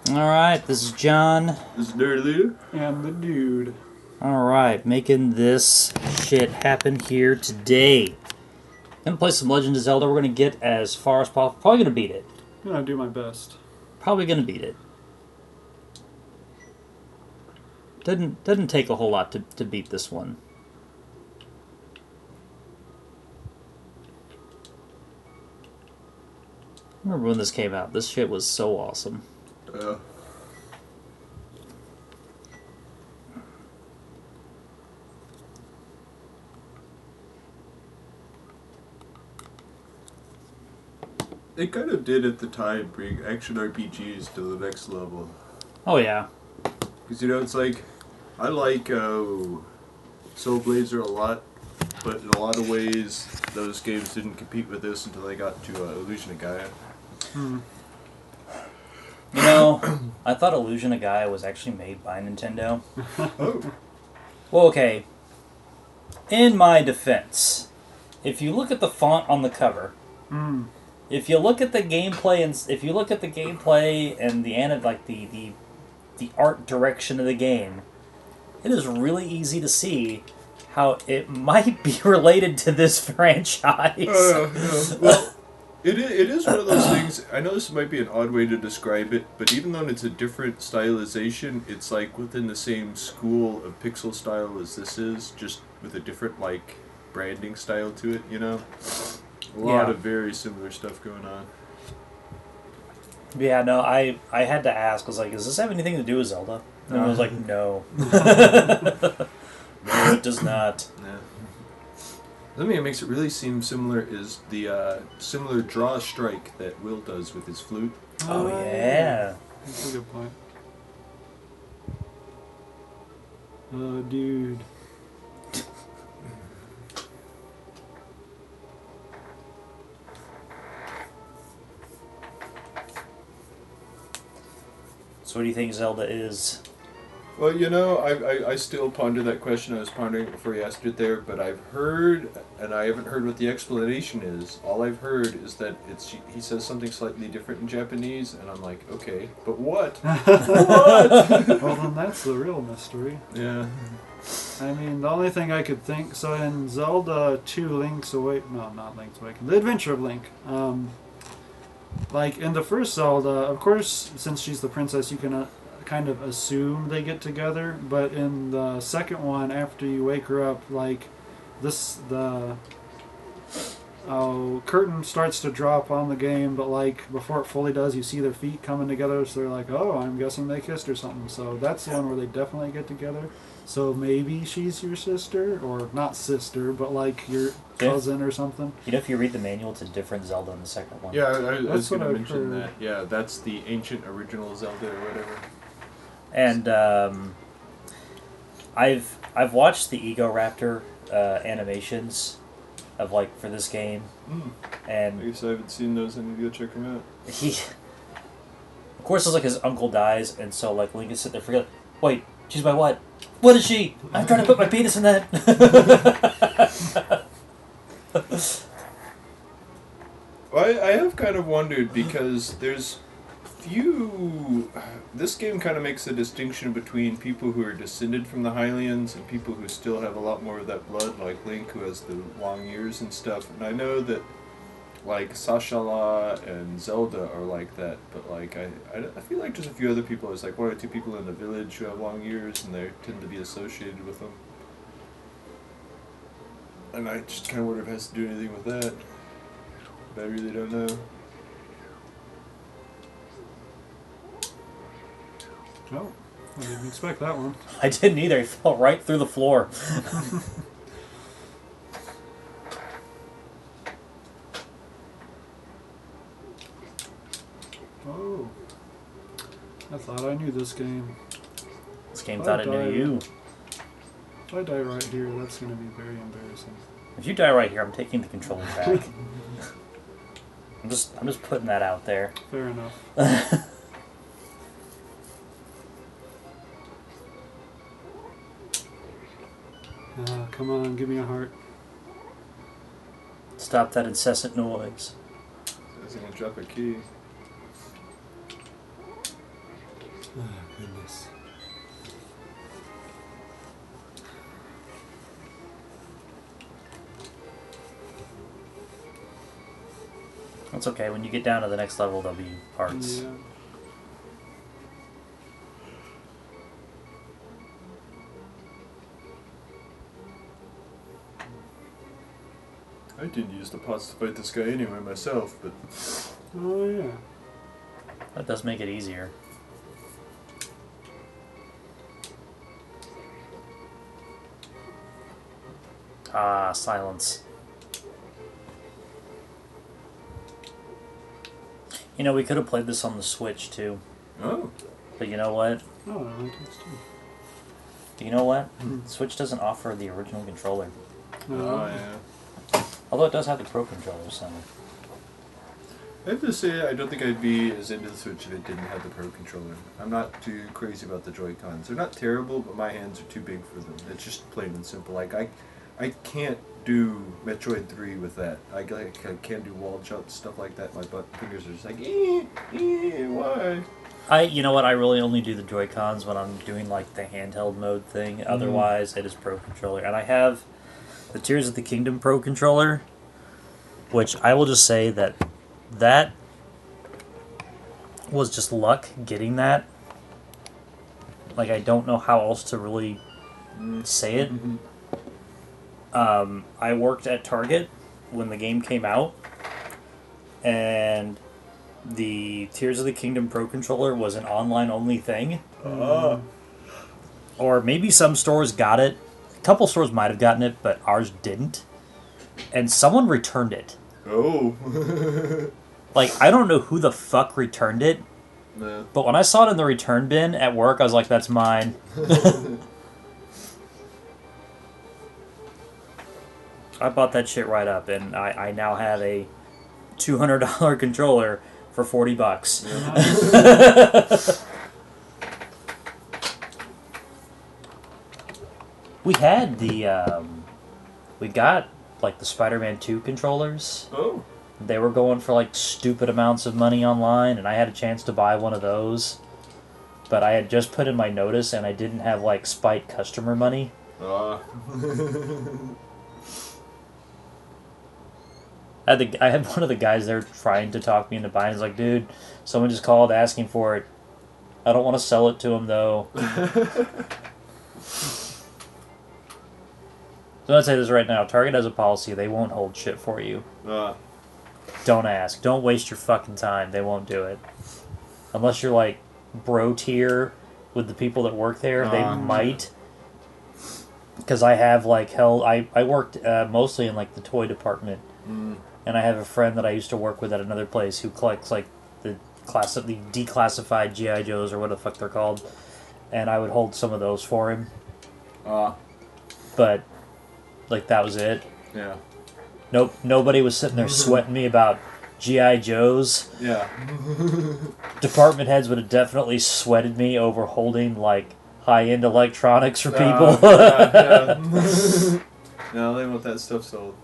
Alright, this is John. This is Dirty Leader. And the dude. Alright, making this shit happen here today. Gonna play some Legend of Zelda. We're gonna get as far as possible. Probably gonna beat it. I'm gonna do my best. Probably gonna beat it. Doesn't take a whole lot to beat this one. I remember when this came out. This shit was so awesome. They kind of did at the time bring action RPGs to the next level. Oh yeah. Because, it's like, I like Soul Blazer a lot, but in a lot of ways, those games didn't compete with this until they got to Illusion of Gaia. You know, I thought Illusion of Gaia was actually made by Nintendo. Oh. Well, okay. In my defense, if you look at the font on the cover, if you look at the gameplay and the art direction of the game, it is really easy to see how it might be related to this franchise. Yeah. Well, it is one of those things. I know this might be an odd way to describe it, but even though it's a different stylization, it's like within the same school of pixel style as this is, just with a different branding style to it. A lot of very similar stuff going on. Yeah, no, I had to ask. I was like, does this have anything to do with Zelda? And I was like, no. No, it does not. Yeah. Something that makes it really seem similar is the similar draw strike that Will does with his flute. Oh, yeah. That's a good point. Oh, dude. So what do you think Zelda is? Well, I still ponder that question. I was pondering it before you asked it there, but I've heard, and I haven't heard what the explanation is. All I've heard is that he says something slightly different in Japanese, and I'm like, okay, but what? What? Well, then that's the real mystery. Yeah. I mean, the only thing I could think, so in Zelda 2 Link's Awakening, no, not Link's Awakening, The Adventure of Link, in the first Zelda, of course, since she's the princess, you can kind of assume they get together, but in the second one, after you wake her up, the curtain starts to drop on the game, but before it fully does, you see their feet coming together, so they're like, oh, I'm guessing they kissed or something. So that's the one where they definitely get together. So maybe she's your sister, or not sister, but your cousin or something. You know, if you read the manual, it's a different Zelda in the second one. Yeah, I was going to I've mention heard. that. Yeah, that's the ancient original Zelda or whatever. And I've watched the Ego Raptor animations of for this game, and I guess I haven't seen those. I need to go check them out. Of course, it's his uncle dies, and so Link is sitting there forget. Wait, she's my what? What is she? I'm trying to put my penis in that. Well, I have kind of wondered because there's few. This game kind of makes a distinction between people who are descended from the Hylians and people who still have a lot more of that blood, like Link, who has the long ears and stuff. And I know that, Sashala and Zelda are like that, but I feel like there's a few other people. There's one or two people in the village who have long ears, and they tend to be associated with them. And I just kind of wonder if it has to do anything with that. But I really don't know. Oh, I didn't expect that one. I didn't either. He fell right through the floor. Oh. I thought I knew this game. This game thought it knew you. If I die right here, that's going to be very embarrassing. If you die right here, I'm taking the controller back. I'm just putting that out there. Fair enough. Come on, give me a heart. Stop that incessant noise. I was going to drop a key. Oh, goodness. That's okay. When you get down to the next level, there'll be parts. Yeah. I didn't use the pots to fight this guy anyway myself, but Oh, yeah. That does make it easier. Ah, silence. You know, we could have played this on the Switch too. oh, But you know what? Oh, I like this too. You know what? Mhm. Switch doesn't offer the original controller. oh yeah. Although it does have the Pro controller, so... I have to say, I don't think I'd be as into the Switch if it didn't have the Pro controller. I'm not too crazy about the Joy-Cons. They're not terrible, but my hands are too big for them. It's just plain and simple. Like, I can't do Metroid 3 with that. I can't do wall jumps, stuff like that. My fingers are just like, why? You know what? I really only do the Joy-Cons when I'm doing like the handheld mode thing. Otherwise, it is Pro controller, and I have the Tears of the Kingdom Pro controller, which I will just say that was just luck getting that. Like, I don't know how else to really say it. Mm-hmm. I worked at Target when the game came out, and the Tears of the Kingdom Pro controller was an online-only thing. Or maybe some stores got it. A couple stores might have gotten it, but ours didn't. And someone returned it. Oh. Like, I don't know who the fuck returned it, No. but when I saw it in the return bin at work, I was like, that's mine. I bought that shit right up, and I now have a $200 controller for $40. We had we got like the Spider-Man 2 controllers. Oh. They were going for like stupid amounts of money online, and I had a chance to buy one of those. But I had just put in my notice, and I didn't have like spite customer money. I had one of the guys there trying to talk me into buying. He's like, dude, someone just called asking for it. I don't want to sell it to him though. So I'd say this right now. Target has a policy. They won't hold shit for you. Don't ask. Don't waste your fucking time. They won't do it. Unless you're like bro tier with the people that work there, they might. Because I have like I worked mostly in like the toy department. And I have a friend that I used to work with at another place who collects like the declassified G.I. Joes or what the fuck they're called. And I would hold some of those for him. But like that was it. Yeah. Nope, nobody was sitting there sweating me about G.I. Joes. Yeah. Department heads would have definitely sweated me over holding like high-end electronics for people. Yeah. No, they want that stuff sold.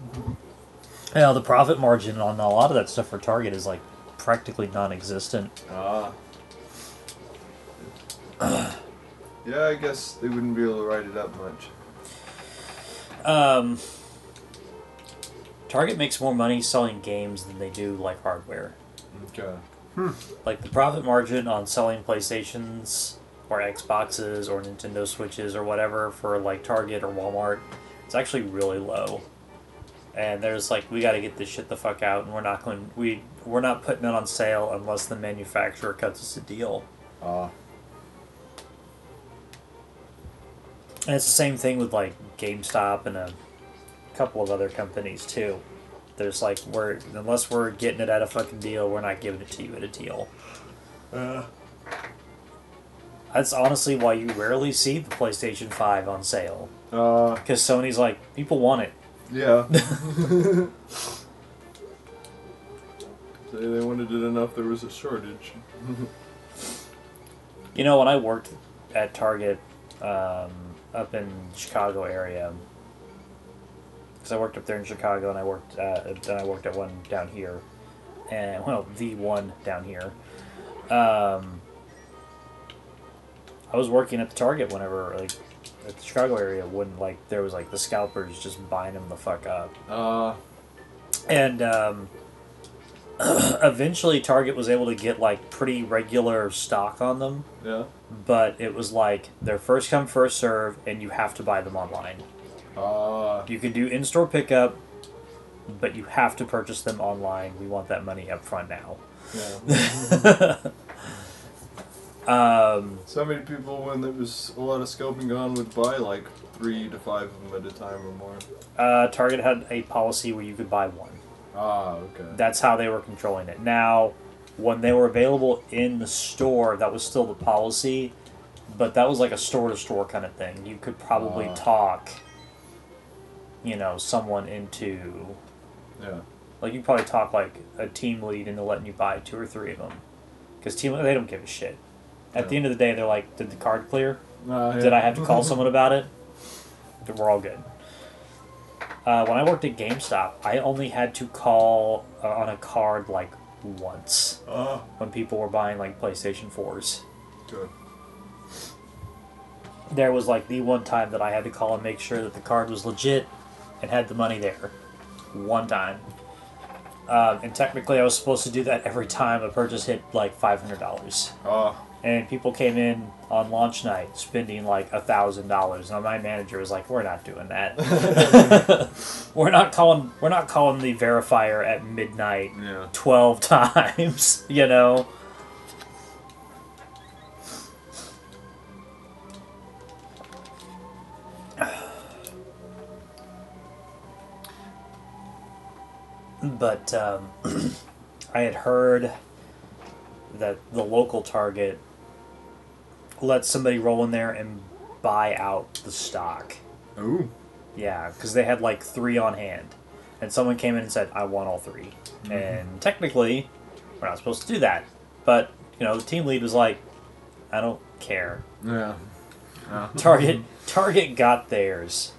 You know, the profit margin on a lot of that stuff for Target is like practically non-existent. Yeah, I guess they wouldn't be able to write it up much. Target makes more money selling games than they do like hardware. Okay. Like the profit margin on selling PlayStations or Xboxes or Nintendo Switches or whatever for like Target or Walmart, it's actually really low. And there's like, we got to get this shit the fuck out, and we're not putting it on sale unless the manufacturer cuts us a deal. And it's the same thing with like GameStop and a couple of other companies too. There's like, unless we're getting it at a fucking deal, we're not giving it to you at a deal. That's honestly why you rarely see the PlayStation 5 on sale. Because Sony's like, people want it. Yeah. They wanted it enough there was a shortage. You know, when I worked at Target up in Chicago area, because I worked up there in Chicago, and I worked at one down here, and well, the one down here. I was working at the Target whenever, like, at the Chicago area, when, like, there was, like, the scalpers just buying them the fuck up. And, eventually Target was able to get, like, pretty regular stock on them. Yeah. But it was, like, they're first come, first serve, and you have to buy them online. You can do in-store pickup, but you have to purchase them online. We want that money up front now. Yeah. So many people, when there was a lot of scalping gone, would buy like 3 to 5 of them at a time or more. Target had a policy where you could buy one. Okay. That's how they were controlling it. Now, when they were available in the store, that was still the policy, but that was like a store-to-store kind of thing. You could probably talk, someone into... Yeah. Like, you could probably talk, like, a team lead into letting you buy 2 or 3 of them. Because they don't give a shit. At the end of the day, they're like, did the card clear? Did I have to call someone about it? We're all good. When I worked at GameStop, I only had to call on a card, like, once. When people were buying, like, PlayStation 4s. Good. There was, like, the one time that I had to call and make sure that the card was legit and had the money there. One time. And technically I was supposed to do that every time a purchase hit, like, $500. And people came in on launch night spending like $1,000, and my manager was like, "We're not doing that. We're not calling the verifier at midnight 12 times, But I had heard that the local Target let somebody roll in there and buy out the stock. Ooh. Yeah, because they had like 3 on hand. And someone came in and said, I want all 3. Mm-hmm. And technically, we're not supposed to do that. But, the team lead was like, I don't care. Yeah. Target got theirs.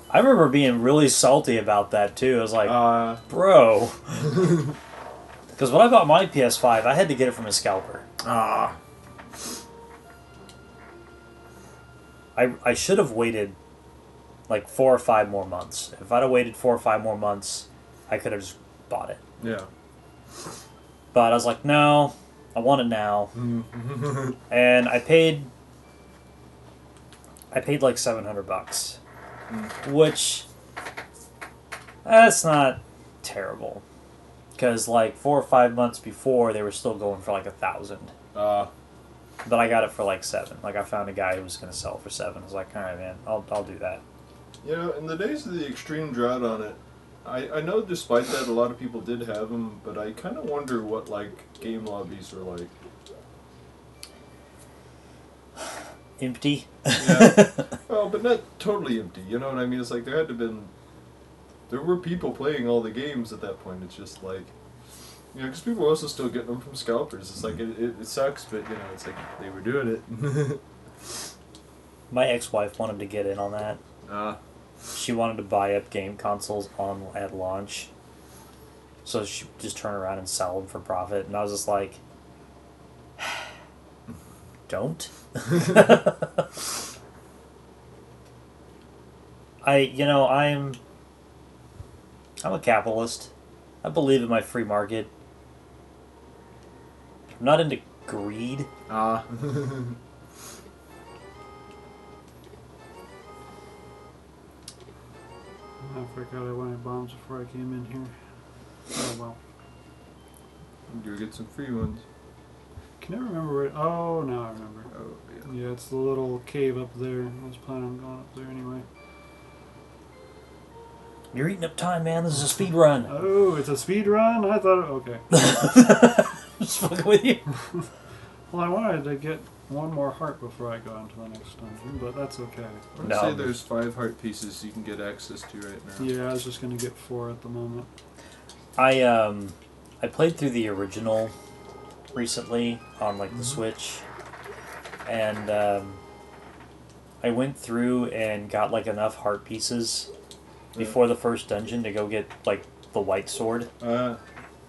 I remember being really salty about that too. I was like, bro. Because when I bought my PS5, I had to get it from a scalper. I should have waited like 4 or 5 more months. If I'd have waited 4 or 5 more months, I could have just bought it. Yeah. But I was like, no, I want it now. And I paid like $700, which that's not terrible. Because like 4 or 5 months before, they were still going for like $1,000. But I got it for like $7. Like I found a guy who was going to sell it for $7. I was like, all right, man, I'll do that. In the days of the extreme drought on it, I know despite that a lot of people did have them, but I kind of wonder what like game lobbies are like. Empty. Yeah. Well, but not totally empty. You know what I mean? It's like there were people playing all the games at that point. It's just like, because people are also still getting them from scalpers. It's like it sucks, but it's like they were doing it. My ex-wife wanted to get in on that. She wanted to buy up game consoles at launch, so she would just turn around and sell them for profit. And I was just like, don't. I'm a capitalist. I believe in my free market. I'm not into greed. I forgot I wanted bombs before I came in here. Oh well. You'll get some free ones. Can I remember where... Oh, now I remember. Oh, yeah. Yeah, it's the little cave up there. I was planning on going up there anyway. You're eating up time, man. This is a speed run. Oh, it's a speed run? I thought... Okay. Just fucking with you. Well, I wanted to get one more heart before I go into the next dungeon, but that's okay. I'd say there's 5 heart pieces you can get access to right now. Yeah, I was just going to get 4 at the moment. I played through the original recently on like the Switch, and I went through and got like enough heart pieces before the first dungeon to go get like the white sword. That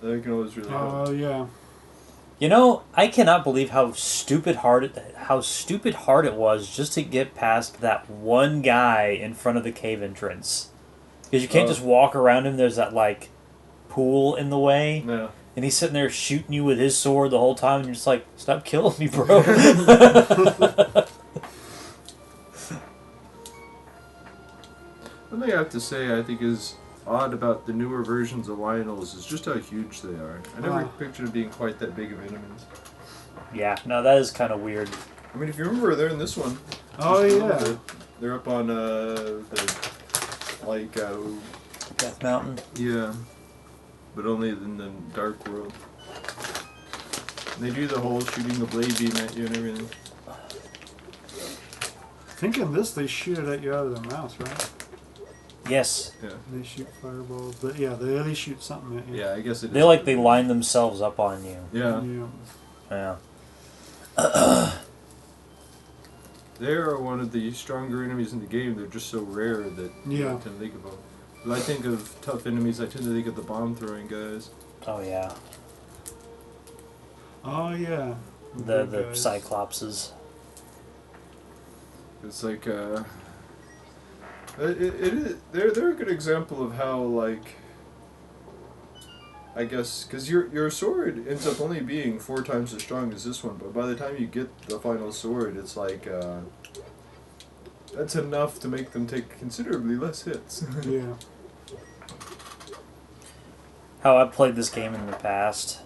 can always really help. Yeah. You know, I cannot believe how stupid hard it was just to get past that one guy in front of the cave entrance. Because you can't just walk around him. There's that like pool in the way. Yeah. And he's sitting there shooting you with his sword the whole time, and you're just like, stop killing me, bro. One thing I have to say I think is odd about the newer versions of Lionels is just how huge they are. I never pictured them being quite that big of enemies. Yeah, no, that is kind of weird. I mean, if you remember, they're in this one. Oh, yeah. They're up on, Death Mountain. Yeah. But only in the Dark World. And they do the whole shooting the blade beam at you and everything. I think in this they shoot it at you out of their mouth, right? Yes. Yeah. They shoot fireballs, but yeah, they at least shoot something at you. Yeah, I guess it is. They line themselves up on you. Yeah. Yeah. Yeah. They are one of the stronger enemies in the game. They're just so rare that you don't tend to think of them. When I think of tough enemies, I tend to think of the bomb-throwing guys. Oh, yeah. Oh, yeah. The Cyclopses. It's like, they're a good example of how, like, I guess, because your sword ends up only being 4 times as strong as this one, but by the time you get the final sword, it's like, that's enough to make them take considerably less hits. Yeah. How I've played this game in the past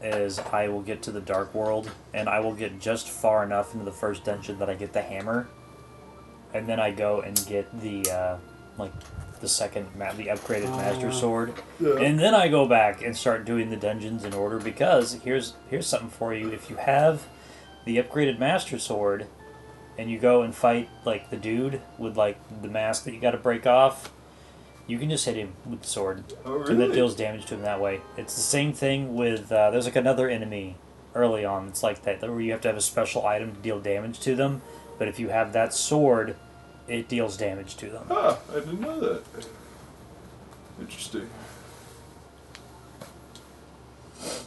is I will get to the Dark World, and I will get just far enough into the first dungeon that I get the hammer, and then I go and get the the upgraded Master Sword, and then I go back and start doing the dungeons in order, because here's something for you. If you have the upgraded Master Sword, and you go and fight like the dude with like the mask that you got to break off, you can just hit him with the sword. Oh, really? And that deals damage to him that way. It's the same thing with, there's like another enemy early on. It's like that, where you have to have a special item to deal damage to them. But if you have that sword, it deals damage to them. Ah, I didn't know that. Interesting.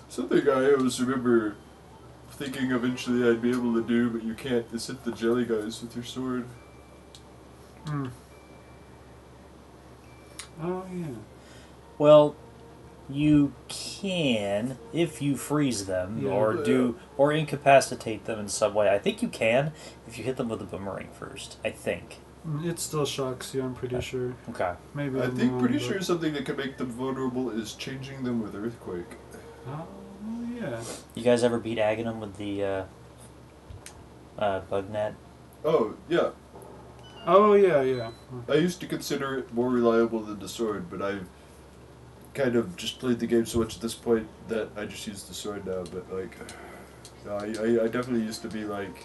Something I always remember thinking eventually I'd be able to do, but you can't, is hit the jelly guys with your sword. Hmm. Oh, yeah. Well, you can if you freeze them or incapacitate them in some way. I think you can if you hit them with a boomerang first. I think. It still shocks you, I'm pretty sure. Okay. Maybe I think pretty sure something that can make them vulnerable is changing them with Earthquake. Oh, yeah. You guys ever beat Aghanim with the bug net? Oh, yeah. Oh, yeah, yeah. I used to consider it more reliable than the sword, but I've kind of just played the game so much at this point that I just use the sword now, but like, no, I definitely used to be like,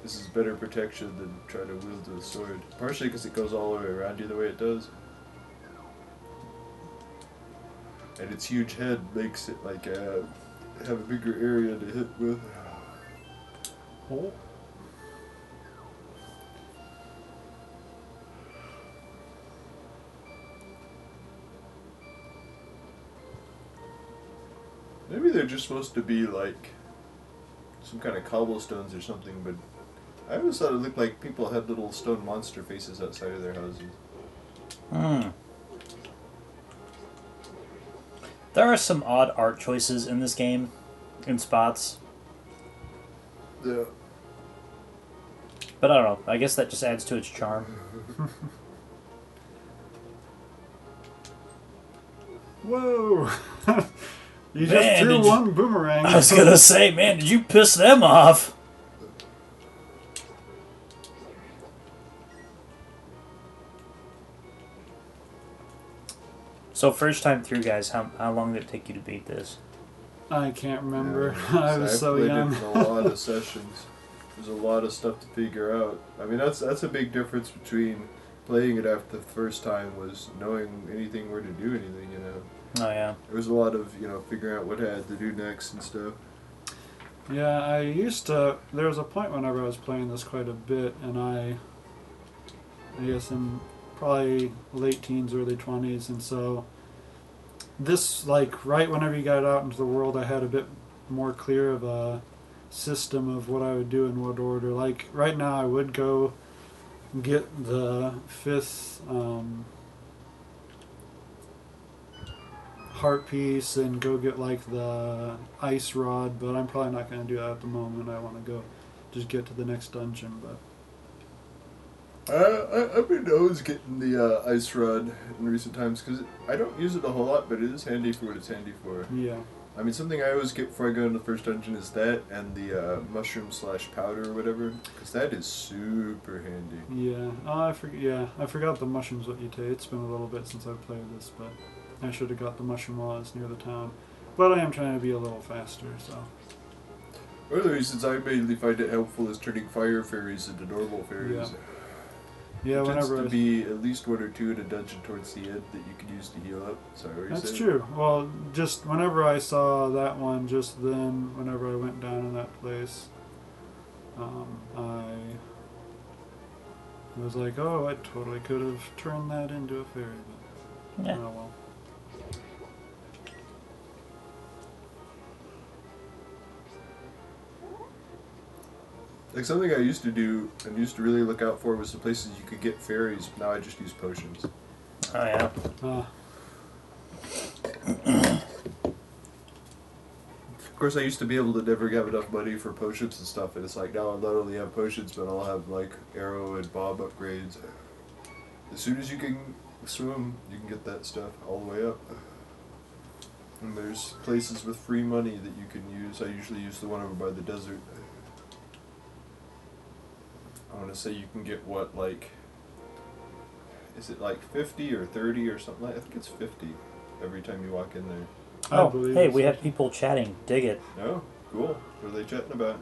this is better protection than trying to wield the sword. Partially because it goes all the way around you the way it does. And its huge head makes it like, have a bigger area to hit with. Oh. Maybe they're just supposed to be like some kind of cobblestones or something, but I always thought it looked like people had little stone monster faces outside of their houses. Hmm. There are some odd art choices in this game, in spots. Yeah. But I don't know. I guess that just adds to its charm. Whoa! You Man, just threw one boomerang. I was gonna say, man, did you piss them off? So first time through, guys, how long did it take you to beat this? I can't remember. Yeah, I was so young. I've played it in a lot of sessions. There's a lot of stuff to figure out. I mean, that's a big difference between playing it after the first time was knowing anything where to do anything, you know. Oh, yeah. There was a lot of, figuring out what I had to do next and stuff. Yeah, I used to. There was a point whenever I was playing this quite a bit, and I guess in probably late teens, early 20s, and so this, like, right whenever you got out into the world, I had a bit more clear of a system of what I would do in what order. Like right now, I would go get the 5th heart piece and go get like the ice rod, but I'm probably not going to do that at the moment. I want to go just get to the next dungeon, but. I've been always getting the ice rod in recent times because I don't use it a whole lot, but it is handy for what it's handy for. Yeah. I mean, something I always get before I go into the first dungeon is that and the mushroom / powder or whatever, because that is super handy. Yeah. I forgot the mushrooms what you take. It's been a little bit since I've played this, but I should have got the mushroom while I was near the town. But I am trying to be a little faster, so. One of the reasons I mainly find it helpful is turning fire fairies into normal fairies. Yeah, there tends whenever to be at least 1 or 2 in a dungeon towards the end that you can use to heal up. Sorry, what That's saying? true. Well, just whenever I saw that one, just then, whenever I went down in that place, I was like, oh, I totally could have turned that into a fairy, but Yeah. oh well. Like something I used to do and used to really look out for was the places you could get fairies. Now I just use potions. Oh yeah. Of course, I used to be able to never have enough money for potions and stuff, and it's like now I'll not only have potions, but I'll have like arrow and bob upgrades. As soon as you can swim, you can get that stuff all the way up. And there's places with free money that you can use. I usually use the one over by the desert. I want to say you can get what, like, is it like 50 or 30 or something like that? I think it's 50 every time you walk in there. Oh, hey, we have people chatting. Dig it. Oh, cool. What are they chatting about?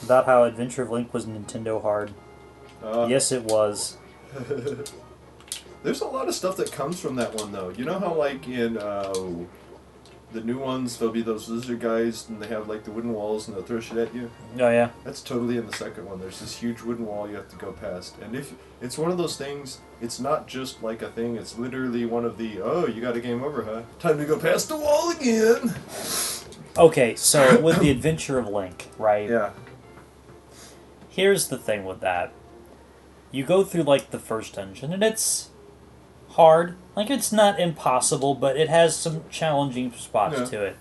About how Adventure of Link was Nintendo hard. Yes, it was. There's a lot of stuff that comes from that one, though. You know how, like, in the new ones, there'll be those lizard guys, and they have, like, the wooden walls, and they'll throw shit at you? Oh, yeah. That's totally in the second one. There's this huge wooden wall you have to go past. And if it's one of those things, it's not just like a thing, it's literally one of the, oh, you got a game over, huh? Time to go past the wall again! Okay, so with the Adventure of Link, right? Yeah. Here's the thing with that. You go through, like, the first dungeon, and it's hard. Like, it's not impossible, but it has some challenging spots to it.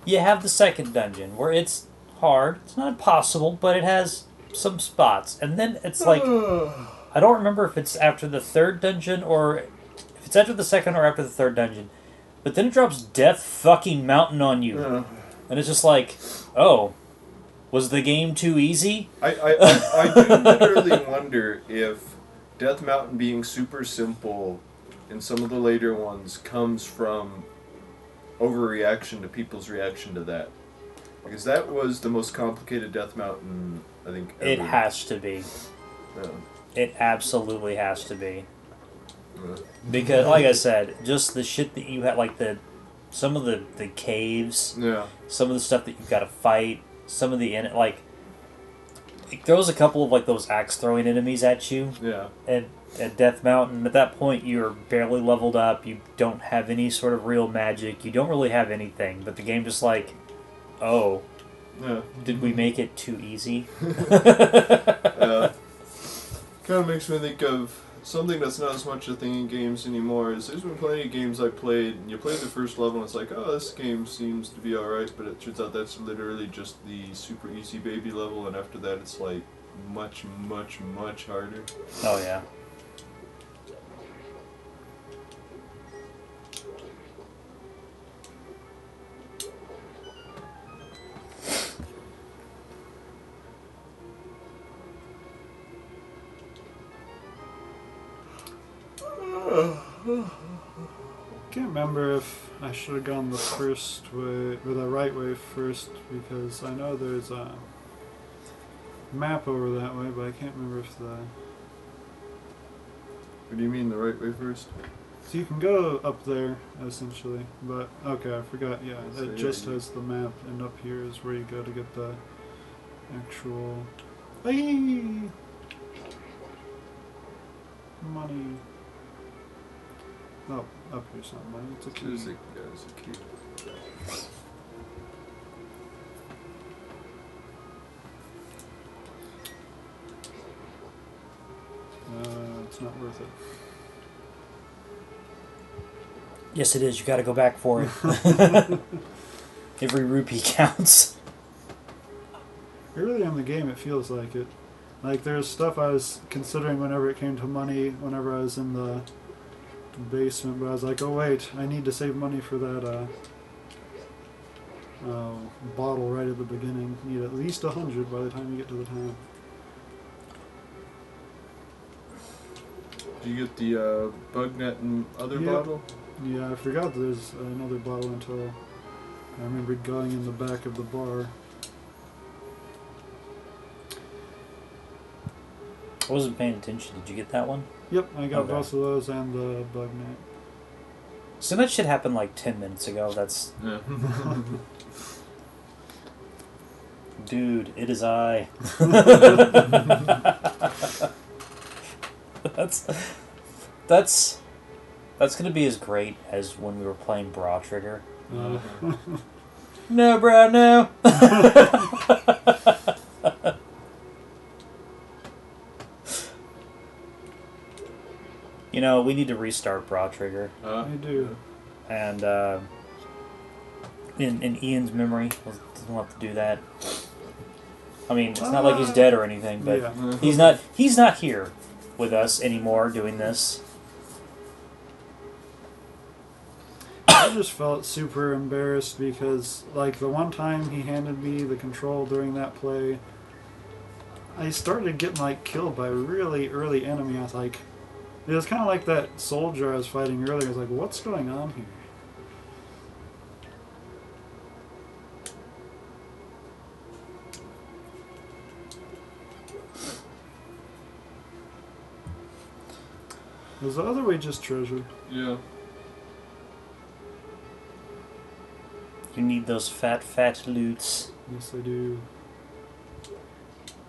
You have the second dungeon, where it's hard. It's not impossible, but it has some spots. And then it's like, I don't remember if it's after the third dungeon, or if it's after the second or after the third dungeon. But then it drops Death fucking Mountain on you. And it's just like, oh, was the game too easy? I do literally wonder if Death Mountain being super simple in some of the later ones comes from overreaction to people's reaction to that. Because that was the most complicated Death Mountain, I think, ever. It has to be. Yeah. It absolutely has to be. Because, like I said, just the shit that you had, like some of the caves, some of the stuff that you've got to fight, some of the like, it throws a couple of like those axe throwing enemies at you. Yeah. And at Death Mountain, at that point, you're barely leveled up. You don't have any sort of real magic. You don't really have anything. But the game just like, oh, did we make it too easy? Kind of makes me think of something that's not as much a thing in games anymore. Is there's been plenty of games I played, and you play the first level, and it's like, oh, this game seems to be alright, but it turns out that's literally just the super easy baby level, and after that it's like much, much, much harder. Oh, yeah. Can't remember if I should have gone the first way or the right way first, because I know there's a map over that way, but I can't remember if the. What do you mean the right way first? So you can go up there essentially, but okay, I forgot. Yeah, it just has the map, and up here is where you go to get the actual. Money. Oh, up here's not money. It's a key. It's a key. It's not worth it. Yes, it is. You got to go back for it. Every rupee counts. Early in the game, it feels like it. Like, there's stuff I was considering whenever it came to money, whenever I was in the basement, but I was like, oh wait, I need to save money for that bottle right at the beginning. You need at least 100 by the time you get to the town. Do you get the bug net and other bottle? Yeah, I forgot there's another bottle until I remember going in the back of the bar. I wasn't paying attention. Did you get that one? Yep, I got Okay. both of those and the bug net. So that shit happened like 10 minutes ago. That's... Yeah. Dude, it is I. That's gonna be as great as when we were playing Bra Trigger. No, bro, no. You know, we need to restart Bra Trigger. I do. And in Ian's memory, we'll have to do that. I mean, it's not like he's dead or anything, but Yeah. he's not here with us anymore doing this. I just felt super embarrassed because, like, the one time he handed me the control during that play, I started getting, like, killed by a really early enemy. I was like, it was kind of like that soldier I was fighting earlier. I was like, what's going on here? Was the other way just treasure? Yeah. You need those fat loots. Yes, I do.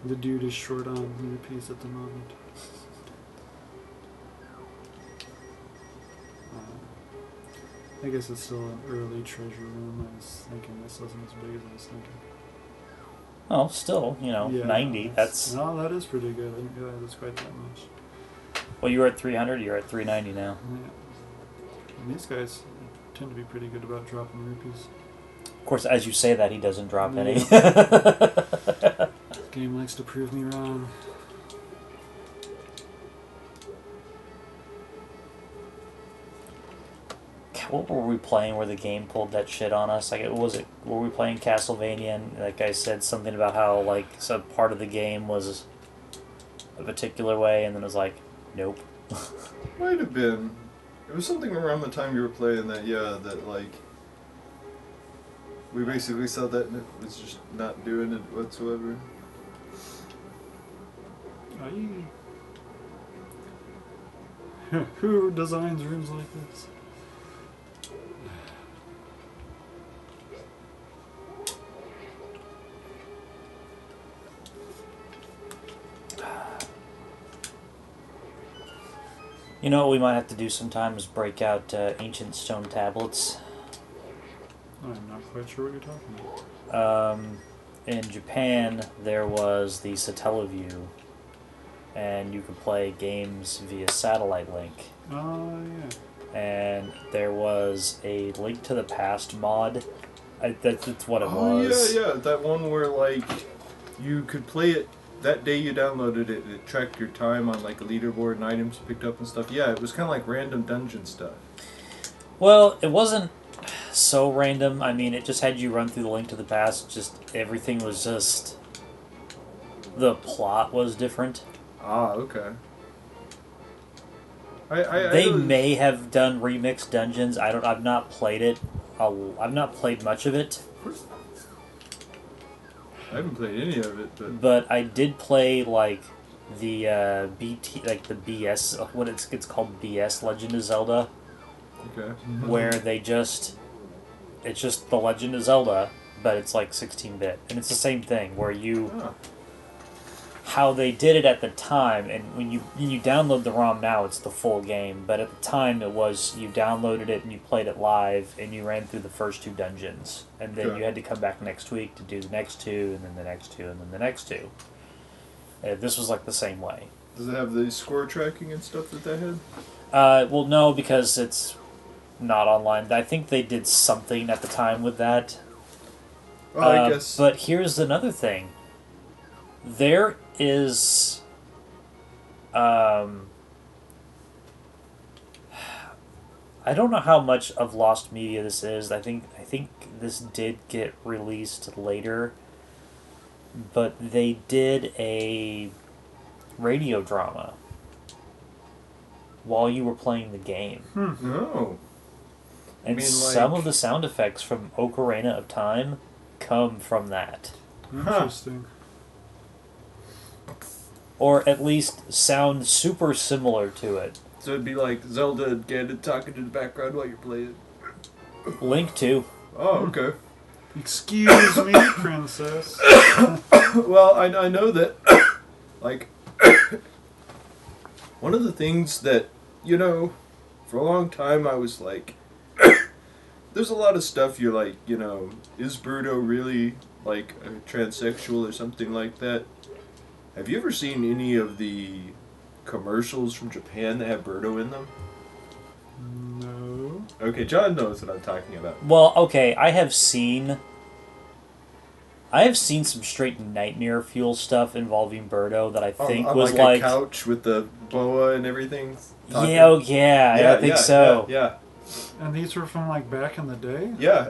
The dude is short on rupees at the moment. I guess it's still an early treasure room. I was thinking this wasn't as big as I was thinking. Oh, still, you know, Yeah, 90. That's... No, that is pretty good. I didn't realize it's quite that much. Well, you were at 300, you're at 390 now. Yeah. And these guys tend to be pretty good about dropping rupees. Of course, as you say that, he doesn't drop any. This game likes to prove me wrong. What were we playing where the game pulled that shit on us? Like, were we playing Castlevania and that guy said something about how, like, some part of the game was a particular way, and then it was like, nope. Might have been. It was something around the time you were playing that, that, like, we basically saw that and it was just not doing it whatsoever. Who designs rooms like this? You know what we might have to do sometime is break out ancient stone tablets. I'm not quite sure what you're talking about. In Japan, there was the Satellaview, and you could play games via satellite link. Oh, yeah. And there was a Link to the Past mod. That's what it was. Yeah, that one where, like, you could play it that day you downloaded it, it tracked your time on, like, a leaderboard and items you picked up and stuff. Yeah, it was kind of like random dungeon stuff. Well, it wasn't so random. I mean, it just had you run through the Link to the Past. Just everything was just... The plot was different. Ah, okay. They may have done remixed dungeons. I've not played it. I've not played much of it. I haven't played any of it, But I did play like the BT, like the BS. What it's called, BS Legend of Zelda. Okay. Where it's just the Legend of Zelda, but it's like 16-bit, and it's the same thing where how they did it at the time, and when you download the ROM now, it's the full game, but at the time it was you downloaded it and you played it live, and you ran through the first 2 dungeons, and then you had to come back next week to do the next 2, and then the next 2, and then the next 2. This was like the same way. Does it have the score tracking and stuff that had? Well, no, because it's not online. I think they did something at the time with that. Well, I guess. But here's another thing. There is, I don't know how much of lost media this is. I think this did get released later, but they did a radio drama while you were playing the game. No. And some of the sound effects from Ocarina of Time come from that. Interesting. Or at least sound super similar to it. So it'd be like Zelda and Ganon talking in the background while you're playing. Link too. Oh, okay. Excuse me, princess. Well, I know that, like, one of the things that, for a long time I was like, there's a lot of stuff you're like, is Birdo really, like, a transsexual or something like that? Have you ever seen any of the commercials from Japan that have Birdo in them? No. Okay, John knows what I'm talking about. Well, okay, I have seen some straight nightmare fuel stuff involving Birdo that I think was like a couch with the boa and everything. Talking. Yeah, I think so. Yeah. And these were from like back in the day? Yeah.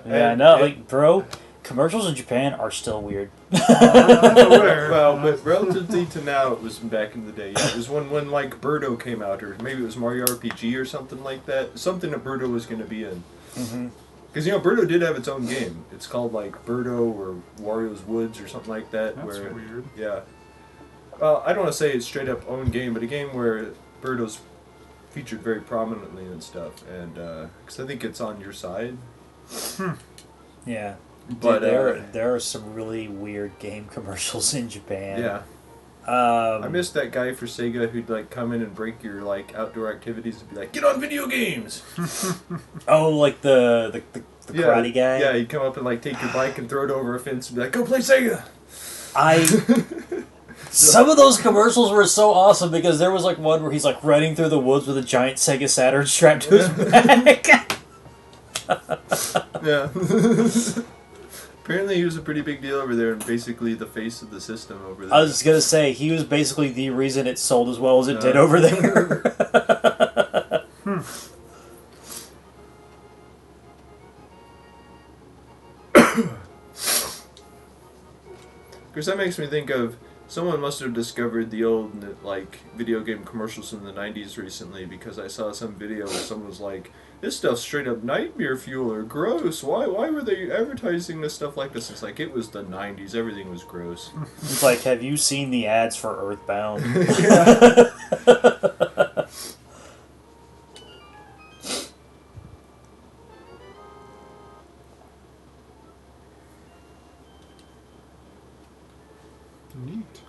Like, bro, commercials in Japan are still weird. Well, but relatively to now, it was back in the day. Yeah, it was when like Birdo came out, or maybe it was Mario RPG or something like that. Something that Birdo was going to be in. Because Birdo did have its own game. It's called like Birdo or Wario's Woods or something like that. That's weird. Yeah. Well, I don't want to say it's straight up own game, but a game where Birdo's featured very prominently and stuff, and because I think it's on your side. Yeah. But there are some really weird game commercials in Japan. Yeah. I missed that guy for Sega who'd like come in and break your like outdoor activities and be like, "Get on video games." Oh, like the karate guy. Yeah, he'd come up and like take your bike and throw it over a fence and be like, "Go play Sega." Some of those commercials were so awesome because there was like one where he's like running through the woods with a giant Sega Saturn strapped to his back. Yeah. Apparently he was a pretty big deal over there and basically the face of the system over there. I was going to say, he was basically the reason it sold as well as it did over there. Because that makes me think of, someone must have discovered the old like video game commercials in the 90s recently, because I saw some video where someone was like, "This stuff's straight up nightmare fuel or gross. Why were they advertising this stuff like this?" It's like, it was the 90s. Everything was gross. It's like, have you seen the ads for Earthbound? Neat.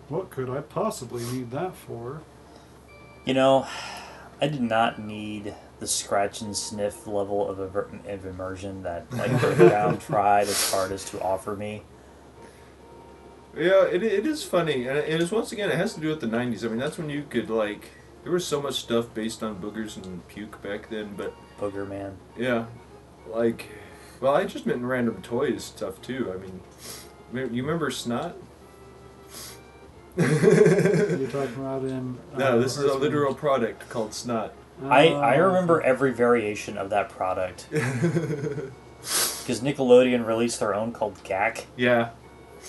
What could I possibly need that for? I did not need the scratch and sniff level of immersion that like Earthbound tried as hard as to offer me. Yeah, it is funny, and it is, once again, it has to do with the 90s. I mean, that's when you could like, there was so much stuff based on boogers and puke back then, but Booger Man. yeah, like, well, I just meant random toys stuff too. I mean, you remember Snot? You're talking about in... No, this is a literal product called Snot. I remember every variation of that product. Because Nickelodeon released their own called Gak. Yeah.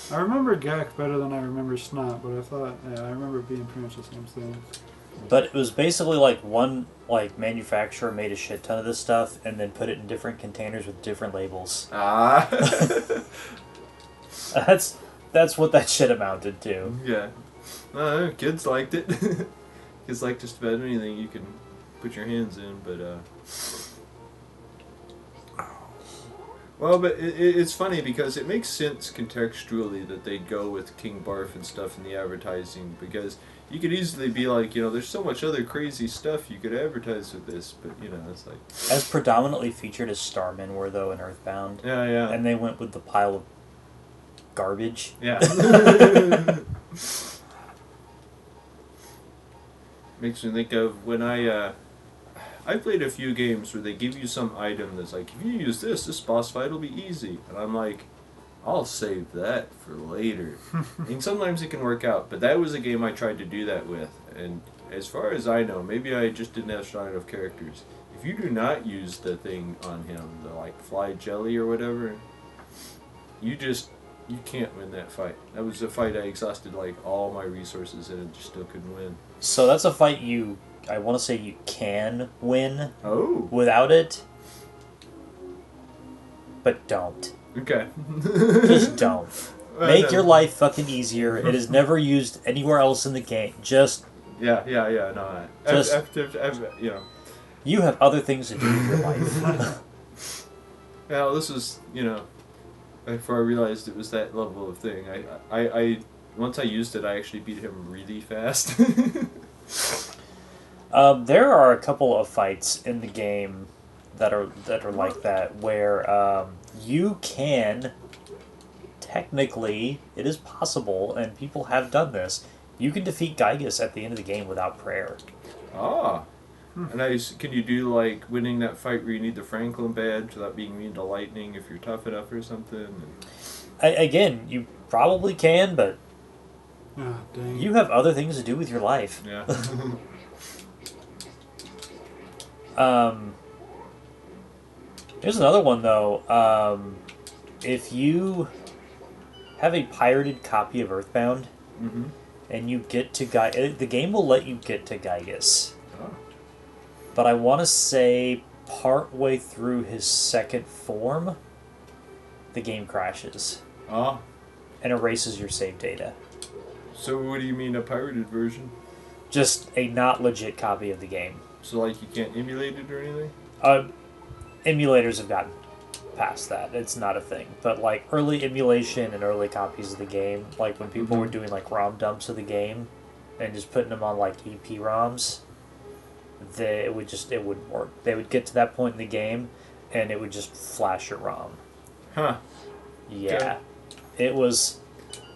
I remember Gak better than I remember Snot, but I thought, I remember it being pretty much the same thing. But it was basically like one manufacturer made a shit ton of this stuff and then put it in different containers with different labels. Ah. That's what that shit amounted to. Yeah. Kids liked it. Kids like just about anything you can put your hands in, but well, but it's funny because it makes sense contextually that they go with King Barf and stuff in the advertising, because you could easily be like, there's so much other crazy stuff you could advertise with this, but it's like, as predominantly featured as Starmen were though in Earthbound. Yeah. And they went with the pile of garbage. Yeah. makes me think of when I played a few games where they give you some item that's like, if you use this boss fight will be easy. And I'm like, I'll save that for later. And sometimes it can work out, but that was a game I tried to do that with. And as far as I know, maybe I just didn't have strong enough characters. If you do not use the thing on him, the like fly jelly or whatever, you can't win that fight. That was a fight I exhausted like all my resources and it just still couldn't win. So that's a fight I want to say you can win without it, but don't. Okay. Just don't. Make your life fucking easier. It is never used anywhere else in the game. Just... Yeah, no. Just... you know. You have other things to do with your life. Well, this was, before I realized it was that level of thing. I once I used it, I actually beat him really fast. There are a couple of fights in the game that are like that, where you can, technically, it is possible, and people have done this, you can defeat Gygus at the end of the game without prayer. Ah. And can you do, like, winning that fight where you need the Franklin badge without being immune to lightning if you're tough enough or something? Again, you probably can, but dang. you have other things to do with your life. Yeah. Here's another one, though. If you have a pirated copy of Earthbound, and you get to the game will let you get to Gygus. But I want to say partway through his second form, the game crashes. Ah. And erases your save data. So what do you mean a pirated version? Just a not legit copy of the game. So like you can't emulate it or anything? Emulators have gotten past that. It's not a thing. But like early emulation and early copies of the game, like when people were doing like ROM dumps of the game and just putting them on like EP-ROMs, it wouldn't work. They would get to that point in the game, and it would just flash your ROM. Huh. Yeah. Okay. It was...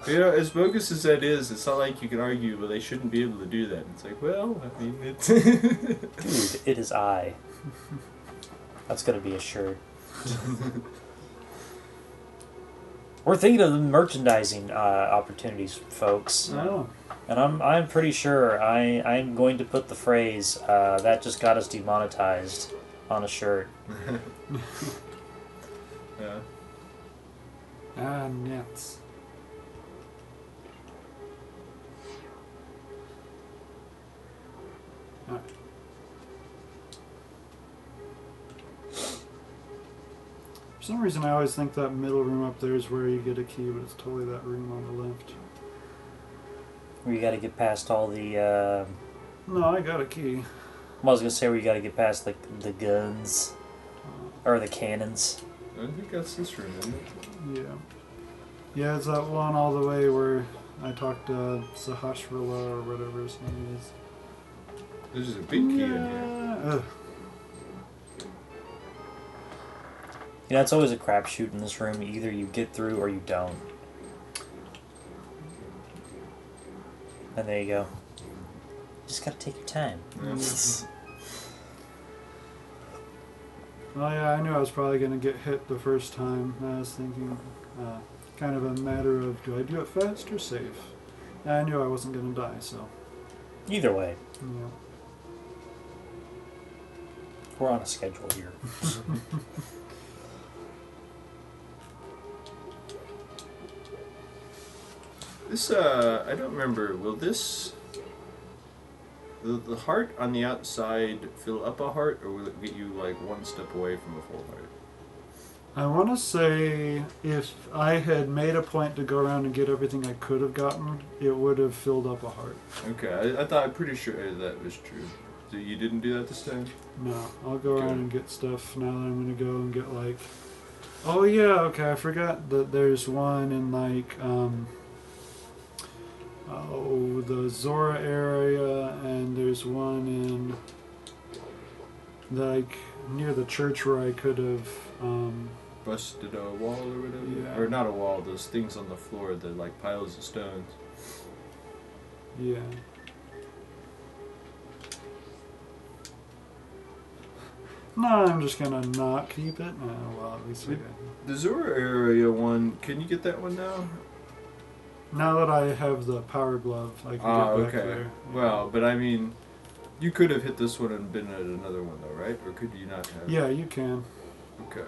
as bogus as that is, it's not like you can argue, but they shouldn't be able to do that. It's like, well, I mean, it's... Dude, it is I. That's going to be a shirt. We're thinking of the merchandising opportunities, folks. Oh. And I'm pretty sure I'm going to put the phrase that just got us demonetized on a shirt. Yeah. Nets. Alright. For some reason I always think that middle room up there is where you get a key, but it's totally that room on the left. Where you got to get past all the... No, I got a key. I was going to say where you got to get past the guns. Or the cannons. I think that's this room, isn't it? Yeah. Yeah, it's that one all the way where I talked to Sahasrara or whatever his name is. There's a big key in here. Ugh. You know, it's always a crapshoot in this room. Either you get through or you don't. And there you go. You just gotta take your time. Oh yeah, I knew I was probably going to get hit the first time. I was thinking, kind of a matter of, do I do it fast or safe? And I knew I wasn't going to die, so... Either way. Yeah. We're on a schedule here. This, I don't remember, will this... The heart on the outside fill up a heart, or will it get you, like, one step away from a full heart? I want to say if I had made a point to go around and get everything I could have gotten, it would have filled up a heart. Okay, I'm pretty sure that was true. So you didn't do that this time? No, I'll go around and get stuff now that I'm going to go and get, like... Oh yeah, okay, I forgot that there's one in, like, the Zora area, and there's one in, like, near the church where I could have, busted a wall or whatever? Yeah. Or not a wall, those things on the floor, the, like, piles of stones. Yeah. No, I'm just gonna not keep it. Well, at least The Zora area one, can you get that one now? now that I have the power glove, I can get back okay. there. Well, but I mean, you could have hit this one and been at another one though, right? Or could you not have? Yeah, you can. Okay.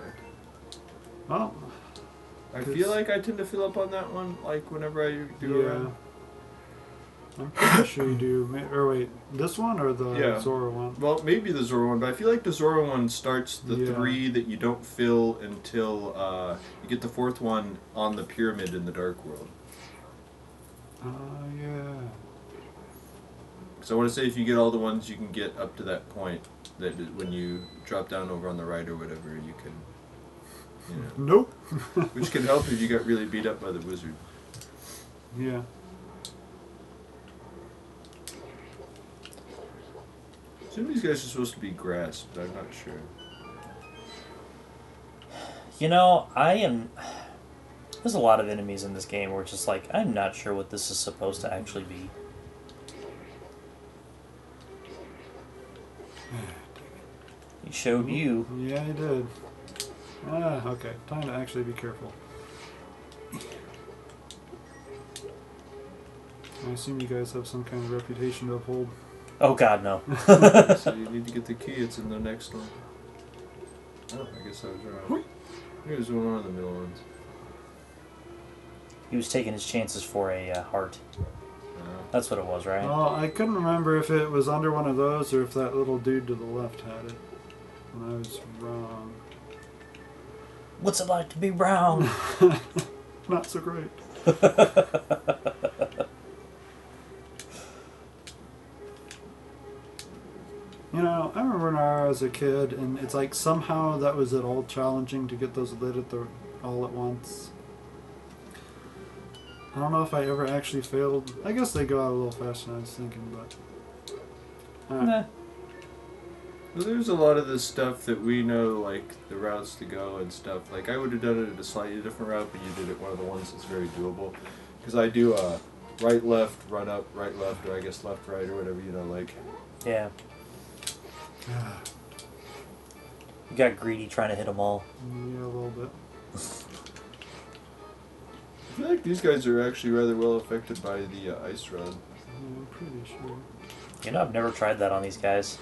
Well, I feel like I tend to fill up on that one, like whenever I do around. I'm pretty sure you do. Or wait, this one or the Zora one? Well, maybe the Zora one, but I feel like the Zora one starts the Yeah. 3 that you don't fill until you get the 4th one on the pyramid in the Dark World. Yeah. So I want to say if you get all the ones you can get up to that point, that when you drop down over on the right or whatever, you can, you know. Nope. Which can help if you got really beat up by the wizard. Yeah. Some of these guys are supposed to be grass, but I'm not sure. You know, there's a lot of enemies in this game where it's just like, I'm not sure what this is supposed to actually be. He showed you. Yeah, he did. Okay. Time to actually be careful. I assume you guys have some kind of reputation to uphold. Oh god, no. So you need to get the key, it's in the next one. Oh, I guess I was wrong. Here's one of the middle ones. He was taking his chances for a heart. That's what it was, right? Well, I couldn't remember if it was under one of those or if that little dude to the left had it. And I was wrong. What's it like to be brown? Not so great. You know, I remember when I was a kid, and it's like somehow that was at all challenging to get those lit all at once. I don't know if I ever actually failed. I guess they go out a little faster than I was thinking, but... Nah. Well, there's a lot of this stuff that we know, like the routes to go and stuff. Like I would have done it at a slightly different route, but you did it one of the ones that's very doable. Because I do right, left, run up, right, left, or I guess left, right, or whatever, you know, like... Yeah. You got greedy trying to hit them all. Yeah, a little bit. I feel like these guys are actually rather well affected by the ice rod. I'm pretty sure. You know, I've never tried that on these guys.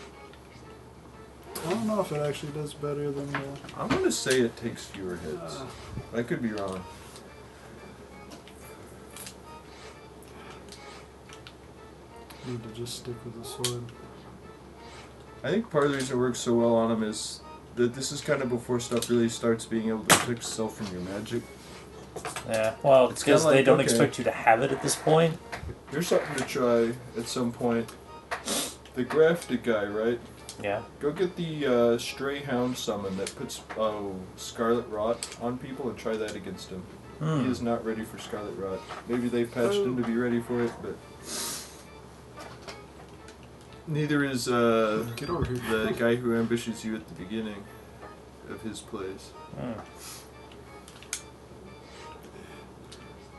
I don't know if it actually does better than the... I'm going to say it takes fewer hits. I could be wrong. Need to just stick with the sword. I think part of the reason it works so well on them is that this is kind of before stuff really starts being able to protect itself from your magic. Yeah, well, it's because kinda they like, don't okay. expect you to have it at this point. Here's something to try at some point. The grafted guy, right? Yeah. Go get the stray hound summon that puts Scarlet Rot on people and try that against him. He is not ready for Scarlet Rot. Maybe they patched him to be ready for it, but neither is Get over here. the guy who ambushes you at the beginning of his plays.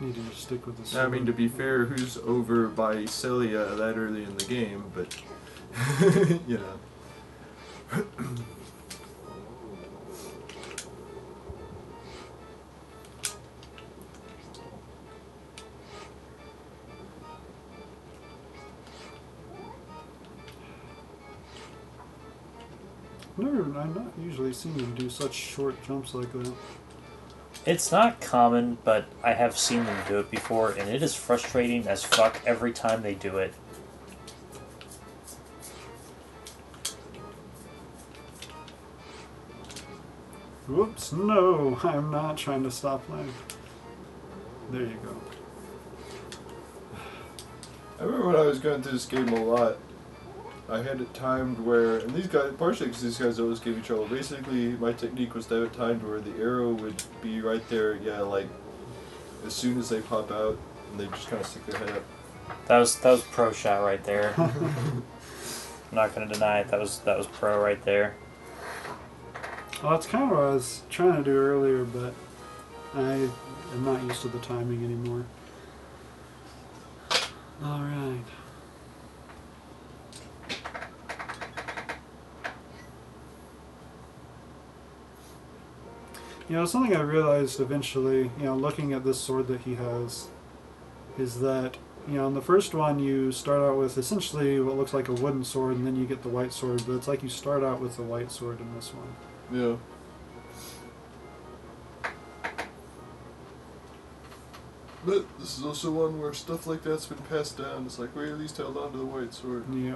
Need to just stick with the sword. I mean, to be fair, who's over by Celia that early in the game, but you know. I've not usually seen them do such short jumps like that. It's not common, but I have seen them do it before, and it is frustrating as fuck every time they do it. Whoops, no, I'm not trying to stop playing. There you go. I remember when I was going through this game a lot, I had it timed where, and these guys, partially because these guys always gave me trouble, basically my technique was to have it timed where the arrow would be right there, yeah, like, as soon as they pop out, and they just kind of stick their head up. That was pro shot right there. I'm not gonna deny it. That was pro right there. Well, that's kind of what I was trying to do earlier, but I am not used to the timing anymore. Alright. Something I realized eventually, looking at this sword that he has, is that, in the first one you start out with essentially what looks like a wooden sword, and then you get the white sword, but it's like you start out with the white sword in this one. Yeah. But this is also one where stuff like that's been passed down. It's like, we at least held on to the white sword. Yeah.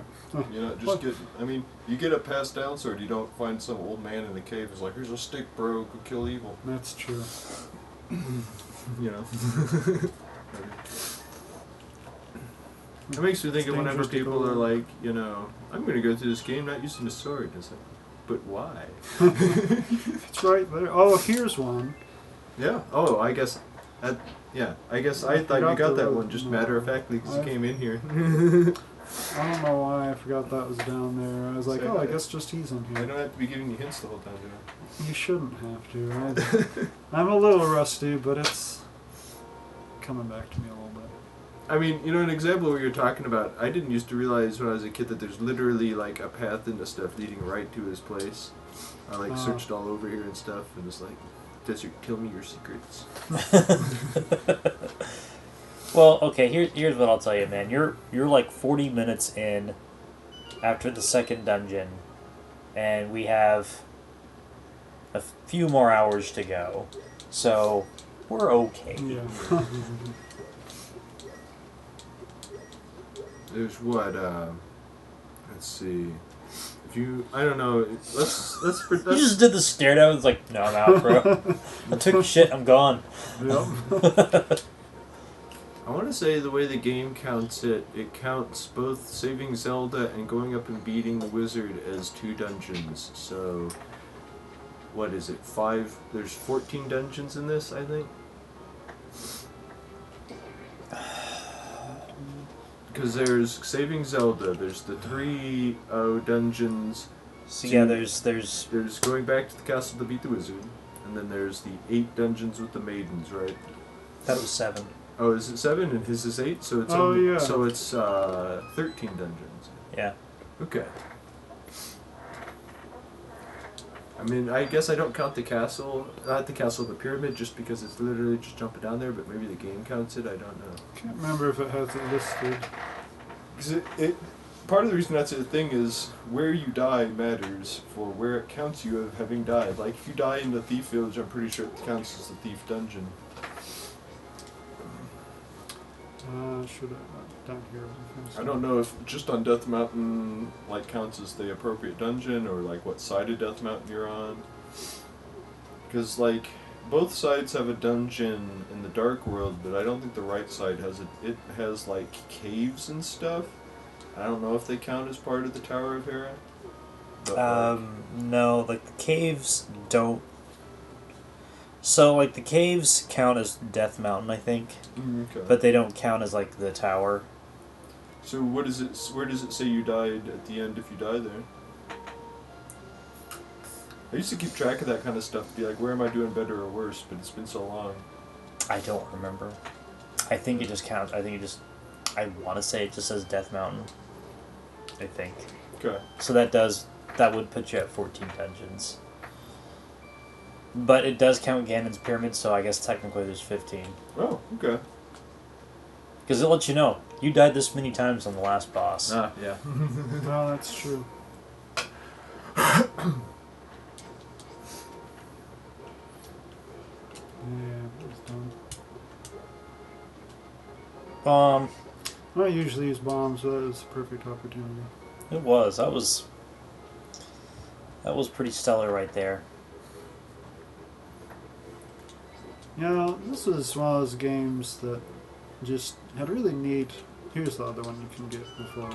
You're not just getting... I mean, you get a passed down sword, you don't find some old man in the cave who's like, here's a stick, bro, go kill evil. That's true. You know? It makes me think of whenever people are like, I'm going to go through this game not using a sword. It's like, but why? It's right there. Oh, here's one. Yeah. Oh, I guess... I thought you got that one just matter-of-factly because you came in here. I don't know why I forgot that was down there. I was like, I guess just he's in I here. don't have to be giving you hints the whole time, do You shouldn't have to. I'm a little rusty, but it's coming back to me a little bit. I mean, an example where you're talking about, I didn't used to realize when I was a kid that there's literally like a path into stuff leading right to his place. I searched all over here and stuff, and it's like, tell me your secrets. Well, okay, here's what I'll tell you, man. You're like 40 minutes in after the second dungeon, and we have a few more hours to go. So, we're okay. Yeah. There's what, let's see. I don't know, let's You just did the stare down, it's like, no, I'm out, bro. I took a shit, I'm gone. Yep. I want to say the way the game counts it counts both saving Zelda and going up and beating the wizard as 2 dungeons. So, what is it, 5? There's 14 dungeons in this, I think? Because there's saving Zelda, there's the 3 dungeons. So yeah, there's going back to the castle to beat the wizard, and then there's the 8 dungeons with the maidens, right? that was 7. Oh, is it 7 and his is 8? So it's yeah. So it's 13 dungeons. Yeah. Okay. I mean, I guess I don't count the castle, not the castle, the pyramid, just because it's literally just jumping down there. But maybe the game counts it. I don't know. Can't remember if it has it listed. Because part of the reason that's a thing is where you die matters for where it counts you of having died. Like if you die in the thief village, I'm pretty sure it counts as the thief dungeon. Should I down here? I don't know if just on Death Mountain counts as the appropriate dungeon or what side of Death Mountain you're on. Because both sides have a dungeon in the Dark World, but I don't think the right side has it. It has caves and stuff. I don't know if they count as part of the Tower of Hera. But, no, the caves don't. So, the caves count as Death Mountain, I think. Okay. But they don't count as, the tower. So what is it? Where does it say you died at the end if you die there? I used to keep track of that kind of stuff, be like, where am I doing better or worse? But it's been so long. I don't remember. I think it just counts. I want to say it just says Death Mountain. I think. Okay. So that would put you at 14 dungeons. But it does count Ganon's Pyramid, so I guess technically there's 15. Oh, okay. Because it lets you know, you died this many times on the last boss. Ah, yeah. Well, that's true. Yeah, it's done. I usually use bombs, so that was a perfect opportunity. It was. That was pretty stellar right there. This was one of those games that just had really neat. Here's the other one you can get before.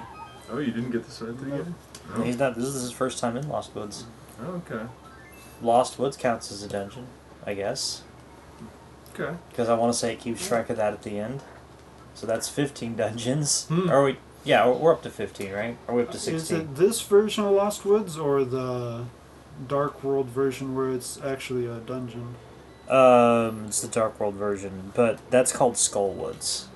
Oh, you didn't get this right thing yet? Oh. He's not. This is his first time in Lost Woods. Oh, okay. Lost Woods counts as a dungeon, I guess. Okay. Because I want to say it keeps track of that at the end. So that's 15 dungeons. Hmm. Are we? Yeah, we're up to 15, right? Or are we up to 16? Is it this version of Lost Woods or the Dark World version where it's actually a dungeon? It's the Dark World version, but that's called Skull Woods.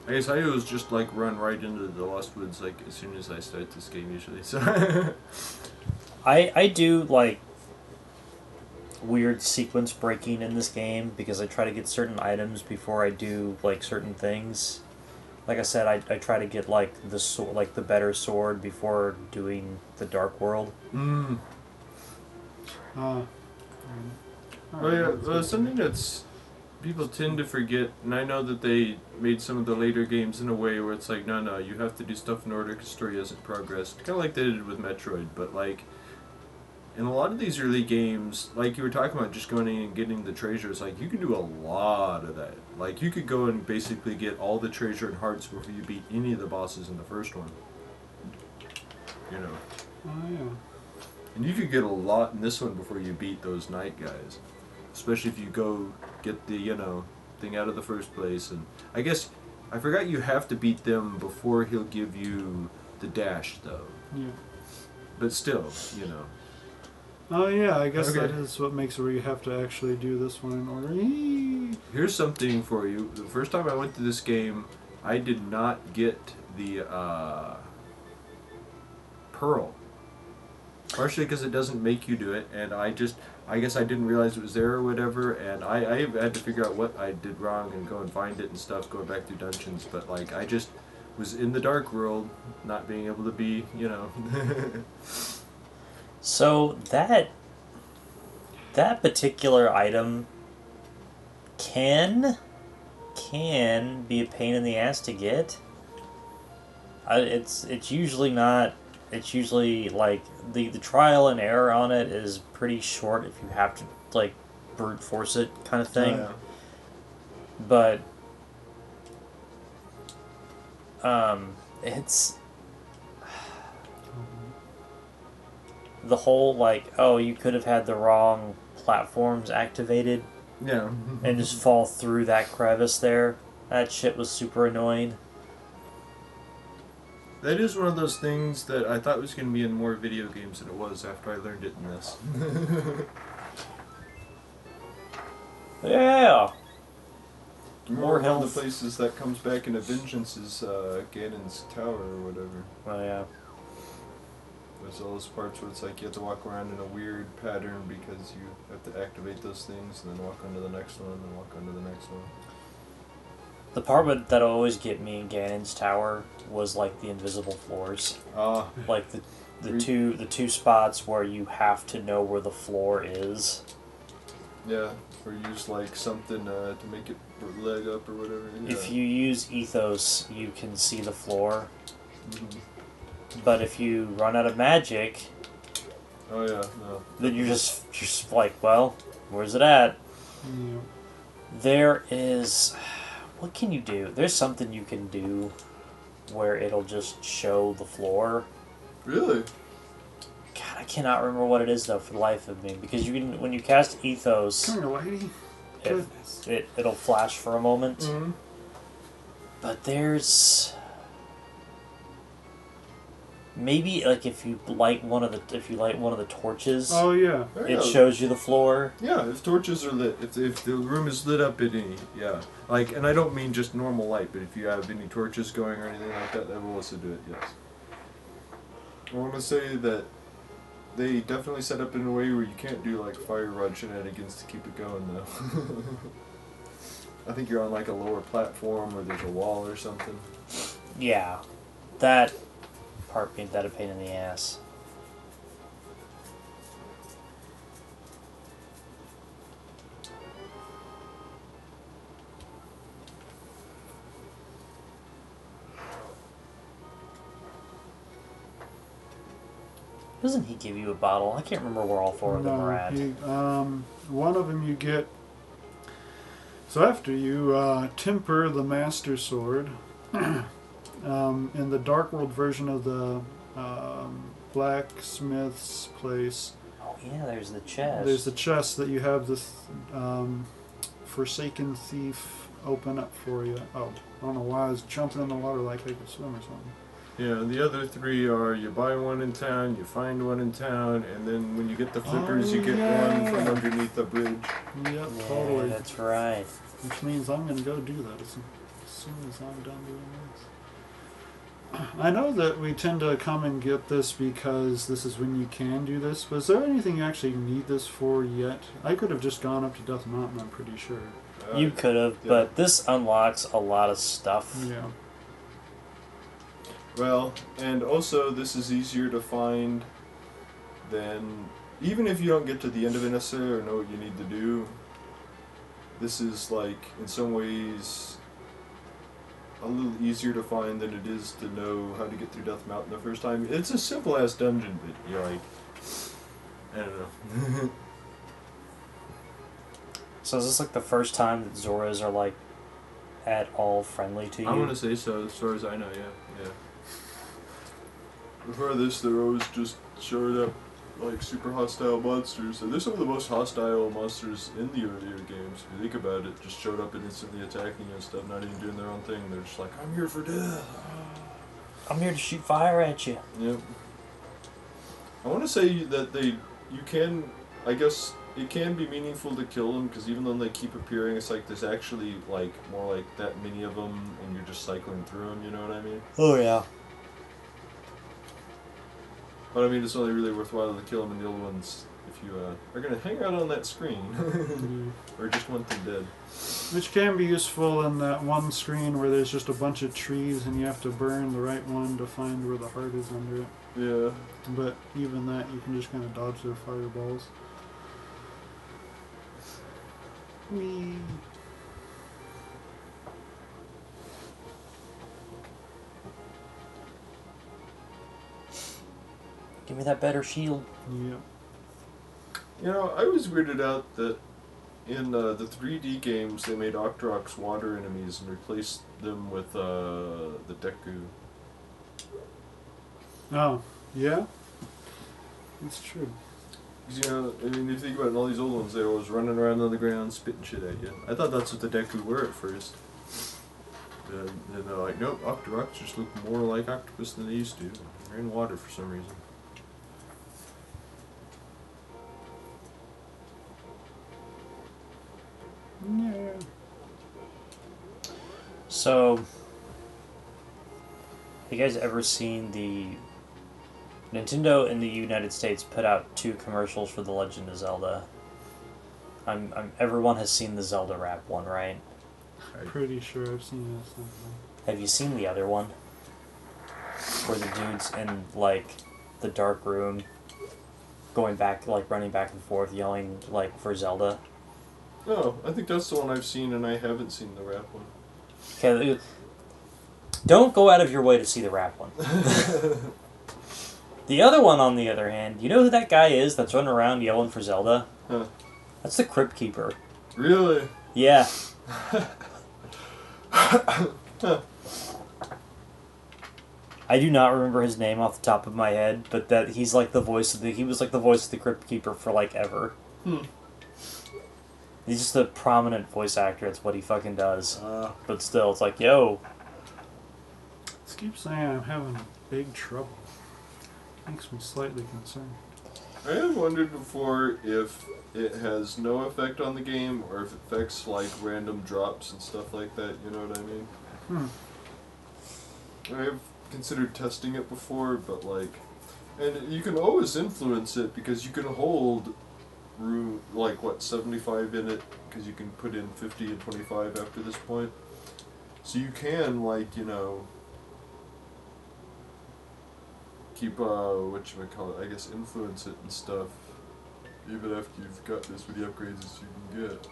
I guess I always just like run right into the Lost Woods like as soon as I start this game usually. So I do like weird sequence breaking in this game because I try to get certain items before I do like certain things. Like I said, I try to get like the better sword before doing the Dark World. Oh yeah, something that's people tend to forget, and I know that they made some of the later games in a way where it's like, no, you have to do stuff in order because story hasn't progressed. Kind of like they did with Metroid, but like in a lot of these early games, like you were talking about, just going in and getting the treasures, like you can do a lot of that. Like you could go and basically get all the treasure and hearts before you beat any of the bosses in the first one. You know. Oh yeah. And you could get a lot in this one before you beat those night guys. Especially if you go get the, thing out of the first place. And I guess, I forgot you have to beat them before he'll give you the dash, though. Yeah. But still, Oh yeah, I guess Okay. that is what makes it where you have to actually do this one in order. Eee. Here's something for you. The first time I went to this game, I did not get the pearl. Partially because it doesn't make you do it, and I guess I didn't realize it was there or whatever, and I had to figure out what I did wrong and go and find it and stuff, going back through dungeons, but like I just was in the Dark World, not being able to be, So that particular item can be a pain in the ass to get. It's usually not. It's usually like the trial and error on it is pretty short if you have to like brute force it kind of thing. Oh, But it's the whole like, oh, you could have had the wrong platforms activated yeah. and just fall through that crevice there. That shit was super annoying. That is one of those things that I thought was going to be in more video games than it was after I learned it in this. Yeah. More one of health. the places that comes back into Vengeance is Ganon's Tower or whatever. Oh yeah. There's all those parts where it's like you have to walk around in a weird pattern because you have to activate those things and then walk onto the next one and then walk onto the next one. The part that'll always get me in Ganon's Tower was like the invisible floors. Like the two spots where you have to know where the floor is. Yeah, or use like something to make it leg up or whatever. Yeah. If you use Ethos, you can see the floor. Mm-hmm. But if you run out of magic, Oh yeah, no. then you're just like, well, where's it at? Yeah. There is... What can you do? There's something you can do where it'll just show the floor. Really? God, I cannot remember what it is though for the life of me. Because you can, when you cast Ethos, Come here, lady. Goodness. it'll flash for a moment. Mm-hmm. But there's... Maybe like if you light one of the torches, Oh yeah. it shows you the floor. Yeah, if torches are lit, if the room is lit up in any, yeah. Like, and I don't mean just normal light, but if you have any torches going or anything like that, that will also do it, yes. I want to say that they definitely set up in a way where you can't do, like, fire rod shenanigans to keep it going, though. I think you're on, like, a lower platform or there's a wall or something. Yeah, that part made that a pain in the ass. Doesn't he give you a bottle? I can't remember where all four of them are at. One of them you get. So after you temper the Master Sword, in the Dark World version of the blacksmith's place, Oh yeah, there's the chest. there's the chest that you have this Forsaken Thief open up for you. Oh, I don't know why I was jumping in the water like I could swim or something. Yeah, the other three are you buy one in town, you find one in town, and then when you get the flippers, you get one from underneath the bridge. Yep, Yeah, totally. that's right. Which means I'm going to go do that as soon as I'm done doing this. I know that we tend to come and get this because this is when you can do this, but is there anything you actually need this for yet? I could have just gone up to Death Mountain, I'm pretty sure. You could have, yeah. but this unlocks a lot of stuff. Yeah. Well, and also this is easier to find than, even if you don't get to the end of it necessarily or know what you need to do, this is like, in some ways, a little easier to find than it is to know how to get through Death Mountain the first time. It's a simple ass dungeon, but you're like, I don't know. So is this like the first time that Zoras are like at all friendly to you? I want to say so, as far as I know, yeah. Before this, they're always just showing up like super hostile monsters, and they're some of the most hostile monsters in the earlier games. If you think about it, just showed up and instantly attacking you and stuff, not even doing their own thing. They're just like, I'm here for death. I'm here to shoot fire at you. Yep. I want to say that you can, I guess, it can be meaningful to kill them, because even though they keep appearing, it's like there's actually like more like that many of them, and you're just cycling through them, you know what I mean? Oh yeah. But I mean, it's only really worthwhile to kill them in the old ones if you are going to hang out on that screen. Or just want them dead. Which can be useful in that one screen where there's just a bunch of trees and you have to burn the right one to find where the heart is under it. Yeah. But even that, you can just kind of dodge their fireballs. Whee! Give me that better shield. Yep. You know, I was weirded out that in the 3D games they made Octoroks water enemies and replaced them with the Deku. Oh, yeah? That's true. 'Cause, you know, I mean, if you think about it, in all these old ones, they're always running around on the ground spitting shit at you. I thought that's what the Deku were at first. And they're like, nope, Octoroks just look more like octopus than they used to. They're in water for some reason. Yeah. So, have you guys ever seen the Nintendo in the United States put out 2 commercials for The Legend of Zelda? Everyone has seen the Zelda rap one, right? Pretty sure I've seen that something. Have you seen the other one? Where the dude's in, like, the dark room, going back, like, running back and forth, yelling, like, for Zelda? No, I think that's the one I've seen, and I haven't seen the rap one. Okay, don't go out of your way to see the rap one. The other one, on the other hand, you know who that guy is that's running around yelling for Zelda? Huh. That's the Crypt Keeper. Really? Yeah. I do not remember his name off the top of my head, but that he's like the voice of he was like the voice of the Crypt Keeper for like ever. He's just a prominent voice actor. That's what he fucking does. But still, it's like, yo. Just keep saying I'm having big trouble. Makes me slightly concerned. I have wondered before if it has no effect on the game, or if it affects like random drops and stuff like that, you know what I mean? I've considered testing it before, but like, and you can always influence it because you can hold room, like what, 75 in it, because you can put in 50 and 25 after this point. So you can, like, you know, keep, whatchamacallit, I guess influence it and stuff, even after you've got this with the upgrades that you can get.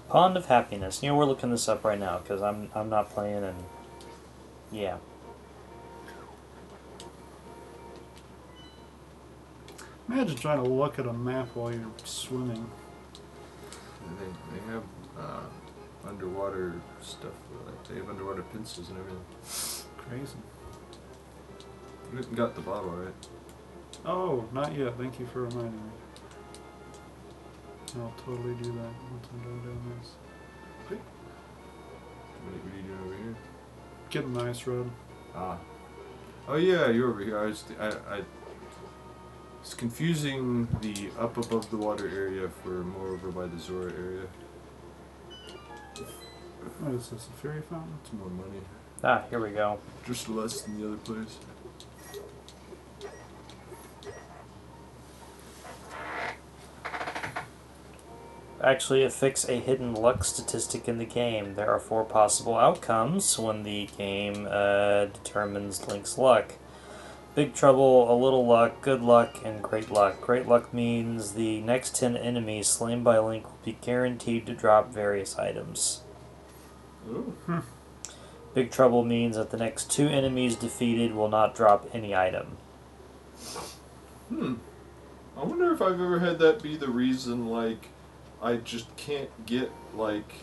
Pond of Happiness. You know, we're looking this up right now because I'm not playing, and yeah. Imagine trying to look at a map while you're swimming. They have underwater stuff. Like they have underwater pincers and everything. Crazy. You haven't got the bottle, right? Oh, not yet. Thank you for reminding me. I'll totally do that once I'm done doing this. What are you doing over here? Getting the ice rod. Ah. Oh yeah, you're over here. I It's confusing the up above the water area for more over by the Zora area. What is this, a fairy fountain? It's more money. Ah, here we go. Just less than the other place. Actually, affix a hidden luck statistic in the game. There are 4 possible outcomes when the game determines Link's luck. Big Trouble, a little luck, good luck, and great luck. Great luck means the next 10 enemies slain by Link will be guaranteed to drop various items. Ooh. Big Trouble means that the next 2 enemies defeated will not drop any item. I wonder if I've ever had that be the reason, like, I just can't get, like,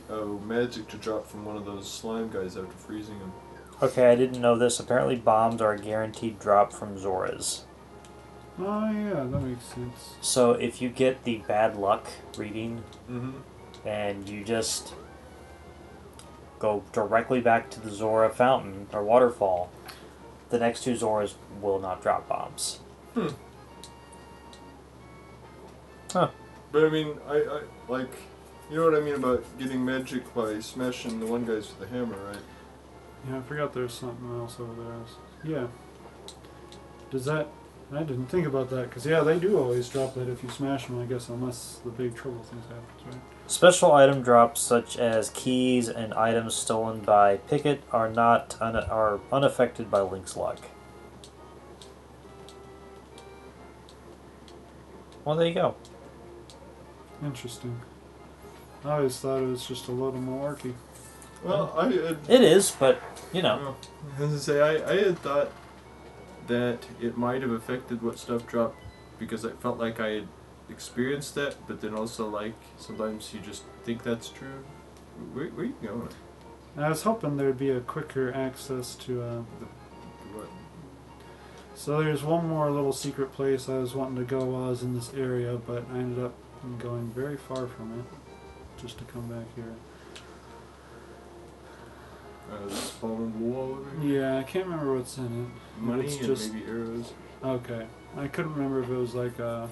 magic to drop from one of those slime guys after freezing him. Okay, I didn't know this. Apparently bombs are a guaranteed drop from Zoras. Oh yeah, that makes sense. So if you get the bad luck reading, Mm-hmm. and you just go directly back to the Zora fountain or waterfall, the next 2 Zoras will not drop bombs. Huh. But I mean, I like, you know what I mean about getting magic by smashing the one guys with the hammer, right? Yeah, I forgot there's something else over there. Yeah. Does that... I didn't think about that, because yeah, they do always drop that if you smash them, I guess, unless the big trouble things happens, right? Special item drops such as keys and items stolen by Picket are are unaffected by Link's luck. Well, there you go. Interesting. I always thought it was just a little malarkey. Well, I had, It is, but, you know. I was gonna say, I had thought that it might have affected what stuff dropped because I felt like I had experienced that, but then also, like, sometimes you just think that's true. Where are you going? I was hoping there'd be a quicker access to, What? So there's one more little secret place I was wanting to go while I was in this area, but I ended up going very far from it, just to come back here. This fallen wall over here? Yeah, I can't remember what's in it. Money It's and just- maybe arrows. Okay. I couldn't remember if it was like a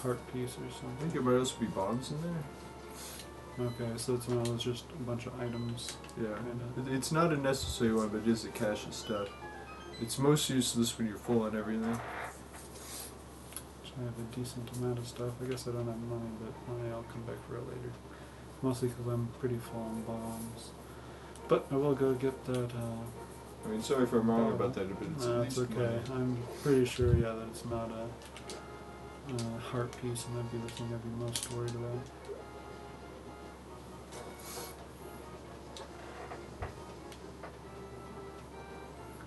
heart piece or I something. think there might also be bombs in there. Okay, so it's one of those just a bunch of items. Yeah. Kinda. It's not a necessary one, but it is a cache of stuff. It's most useless when you're full on everything. I have a decent amount of stuff. I guess I don't have money, but I'll come back for it later. Mostly because I'm pretty full on bombs. But I will go get that. I mean, sorry if I'm wrong about that, but it's at That's least okay. money. I'm pretty sure, yeah, that it's not a heart piece, and that'd be the thing I'd be most worried about.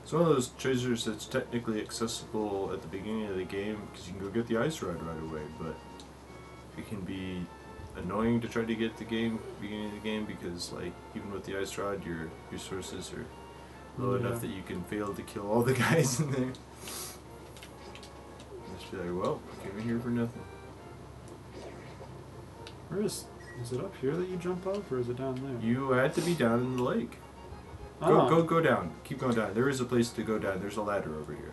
It's one of those treasures that's technically accessible at the beginning of the game because you can go get the ice rod right away, but it can be annoying to try to get the beginning of the game because, like, even with the ice rod, your resources are low enough that you can fail to kill all the guys in there. Just be like, well, I came in here for nothing. Where is it up here that you jump off, or is it down there? You had to be down in the lake. Oh. Go down. Keep going down. There is a place to go down. There's a ladder over here.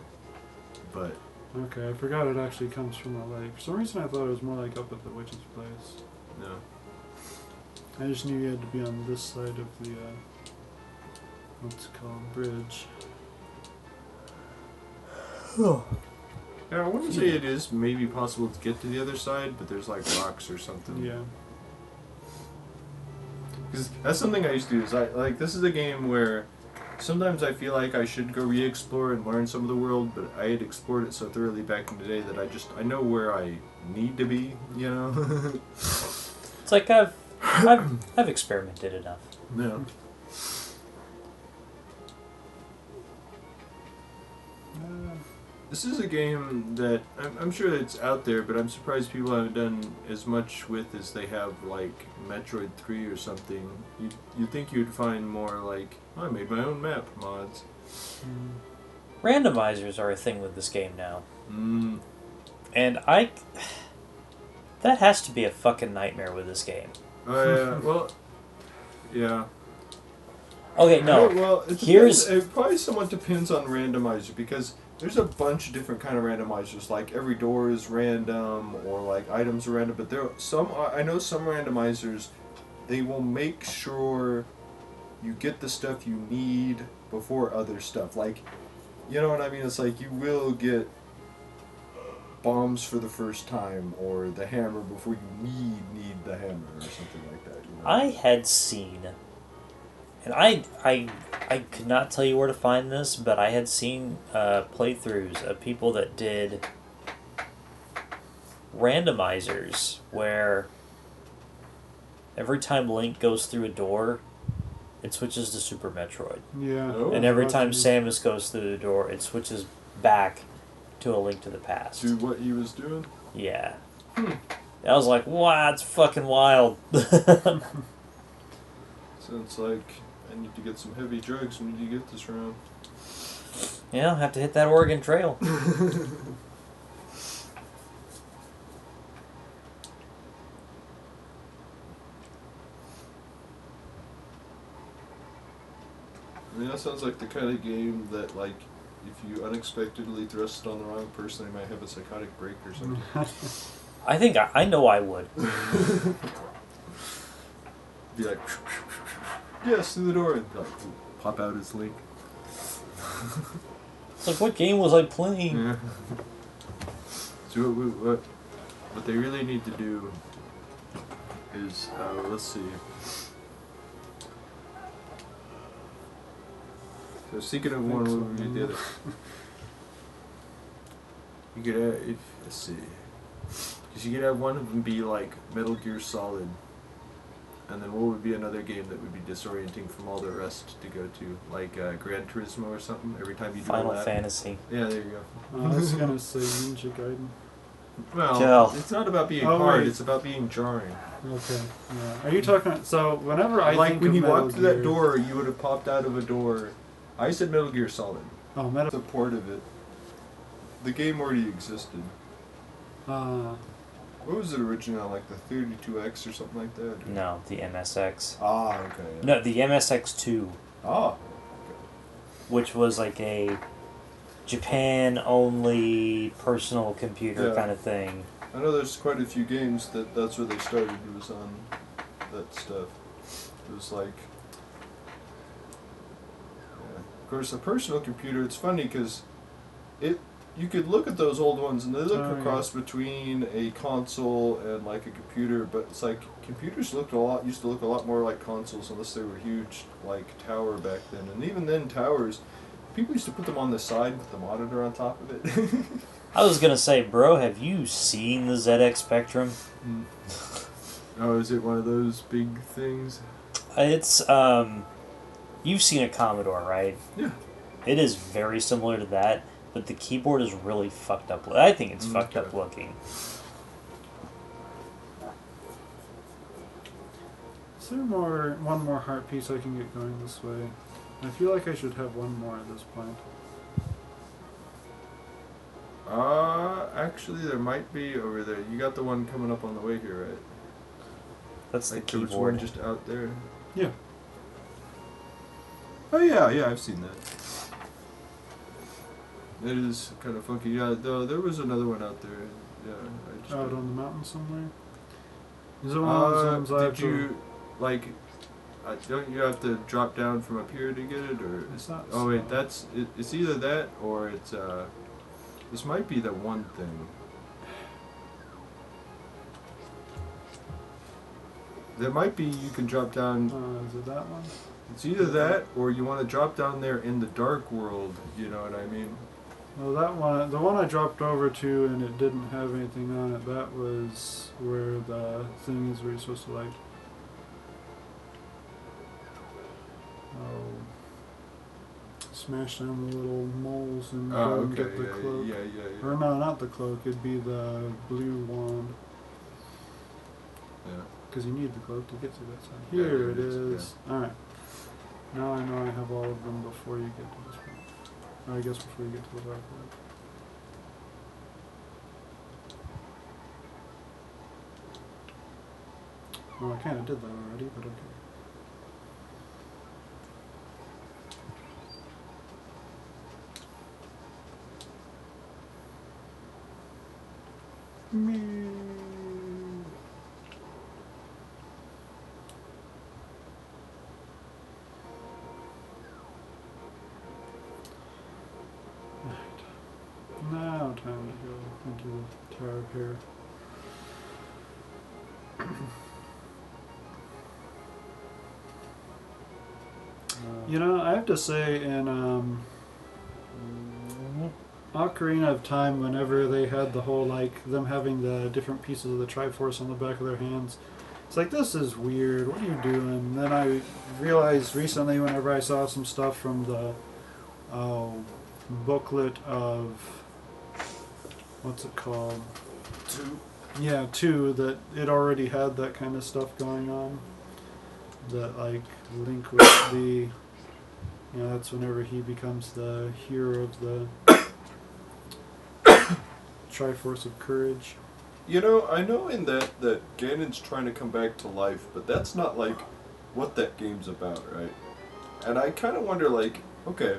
But Okay, I forgot it actually comes from the lake. For some reason I thought it was more like up at the witch's place. no. I just knew you had to be on this side of the, what's it called, bridge. Yeah, I wouldn't say it is maybe possible to get to the other side, but there's like rocks or something. Yeah. Because that's something I used to do. Is this is a game where sometimes I feel like I should go re-explore and learn some of the world, but I had explored it so thoroughly back in the day that I know where I need to be. You know. It's like I've experimented enough. Yeah. This is a game that I'm sure it's out there, but I'm surprised people haven't done as much with as they have, like Metroid 3 or something. You'd think you'd find more like, I made my own map mods. Randomizers are a thing with this game now. Mm. And that has to be a fucking nightmare with this game. Oh yeah. Well, yeah. Okay, no. Well, Here's- it probably somewhat depends on randomizer because There's a bunch of different kind of randomizers. Like every door is random, or like items are random. But there are some. I know some randomizers. They will make sure you get the stuff you need before other stuff. Like, you know what I mean? It's like you will get bombs for the first time, or the hammer before you need the hammer, or something like that. You know? I had seen, and I could not tell you where to find this, but I had seen playthroughs of people that did randomizers where every time Link goes through a door, it switches to Super Metroid. Yeah. Oh. And every time Samus goes through the door, it switches back to A Link to the Past. Do what he was doing? Yeah. I was like, wow, it's fucking wild. Sounds like I need to get some heavy drugs when you get this round. Yeah, I'll have to hit that Oregon Trail. I mean, that sounds like the kind of game that, like, if you unexpectedly thrust it on the wrong person, they might have a psychotic break or something. I think I know I would. Be like, yes, through the door, and like, pop out his Link. It's like, what game was I playing? Yeah. So what they really need to do is, let's see. So speaking of one, what would be the other? You could let's see. Because you could have one of them be like Metal Gear Solid, and then what would be another game that would be disorienting from all the rest to go to, like Gran Turismo or something. Every time you do Final that. Fantasy. Yeah, there you go. I was gonna say Ninja Gaiden. Well, Kel. it's not about being Oh, hard; wait. it's about being jarring. Okay. Yeah. Are you talking? So whenever I Like think when of you Metal walked through that Gear- door, you would have popped out of a door. I said Metal Gear Solid. Oh, Metal. The port of it. The game already existed. What was it originally on, like the 32X or something like that? No, the MSX. Ah, okay. Yeah. No, the MSX2, Ah. which was like a Japan-only personal computer Yeah. kind of thing. I know there's quite a few games that's where they started. It was on that stuff. It was like. Yeah. Of course, a personal computer. It's funny because you could look at those old ones and they look Oh, a cross between a console and like a computer, but it's like computers used to look a lot more like consoles unless they were huge, like tower back then. And even then, towers, people used to put them on the side with the monitor on top of it. I was gonna say, bro, have you seen the ZX Spectrum? Oh, is it one of those big things? It's you've seen a Commodore, right? Yeah. It is very similar to that, but the keyboard is really fucked up. I think it's fucked up Okay. looking. Is there one more heart piece I can get going this way? I feel like I should have one more at this point. Actually, there might be over there. You got the one coming up on the way here, right? That's the Like there was keyboard. one just out there. Yeah. Oh yeah, I've seen that. It is kind of funky. Yeah, there was another one out there. Yeah, I just Out on the mountain somewhere? Is it one of those ones I have did you like? Don't you have to drop down from up here to get it, or? It's not Oh wait, small. it's either that or it's This might be the one thing. There might be you can drop down. Is it that one? It's either that or you want to drop down there in the dark world. You know what I mean? Well, that one, the one I dropped over to and it didn't have anything on it, that was where the thing is where you're supposed to, like, smash down the little moles and go and get the cloak. Yeah. Or no, not the cloak, it'd be the blue wand. Yeah. Because you need the cloak to get to that side. Yeah, Here there it it is, is. Alright. Now I know I have all of them before you get to this point. Or I guess before you get to the dark world. Well, I kind of did that already, but okay. Me. Now time to go into the Tower of Hair. You know, I have to say in Ocarina of Time, whenever they had the whole, like, them having the different pieces of the Triforce on the back of their hands, it's like, this is weird, what are you doing? And then I realized recently, whenever I saw some stuff from the booklet of, what's it called? 2. Yeah, 2, that it already had that kind of stuff going on. That, like, Link with the, that's whenever he becomes the hero of the Triforce of Courage. You know, I know in that Ganon's trying to come back to life, but that's not, like, what that game's about, right? And I kind of wonder, like, okay,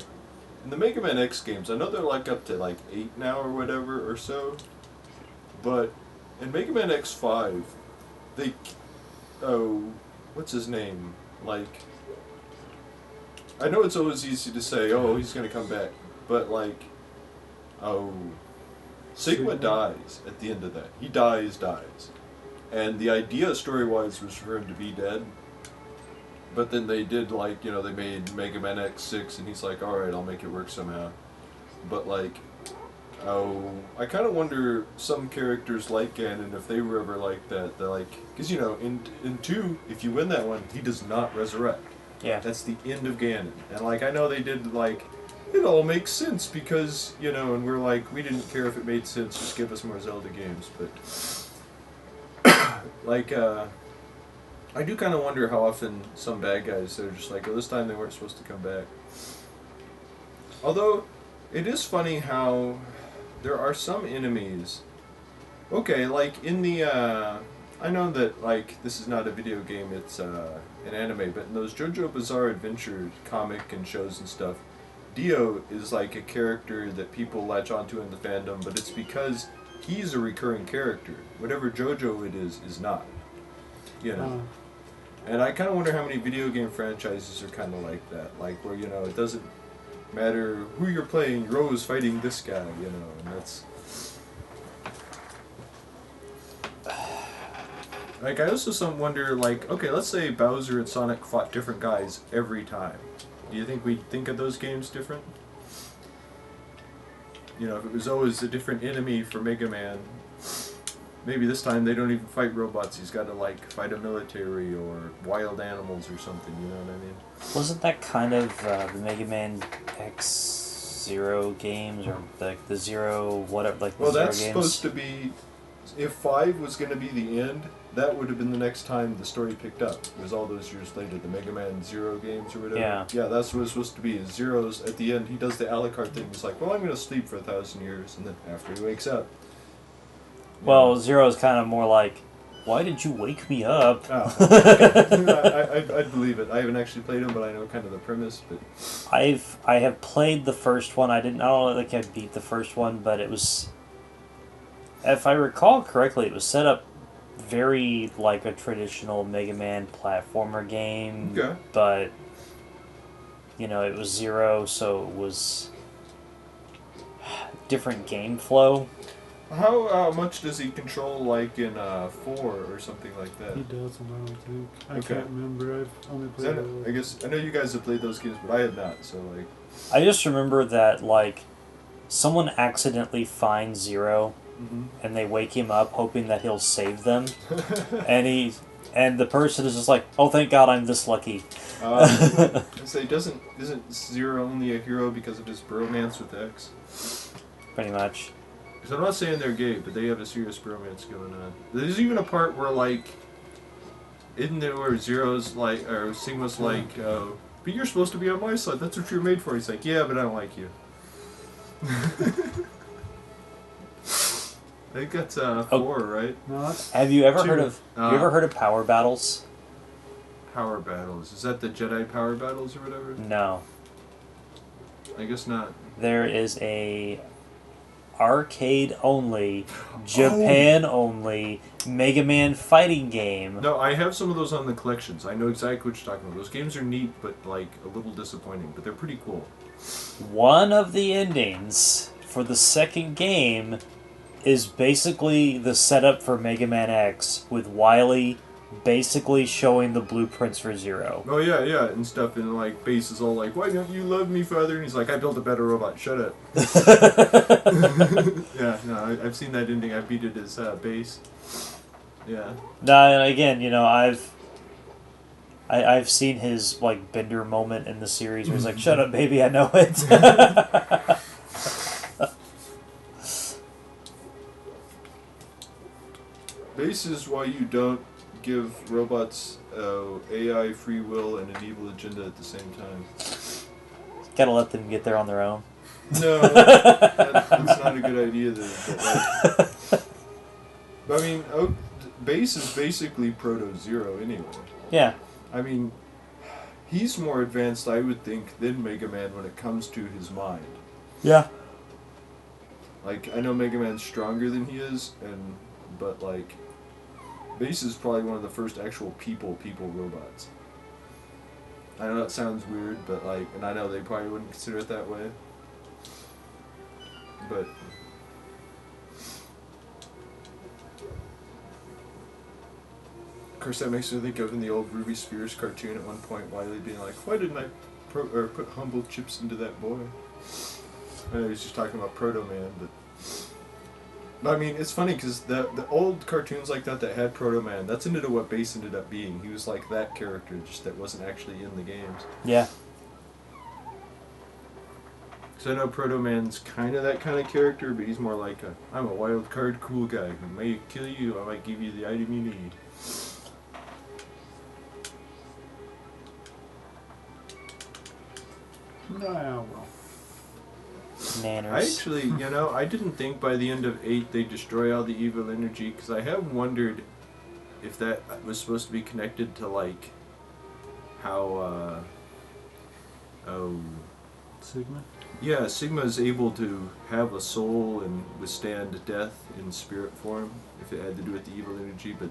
in the Mega Man X games, I know they're, like, up to, like, 8 now or whatever or so, but in Mega Man X5, they, what's his name? Like, I know it's always easy to say, oh, he's gonna come back, but, like, Sigma dies at the end of that. He dies. And the idea, story-wise, was for him to be dead. But then they did, like, they made Mega Man X6, and he's like, alright, I'll make it work somehow. But, like, I kind of wonder some characters like Ganon, if they were ever like that. They're like, because, in 2, if you win that one, he does not resurrect. Yeah. That's the end of Ganon. And, like, I know they did, like, it all makes sense because, and we're like, we didn't care if it made sense, just give us more Zelda games, but, like, I do kind of wonder how often some bad guys, they're just like, oh, this time they weren't supposed to come back. Although, it is funny how there are some enemies, okay, like, in the, I know that, like, this is not a video game, it's, an anime, but in those JoJo Bizarre Adventure comic and shows and stuff, Dio is like a character that people latch onto in the fandom, but it's because he's a recurring character. Whatever JoJo it is not. And I kind of wonder how many video game franchises are kind of like that. Like, where, it doesn't matter who you're playing, you're always fighting this guy, and that's... Like, I also wonder, like, okay, let's say Bowser and Sonic fought different guys every time. Do you think we'd think of those games different? If it was always a different enemy for Mega Man, maybe this time they don't even fight robots, he's got to, like, fight a military or wild animals or something, you know what I mean? Wasn't that kind of the Mega Man X-Zero games, or like the Zero, whatever, like the Well, Zero that's games? supposed to be, if 5 was going to be the end, that would have been the next time the story picked up. It was all those years later, the Mega Man Zero games or whatever. Yeah. Yeah, that's what it's supposed to be. Zero's at the end, he does the a la carte thing. He's like, well, I'm going to sleep for 1,000 years, and then after he wakes up. Well, Zero's kind of more like, why did you wake me up? Oh, okay. I'd believe it. I haven't actually played them, but I know kind of the premise. But I have played the first one. I don't think I beat the first one, but it was, if I recall correctly, it was set up very like a traditional Mega Man platformer game. Okay. But it was Zero, so it was different game flow. how much does he control, like in 4 or something like that? He doesn't, I don't think. I Okay. can't remember. I've only played it. I guess I know you guys have played those games, but I have not. So like, I just remember that like someone accidentally finds Zero. And they wake him up hoping that he'll save them, and the person is just like, oh, thank God I'm this lucky. so isn't Zero only a hero because of his bromance with X? Pretty much. Because I'm not saying they're gay, but they have a serious bromance going on. There's even a part where, like, isn't there where Zero's like, or Sigma's like, but you're supposed to be on my side, that's what you're made for. He's like, yeah, but I don't like you. I think that's 4, right? No, that's Have you ever 2. heard of you ever heard of Power Battles? Power Battles. Is that the Jedi Power Battles or whatever? No. I guess not. There is a arcade only, Japan only, Mega Man fighting game. No, I have some of those on the collections. I know exactly what you're talking about. Those games are neat, but like a little disappointing. But they're pretty cool. One of the endings for the second game is basically the setup for Mega Man X, with Wily basically showing the blueprints for Zero. Oh yeah, yeah, and stuff. And like Base is all like, "Why don't you love me, father?" And he's like, "I built a better robot. Shut up." Yeah, no, I've seen that ending. I beat it as Base. Yeah. Now, again, you know, I've seen his like Bender moment in the series where he's like, "Shut up, baby, I know it." Base is why you don't give robots AI free will and an evil agenda at the same time. Gotta let them get there on their own. No, that's not a good idea. But I mean, Base is basically Proto Zero anyway. Yeah. I mean, he's more advanced, I would think, than Mega Man when it comes to his mind. Yeah. Like, I know Mega Man's stronger than he is, but like, Base is probably one of the first actual people robots. I know that sounds weird, but like, and I know they probably wouldn't consider it that way. But of course, that makes me think of in the old Ruby Spears cartoon at one point, Wily being like, "Why didn't I put humble chips into that boy?" I know he's just talking about Proto Man, but I mean, it's funny because the old cartoons like that had Proto Man, that's ended up what Base ended up being. He was like that character, just that wasn't actually in the games. Yeah. So I know Proto Man's kind of that kind of character, but he's more like I'm a wild card cool guy who may kill you, I might give you the item you need. No, well. Nanners. I actually, I didn't think by the end of 8 they'd destroy all the evil energy, because I have wondered if that was supposed to be connected to, like, how, Sigma? Yeah, Sigma is able to have a soul and withstand death in spirit form, if it had to do with the evil energy, but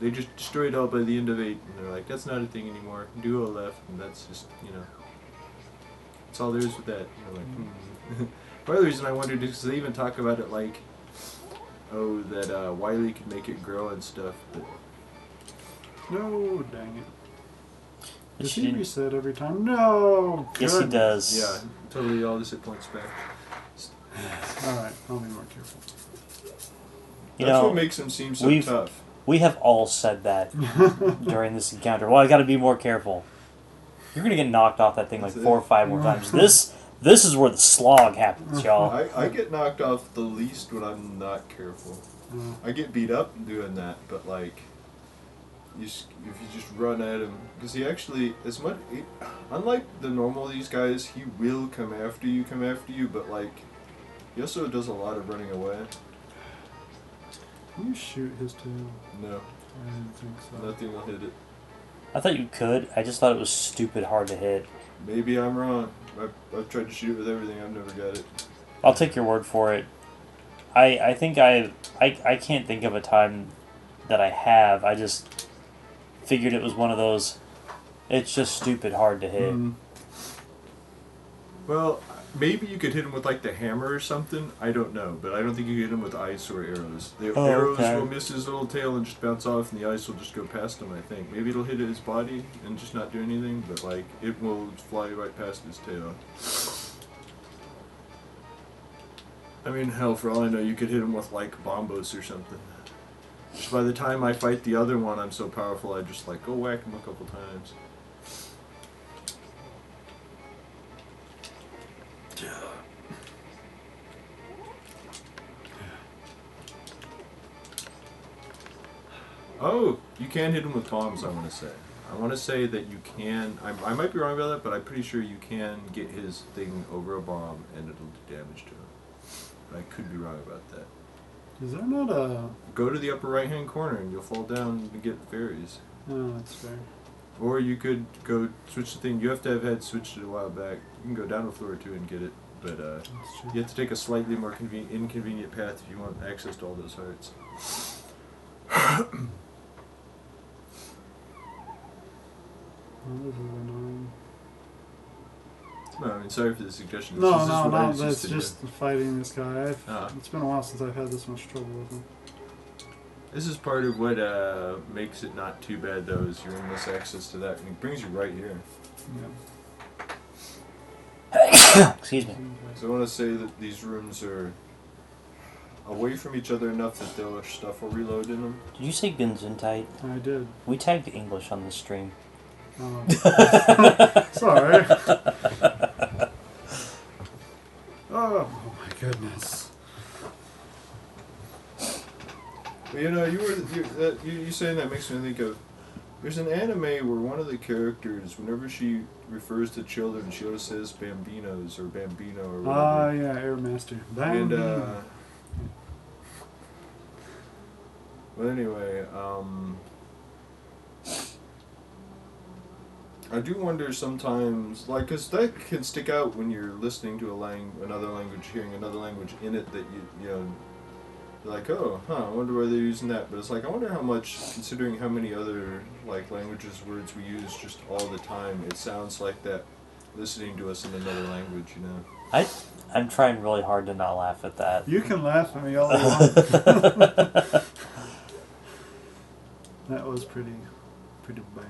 they just destroyed it all by the end of 8, and they're like, that's not a thing anymore. Duo left, and that's just, that's all there is with that. Part of the reason I wondered is because they even talk about it like, that Wily could make it grow and stuff, but No, dang it. Does She he didn't- reset every time? No! Yes, he does. yeah, totally all this hit points back. Alright, I'll be more careful. That's what makes him seem so we've- tough. We have all said that during this encounter. Well, I gotta be more careful. You're gonna get knocked off that thing like 4 or 5 more times. This is where the slog happens, y'all. I get knocked off the least when I'm not careful. I get beat up doing that, but like, if you just run at him, because he actually, unlike the normal these guys, he will come after you, but like, he also does a lot of running away. Can you shoot his tail? No, I didn't think so. nothing will hit it. I thought you could. I just thought it was stupid hard to hit. Maybe I'm wrong. I've tried to shoot it with everything, I've never got it. I'll take your word for it. I think I can't think of a time that I have. I just figured it was one of those, it's just stupid hard to hit. Well, maybe you could hit him with like the hammer or something. I don't know, but I don't think you can hit him with ice or arrows. The arrows will miss his little tail and just bounce off, and the ice will just go past him. I think maybe it'll hit his body and just not do anything, but like it will fly right past his tail. I mean, hell, for all I know, you could hit him with like bombos or something. Just by the time I fight the other one, I'm so powerful. I just like go whack him a couple times. Oh, you can hit him with bombs, I want to say. I want to say that you can, I might be wrong about that, but I'm pretty sure you can get his thing over a bomb and it'll do damage to him. But I could be wrong about that. Is there not a... Go to the upper right hand corner and you'll fall down and get fairies. No, that's fair. Or you could go switch the thing. You have to have had switched it a while back. You can go down a floor or two and get it. but you have to take a slightly more inconvenient path if you want access to all those hearts. This is annoying. No, I mean, sorry for the suggestion. No, that's just fighting this guy. It's been a while since I've had this much trouble with him. This is part of what makes it not too bad, though, is your endless access to that, and it brings you right here. Yeah. Excuse me. So I want to say that these rooms are away from each other enough that their stuff will reload in them. Did you say Gesundheit? I did. We tagged English on the stream. Sorry. Oh my goodness. But, you know, you saying that makes me think of. There's an anime where one of the characters, whenever she refers to children, she always says Bambinos or Bambino or whatever. Ah, yeah, Airmaster. And but anyway, I do wonder sometimes, like, 'cause that can stick out when you're listening to another language, hearing another language in it that you know, you're like, oh, I wonder why they're using that. But it's like, I wonder how much, considering how many other, like, languages, words we use just all the time, it sounds like that listening to us in another language, you know? I'm trying really hard to not laugh at that. You can laugh at me all you want. That was pretty bad.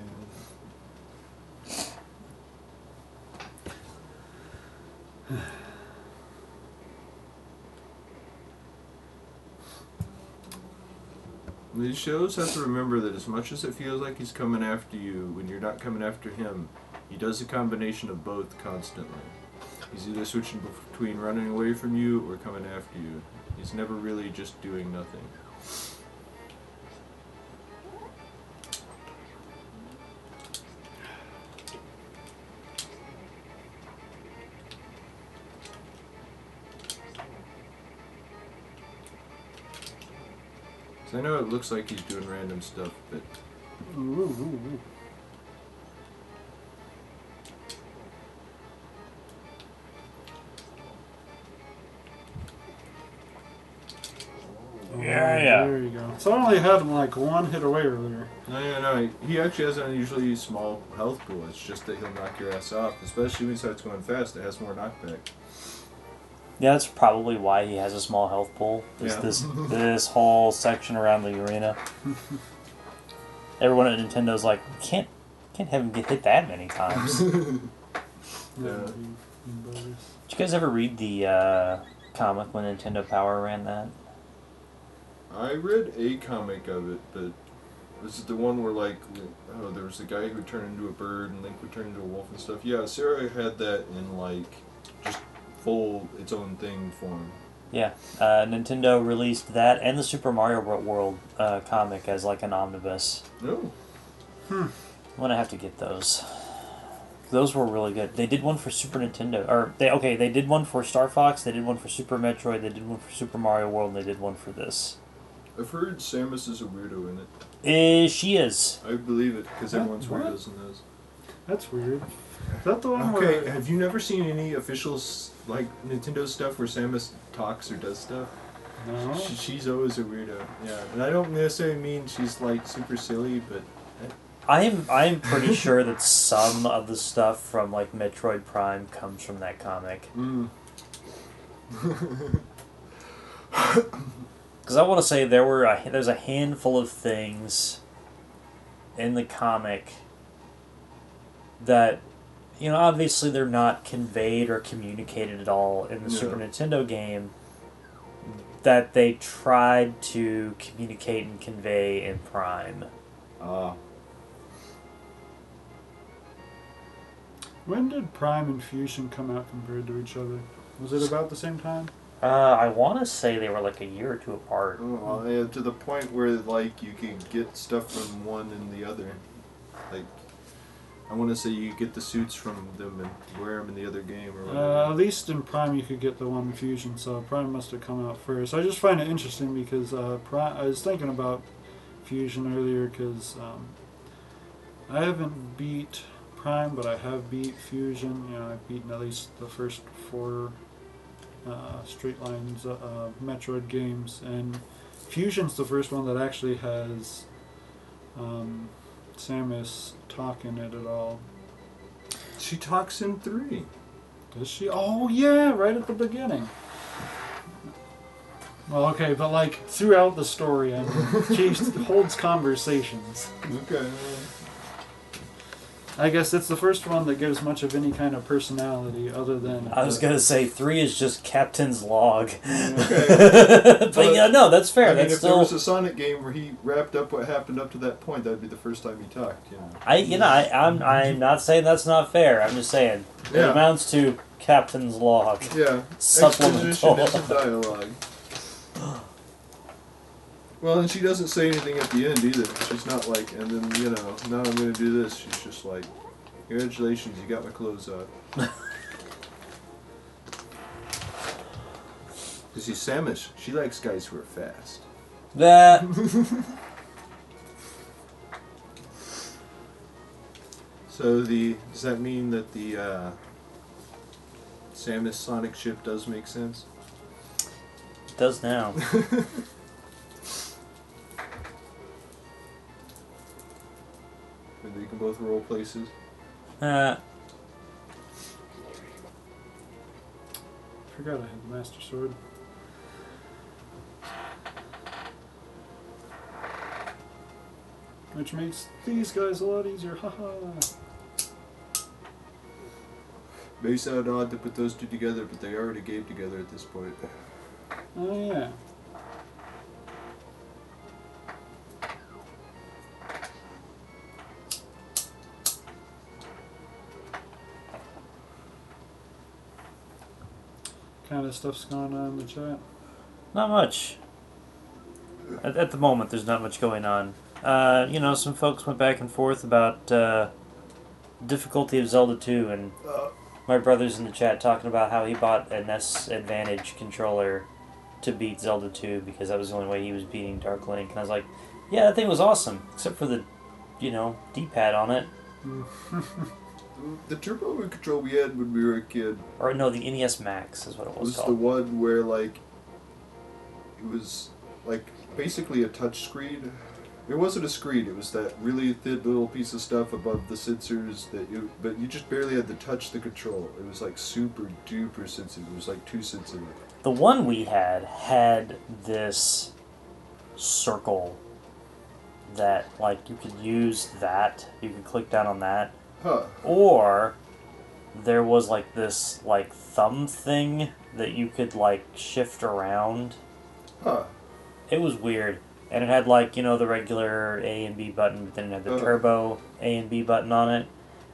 These shows have to remember that as much as it feels like he's coming after you, when you're not coming after him, he does a combination of both constantly. He's either switching between running away from you or coming after you. He's never really just doing nothing. So I know it looks like he's doing random stuff, but... Ooh. Yeah. There you go. So I only had him like one hit away earlier. No. He actually has an unusually small health pool. It's just that he'll knock your ass off, especially when he starts going fast. It has more knockback. Yeah, that's probably why he has a small health pool. This whole section around the arena. Everyone at Nintendo's like, can't have him get hit that many times. Yeah. Did you guys ever read the comic when Nintendo Power ran that? I read a comic of it, but this is the one where, like, there was a guy who turned into a bird and Link would turn into a wolf and stuff. Yeah, Sarah had that in, like, just full its own thing form. Yeah, Nintendo released that and the Super Mario World comic as like an omnibus. No. I'm gonna have to get those. Those were really good. They did one for Super Nintendo, they did one for Star Fox. They did one for Super Metroid. They did one for Super Mario World. And they did one for this. I've heard Samus is a weirdo in it. She is. I believe it because everyone's weirdos in those. That's weird. Is that the one Okay, where... have you never seen any official, like, Nintendo stuff where Samus talks or does stuff? No. She's always a weirdo, yeah. And I don't necessarily mean she's, like, super silly, but... I'm pretty sure that some of the stuff from, like, Metroid Prime comes from that comic. Because I want to say there's a handful of things in the comic that, you know, obviously they're not conveyed or communicated at all in the Super Nintendo game that they tried to communicate and convey in Prime. When did Prime and Fusion come out compared to each other? Was it about the same time? I want to say they were like a year or two apart. Oh, well, yeah, to the point where, like, you can get stuff from one and the other. Like, I want to say you get the suits from them and wear them in the other game or whatever. At least in Prime you could get the one in Fusion, so Prime must have come out first. I just find it interesting because I was thinking about Fusion earlier because I haven't beat Prime, but I have beat Fusion. You know, I've beaten at least the first 4 Straight Lines Metroid games, and Fusion's the first one that actually has Samus talk in it at all. She talks in 3. Does she? Oh yeah, right at the beginning. Well, okay, but like throughout the story, I mean, she holds conversations. Okay. I guess it's the first one that gives much of any kind of personality other than... I was going to say 3 is just Captain's log. Okay. But yeah, no, that's fair. I mean, that's if still... there was a Sonic game where he wrapped up what happened up to that point, that'd be the first time he talked, I'm not saying that's not fair. I'm just saying it Yeah. amounts to Captain's log. Yeah. Supplemental. Exposition isn't dialogue. Well, and she doesn't say anything at the end either. She's not like, and then, now I'm going to do this. She's just like, congratulations, you got my clothes on. You see, Samus, she likes guys who are fast. That... So does that mean that the Samus Sonic ship does make sense? It does now. And they can both roll places? Forgot I had the Master Sword. Which makes these guys a lot easier, haha. May sound odd to put those two together, but they already game together at this point. Oh yeah. Kind of stuff's going on in the chat. Not much. At the moment, there's not much going on. Some folks went back and forth about difficulty of Zelda 2, and my brother's in the chat talking about how he bought an S Advantage controller to beat Zelda 2 because that was the only way he was beating Dark Link. And I was like, yeah, that thing was awesome, except for the, D-pad on it. The turbo control we had when we were a kid Or no, the NES Max is what it was was called. the one where, like, it was, like, basically a touch screen. It wasn't a screen, it was that really thin little piece of stuff above the sensors but you just barely had to touch the control. It was, like, super duper sensitive. It was, like, too sensitive. The one we had this circle that, like, you could use that. You could click down on that. Huh. Or there was, like, this, like, thumb thing that you could, like, shift around. Huh. It was weird. And it had, like, the regular A and B button, but then it had the turbo A and B button on it.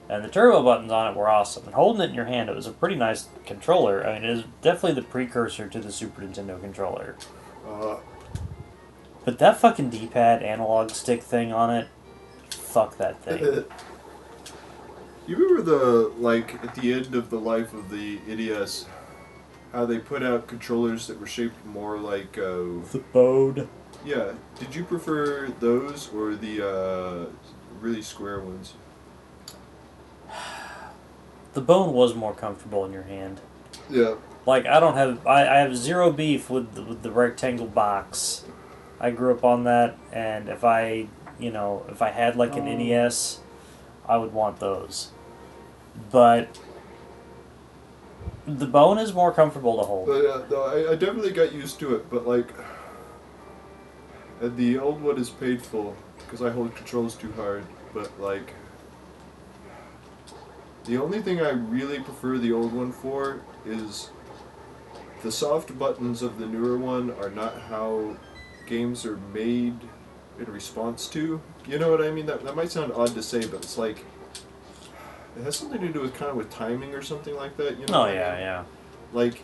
And the turbo buttons on it were awesome. And holding it in your hand, it was a pretty nice controller. I mean, it is definitely the precursor to the Super Nintendo controller. But that fucking D-pad analog stick thing on it, fuck that thing. You remember at the end of the life of the NES, how they put out controllers that were shaped more like... The Bode. Yeah. Did you prefer those or the really square ones? The Bone was more comfortable in your hand. Yeah. Like, I have zero beef with the rectangle box. I grew up on that, and if I had like an NES, I would want those. But the Bone is more comfortable to hold. But, no, I definitely got used to it, but like... And the old one is painful, because I hold controls too hard, but like... The only thing I really prefer the old one for is... The soft buttons of the newer one are not how games are made in response to. You know what I mean? That might sound odd to say, but it's like... It has something to do with timing or something like that, you know? Oh, yeah, yeah. Like...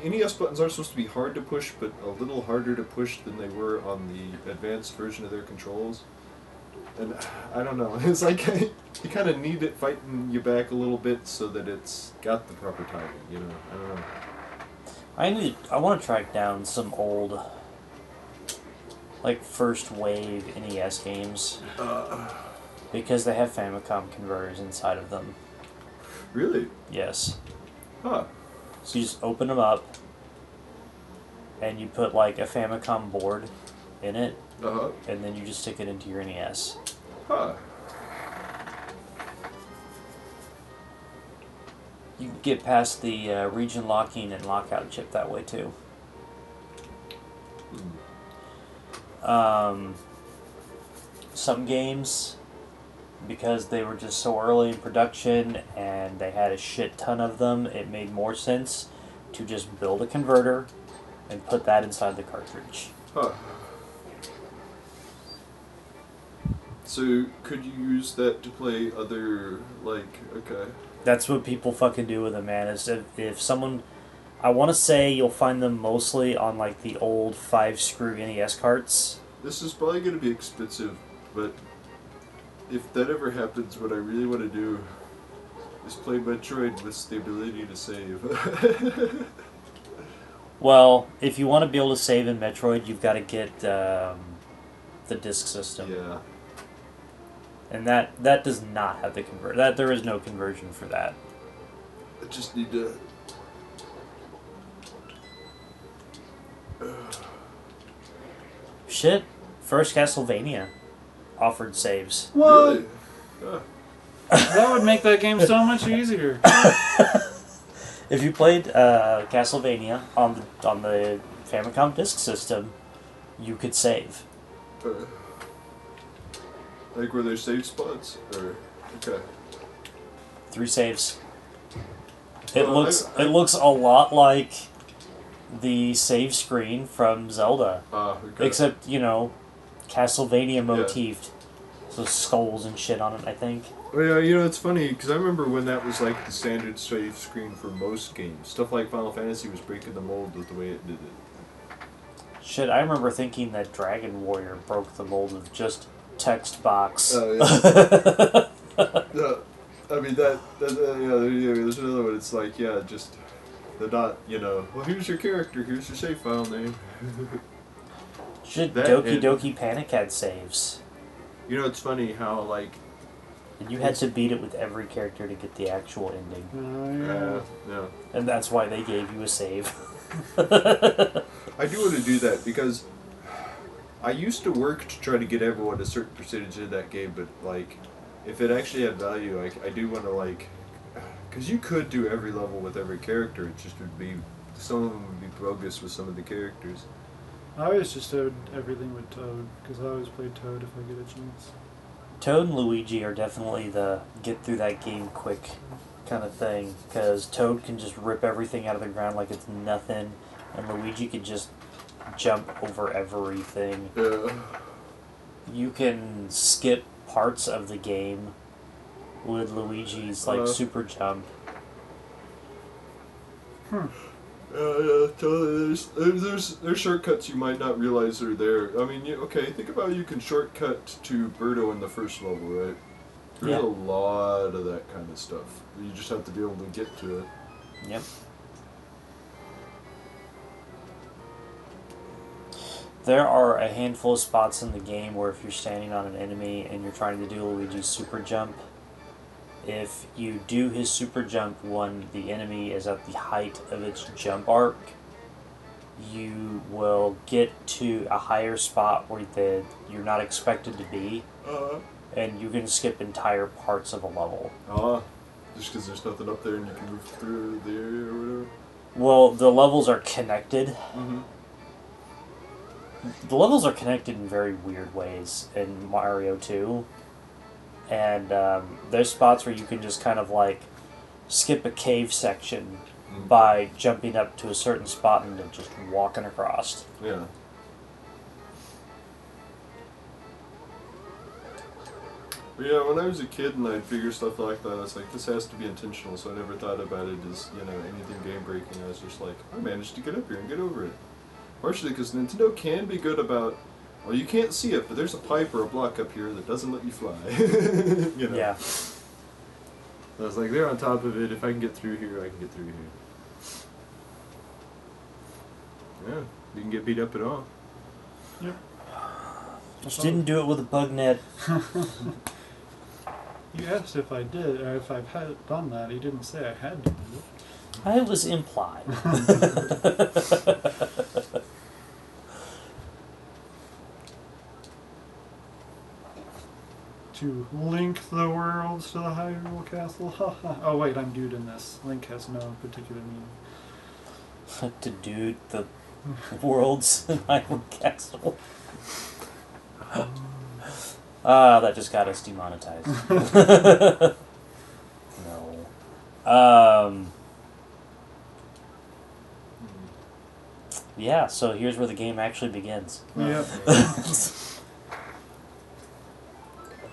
NES buttons are supposed to be hard to push, but a little harder to push than they were on the advanced version of their controls. And I don't know, it's like you kind of need it fighting you back a little bit so that it's got the proper timing, you know? I don't know. I want to track down some old, like, first wave NES games. Because they have Famicom converters inside of them. Really? Yes. Huh. So you just open them up, and you put like a Famicom board in it, and then you just stick it into your NES. Huh. You can get past the region locking and lockout chip that way too. Some games, because they were just so early in production and they had a shit ton of them, it made more sense to just build a converter and put that inside the cartridge. Huh. So could you use that to play other, like, okay. That's what people fucking do with them, man. Is if someone, I want to say you'll find them mostly on like the old 5-screw NES carts. This is probably going to be expensive, but if that ever happens, what I really want to do is play Metroid with the ability to save. Well, if you want to be able to save in Metroid, you've got to get the disc system. Yeah. And that does not have the convert. That there is no conversion for that. I just need to. Shit, first Castlevania offered saves. What? Really? That would make that game so much easier. If you played Castlevania on the Famicom Disk System, you could save. Like, were there save spots? Or okay. 3 saves. It looks a lot like the save screen from Zelda. Okay. Except, Castlevania motifed. So skulls and shit on it, I think. Oh yeah, it's funny, because I remember when that was like the standard save screen for most games. Stuff like Final Fantasy was breaking the mold with the way it did it. Shit, I remember thinking that Dragon Warrior broke the mold of just text box. Oh, yeah. Yeah. I mean, there's another one. It's like, just the dot, well, here's your character, here's your save file name. Shit, That Doki and- Doki Panic had saves. It's funny how, like... And you had to beat it with every character to get the actual ending. yeah. And that's why they gave you a save. I do want to do that, because I used to work to try to get everyone a certain percentage of that game, but, like, if it actually had value, I do want to, like... Because you could do every level with every character, it just would be... Some of them would be bogus with some of the characters. I always just did everything with Toad, because I always play Toad if I get a chance. Toad and Luigi are definitely the get through that game quick kind of thing, because Toad can just rip everything out of the ground like it's nothing, and Luigi can just jump over everything. Yeah. You can skip parts of the game with Luigi's super jump. Totally. There's shortcuts you might not realize are there. I mean, think about how you can shortcut to Birdo in the first level, right? There's a lot of that kind of stuff. You just have to be able to get to it. Yep. There are a handful of spots in the game where if you're standing on an enemy and you're trying to do Luigi's super jump, if you do his super jump when the enemy is at the height of its jump arc, you will get to a higher spot where you're not expected to be, and you can skip entire parts of a level. Just because there's nothing up there and you can move through the area or whatever? Well, the levels are connected. Mm-hmm. The levels are connected in very weird ways in Mario 2. And there's spots where you can just kind of like skip a cave section by jumping up to a certain spot and then just walking across. Yeah. But yeah, when I was a kid and I'd figure stuff like that, I was like, this has to be intentional, so I never thought about it as, anything game breaking. I was just like, I managed to get up here and get over it. Partially because Nintendo can be good about, well, you can't see it, but there's a pipe or a block up here that doesn't let you fly. Yeah. I was like, they're on top of it. If I can get through here, I can get through here. Yeah, you can get beat up at all. Yep. Just didn't do it with a bug net. You asked if I did, or if I've had done that. He didn't say I had to do it. It was implied. To link the worlds to the Hyrule Castle. Oh wait, I'm dude in this. Link has no particular meaning. To dude the world's in Hyrule Castle. That just got us demonetized. No. Yeah, so here's where the game actually begins. Yep.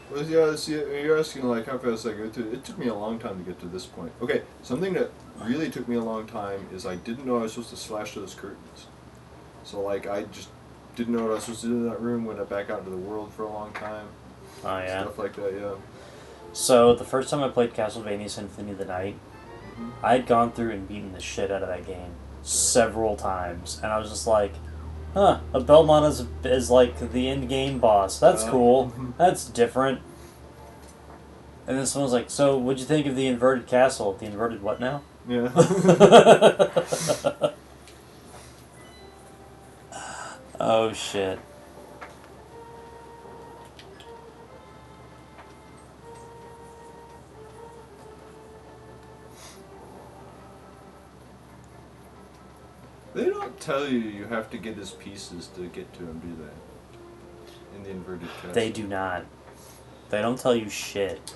Well, yeah, see, you're asking like how fast I go to. It took me a long time to get to this point. Okay, something that really took me a long time is I didn't know I was supposed to slash those curtains. So like I just didn't know what I was supposed to do in that room. Went back out into the world for a long time. Oh yeah. Stuff like that, yeah. So the first time I played Castlevania Symphony of the Night, I'd gone through and beaten the shit out of that game several times, and I was just like, huh, a Belmont is like the end game boss. That's cool. That's different. And then someone was like, so what'd you think of the inverted castle? The inverted what now? Yeah. Oh shit. They don't tell you have to get his pieces to get to him, do they? In the inverted castle. They do not. They don't tell you shit.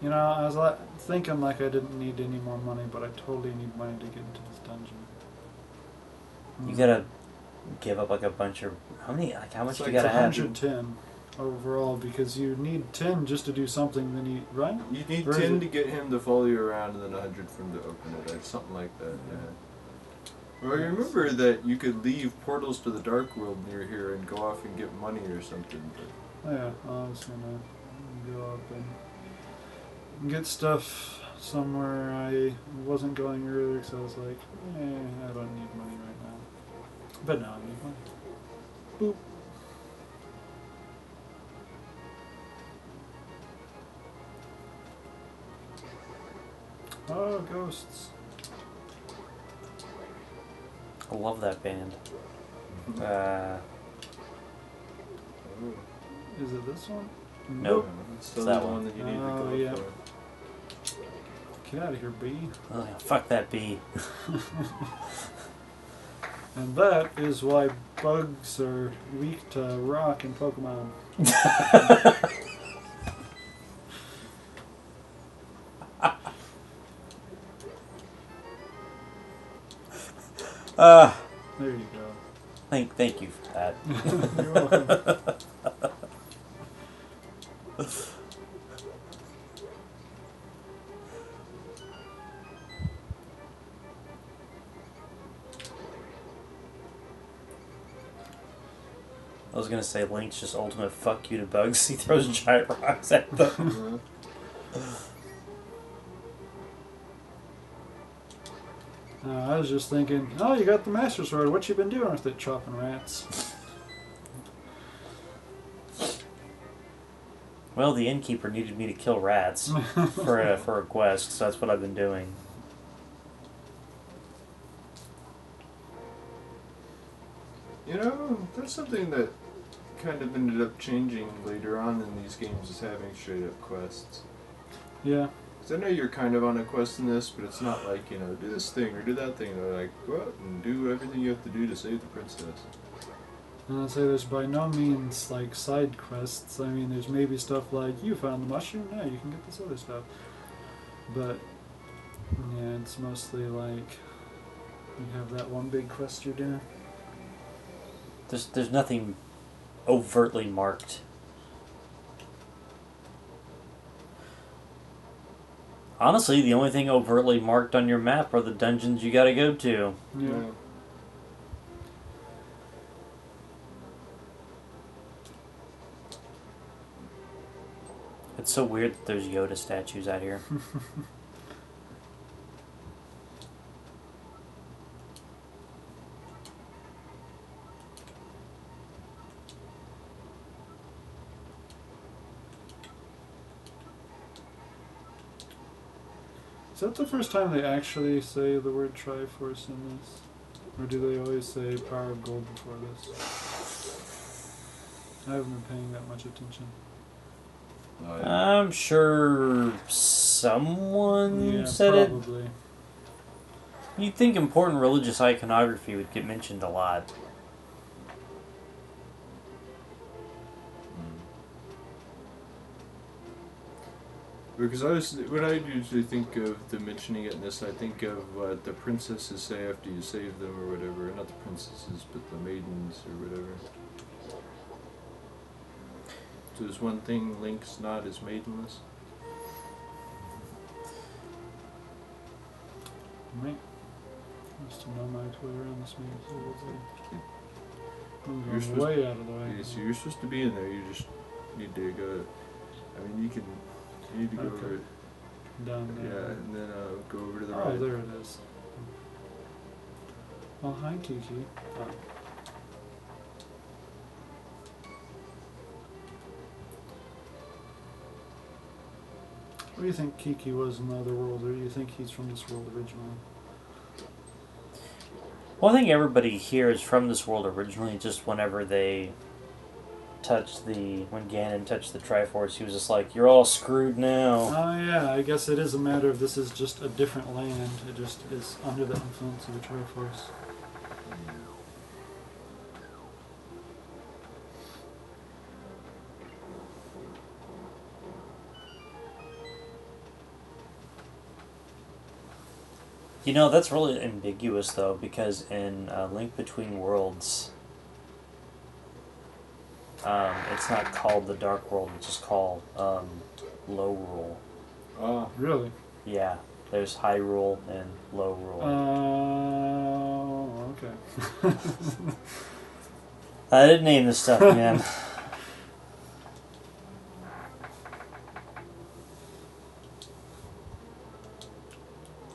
You know, I was thinking like I didn't need any more money, but I totally need money to get into this dungeon. You gotta give up like a bunch of how much do you gotta have? 110 overall because you need 10 just to do something. Then you right? You need Or is 10 it- to get him to follow you around, and then 100 for him to open it. Like, something like that. Yeah. Well, I remember that you could leave portals to the Dark World near here and go off and get money or something. But Oh, yeah, I was gonna go up and get stuff somewhere I wasn't going earlier because I was like, I don't need money right now. But now I need money. Boop. Oh, ghosts. I love that band. Is it this one? Nope. It's still It's that the one. one that you need to Oh, go yeah. for. Get out of here, B. Oh, yeah, fuck that bee. And that is why bugs are weak to rock in Pokemon. There you go. Thank you for that. You're welcome. I was gonna say Link's just ultimate fuck you to bugs. He throws giant rocks at them. I was just thinking, oh, you got the Master Sword. What you been doing with it? Chopping rats. Well, the innkeeper needed me to kill rats for a quest, so that's what I've been doing. You know, that's something that kind of ended up changing later on in these games, is having straight up quests. Yeah. Because I know you're kind of on a quest in this, but it's not like, do this thing or do that thing. They're like, go out and do everything you have to do to save the princess. And I'd say there's by no means like side quests. I mean, there's maybe stuff like, you found the mushroom, now you can get this other stuff. But, yeah, it's mostly like, you have that one big quest you're doing. There's nothing overtly marked. Honestly, the only thing overtly marked on your map are the dungeons you gotta go to. Yeah. It's so weird that there's Yoda statues out here. Is that the first time they actually say the word Triforce in this? Or do they always say Power of Gold before this? I haven't been paying that much attention. Oh, yeah. I'm sure someone Yeah, said probably. it. You'd think important religious iconography would get mentioned a lot. Because when I usually think of the mentioning it in this, I think of what the princesses say after you save them or whatever. Not the princesses, but the maidens or whatever. So there's one thing Link's not is maidenless. Right. Just to know my way around this meeting. I'm You're going way out of the way. Yeah, so you're supposed to be in there. You just need to go. I mean, you can. You need to go Okay. over it. Down there. Yeah, and then go over to the Oh, right. there it is. Oh, hi, Kiki. Oh. What do you think Kiki was in the other world, or do you think he's from this world originally? Well, I think everybody here is from this world originally, just whenever they when Ganon touched the Triforce, he was just like, you're all screwed now. Oh yeah, I guess it is a matter of this is just a different land. It just is under the influence of the Triforce. You know, that's really ambiguous, though, because in Link Between Worlds, it's not called the Dark World, it's just called Low Rule. Really? Yeah, there's High Rule and Low Rule. Okay. I didn't name this stuff, man.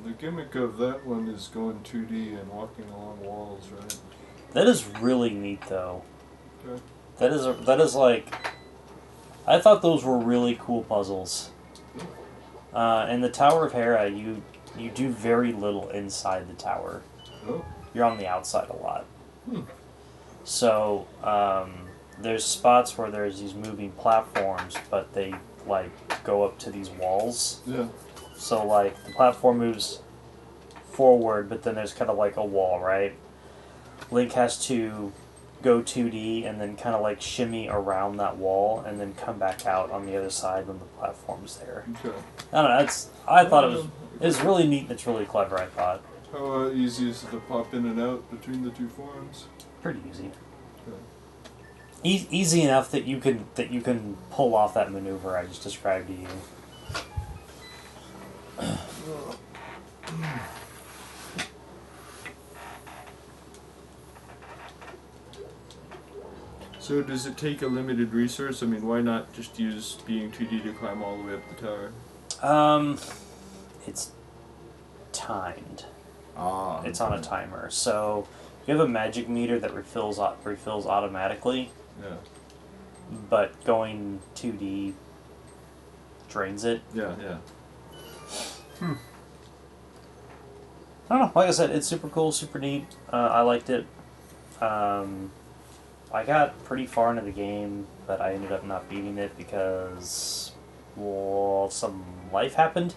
The gimmick of that one is going 2D and walking along walls, right? That is really neat, though. Okay. That is like, I thought those were really cool puzzles. In the Tower of Hera, you do very little inside the tower. Oh. You're on the outside a lot. Hmm. So there's spots where there's these moving platforms, but they like go up to these walls. Yeah. So like the platform moves forward, but then there's kind of like a wall, right? Link has to go 2D and then kind of like shimmy around that wall and then come back out on the other side when the platform's there. Okay. I don't know. I thought it was really neat and it's really clever. I thought How easy is it to pop in and out between the two forms? pretty easy. Okay. Easy enough that you can pull off that maneuver I just described to you. So does it take a limited resource? I mean, why not just use being 2D to climb all the way up the tower? It's timed. Ah. It's on a timer. So you have a magic meter that refills automatically, Yeah. but going 2D drains it. Yeah, yeah. I don't know. Like I said, it's super cool, super neat. I liked it. I got pretty far into the game, but I ended up not beating it because, well, some life happened.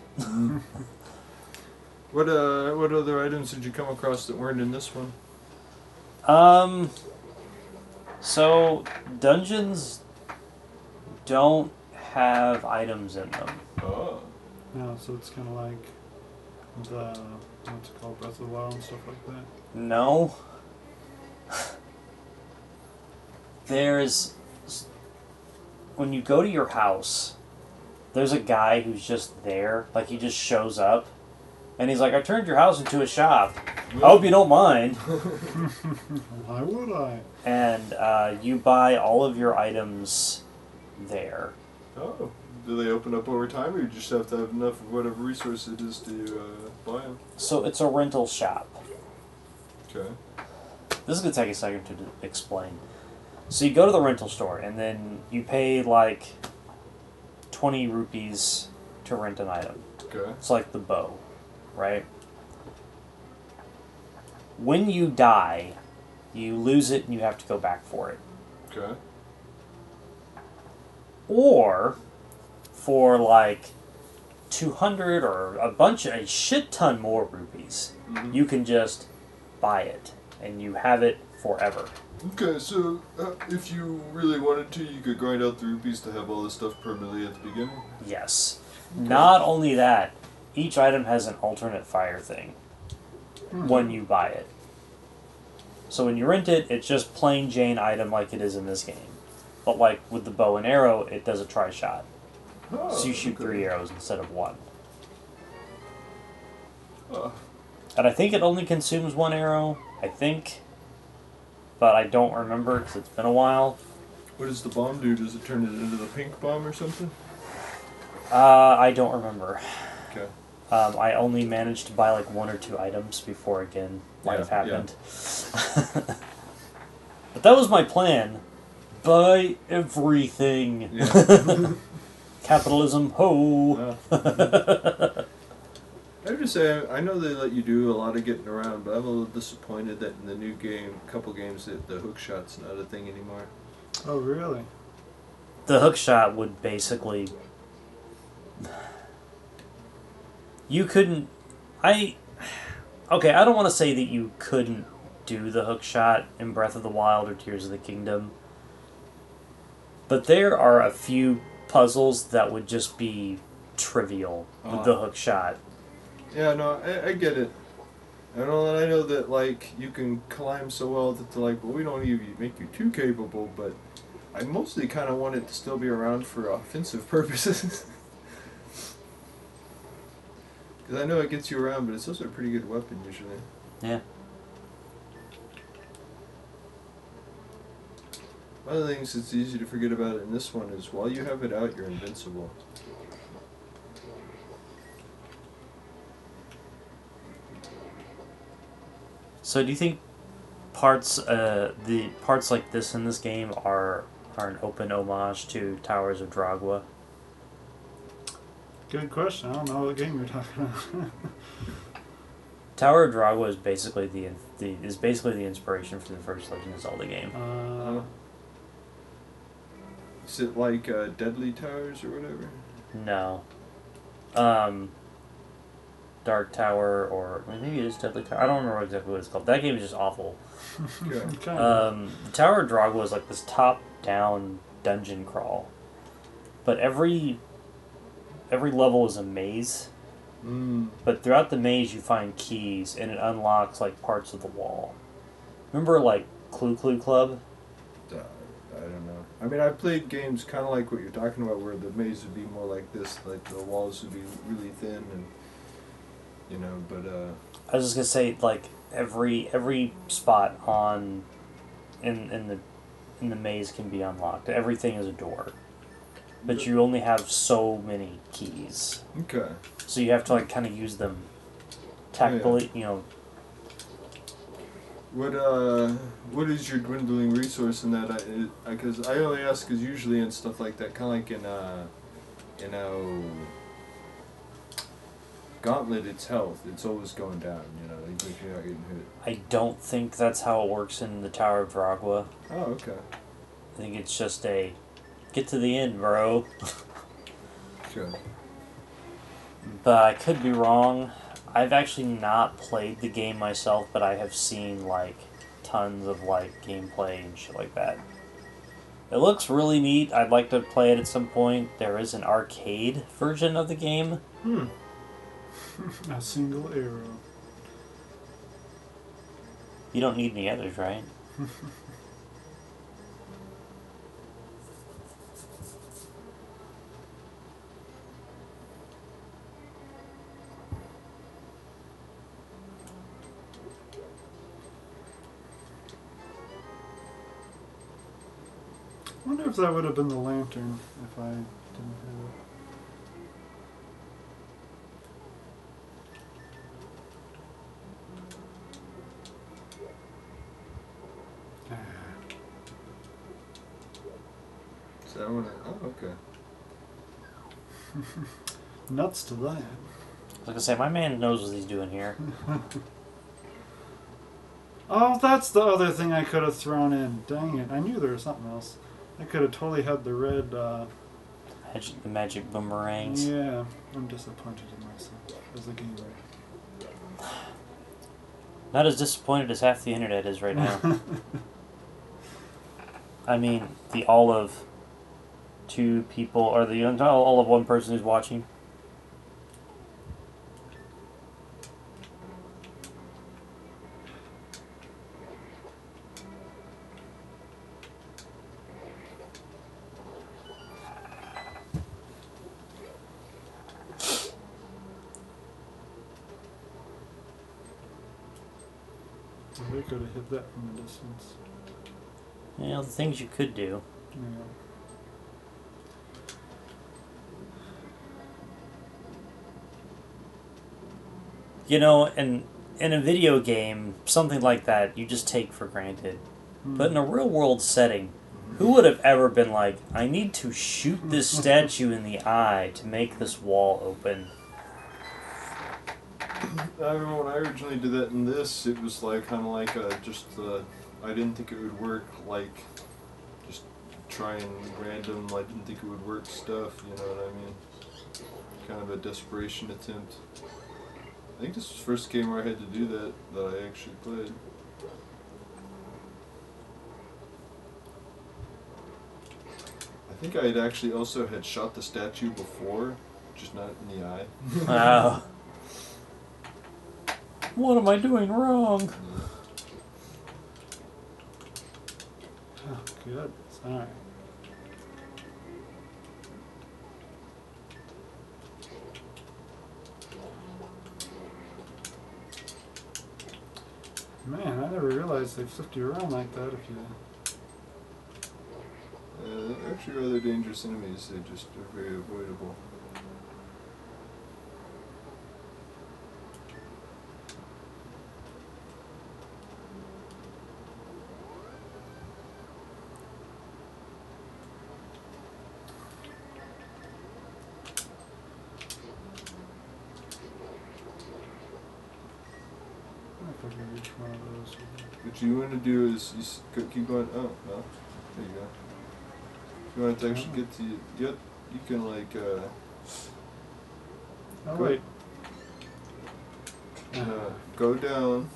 What other items did you come across that weren't in this one? So dungeons don't have items in them. Oh. No, so it's kind of like the what's it called, Breath of the Wild and stuff like that. No. When you go to your house, there's a guy who's just there, like he just shows up, and he's like, I turned your house into a shop. I hope you don't mind. Why would I? And you buy all of your items there. Oh. Do they open up over time, or you just have to have enough of whatever resource it is to buy them? So it's a rental shop. Okay. This is going to take a second to explain. So you go to the rental store, and then you pay like 20 rupees to rent an item. Okay. It's like the bow. right? When you die, you lose it and you have to go back for it. Okay. Or, for like 200 or a shit ton more rupees, you can just buy it and you have it forever. Okay, so if you really wanted to, you could grind out the rupees to have all this stuff permanently at the beginning? Yes. Okay. Not only that, each item has an alternate fire thing when you buy it. So when you rent it, it's just plain Jane item like it is in this game. But like with the bow and arrow, it does a tri-shot. Oh, so you shoot 3 arrows instead of 1. Oh. And I think it only consumes 1 arrow, I think. But I don't remember because it's been a while. What does the bomb do? Does it turn it into the pink bomb or something? I don't remember. Okay. I only managed to buy like 1 or 2 items before, again, life happened. Yeah. But that was my plan. Buy everything. Yeah. Capitalism, ho! I have to say, I know they let you do a lot of getting around, but I'm a little disappointed that in the new game, couple games, that the hook shot's not a thing anymore. Oh, really? The hook shot would basically... You couldn't... Okay, I don't want to say that you couldn't do the hook shot in Breath of the Wild or Tears of the Kingdom, but there are a few puzzles that would just be trivial with the hook shot. Yeah, no, I get it. I know that, like, you can climb so well that they're like, well, we don't even make you too capable, but I mostly kind of want it to still be around for offensive purposes. Because I know it gets you around, but it's also a pretty good weapon, usually. Yeah. One of the things that's easy to forget about in this one is while you have it out, you're invincible. So do you think the parts like this in this game are an open homage to Towers of Dragua? Good question. I don't know what game you're talking about. Tower of Dragua is basically the inspiration for the first Legend of Zelda game. Is it like Deadly Towers or whatever? No. Dark Tower, or maybe it is Deadly Tower. I don't remember exactly what it's called. That game is just awful. Okay. Tower of Dragua is like this top-down dungeon crawl, but every level is a maze. But throughout the maze, you find keys, and it unlocks like parts of the wall. Remember, like Clue Clue Club? I don't know. I mean, I've played games kind of like what you're talking about, where the maze would be more like this, like the walls would be really thin, and you know. But I was just gonna say, like every spot in the maze can be unlocked. Everything is a door, but you only have so many keys. Okay. So you have to like kind of use them tactically, you know. What is your dwindling resource in that? Because I only ask because usually in stuff like that, kind of like in Gauntlet, it's health. It's always going down. You know, even if you're not getting hit. I don't think that's how it works in the Tower of Dragua. Oh, okay. I think it's just a get to the end, bro. Sure. But I could be wrong. I've actually not played the game myself, but I have seen like tons of like gameplay and shit like that. It looks really neat. I'd like to play it at some point. There is an arcade version of the game. A single arrow. You don't need any others, right? I wonder if that would have been the lantern if I didn't have it. So I want to. Oh, okay. Nuts to that. was gonna say, my man knows what he's doing here. Oh, that's the other thing I could have thrown in. Dang it. I knew there was something else. I could have totally had the red, The magic boomerangs. Yeah. I'm disappointed in myself as a gamer. Not as disappointed as half the internet is right now. I mean, the all of two people, or the all of one person who's watching. I could have hit that from a distance. You know, the things you could do. Yeah. You know, in a video game, something like that you just take for granted. But in a real world setting, who would have ever been like, I need to shoot this statue in the eye to make this wall open? I remember when I originally did that in this, it was like kind of like I didn't think it would work, like just trying random, I didn't think it would work stuff, you know what I mean? Kind of a desperation attempt. I think this was the first game where I had to do that I actually played. I think I had actually also had shot the statue before, just not in the eye. Wow. What am I doing wrong? Oh, good. Alright. Man, I never realized they flipped you around like that if you... They're actually rather dangerous enemies, they just are very avoidable. I forget which one of those. What you want to do is keep going. Oh, no. There you go. If you want to actually get to you can like. Oh, wait. Go down.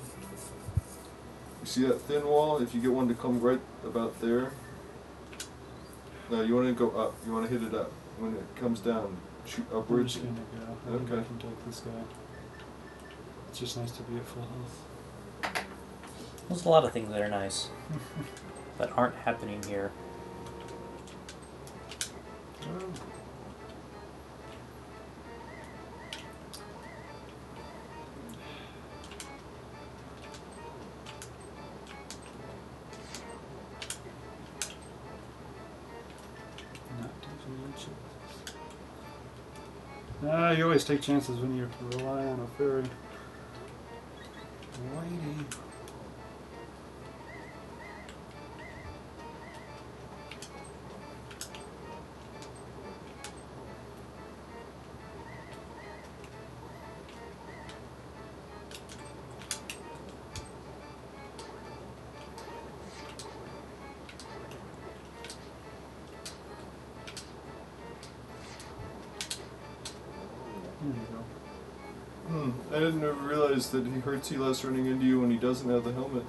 You see that thin wall? If you get one to come right about there. No, you want to go up. You want to hit it up. When it comes down, shoot I'm upwards. just gonna go. I think I Okay. can take this guy. It's just nice to be at full health. There's a lot of things that are nice that aren't happening here. Oh. Not taking any chances. You always take chances when you rely on a fairy. Whitey. There you go. I didn't ever realize that he hurts you less running into you when he doesn't have the helmet.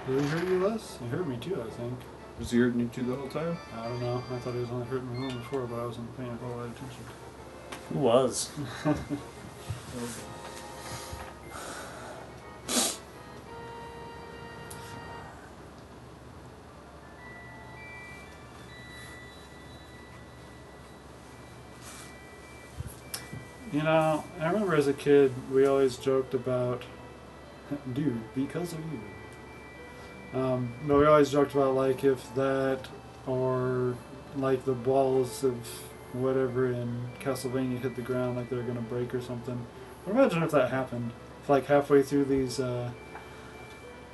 Did he hurt you less? He hurt me too, I think. Was he hurting you too the whole time? I don't know. I thought he was only hurting me one before, but I wasn't paying a whole lot of attention. Who was? You know, I remember as a kid, we always joked about, dude, because of you. But we always joked about, like, if that, or, like, the balls of whatever in Castlevania hit the ground, like they're gonna break or something. Imagine if that happened. If, like, halfway through these,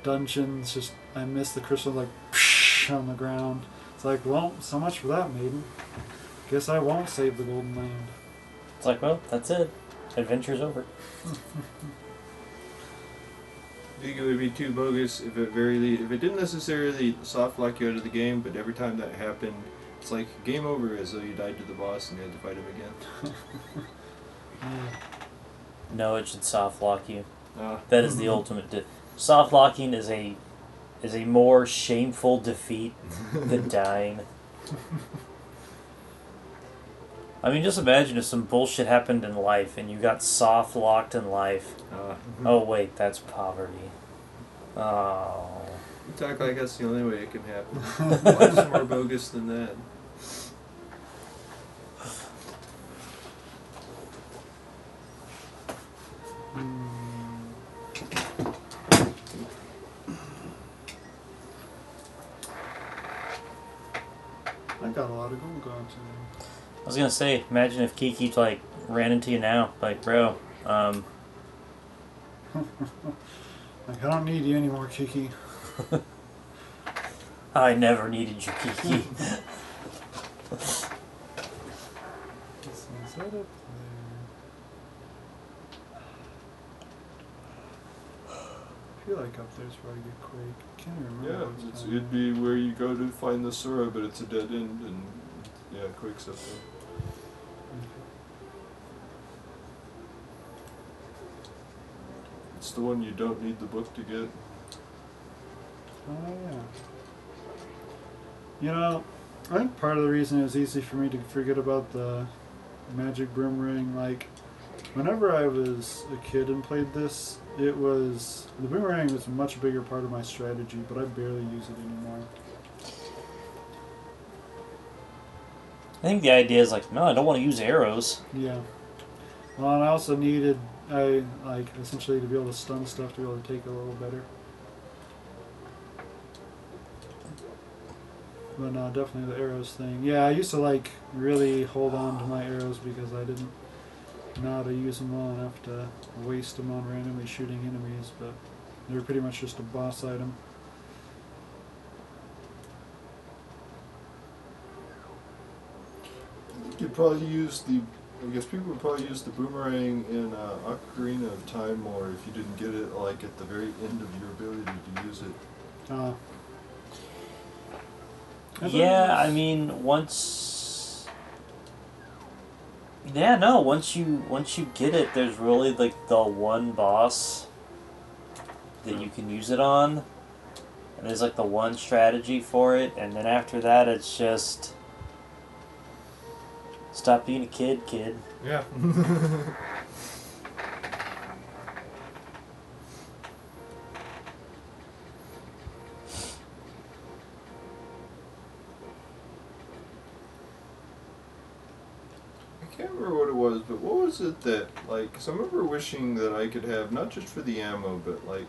dungeons, just, I missed the crystal, like, on the ground. It's like, well, so much for that, maiden. Guess I won't save the Golden Land. It's like, well, that's it. Adventure's over. I think it would be too bogus if if it didn't necessarily soft lock you out of the game, but every time that happened, it's like game over, as though you died to the boss and you had to fight him again. No, it should soft lock you. That is the ultimate. Soft locking is a more shameful defeat than dying. I mean, just imagine if some bullshit happened in life and you got soft locked in life. Oh wait, that's poverty. Oh. You talk like that's the only way it can happen. What's more bogus than that? I got a lot of gold going today. I was gonna say, imagine if Kiki like ran into you now, like, bro, Like, I don't need you anymore, Kiki. I never needed you, Kiki. Is that up there? I feel like up there's where I get Quake. I can't remember. Yeah, what's it'd be where you go to find the Sora, but it's a dead end, and yeah, Quake's up there. It's the one you don't need the book to get. Oh, yeah. You know, I think part of the reason it was easy for me to forget about the Magic Boomerang, like, whenever I was a kid and played this, the Boomerang was a much bigger part of my strategy, but I barely use it anymore. I think the idea is like, no, I don't want to use arrows. Yeah. Well, and I also needed, essentially to be able to stun stuff to be able to take it a little better. But no, definitely the arrows thing. Yeah, I used to really hold on to my arrows because I didn't know how to use them well enough to waste them on randomly shooting enemies, but they were pretty much just a boss item. You'd probably use I guess people would probably use the boomerang in Ocarina of Time more if you didn't get it at the very end of your ability to use it. Yeah, I mean, once you get it, there's really the one boss that you can use it on, and there's the one strategy for it, and then after that it's just stop being a kid. Yeah. I can't remember what it was, but what was it that, cause I remember wishing that I could have, not just for the ammo, but for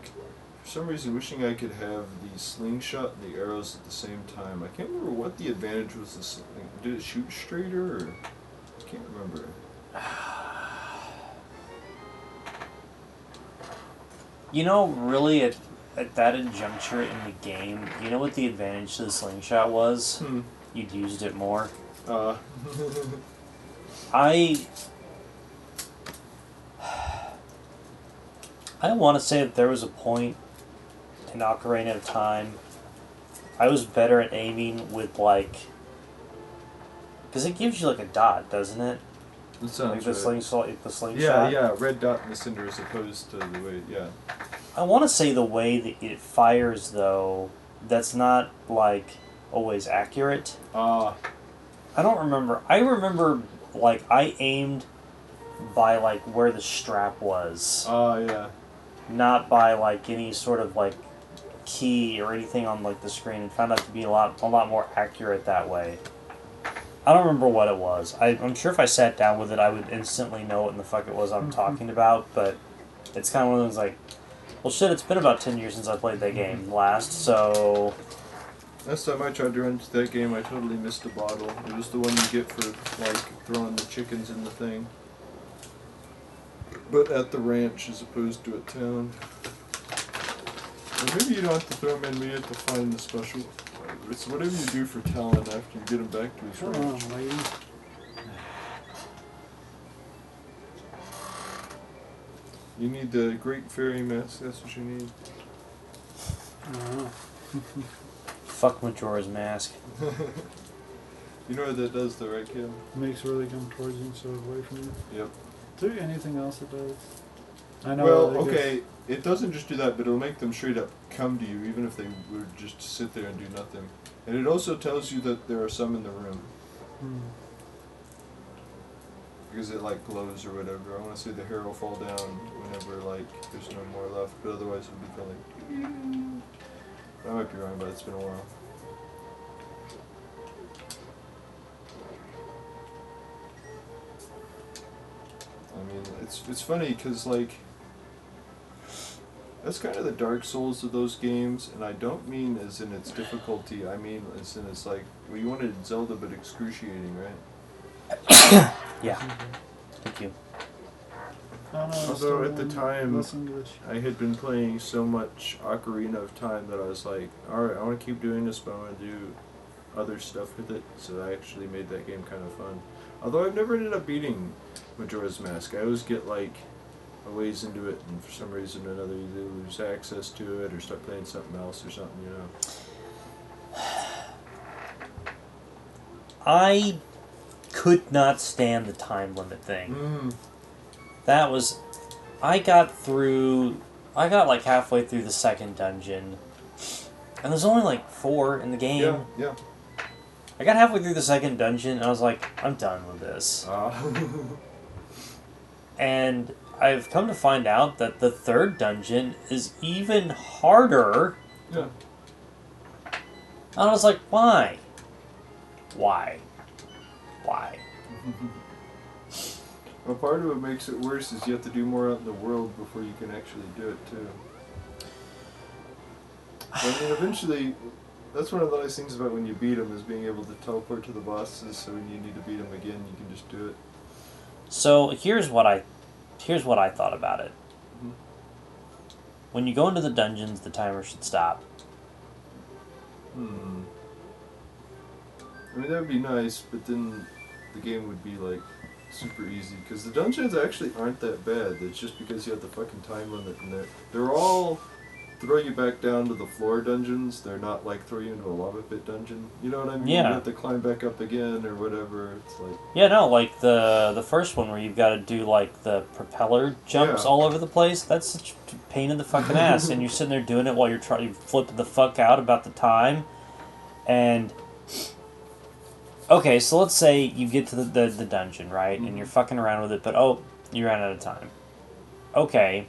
some reason wishing I could have the slingshot and the arrows at the same time. I can't remember what the advantage was. Did it shoot straighter, or I can't remember. You know, really, at that juncture in the game, you know what the advantage to the slingshot was? You'd used it more. I want to say that there was a point in Ocarina of Time I was better at aiming with because it gives you a dot, doesn't it? That sounds the right. the slingshot. Yeah, red dot in the center as opposed to the way, yeah. I want to say the way that it fires, though, that's not always accurate. I don't remember. I remember I aimed by where the strap was. Yeah. Not by any sort of key or anything on the screen, and found out to be a lot more accurate that way. I don't remember what it was. I'm sure if I sat down with it, I would instantly know what in the fuck it was I'm talking about, but it's kind of one of those well shit, it's been about 10 years since I played that game last, so... Last time I tried to run into that game, I totally missed a bottle. It was the one you get for, throwing the chickens in the thing. But at the ranch as opposed to at town. Or maybe you don't have to throw them in, maybe you have to find the special... It's whatever you do for Talon after you get him back to his ranch. Come on, lady. You need the Great Fairy Mask, that's what you need. Fuck Majora's Mask. You know what that does though, right, Kim? Makes where they come towards you instead of away from you. Yep. Is there anything else it does? I know. Well, okay, it doesn't just do that, but it'll make them straight up come to you, even if they would just sit there and do nothing. And it also tells you that there are some in the room. Because it like glows or whatever. I want to see the hair will fall down whenever like there's no more left, but otherwise it'll be going. I might be wrong, but it's been a while. I mean, it's funny because like that's kind of the Dark Souls of those games, and I don't mean as in its difficulty. I mean as in it's like well, you wanted Zelda, but excruciating, right? Yeah. Thank you. Although at the time, I had been playing so much Ocarina of Time that I was like, alright, I want to keep doing this, but I want to do other stuff with it, so I actually made that game kind of fun. Although I've never ended up beating Majora's Mask. I always get like a ways into it, and for some reason or another you lose access to it, or start playing something else or something, you know. I could not stand the time limit thing. That was... I got like halfway through the second dungeon, and there's only like 4 in the game. Yeah. I got halfway through the second dungeon, and I was like, I'm done with this. And I've come to find out that the third dungeon is even harder. Yeah. And I was like, why? Why? Well, part of what makes it worse is you have to do more out in the world before you can actually do it, too. I mean, eventually, that's one of the nice things about when you beat them is being able to teleport to the bosses, so when you need to beat them again, you can just do it. So, here's what I thought about it. When you go into the dungeons, the timer should stop. I mean, that would be nice, but then the game would be, like, super easy. Because the dungeons actually aren't that bad. It's just because you have the fucking time limit in there. They're all throw you back down to the floor dungeons. They're not, like, throw you into a lava pit dungeon. You know what I mean? Yeah. You have to climb back up again or whatever. It's like... Yeah, no, like the first one where you've got to do, like, the propeller jumps all over the place. That's such a pain in the fucking ass. And you're sitting there doing it while you're flipping the fuck out about the time. And... Okay, so let's say you get to the dungeon, right? And you're fucking around with it, but you ran out of time. Okay.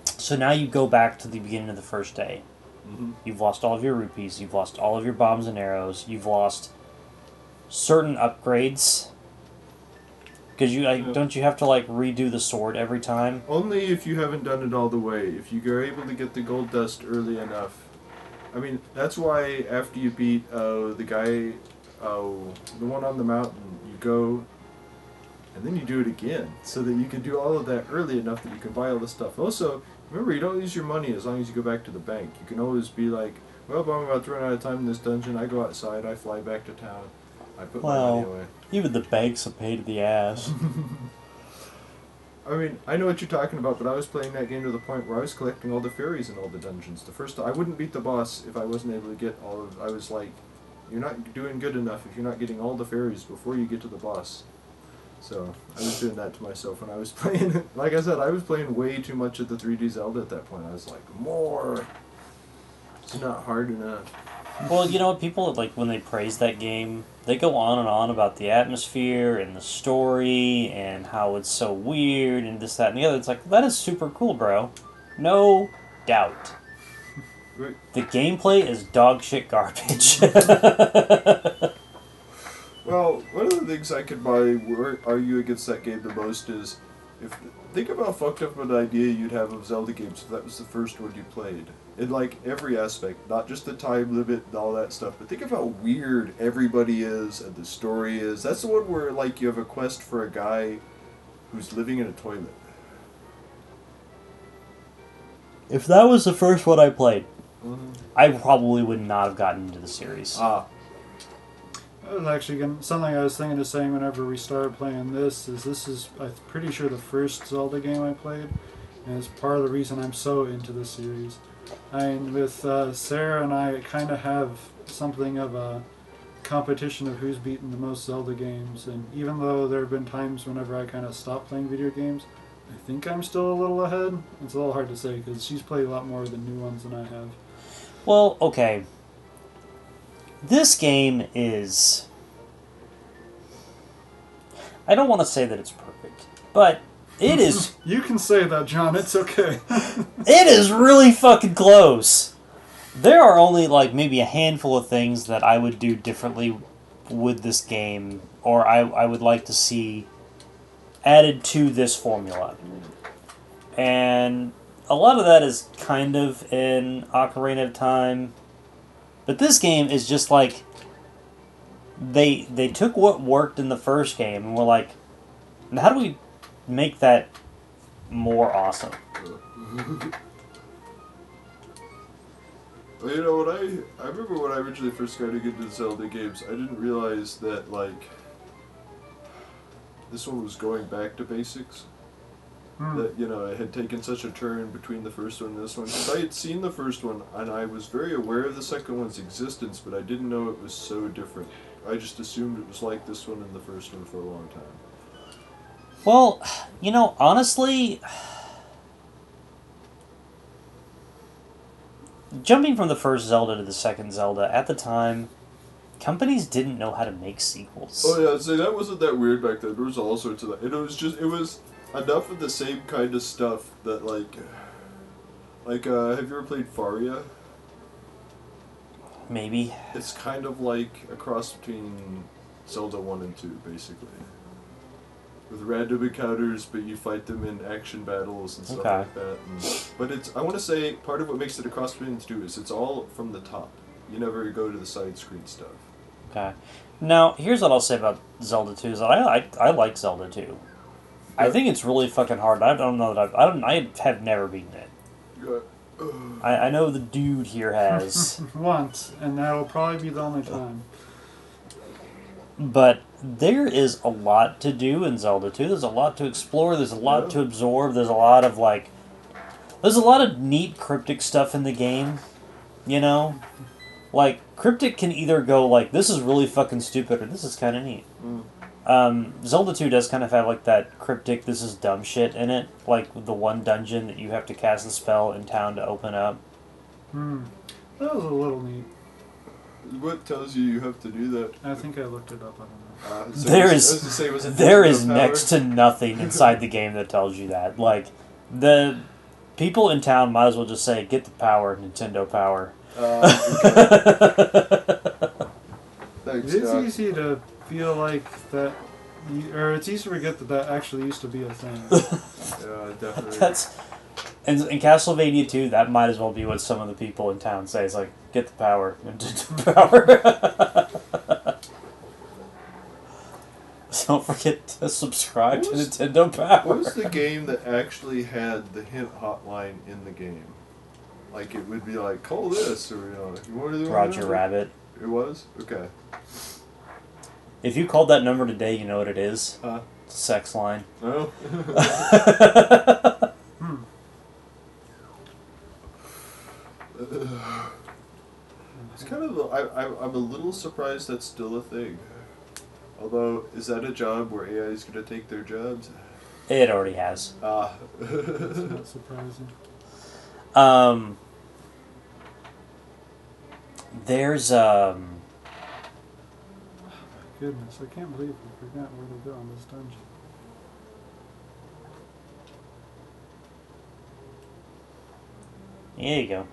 So now you go back to the beginning of the first day. You've lost all of your rupees, you've lost all of your bombs and arrows, you've lost certain upgrades. Because don't you have to like redo the sword every time? Only if you haven't done it all the way. If you are able to get the gold dust early enough. I mean, that's why after you beat the guy... the one on the mountain, you go and then you do it again so that you can do all of that early enough that you can buy all the stuff. Also, remember, you don't lose your money as long as you go back to the bank. You can always be like, well, I'm about to run out of time in this dungeon. I go outside, I fly back to town, I put my money away. Even the bank's a pain in the ass. I mean, I know what you're talking about, but I was playing that game to the point where I was collecting all the fairies in all the dungeons. I wouldn't beat the boss if I wasn't able to get all of... I was like, you're not doing good enough if you're not getting all the fairies before you get to the boss. So, I was doing that to myself when I was playing. Like I said, I was playing way too much of the 3D Zelda at that point. I was like, more! It's not hard enough. Well, you know what, people, like, when they praise that game, they go on and on about the atmosphere and the story and how it's so weird and this, that, and the other. It's like, that is super cool, bro. No doubt. The gameplay is dog shit garbage. Well, one of the things I could argue against that game the most is, think of how fucked up an idea you'd have of Zelda games if that was the first one you played. In like every aspect, not just the time limit and all that stuff, but think of how weird everybody is and the story is. That's the one where like you have a quest for a guy who's living in a toilet. If that was the first one I played, I probably would not have gotten into the series. That was actually something I was thinking of saying whenever we started playing this is I'm pretty sure the first Zelda game I played, and it's part of the reason I'm so into this series. I mean, with Sarah and I kind of have something of a competition of who's beaten the most Zelda games, and even though there have been times whenever I kind of stopped playing video games, I think I'm still a little ahead. It's a little hard to say because she's played a lot more of the new ones than I have. Well, okay. This game is... I don't want to say that it's perfect, but it is... You can say that, John. It's okay. It is really fucking close. There are only, like, maybe a handful of things that I would do differently with this game, or I would like to see added to this formula. And a lot of that is kind of in Ocarina of Time. But this game is just like... They took what worked in the first game and were like, how do we make that more awesome? Well, you know, I remember when I originally first got into the Zelda games, I didn't realize that, like, this one was going back to basics. That, you know, it had taken such a turn between the first one and this one. Because I had seen the first one, and I was very aware of the second one's existence, but I didn't know it was so different. I just assumed it was like this one and the first one for a long time. Well, you know, honestly... Jumping from the first Zelda to the second Zelda, at the time, companies didn't know how to make sequels. Oh yeah, so that wasn't that weird back then. There was all sorts of that. And it was enough of the same kind of stuff that have you ever played Faria? Maybe. It's kind of like a cross between Zelda 1 and 2, basically. With random encounters, but you fight them in action battles and stuff like that. But I want to say, part of what makes it a cross between the two is it's all from the top. You never go to the side screen stuff. Okay. Now, here's what I'll say about Zelda 2, is that I like Zelda 2. Yeah. I think it's really fucking hard. I don't know that I have never beaten it. Yeah. I know the dude here has. Once, and that'll probably be the only time. But there is a lot to do in Zelda 2. There's a lot to explore. There's a lot to absorb. There's a lot of, like... There's a lot of neat cryptic stuff in the game. You know? Like, cryptic can either go, like, this is really fucking stupid, or this is kind of neat. Zelda 2 does kind of have, like, that cryptic, this is dumb shit in it. Like, the one dungeon that you have to cast a spell in town to open up. That was a little neat. What tells you have to do that? I think I looked it up. I don't know. There is next to nothing inside the game that tells you that. Like, the people in town might as well just say, get the power, Nintendo power. Thanks, it is easy to feel like that, or it's easy to forget that actually used to be a thing. Yeah, definitely. In Castlevania 2, that might as well be what some of the people in town say. It's like, get the power, Nintendo power. Don't forget to subscribe to Nintendo Power. What was the game that actually had the hint hotline in the game? Like, it would be like, call this, or, you want to do Roger Rabbit. It was? Okay. If you called that number today, you know what it is? It's a sex line. No? It's kind of, I'm a little surprised that's still a thing. Although, is that a job where AI is going to take their jobs? It already has. That's not surprising. There's, oh my goodness, I can't believe we forgot where to go in this dungeon. There you go.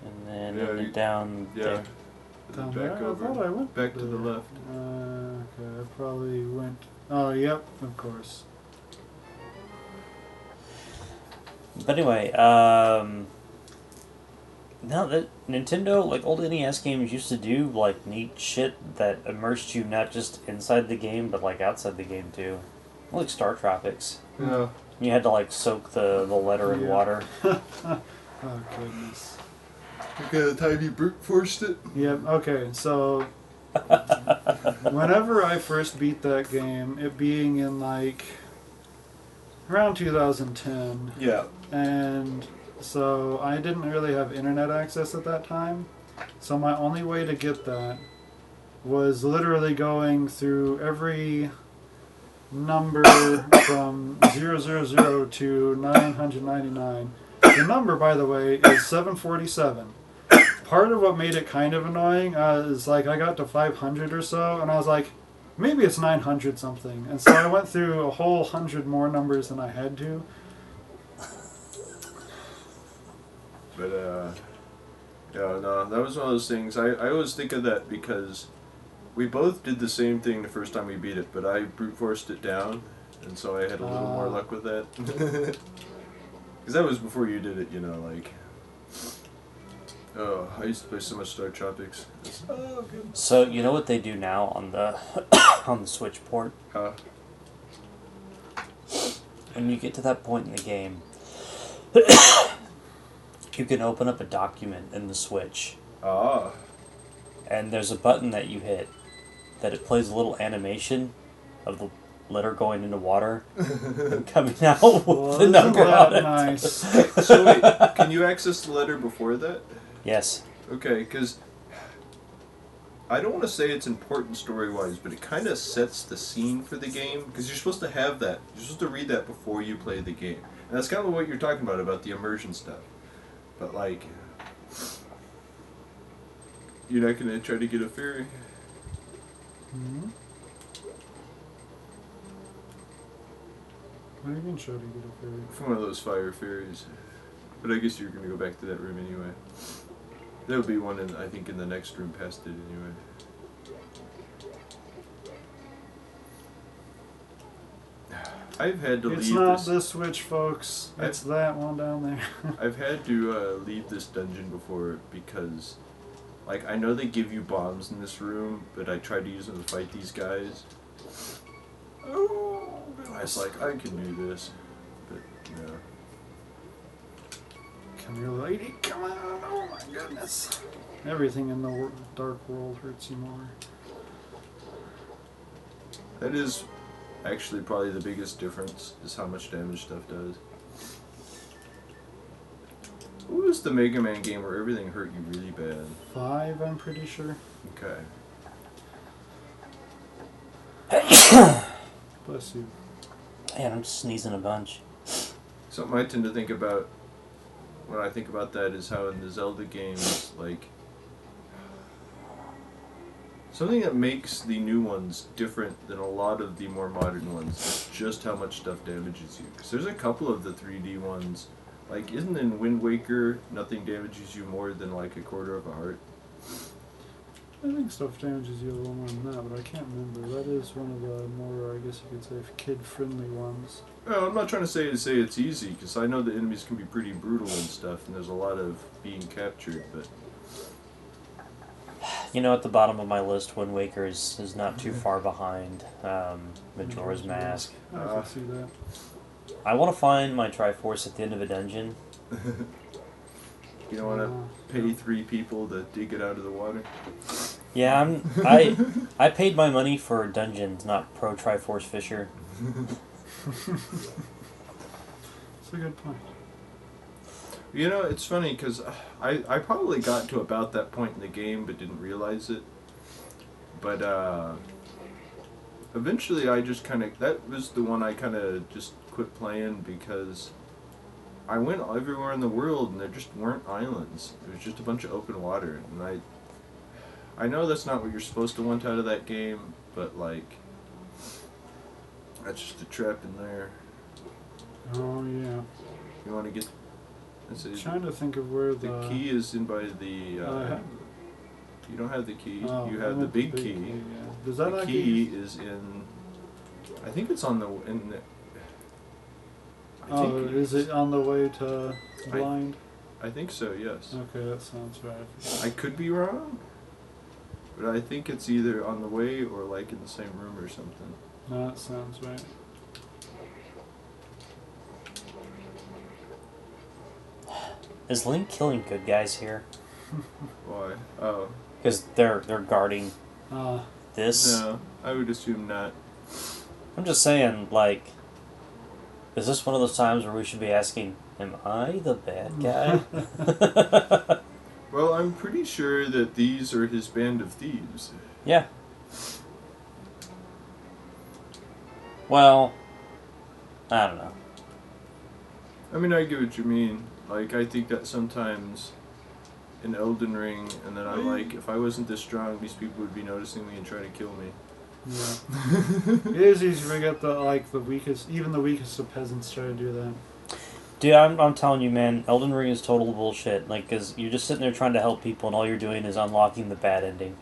And then down there. Down back there? over. I thought I went back to the left. Okay, I probably went... Oh, yep, of course. But anyway, now that Nintendo, like old NES games used to do, like neat shit that immersed you not just inside the game, but like outside the game too. Like Star Tropics. Yeah. You had to like soak the letter in water. Oh goodness. Okay, the time you brute forced it. Yep. Okay. So, whenever I first beat that game, it being in like around 2010, Yeah. and so I didn't really have internet access at that time. So my only way to get that was literally going through every number from 000 to 999. The number, by the way, is 747. Part of what made it kind of annoying is like I got to 500 or so, and I was like, maybe it's 900 something. And so I went through a whole 100 more numbers than I had to. But, yeah, no, that was one of those things. I always think of that because we both did the same thing the first time we beat it, but I brute forced it down, and so I had a little more luck with that. Because that was before you did it, you know, like... Oh, I used to play so much Star Tropics. Oh, good. So you know what they do now on the on the Switch port? When you get to that point in the game, you can open up a document in the Switch. Ah. And there's a button that you hit that it plays a little animation of the letter going into water and coming out with the number on it. Nice. So wait, can you access the letter before that? Yes. Okay, because I don't want to say it's important story-wise, but it kind of sets the scene for the game, because you're supposed to have that. You're supposed to read that before you play the game. And that's kind of what you're talking about the immersion stuff. But, like, you're not going to try to get a fairy? Mm-hmm. What do you mean try to get a fairy? From one of those fire fairies. But I guess you're going to go back to that room anyway. There'll be one, I think, in the next room past it anyway. I've had to leave this... It's not this switch, folks. It's that one down there. I've had to leave this dungeon before because, like, I know they give you bombs in this room, but I tried to use them to fight these guys. Oh! I was like, I can do this. But, no. Come here, lady. Come on. Oh, my goodness. Everything in the dark world hurts you more. That is actually probably the biggest difference, is how much damage stuff does. What was the Mega Man game where everything hurt you really bad? 5, I'm pretty sure. Okay. Bless you. Man, I'm sneezing a bunch. Something I tend to think about when I think about that is how in the Zelda games, like, something that makes the new ones different than a lot of the more modern ones is just how much stuff damages you. Because there's a couple of the 3D ones, like, isn't in Wind Waker nothing damages you more than like a quarter of a heart? I think stuff damages you a little more than that, but I can't remember. That is one of the more, I guess you could say, kid-friendly ones. Well, I'm not trying to say it's easy, because I know the enemies can be pretty brutal and stuff, and there's a lot of being captured, but... You know, at the bottom of my list, Wind Waker is not too far behind Majora's Mask. I can see that. I want to find my Triforce at the end of a dungeon. You don't want to pay 3 people to dig it out of the water? Yeah, I paid my money for dungeons, not pro Triforce Fisher. That's a good point. You know, it's funny, because I probably got to about that point in the game, but didn't realize it. But, eventually I just kind of... That was the one I kind of just quit playing, because I went everywhere in the world, and there just weren't islands. It was just a bunch of open water, and I know that's not what you're supposed to want out of that game, but, like, that's just a trap in there. Oh, yeah. You want to get... I'm trying to think of where the key is in by the... you don't have the key. Oh, you have the big key. Yeah. Does that the key is in... I think it's on the... is it on the way to Blind? I think so, yes. Okay, that sounds right. I could be wrong, but I think it's either on the way or like in the same room or something. No, that sounds right. Is Link killing good guys here? Why? Oh. Because they're guarding this? No, I would assume not. I'm just saying, like, is this one of those times where we should be asking, am I the bad guy? Well, I'm pretty sure that these are his band of thieves. Yeah. Well, I don't know. I mean, I get what you mean. Like, I think that sometimes in Elden Ring, and then I'm like, if I wasn't this strong, these people would be noticing me and trying to kill me. Yeah. It is easy to forget that, like, even the weakest of peasants try to do that. Dude, I'm telling you, man, Elden Ring is total bullshit. Like, because you're just sitting there trying to help people, and all you're doing is unlocking the bad ending.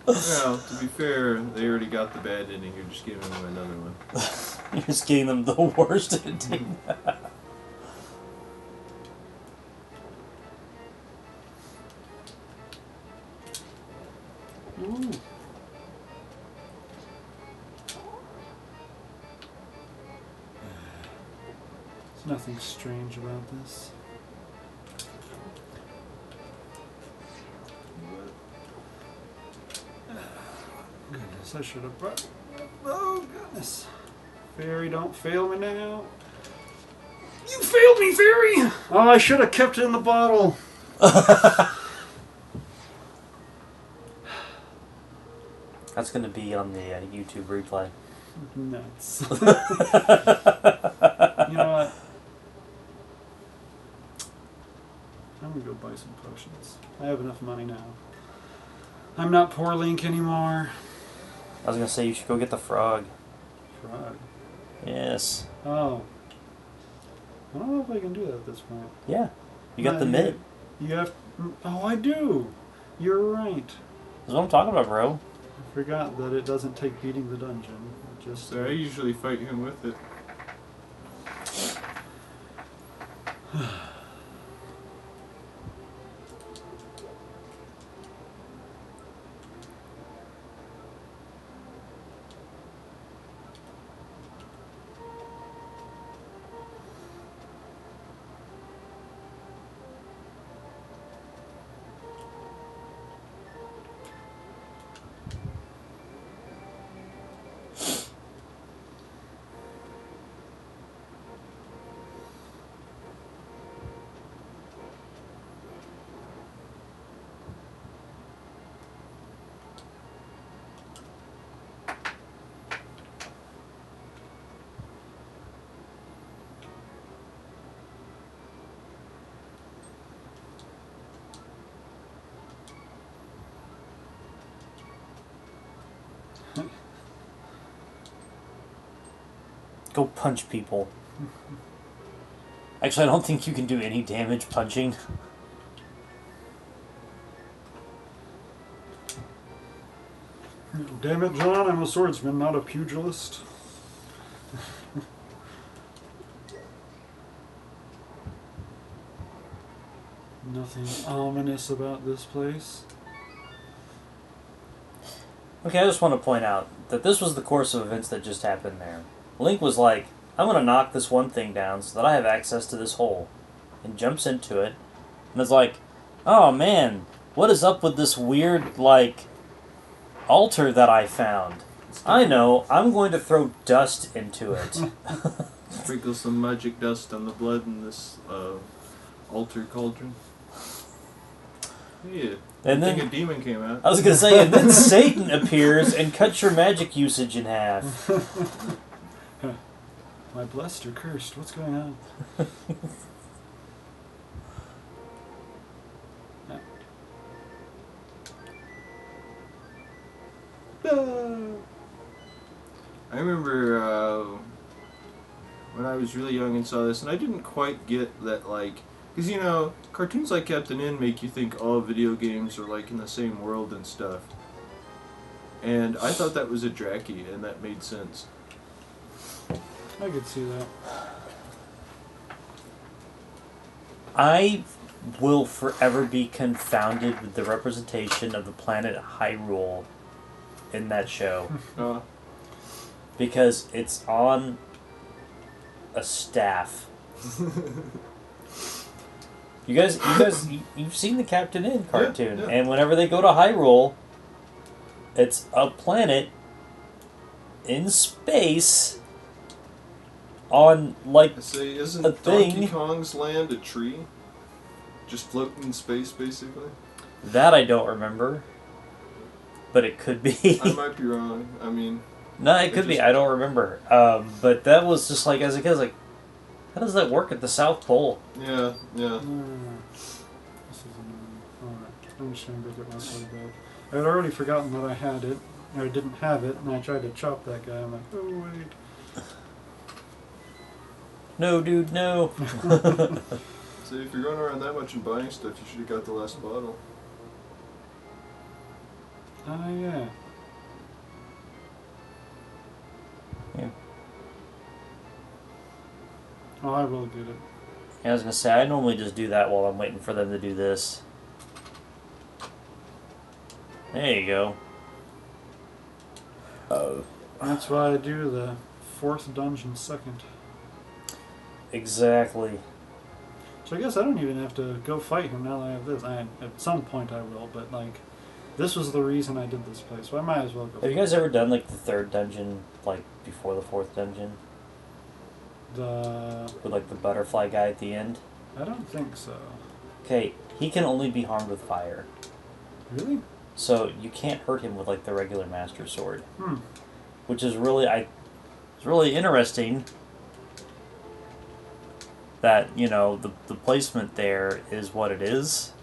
Well, to be fair, they already got the bad ending. You're just giving them another one. You're just giving them the worst ending. Ooh. There's nothing strange about this. Goodness, I should have brought... Oh, goodness. Fairy, don't fail me now. You failed me, Fairy! Oh, I should have kept it in the bottle. That's going to be on the YouTube replay. Nuts. You know what? I'm going to go buy some potions. I have enough money now. I'm not poor Link anymore. I was going to say you should go get the frog. Frog? Yes. Oh. I don't know if I can do that at this point. Yeah. You got the mitt. You have... Oh, I do. You're right. That's what I'm talking about, bro. I forgot that it doesn't take beating the dungeon. It just... So I usually fight him with it. Go punch people. Actually, I don't think you can do any damage punching. Damn it, John, I'm a swordsman, not a pugilist. Nothing ominous about this place. Okay, I just want to point out that this was the course of events that just happened there. Link was like, I'm going to knock this one thing down so that I have access to this hole. And jumps into it. And it's like, oh man, what is up with this weird, like, altar that I found? I know, I'm going to throw dust into it. Sprinkle some magic dust on the blood in this altar cauldron. Yeah. And then a demon came out. I was going to say, and then Satan appears and cuts your magic usage in half. Am I blessed or cursed? What's going on? I remember when I was really young and saw this, and I didn't quite get that, like, because, you know, cartoons like Captain N make you think all video games are, like, in the same world and stuff. And I thought that was a Draki, and that made sense. I could see that. I will forever be confounded with the representation of the planet Hyrule in that show. Because it's on a staff. You've seen the Captain N cartoon, yeah. and whenever they go to Hyrule, it's a planet in space on like I say, isn't a thing. Donkey Kong's land a tree? Just floating in space, basically? That I don't remember, but it could be. I might be wrong. I mean... No, it could be. I don't remember. But that was just like, as a kid, I was like, how does that work at the South Pole? Yeah. This is alright. I'm just gonna go get my soda back. I had already forgotten that I had it, or didn't have it, and I tried to chop that guy. I'm like, oh wait. No, dude, no. So if you're going around that much and buying stuff, you should have got the last bottle. Yeah. Yeah. Oh, I will get it. I was gonna say, I normally just do that while I'm waiting for them to do this. There you go. That's why I do the 4th dungeon second. Exactly. So I guess I don't even have to go fight him now that I have this. At some point I will, but like, this was the reason I did this place, so I might as well go. Have you guys ever done like the 3rd dungeon, like before the 4th dungeon? With like the butterfly guy at the end? I don't think so. Okay, he can only be harmed with fire. Really? So you can't hurt him with like the regular Master Sword. Hmm. Which is really, it's really interesting that, you know, the placement there is what it is.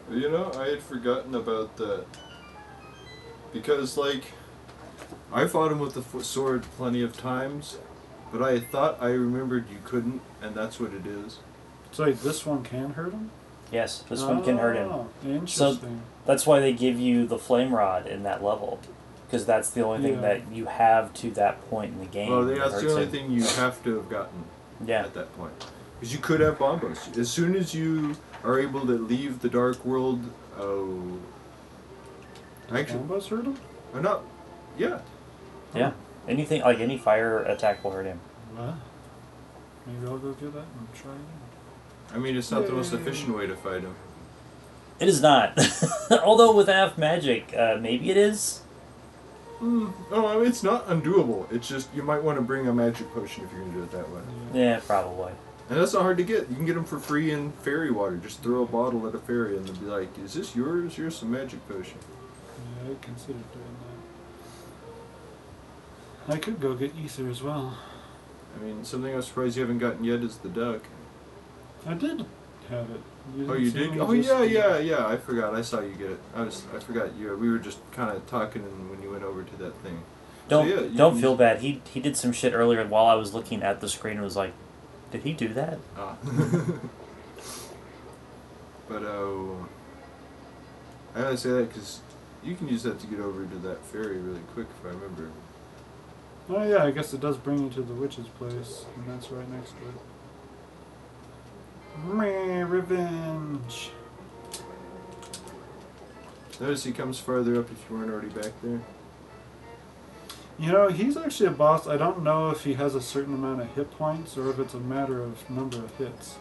You know, I had forgotten about that. Because, like, I fought him with the sword plenty of times, but I thought I remembered you couldn't, and that's what it is. So like, this one can hurt him? Yes, this one can hurt him. Interesting. So that's why they give you the flame rod in that level. Because that's the only thing that you have to that point in the game. Well, that's the only thing you have to have gotten at that point. Because you could have bombos. As soon as you are able to leave the Dark World, bombos hurt him? Not, yeah. Yeah. Anything, like any fire attack will hurt him. Well, maybe I'll go do that and try it. I mean, it's not the most efficient way to fight him. It is not. Although with AF Magic, maybe it is. Oh, I mean, it's not undoable. It's just you might want to bring a magic potion if you're going to do it that way. Yeah, probably. And that's not hard to get. You can get them for free in fairy water. Just throw a bottle at a fairy and they'll be like, is this yours? Here's some magic potion. Yeah, I considered doing that. I could go get ether as well. I mean, something I'm surprised you haven't gotten yet is the duck. I did have it. You did? Oh, yeah. I forgot. I saw you get it. I forgot you. We were just kind of talking when you went over to that thing. Don't feel bad. He did some shit earlier while I was looking at the screen and was like, did he do that? But I gotta say that because you can use that to get over to that ferry really quick if I remember. Oh yeah, I guess it does bring you to the witch's place, and that's right next to it. Meh, revenge. Notice he comes farther up if you weren't already back there. You know, he's actually a boss. I don't know if he has a certain amount of hit points or if it's a matter of number of hits.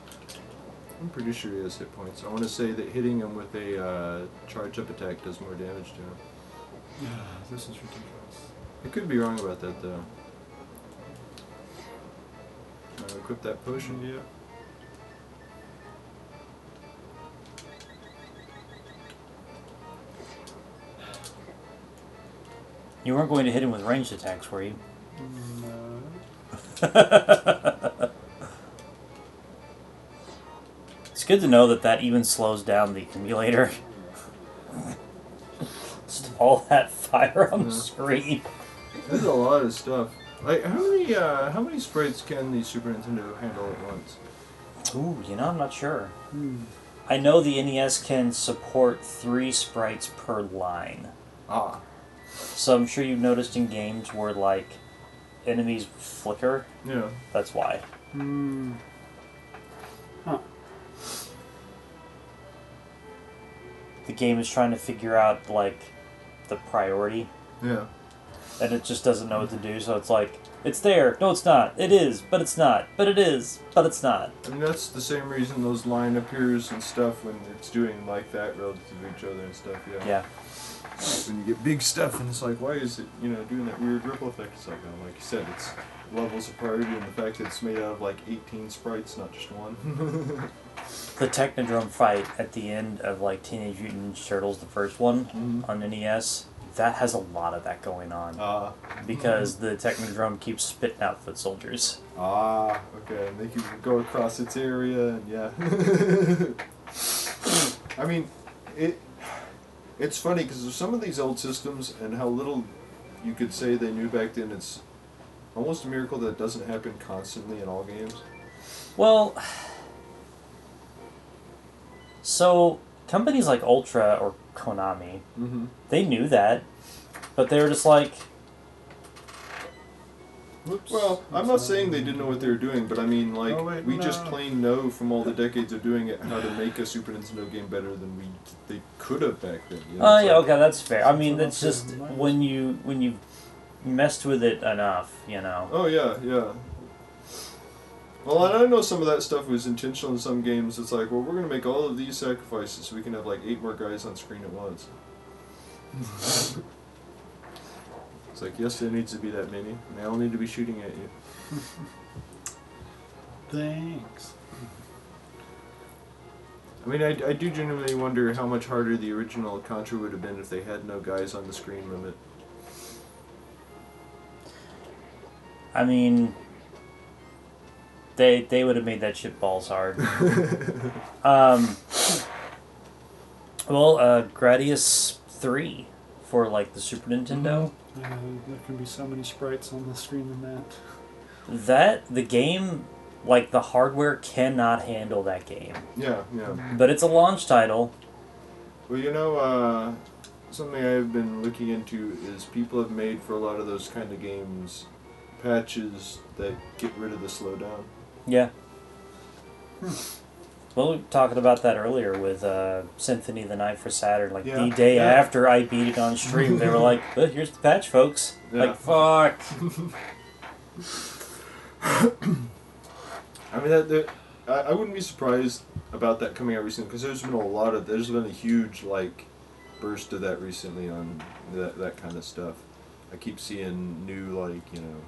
I'm pretty sure he has hit points. I want to say that hitting him with a charge-up attack does more damage to him. Yeah, this is ridiculous. I could be wrong about that, though. I'll equip that potion. Yeah. You weren't going to hit him with ranged attacks, were you? No. It's good to know that even slows down the accumulator. Just all that fire on the screen. There's a lot of stuff. Like, how many sprites can the Super Nintendo handle at once? Ooh, you know, I'm not sure. I know the NES can support 3 sprites per line. Ah. So I'm sure you've noticed in games where, like, enemies flicker. Yeah. That's why. Huh. The game is trying to figure out, like, the priority. Yeah. and it just doesn't know what to do. So it's like, it's there. No, it's not. It is, but it's not. But it is, but it's not. I mean, that's the same reason those line appears and stuff when it's doing like that relative to each other and stuff. Yeah. Yeah. When you get big stuff and it's like, why is it, doing that weird ripple effect? It's like, like you said, it's levels of priority and the fact that it's made out of like 18 sprites, not just one. The Technodrome fight at the end of like Teenage Mutant Ninja Turtles, the first one on NES, that has a lot of that going on. Because the Technodrome keeps spitting out foot soldiers. Okay, and they can go across its area, and yeah. I mean, it's funny because of some of these old systems and how little you could say they knew back then. It's almost a miracle that it doesn't happen constantly in all games. Well, so companies like Ultra or Konami, they knew that, but they were just like... Whoops. Well, I'm not saying they didn't know what they were doing, but I mean, like, we just plain know from all the decades of doing it how to make a Super Nintendo game better than they could have back then. Oh, yeah, okay, that's fair. I mean, it's just when you messed with it enough, Oh, yeah. Well, and I know some of that stuff was intentional in some games. It's like, well, we're going to make all of these sacrifices so we can have like 8 more guys on screen at once. It's like, yes, there needs to be that many, and they all need to be shooting at you. Thanks. I mean, I do genuinely wonder how much harder the original Contra would have been if they had no guys on the screen limit. I mean, they would have made that shit balls hard. Gradius 3 for like the Super Nintendo. There can be so many sprites on the screen in that. The game, like the hardware cannot handle that game. Yeah. But it's a launch title. Well, something I've been looking into is people have made for a lot of those kind of games patches that get rid of the slowdown. Yeah. Well, we were talking about that earlier with Symphony of the Night for Saturn. Like, the day after I beat it on stream, they were like, oh, here's the patch, folks. Yeah. Like, fuck. I mean, I wouldn't be surprised about that coming out recently, because there's been a huge, like, burst of that recently on that kind of stuff. I keep seeing new, like,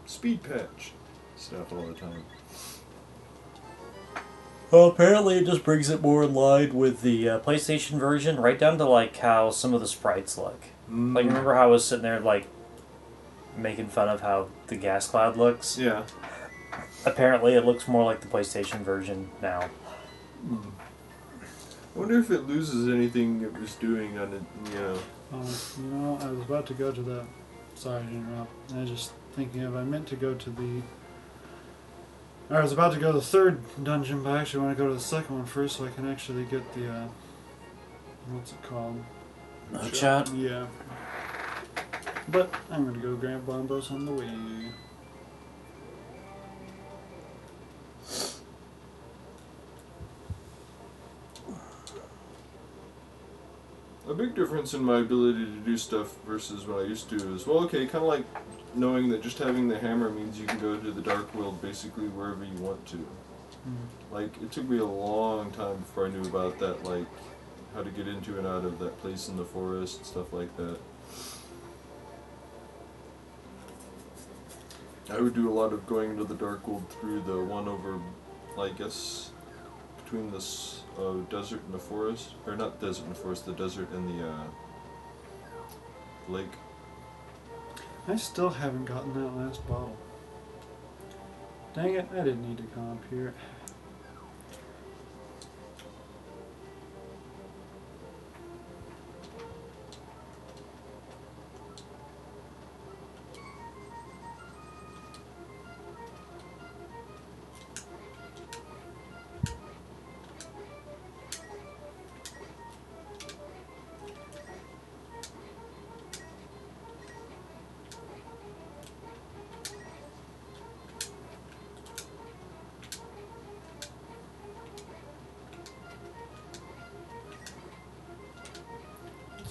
speed patch stuff all the time. Well, apparently it just brings it more in line with the PlayStation version, right down to, like, how some of the sprites look. Like, remember how I was sitting there, like, making fun of how the gas cloud looks? Yeah. Apparently it looks more like the PlayStation version now. I wonder if it loses anything it was doing on it, I was about to go to that. Sorry to interrupt. I was just thinking I meant to go to I was about to go to the third dungeon, but I actually want to go to the second one first so I can actually get the, what's it called? Mudshot? Yeah. But I'm going to go grab Bombos on the way. A big difference in my ability to do stuff versus what I used to is, well, okay, kind of like knowing that just having the hammer means you can go to the Dark World basically wherever you want to. Like, it took me a long time before I knew about that, like, how to get into and out of that place in the forest, stuff like that. I would do a lot of going into the Dark World through the one over, I guess, between this desert and the forest, or not desert and the forest, the desert and the lake. I still haven't gotten that last bottle. Dang it, I didn't need to come up here.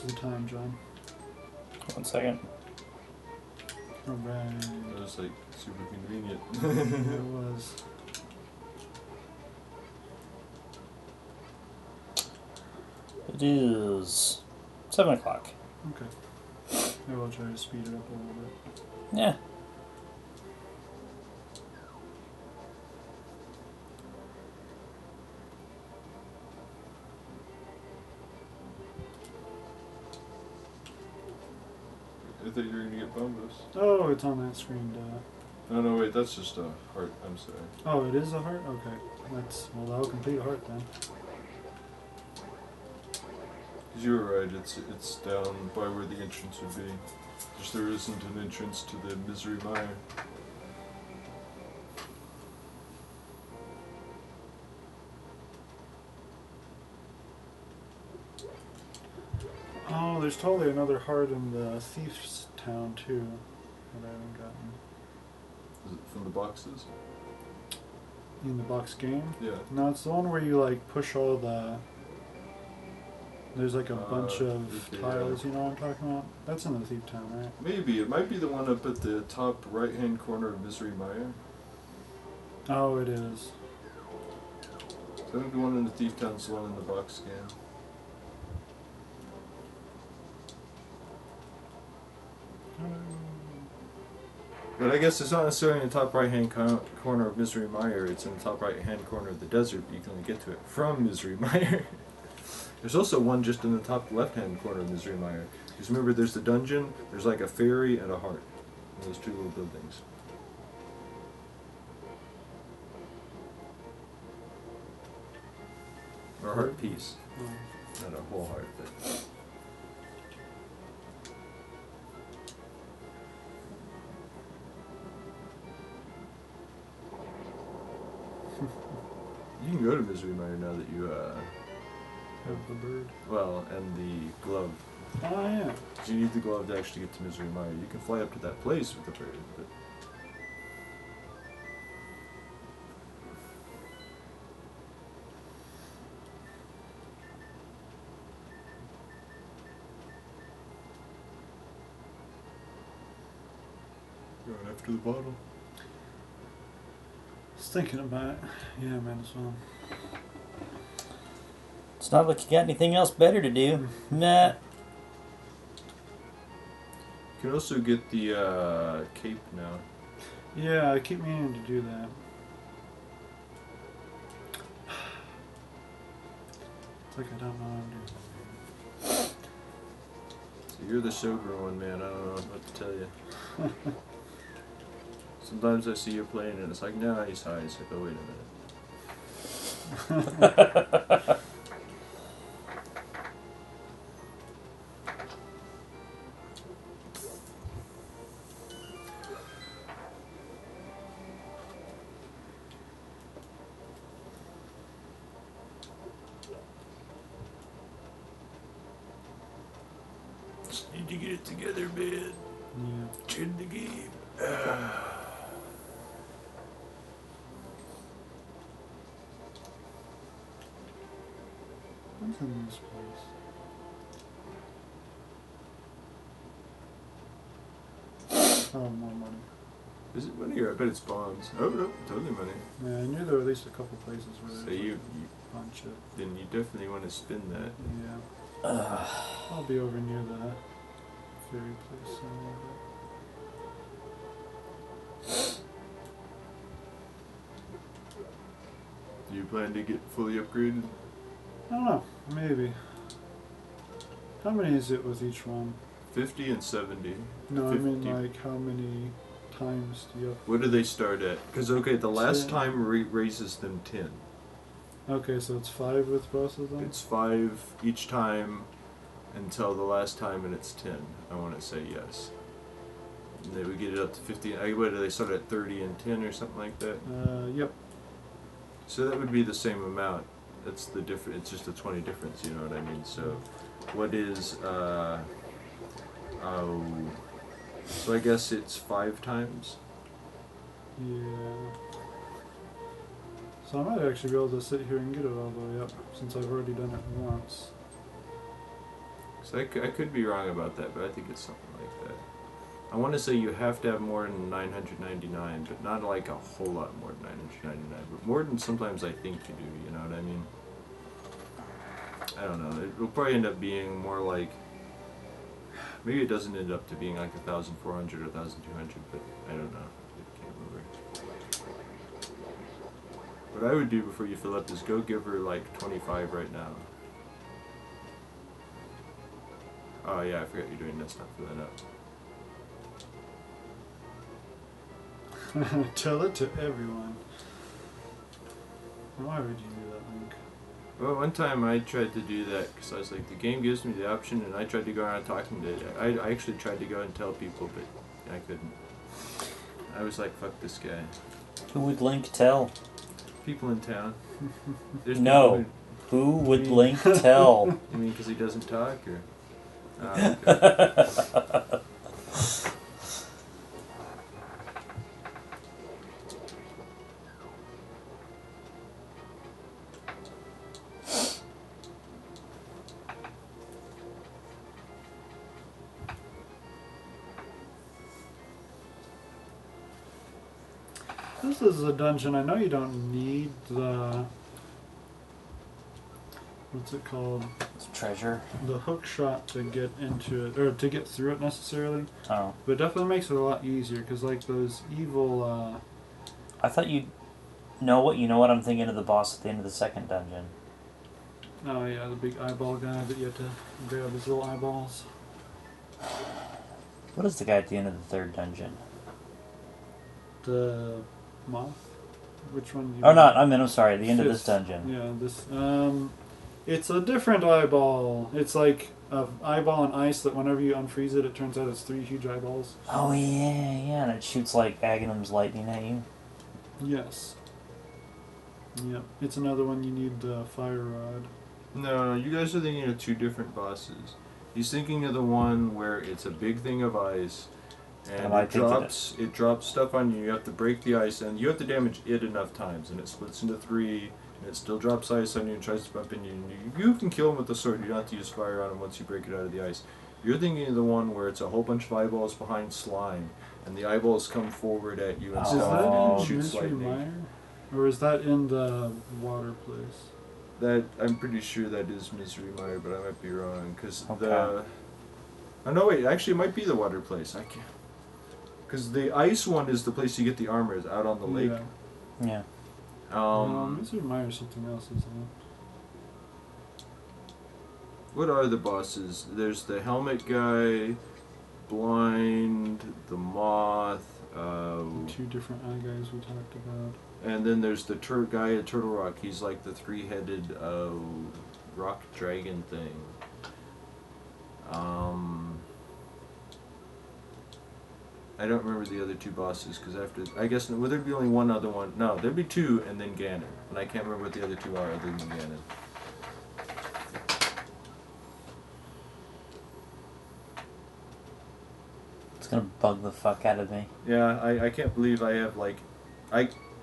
What's the time, John? 1 second. Alright. That was like super convenient. It was. It is 7 o'clock. Okay. Maybe I'll try to speed it up a little bit. Yeah. I thought you were gonna get Bombos. Oh, it's on that screen, duh. Oh no, wait, that's just a heart. I'm sorry. Oh, it is a heart? Okay. Well, that'll complete a heart then. Cause you were right. It's down by where the entrance would be. Just there isn't an entrance to the Misery Mire. Oh, there's totally another heart in the Thief's Town too that I haven't gotten. Is it from the boxes? In the box game? Yeah. No, it's the one where you like push all the. There's like a bunch of okay, tiles, you know what I'm talking about? That's in the Thief Town, right? Maybe it might be the one up at the top right-hand corner of Misery Mire. Oh, it is. I think the one in the Thief Town's the one in the box game. But I guess it's not necessarily in the top right-hand corner of Misery Mire. It's in the top right-hand corner of the desert, but you can only get to it from Misery Mire. There's also one just in the top left-hand corner of Misery Mire. Because remember, there's the dungeon, there's like a fairy and a heart. And those two little buildings. Or a heart piece. Not a whole heart, but... You can go to Misery Mire now that you, Have the bird. well, and the glove. Oh, yeah. 'Cause you need the glove to actually get to Misery Mire. You can fly up to that place with the bird, but... Going after the bottle. Just thinking about it. Yeah, might as well. It's not like you got anything else better to do. Nah. You can also get the cape now. Yeah, I keep meaning to do that. It's like I don't know what I'm doing. So you're the sober one, man. I don't know what to tell you. Sometimes I see you playing and it's like, nah, he's high. It's like, oh, wait a minute. Just need to get it together, man. Yeah. Chin the game. What's in this place? Oh, more money. Is it money or I bet it's bonds? Oh no, totally money. Yeah, I knew there were at least a couple places where So there's you a bunch of. then you definitely want to spin that. Yeah. I'll be over near the ferry place in a little bit. Do you plan to get fully upgraded? I don't know. Maybe. How many is it with each one? 50 and 70. No, I mean 50. like how many times do you? What do they start at? Because okay, the last 10. time raises them 10. Okay, so it's 5 with both of them. It's 5 each time until the last time, and it's 10. I want to say yes. And they would get it up to 50. What do they start at 30 and 10 or something like that? Yep. So that would be the same amount. That's the difference. It's just a 20 difference. You know what I mean? So, what is so I guess it's 5 times. Yeah. So I might actually be able to sit here and get it all the way up since I've already done it once. So I could be wrong about that, but I think it's something like that. I want to say you have to have more than 999, but not like a whole lot more than 999, but more than sometimes I think you do, you know what I mean? I don't know, it'll probably end up being more like, maybe it doesn't end up to being like 1,400 or 1,200, but I don't know, I can't remember. What I would do before you fill up is go give her like 25 right now. Oh yeah, I forgot you're doing this, not filling up. Tell it to everyone. Why would you do that, Link? Well, one time I tried to do that because I was like, the game gives me the option, and I tried to go around talking to it. I actually tried to go and tell people, but I couldn't. I was like, fuck this guy. Who would Link tell? People in town. No. Who would Link tell? You mean because he doesn't talk, or? Okay. This is a dungeon. I know you don't need the... What's it called? It's treasure. The hook shot to get into it, or to get through it necessarily. Oh. But it definitely makes it a lot easier, because like those evil... I thought you'd know what I'm thinking of the boss at the end of the second dungeon. Oh yeah, the big eyeball guy that you have to grab his little eyeballs. What is the guy at the end of the third dungeon? The moth? Which one? Oh, not. I'm sorry. The end of this dungeon. Yeah, this. It's a different eyeball. It's like an eyeball on ice that whenever you unfreeze it, it turns out it's 3 huge eyeballs. Oh yeah, and it shoots like Aghanim's lightning at you. Yes. Yep. It's another one you need the fire rod. No, you guys are thinking of two different bosses. He's thinking of the one where it's a big thing of ice, and it drops stuff on you. You have to break the ice, and you have to damage it enough times, and it splits into 3, and it still drops ice on you and tries to bump into you. You can kill him with the sword. You don't have to use fire on him once you break it out of the ice. You're thinking of the one where it's a whole bunch of eyeballs behind slime, and the eyeballs come forward at you and Is that in shoots Misery lightning. Mire? Or is that in the water place? That I'm pretty sure that is Misery Mire, but I might be wrong because Okay. Oh no, wait. Actually, it might be the water place. I can't. Because the ice one is the place you get the armor, is out on the lake. Yeah. No, Misery Mire is something else, isn't it? What are the bosses? There's the helmet guy, blind, the moth. The 2 different eye guys we talked about. And then there's the guy at Turtle Rock. He's like the 3-headed rock dragon thing. I don't remember the other 2 bosses because after I guess would there be only one other one? No, there'd be 2 and then Ganon, and I can't remember what the other 2 are other than Ganon. It's gonna bug the fuck out of me. Yeah, I can't believe I have like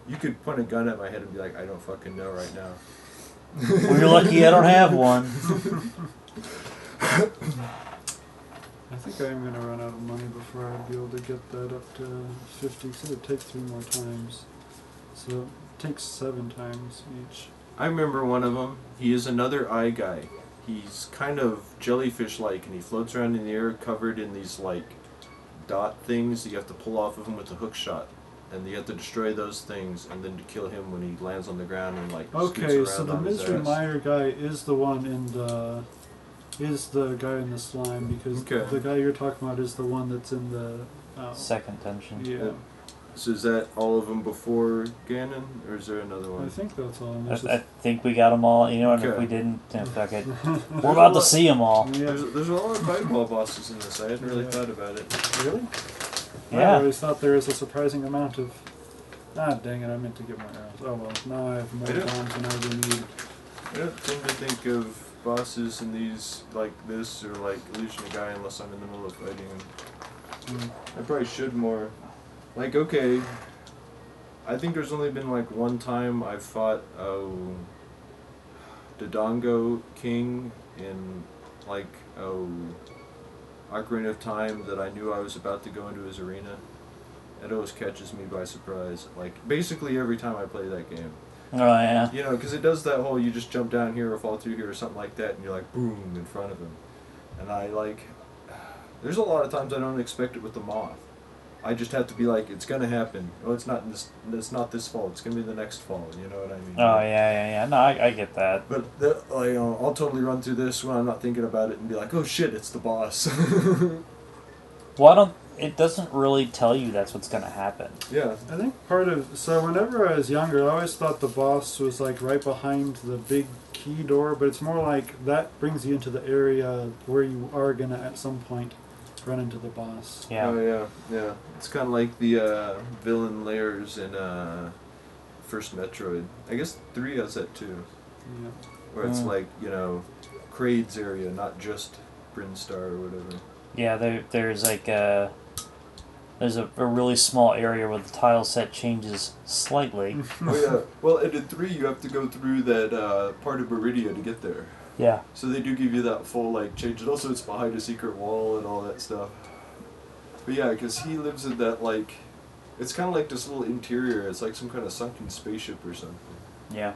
you could point a gun at my head and be like, I don't fucking know right now. Well, you're lucky I don't have one. I think I am going to run out of money before I'll be able to get that up to 50, because it takes 3 more times. So it takes 7 times each. I remember one of them. He is another eye guy. He's kind of jellyfish-like, and he floats around in the air covered in these, like, dot things that you have to pull off of him with a hook shot. And you have to destroy those things, and then to kill him when he lands on the ground and, like, scoots Okay, around so the on his Misery ass. Mire guy is the one in the... is the guy in the slime, because Okay. the guy you're talking about is the one that's in the... Second dungeon. yeah. So is that all of them before Ganon, or is there another one? I think that's all. I think we got them all. You know, and if Okay. we didn't, then fuck it. We're about to see them all. Yeah. There's a lot of fireball bosses in this. I hadn't really Yeah. thought about it. Really? I Yeah. always thought there was a surprising amount of... Ah, dang it, I meant to get more arrows. Oh well, now I have more I don't- bombs than I ever need. I don't tend to think of bosses in these like this or like Illusion of Gaia unless I'm in the middle of fighting them. I probably should more. Like, okay, I think there's only been like one time I've fought Dodongo King in like Ocarina of Time that I knew I was about to go into his arena. It always catches me by surprise. Like, basically every time I play that game. Oh, yeah. You know, because it does that whole you just jump down here or fall through here or something like that, and you're like, boom, in front of him. And I, like, there's a lot of times I don't expect it with the moth. I just have to be like, it's gonna happen. Oh, it's not this fall. It's gonna be the next fall. You know what I mean? Oh, yeah. No, I get that. But I'll totally run through this when I'm not thinking about it and be like, oh shit, it's the boss. Well, it doesn't really tell you that's what's going to happen. Yeah. I think so whenever I was younger, I always thought the boss was like right behind the big key door, but it's more like that brings you into the area where you are going to at some point run into the boss. Yeah. Oh, yeah. It's kind of like the villain layers in first Metroid. I guess 3 has that too. Yeah. Where it's like, you know, Kraid's area, not just Brinstar or whatever. Yeah, there's like there's a really small area where the tile set changes slightly. Oh yeah. Well, and in 3 you have to go through that part of Meridia to get there. Yeah. So they do give you that full like change. And also it's behind a secret wall and all that stuff. But yeah, because he lives in that like, it's kind of like this little interior. It's like some kind of sunken spaceship or something. Yeah.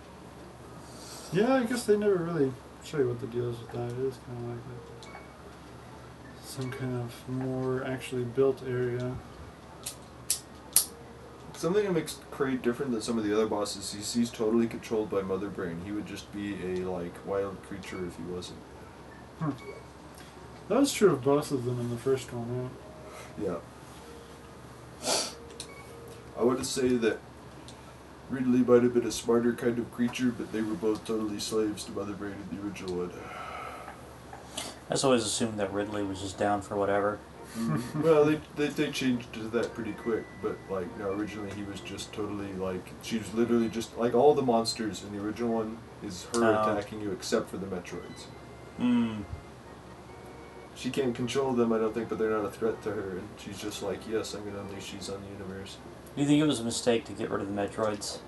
Yeah, I guess they never really show you what the deal is with that. It is kind of like that. Some kind of more actually built area. Something that makes Kraid different than some of the other bosses is he's totally controlled by Mother Brain. He would just be a like wild creature if he wasn't. That was true of both of them in the first one, right? Yeah. I would say that Ridley might have been a smarter kind of creature, but they were both totally slaves to Mother Brain in the original one. I just always assumed that Ridley was just down for whatever. Well, they changed to that pretty quick, but like, no, originally he was just totally like, she was literally just like all the monsters in the original one is her attacking you except for the Metroids. She can't control them, I don't think, but they're not a threat to her, and she's just like, yes, I'm gonna unleash these on the universe. Do you think it was a mistake to get rid of the Metroids?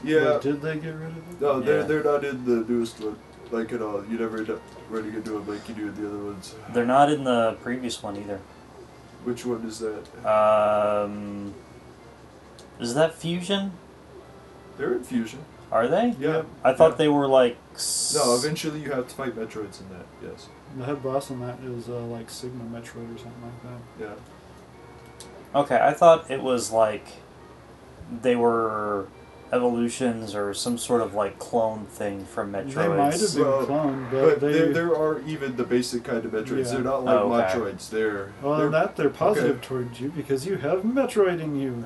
Yeah. But did they get rid of it? No, Yeah. they're not in the newest one. Like at all. You never end up running into them like you do in the other ones. They're not in the previous one either. Which one is that? Is that Fusion? They're in Fusion. Are they? Yeah. I thought Yeah. they were like... No, eventually you have to fight Metroids in that, yes. The head boss on that is like Sigma Metroid or something like that. Yeah. Okay, I thought it was like they were evolutions or some sort of like clone thing from Metroids. They might have been Well, cloned, But but there are even the basic kind of Metroids. Yeah. They're not like Oh, okay. Metroids. They're they're positive okay. towards you because you have Metroid in you.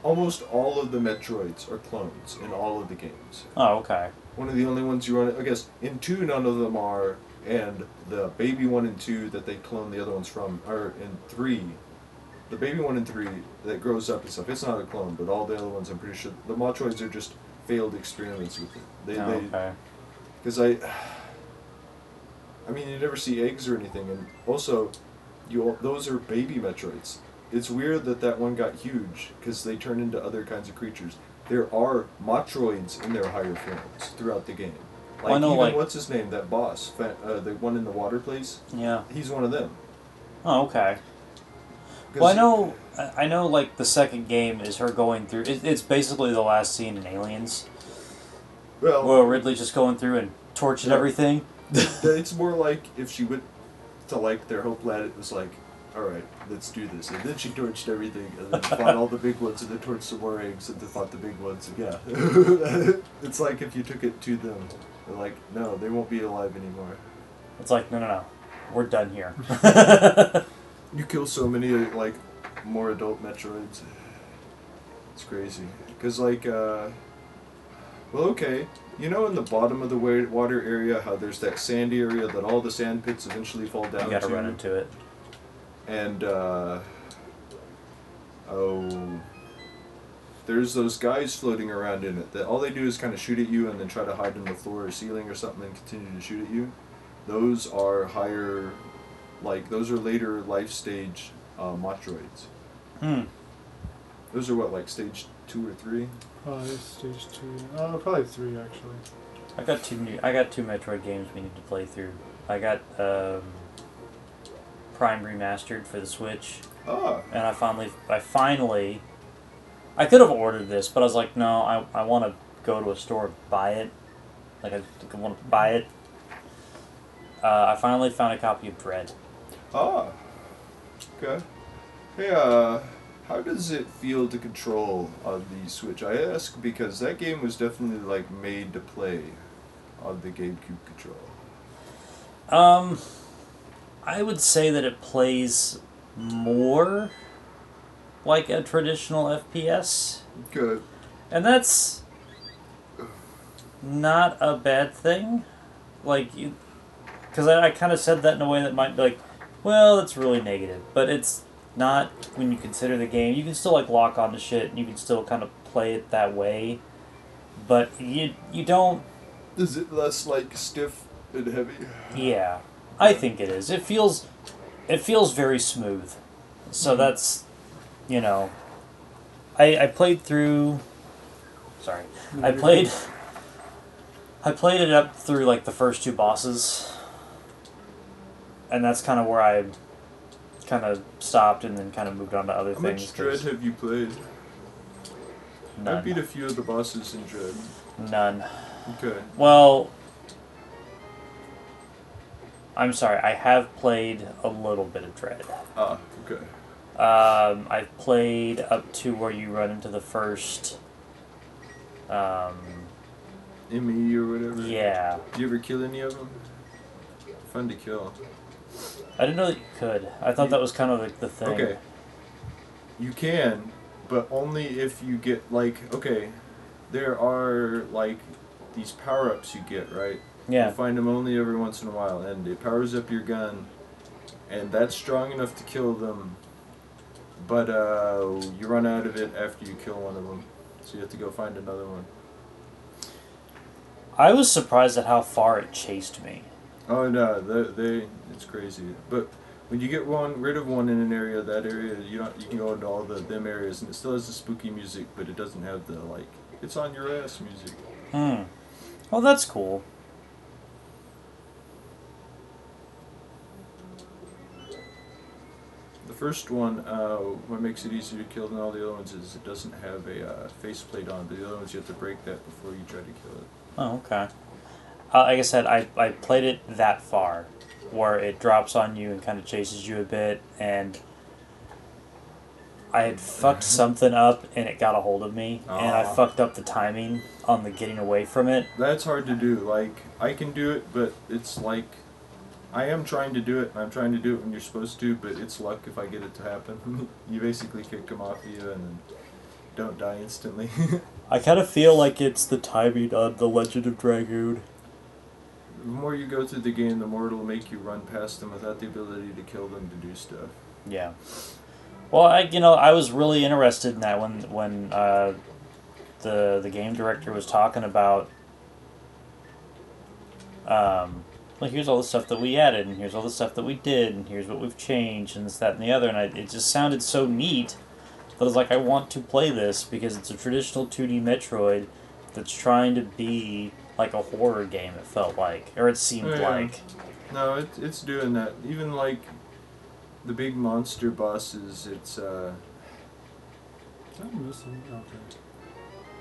Almost all of the Metroids are clones in all of the games. Oh, okay. One of the only ones you run, I guess, in 2 none of them are, and the baby 1 and 2 that they clone the other ones from are in 3. The baby 1 and 3 that grows up and stuff, it's not a clone, but all the other ones I'm pretty sure, the Metroids are just failed experiments with it. Okay. Because I mean, you never see eggs or anything, and also, those are baby Metroids. It's weird that one got huge, because they turn into other kinds of creatures. There are Metroids in their higher forms throughout the game. Like, Well, I know, even, like- what's his name, that boss, the one in the water place? Yeah. He's one of them. Oh, okay. 'Cause Well, I know, like, the second game is her going through... It's basically the last scene in Aliens. Well, Well, Ridley's just going through and torching Yeah. everything. it's more like if she went to, like, their whole planet was like, alright, let's do this. And then she torched everything, and then fought all the big ones, and then torched some more eggs, and then fought the big ones. Yeah. It's like if you took it to them, they're like, no, they won't be alive anymore. It's like, no. We're done here. You kill so many, like, more adult Metroids. It's crazy. Because, like, well, okay. You know in the bottom of the water area how there's that sandy area that all the sand pits eventually fall down to? You gotta run into it. And, there's those guys floating around in it that all they do is kind of shoot at you and then try to hide in the floor or ceiling or something and continue to shoot at you. Those are higher, like, those are later life stage Metroids. Those are what, like stage 2 or 3? Probably stage 2. Probably 3 actually. I got two Metroid games we need to play through. I got Prime Remastered for the Switch. Oh. And I finally, I could have ordered this, but I was like, no, I want to go to a store and buy it. Like, I want to buy it. I finally found a copy of Dread. Ah. Okay. Hey, how does it feel to control on the Switch? I ask because that game was definitely, like, made to play on the GameCube controller. I would say that it plays more like a traditional FPS. Good. And that's not a bad thing. Like, because I kind of said that in a way that might be like, well, that's really negative. But it's not when you consider the game. You can still, like, lock onto shit and you can still kind of play it that way. But you don't... Is it less, like, stiff and heavy? Yeah, I think it is. It feels very smooth. So that's, you know... I played through... Sorry. I played it up through, like, the first two bosses. And that's kind of where I kind of stopped and then kind of moved on to other How things. much Dread have you played? None. I beat a few of the bosses in Dread. None. Okay. Well, I'm sorry. I have played a little bit of Dread. Ah, okay. I've played up to where you run into the first... ME or whatever? Yeah. Do you ever kill any of them? Fun to kill. I didn't know that you could. I thought that was kind of like the thing. Okay. You can, but only if you get, like, okay, there are, like, these power-ups you get, right? Yeah. You find them only every once in a while, and it powers up your gun, and that's strong enough to kill them, but you run out of it after you kill one of them, so you have to go find another one. I was surprised at how far it chased me. Oh no, it's crazy. But when you get rid of one in an area, that area you can go into all them areas, and it still has the spooky music, but it doesn't have the, like, it's on your ass music. Well, that's cool. The first one, what makes it easier to kill than all the other ones is it doesn't have a faceplate on, but the other ones you have to break that before you try to kill it. Oh, okay. Like I said, I played it that far, where it drops on you and kind of chases you a bit, and I had fucked something up and it got a hold of me, and I fucked up the timing on the getting away from it. That's hard to do. Like, I can do it, but it's like, I am trying to do it, and I'm trying to do it when you're supposed to, but it's luck if I get it to happen. You basically kick them off you and don't die instantly. I kind of feel like it's the timing on The Legend of Dragoon. The more you go through the game, the more it'll make you run past them without the ability to kill them to do stuff. Yeah. Well, I was really interested in that when the game director was talking about, well, here's all the stuff that we added, and here's all the stuff that we did, and here's what we've changed, and this, that, and the other, and it just sounded so neat that I was like, I want to play this because it's a traditional 2D Metroid that's trying to be like a horror game, it felt like, or it seemed like. No, it's doing that. Even like the big monster bosses, it's I'm missing. Okay.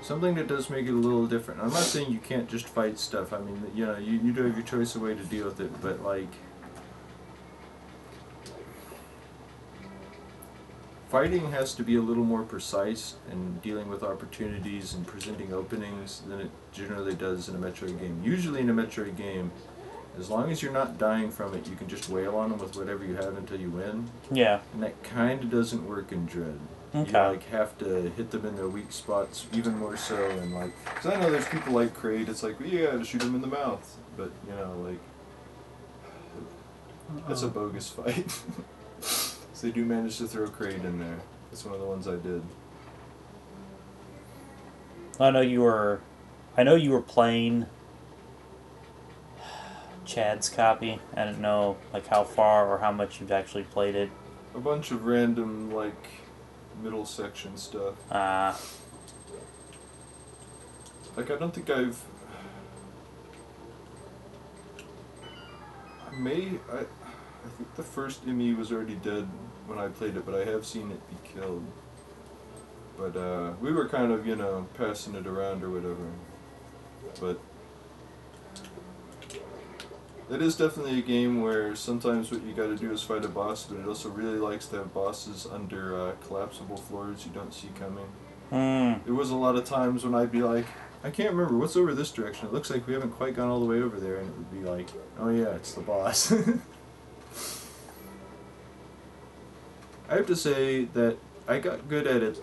something that does make it a little different. I'm not saying you can't just fight stuff. I mean, you do have your choice of way to deal with it, but like fighting has to be a little more precise and dealing with opportunities and presenting openings than it generally does in a Metroid game. Usually in a Metroid game, as long as you're not dying from it, you can just wail on them with whatever you have until you win. Yeah. And that kind of doesn't work in Dread. Okay. You like have to hit them in their weak spots even more so, and like, because I know there's people like Kraid, it's like, well, you gotta shoot them in the mouth, but you know, like, that's a bogus fight. So they do manage to throw Kraid in there. That's one of the ones I did. I know you were playing Chad's copy. I don't know like how far or how much you've actually played it. A bunch of random like middle section stuff. Like I don't think I'm I think the first Emmy was already dead when I played it, but I have seen it be killed. But we were kind of, passing it around or whatever. But it is definitely a game where sometimes what you gotta do is fight a boss, but it also really likes to have bosses under collapsible floors you don't see coming. There was a lot of times when I'd be like, I can't remember, what's over this direction? It looks like we haven't quite gone all the way over there, and it would be like, oh yeah, it's the boss. I have to say that I got good at it,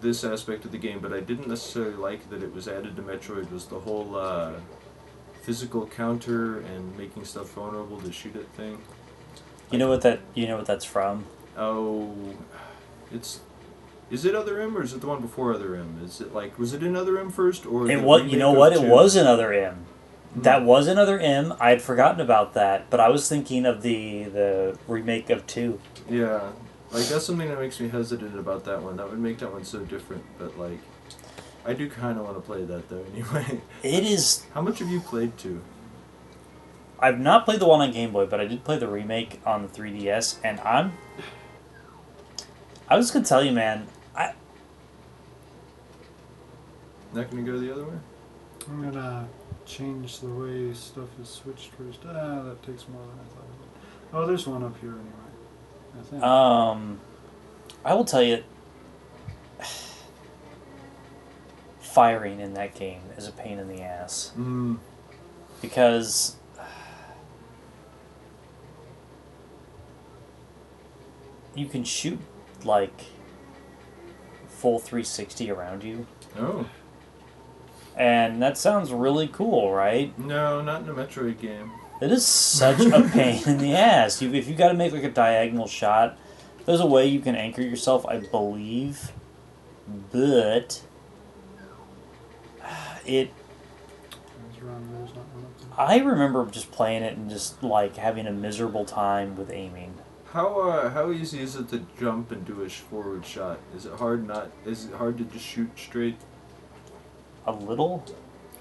this aspect of the game, but I didn't necessarily like that it was added to Metroid, was the whole physical counter and making stuff vulnerable to shoot at thing. You know what that's from? Oh, is it Other M or is it the one before Other M? Is it like, was it in Other M first or? It was. You know what? It was in Other M. That was in Other M. I had forgotten about that, but I was thinking of the remake of 2. Yeah, like that's something that makes me hesitant about that one. That would make that one so different, but like, I do kind of want to play that though. Anyway, it is. How much have you played 2? I've not played the one on Game Boy, but I did play the remake on the 3DS, and I was gonna tell you, man. Not gonna go the other way? I'm gonna change the way stuff is switched first. That takes more than I thought it would. Oh, there's one up here anyway, I think. I will tell you, firing in that game is a pain in the ass. Because you can shoot like full 360 around you. Oh. And that sounds really cool, right? No, not in a Metroid game. It is such a pain in the ass. If you got to make like a diagonal shot, there's a way you can anchor yourself, I believe. But I remember just playing it and just like having a miserable time with aiming. How easy is it to jump and do a forward shot? Is it hard to just shoot straight? A little?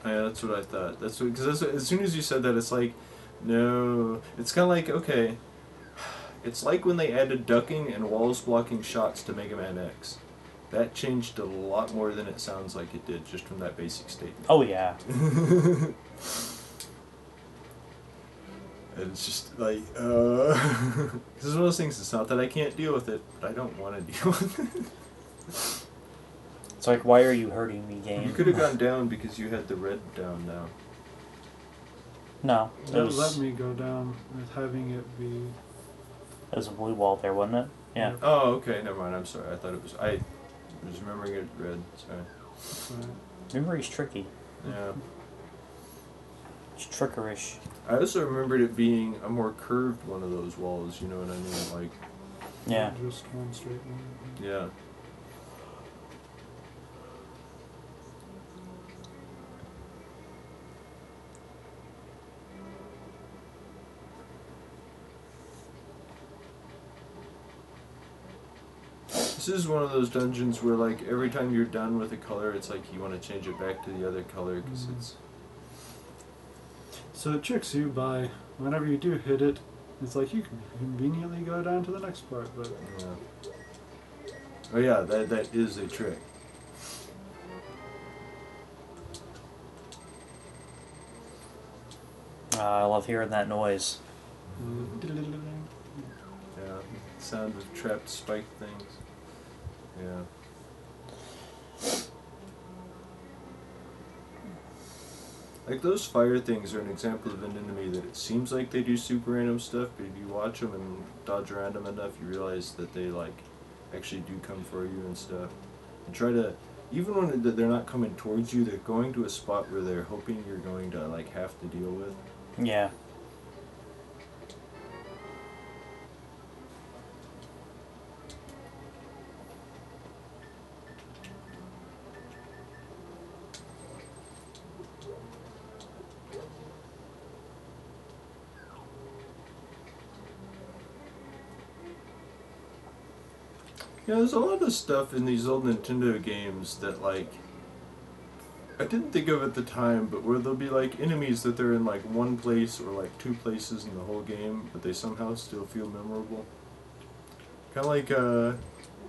Yeah, that's what I thought. Because as soon as you said that, it's like, no. It's kind of like, okay, it's like when they added ducking and walls blocking shots to Mega Man X. That changed a lot more than it sounds like it did just from that basic statement. Oh yeah. And it's just like, this is one of those things. It's not that I can't deal with it, but I don't want to deal with it. It's like, why are you hurting me, game? You could have gone down because you had the red down now. No. It would let me go down with having it be... There's a blue wall there, wasn't it? Yeah. Oh, okay, never mind. I'm sorry. I thought it was... I was remembering it red. Sorry. Memory's tricky. Yeah. It's trickerish. I also remembered it being a more curved one of those walls, you know what I mean? Like... Yeah. Just one straight line. Yeah. This is one of those dungeons where, like, every time you're done with a color, it's like you want to change it back to the other color because it's... So it tricks you by, whenever you do hit it, it's like you can conveniently go down to the next part, but... Yeah. Oh yeah, that is a trick. I love hearing that noise. Yeah, sound of trapped spike things. Yeah. Like, those fire things are an example of an enemy that it seems like they do super random stuff, but if you watch them and dodge around them enough, you realize that they, like, actually do come for you and stuff. And try to, even when they're not coming towards you, they're going to a spot where they're hoping you're going to, like, have to deal with. Yeah. Yeah, there's a lot of stuff in these old Nintendo games that, like, I didn't think of it at the time, but where there'll be like enemies that they're in like one place or like two places in the whole game, but they somehow still feel memorable. Kind of like,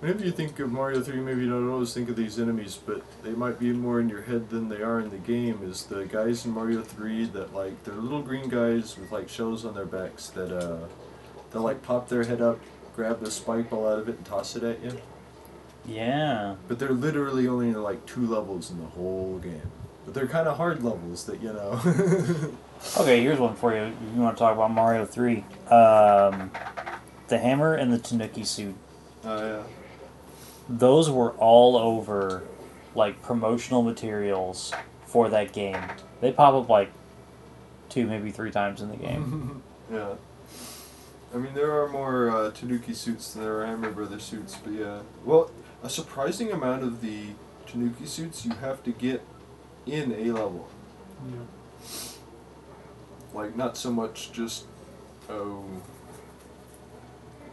whenever you think of Mario 3, maybe you don't always think of these enemies, but they might be more in your head than they are in the game, is the guys in Mario 3 that, like, they're little green guys with, like, shells on their backs that, they'll, like, pop their head up, grab the spike ball out of it, and toss it at you. Yeah. But they're literally only in, like, 2 levels in the whole game. But they're kind of hard levels that, you know. Okay, here's one for you. If you want to talk about Mario 3. The hammer and the Tanuki suit. Oh, yeah. Those were all over, like, promotional materials for that game. They pop up, like, 2, maybe 3 times in the game. Yeah. I mean, there are more Tanuki suits than there are Hammer Brothers suits, but yeah. Well, a surprising amount of the Tanuki suits you have to get in A level. Yeah. Like, not so much just, oh...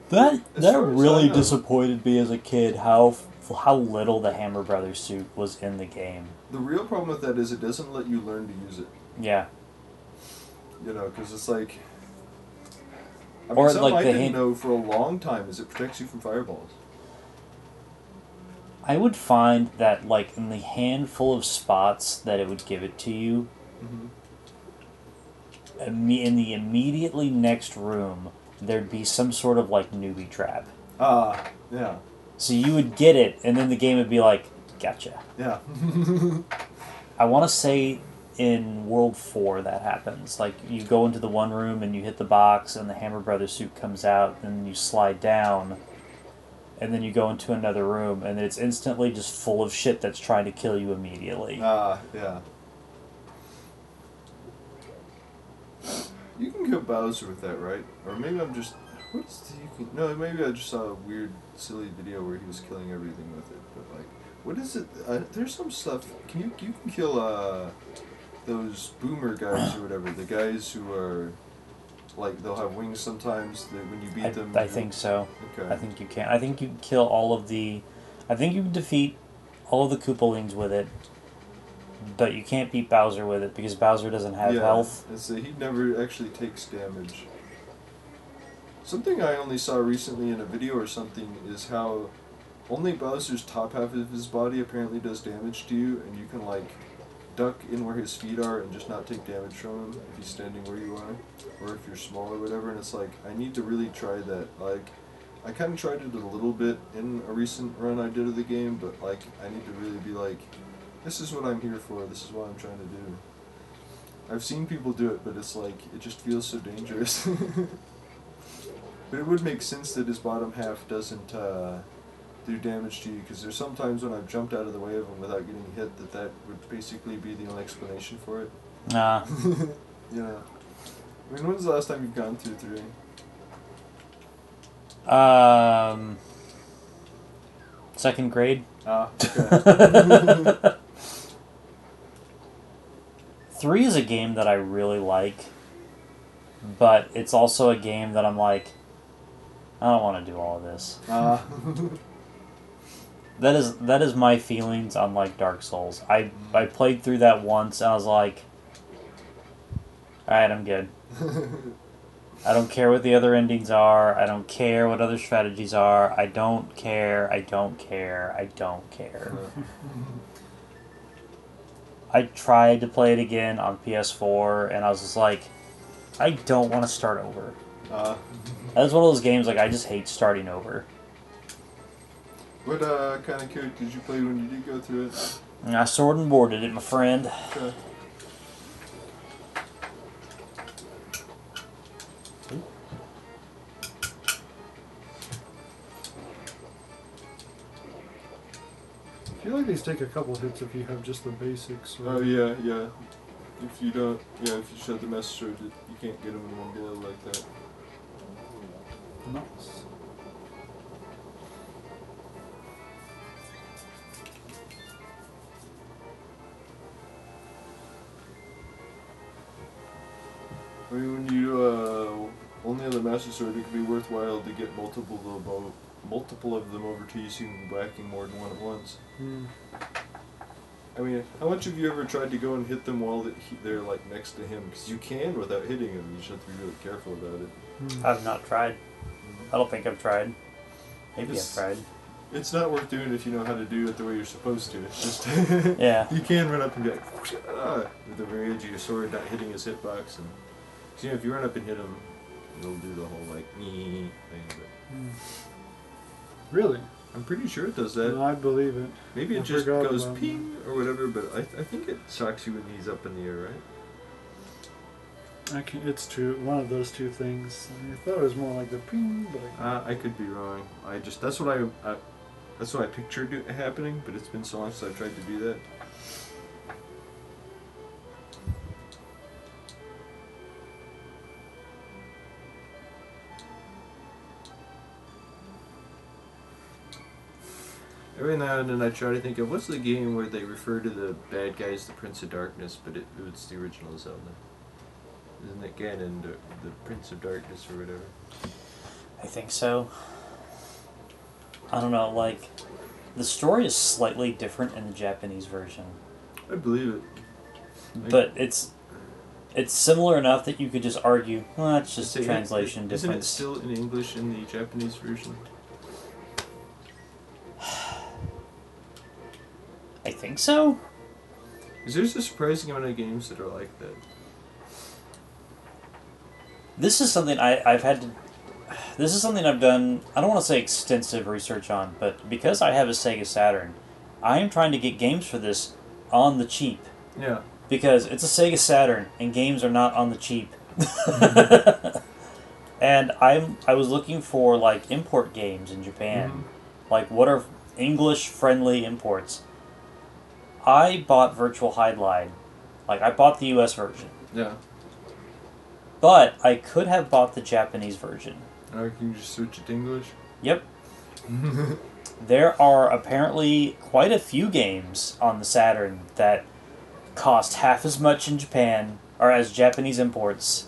That As far as really I know. disappointed me as a kid, how little the Hammer Brothers suit was in the game. The real problem with that is it doesn't let you learn to use it. Yeah. You know, because it's like... I mean, Or, something like, I the didn't know for a long time is it protects you from fireballs. I would find that, like, in the handful of spots that it would give it to you, in the immediately next room, there'd be some sort of, like, newbie trap. Yeah. So you would get it, and then the game would be like, gotcha. Yeah. I want to say in World 4 that happens. Like, you go into the one room and you hit the box, and the Hammer Brothers suit comes out, and you slide down, and then you go into another room, and it's instantly just full of shit that's trying to kill you immediately. Yeah. You can kill Bowser with that, right? Or maybe I'm just... No, maybe I just saw a weird, silly video where he was killing everything with it. But, like, what is it? There's some stuff... You can kill, those boomer guys or whatever. The guys who are... Like, they'll have wings sometimes. When you beat them... I think so. Okay. I think you can. I think you can kill all of the... I think you can defeat all of the Koopalings with it. But you can't beat Bowser with it because Bowser doesn't have health. He never actually takes damage. Something I only saw recently in a video or something is how only Bowser's top half of his body apparently does damage to you, and you can, like, duck in where his feet are and just not take damage from him if he's standing where you are, or if you're small or whatever, and it's like, I need to really try that. Like, I kind of tried it a little bit in a recent run I did of the game, but, like, I need to really be like, this is what I'm here for, this is what I'm trying to do. I've seen people do it, but it's like, it just feels so dangerous. But it would make sense that his bottom half doesn't do damage to you, because there's sometimes when I've jumped out of the way of him without getting hit that would basically be the only explanation for it. Nah. Yeah. I mean, when's the last time you've gone through 3? Second grade. Okay. 3 is a game that I really like, but it's also a game that I'm like, I don't want to do all of this. That is my feelings on, like, Dark Souls. I played through that once and I was like, alright, I'm good. I don't care what the other endings are. I don't care what other strategies are. I don't care. I don't care. I don't care. I tried to play it again on PS4 and I was just like, I don't want to start over. That's one of those games, like, I just hate starting over. What kind of character did you play when you did go through it? I sword and boarded it, my friend. Okay. I feel like these take a couple hits if you have just the basics. Right? Oh, yeah. If you don't, if you shut the Master Sword, you can't get them in one blow like that. Nice. I mean, when you only have the Master Sword, it can be worthwhile to get multiple of them over to you so you can be whacking more than one at once. I mean, how much have you ever tried to go and hit them while they're like next to him? Because you can without hitting them. You just have to be really careful about it. I've not tried. I don't think I've tried. Maybe I've tried. It's not worth doing if you know how to do it the way you're supposed to. It's just yeah. You can run up and be like with the very edge of your sword, not hitting his hitbox, and cause, you know, if you run up and hit him, it'll do the whole like thing. But Really? I'm pretty sure it does that. No, I believe it. Maybe it just goes ping or whatever, but I think it shocks you when he's up in the air, right? It's true. One of those two things. I thought it was more like the ping, but I could be wrong. That's what I pictured it happening, but it's been so long since I tried to do that. Every now and then I try to think of what's the game where they refer to the bad guys the Prince of Darkness, but it's the original Zelda. Isn't it Ganon, the Prince of Darkness or whatever? I think so. I don't know, like, the story is slightly different in the Japanese version. I believe it. But it's similar enough that you could just argue, well, that's just translation difference. Isn't it still in English in the Japanese version? I think so. Is there a surprising amount of games that are like that? This is something I've had to... This is something I've done, I don't want to say extensive research on, but because I have a Sega Saturn, I am trying to get games for this on the cheap. Yeah. Because it's a Sega Saturn, and games are not on the cheap. And I was looking for, like, import games in Japan. Mm-hmm. Like, what are English-friendly imports? I bought Virtual Hydlide. Like, I bought the US version. Yeah. But I could have bought the Japanese version. Now can you just switch it to English? Yep. There are apparently quite a few games on the Saturn that cost half as much in Japan, or as Japanese imports,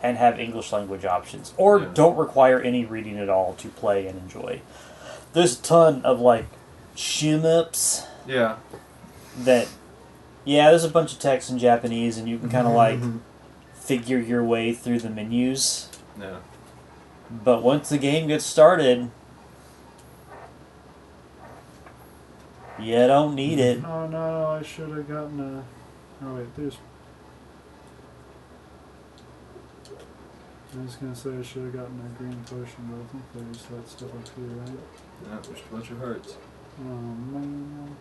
and have English language options. Or don't require any reading at all to play and enjoy. There's a ton of, like, shmups. Yeah. There's a bunch of text in Japanese, and you can kind of, like, figure your way through the menus. Yeah. But once the game gets started, you don't need it. Oh no, I should have gotten a... Oh wait, there's... I was going to say I should have gotten a green potion, but I think there's that stuff up here, right? Yeah, there's a bunch of hearts. Oh man.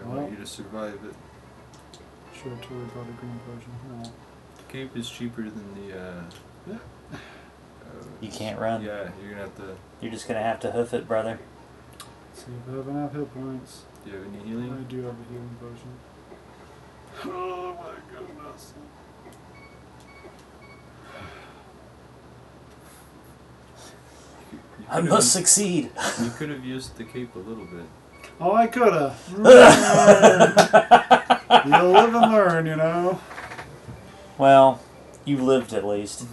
I want you to survive it. Should have totally bought a green potion. Oh. The cape is cheaper than the, You can't run. Yeah, you're gonna have to... You're just going to have to hoof it, brother. Let's see if I have enough hit points. Do you have any healing? I do have a healing potion. Oh my goodness. I must succeed. You could have used the cape a little bit. Oh, I could have. You live and learn, you know. Well, you lived at least.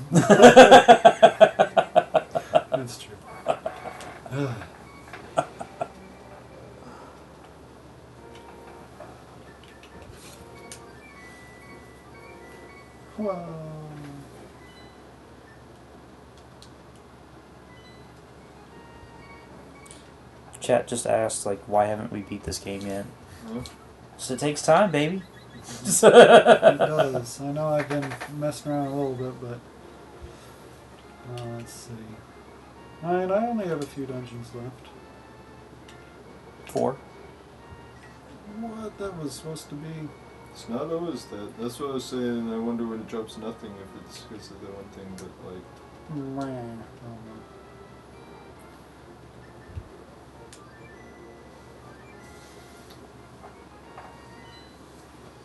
That's true. Whoa. Chat just asked, like, why haven't we beat this game yet? Huh? So it takes time, baby. It does. I know I've been messing around a little bit, but... let's see. I only have a few dungeons left. 4. What? That was supposed to be... It's not always that. That's what I was saying. I wonder when it drops nothing if it's because of the one thing, but like...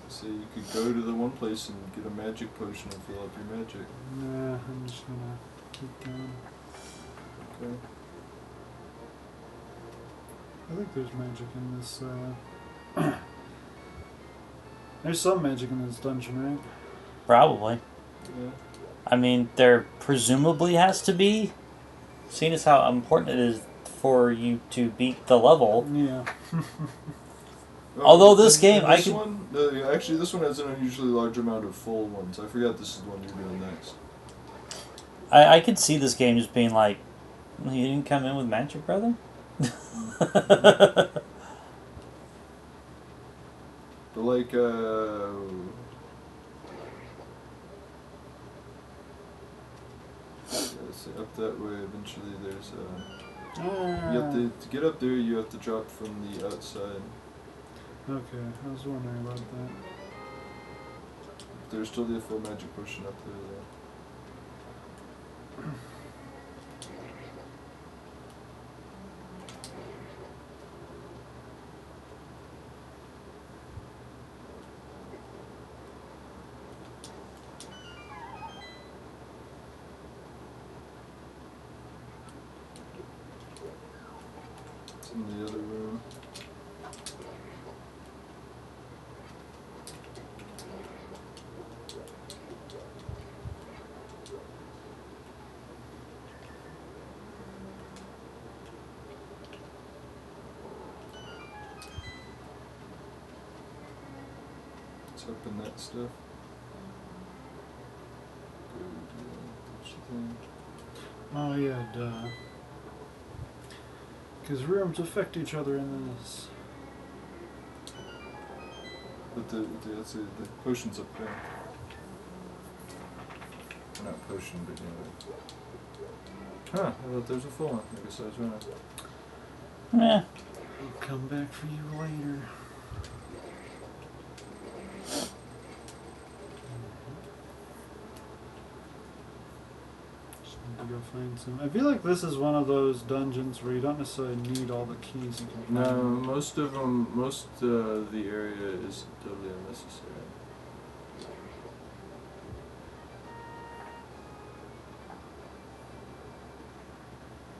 So you could go to the one place and get a magic potion and fill up your magic. Nah, I'm just gonna keep going. Okay. I think there's magic in this, There's some magic in this dungeon, right? Probably. Yeah. I mean, there presumably has to be, seeing as how important it is for you to beat the level. Yeah. Although this game, this actually, this one has an unusually large amount of full ones. I forgot this is the one you're doing next. I could see this game just being like, you didn't come in with magic, brother? But like, up that way, eventually there's you have to get up there, you have to drop from the outside. Okay, I was wondering about that. There's still the full magic potion up there, though. It's in the other room. Open that stuff. Oh yeah, duh. Because rooms affect each other in this. But the potion's up there. Not potion, but Huh, I thought there was a full one. I guess I was wrong. Yeah. I'll come back for you later. Go find some. I feel like this is one of those dungeons where you don't necessarily need all the keys you can find. No, most of the area is totally unnecessary.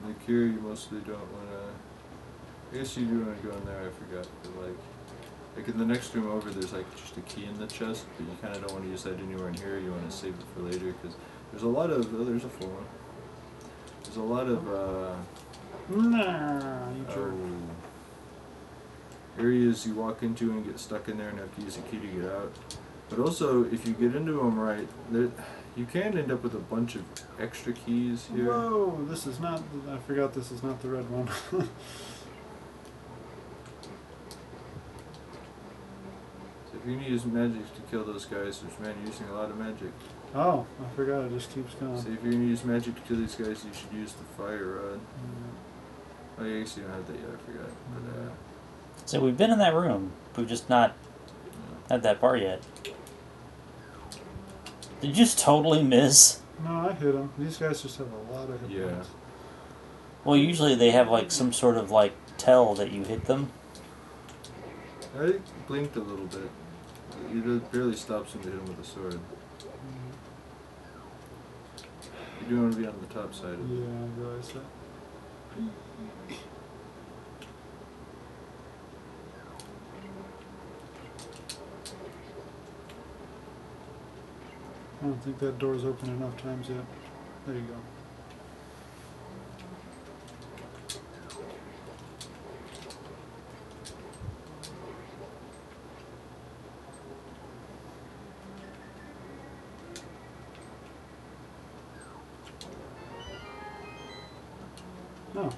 Like here, you mostly don't want to. I guess you do want to go in there. I forgot, but like in the next room over, there's like just a key in the chest, but you kind of don't want to use that anywhere in here. You want to save it for later because there's a lot of. Oh, there's a full one. There's a lot of areas you walk into and get stuck in there and have to use a key to get out. But also, if you get into them right, you can end up with a bunch of extra keys here. Whoa, this is not. I forgot this is not the red one. So if you need to use magic to kill those guys, which man, you're using a lot of magic. Oh, I forgot. It just keeps going. So if you're going to use magic to kill these guys, you should use the fire rod. Oh, yeah, I guess you don't have that yet. I forgot. But, so we've been in that room. We've just not had that part yet. Did you just totally miss? No, I hit them. These guys just have a lot of hit points. Well, usually they have like some sort of like tell that you hit them. I blinked a little bit. It barely stops him to hit him with a sword. You do want to be on the top side of it. Yeah, I realize that. I don't think that door's open enough times yet. There you go. Oh.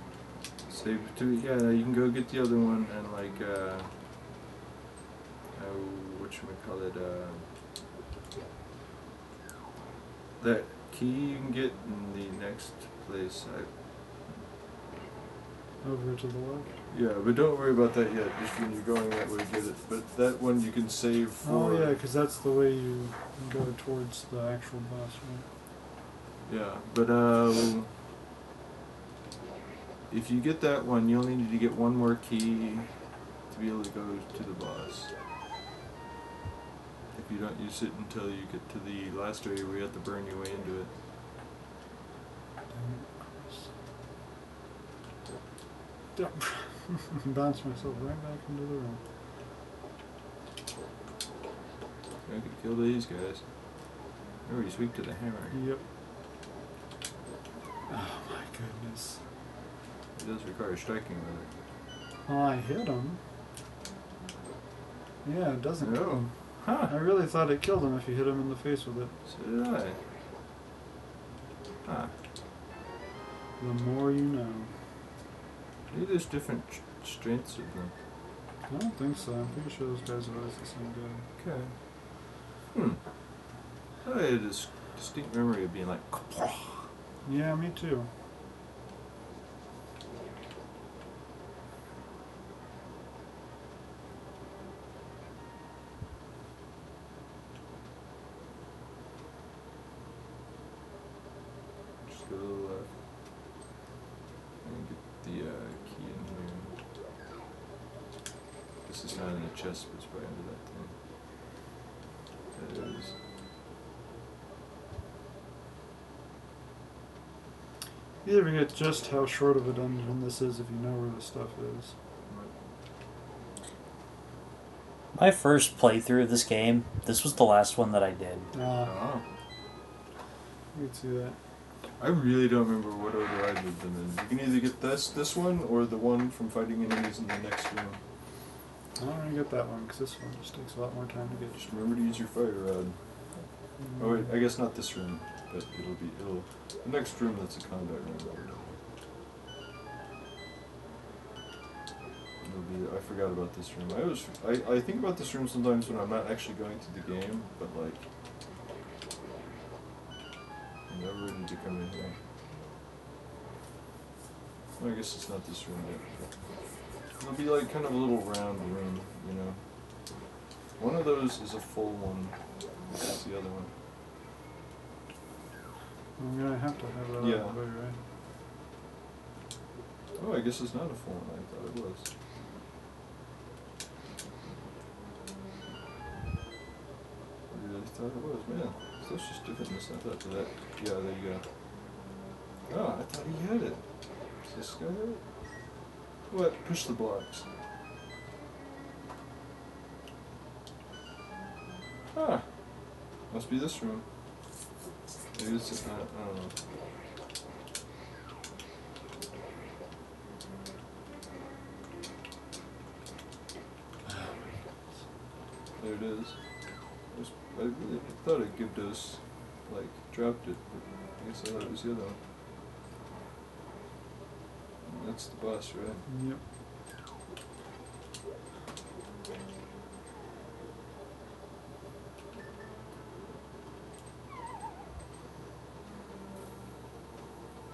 Save it to yeah. You can go get the other one and like whatchamacallit, that key you can get in the next place. Over to the left. Yeah, but don't worry about that yet. Just when you're going that way, get it. But that one you can save for. Oh yeah, because that's the way you go towards the actual boss, right? Yeah, but if you get that one, you'll need to get one more key to be able to go to the boss. If you don't use it until you get to the last area where you have to burn your way into it. Bounce myself right back into the room. I could kill these guys. Remember, he's weak to the hammer. Yep. Oh my goodness. It does require striking with it. Well, I hit him. Yeah, it doesn't. No. Huh. I really thought it killed him if you hit him in the face with it. So did I. Huh. The more you know. Maybe there's different strengths of them. I don't think so. I'm pretty sure those guys are always the same guy. Okay. I had a distinct memory of being like, Yeah, me too. just go to the left. And get the key in here. This is not in the chest, but it's probably under that thing. That is. You forget just how short of a dungeon this is if you know where the stuff is. My first playthrough of this game, this was the last one that I did. Oh. You can see that. I really don't remember what order I did them in. You can either get this one or the one from fighting enemies in the next room. I don't want to get that one because this one just takes a lot more time to get. Just remember to use your fire rod. Oh wait, I guess not this room, but it'll the next room that's a combat room. I forgot about this room. I think about this room sometimes when I'm not actually going to the game, but like I'm never ready to come in here. Well, I guess it's not this room yet. It'll be like kind of a little round room, you know. One of those is a full one. That's the other one. I'm gonna have to have that Yeah. out of the way, right? Oh, I guess it's not a full one. I thought it was. I really thought it was. Man, that's just differentness. I thought that. Yeah, there you go. Oh, I thought he had it. Does this guy have it? What? Push the blocks. Ah. Must be this room. Maybe it's not. I don't know. There it is. I really thought it Gyptos, like, dropped it, but I guess I thought it was the other one. And that's the boss, right? Yep.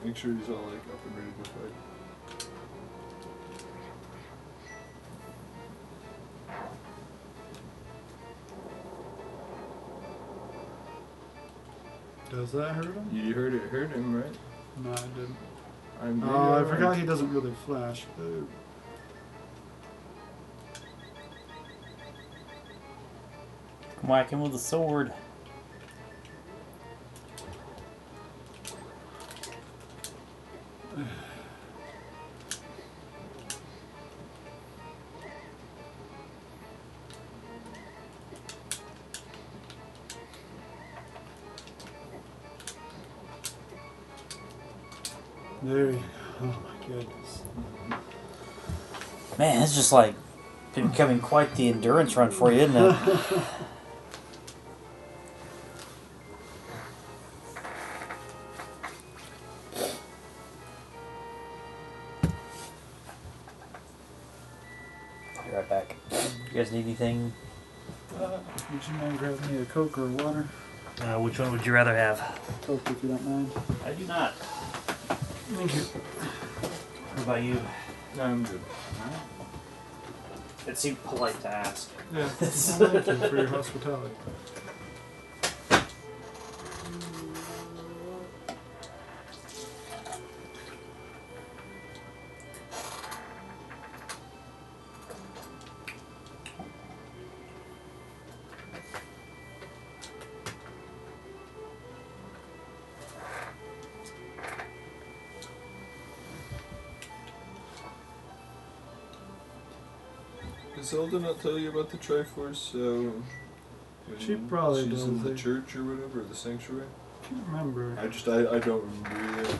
Make sure he's all, like, up and ready to fight. Does that hurt him? You heard it hurt him, right? No, I didn't. I'm Oh, I really forgot he doesn't really flash. Ooh. Whack him with a sword. There you go. Oh my goodness. Man, it's just like becoming quite the endurance run for you, isn't it? I'll be right back. You guys need anything? Would you mind grabbing me a Coke or water? Which one would you rather have? Coke, if you don't mind. I do not. Thank you. What about you? No, I'm good. It seemed polite to ask. Yeah. Well, thank you for your hospitality. Did Zelda not tell you about the Triforce? When She probably she's in the does. church or whatever, or the sanctuary. I can't remember. I don't remember either.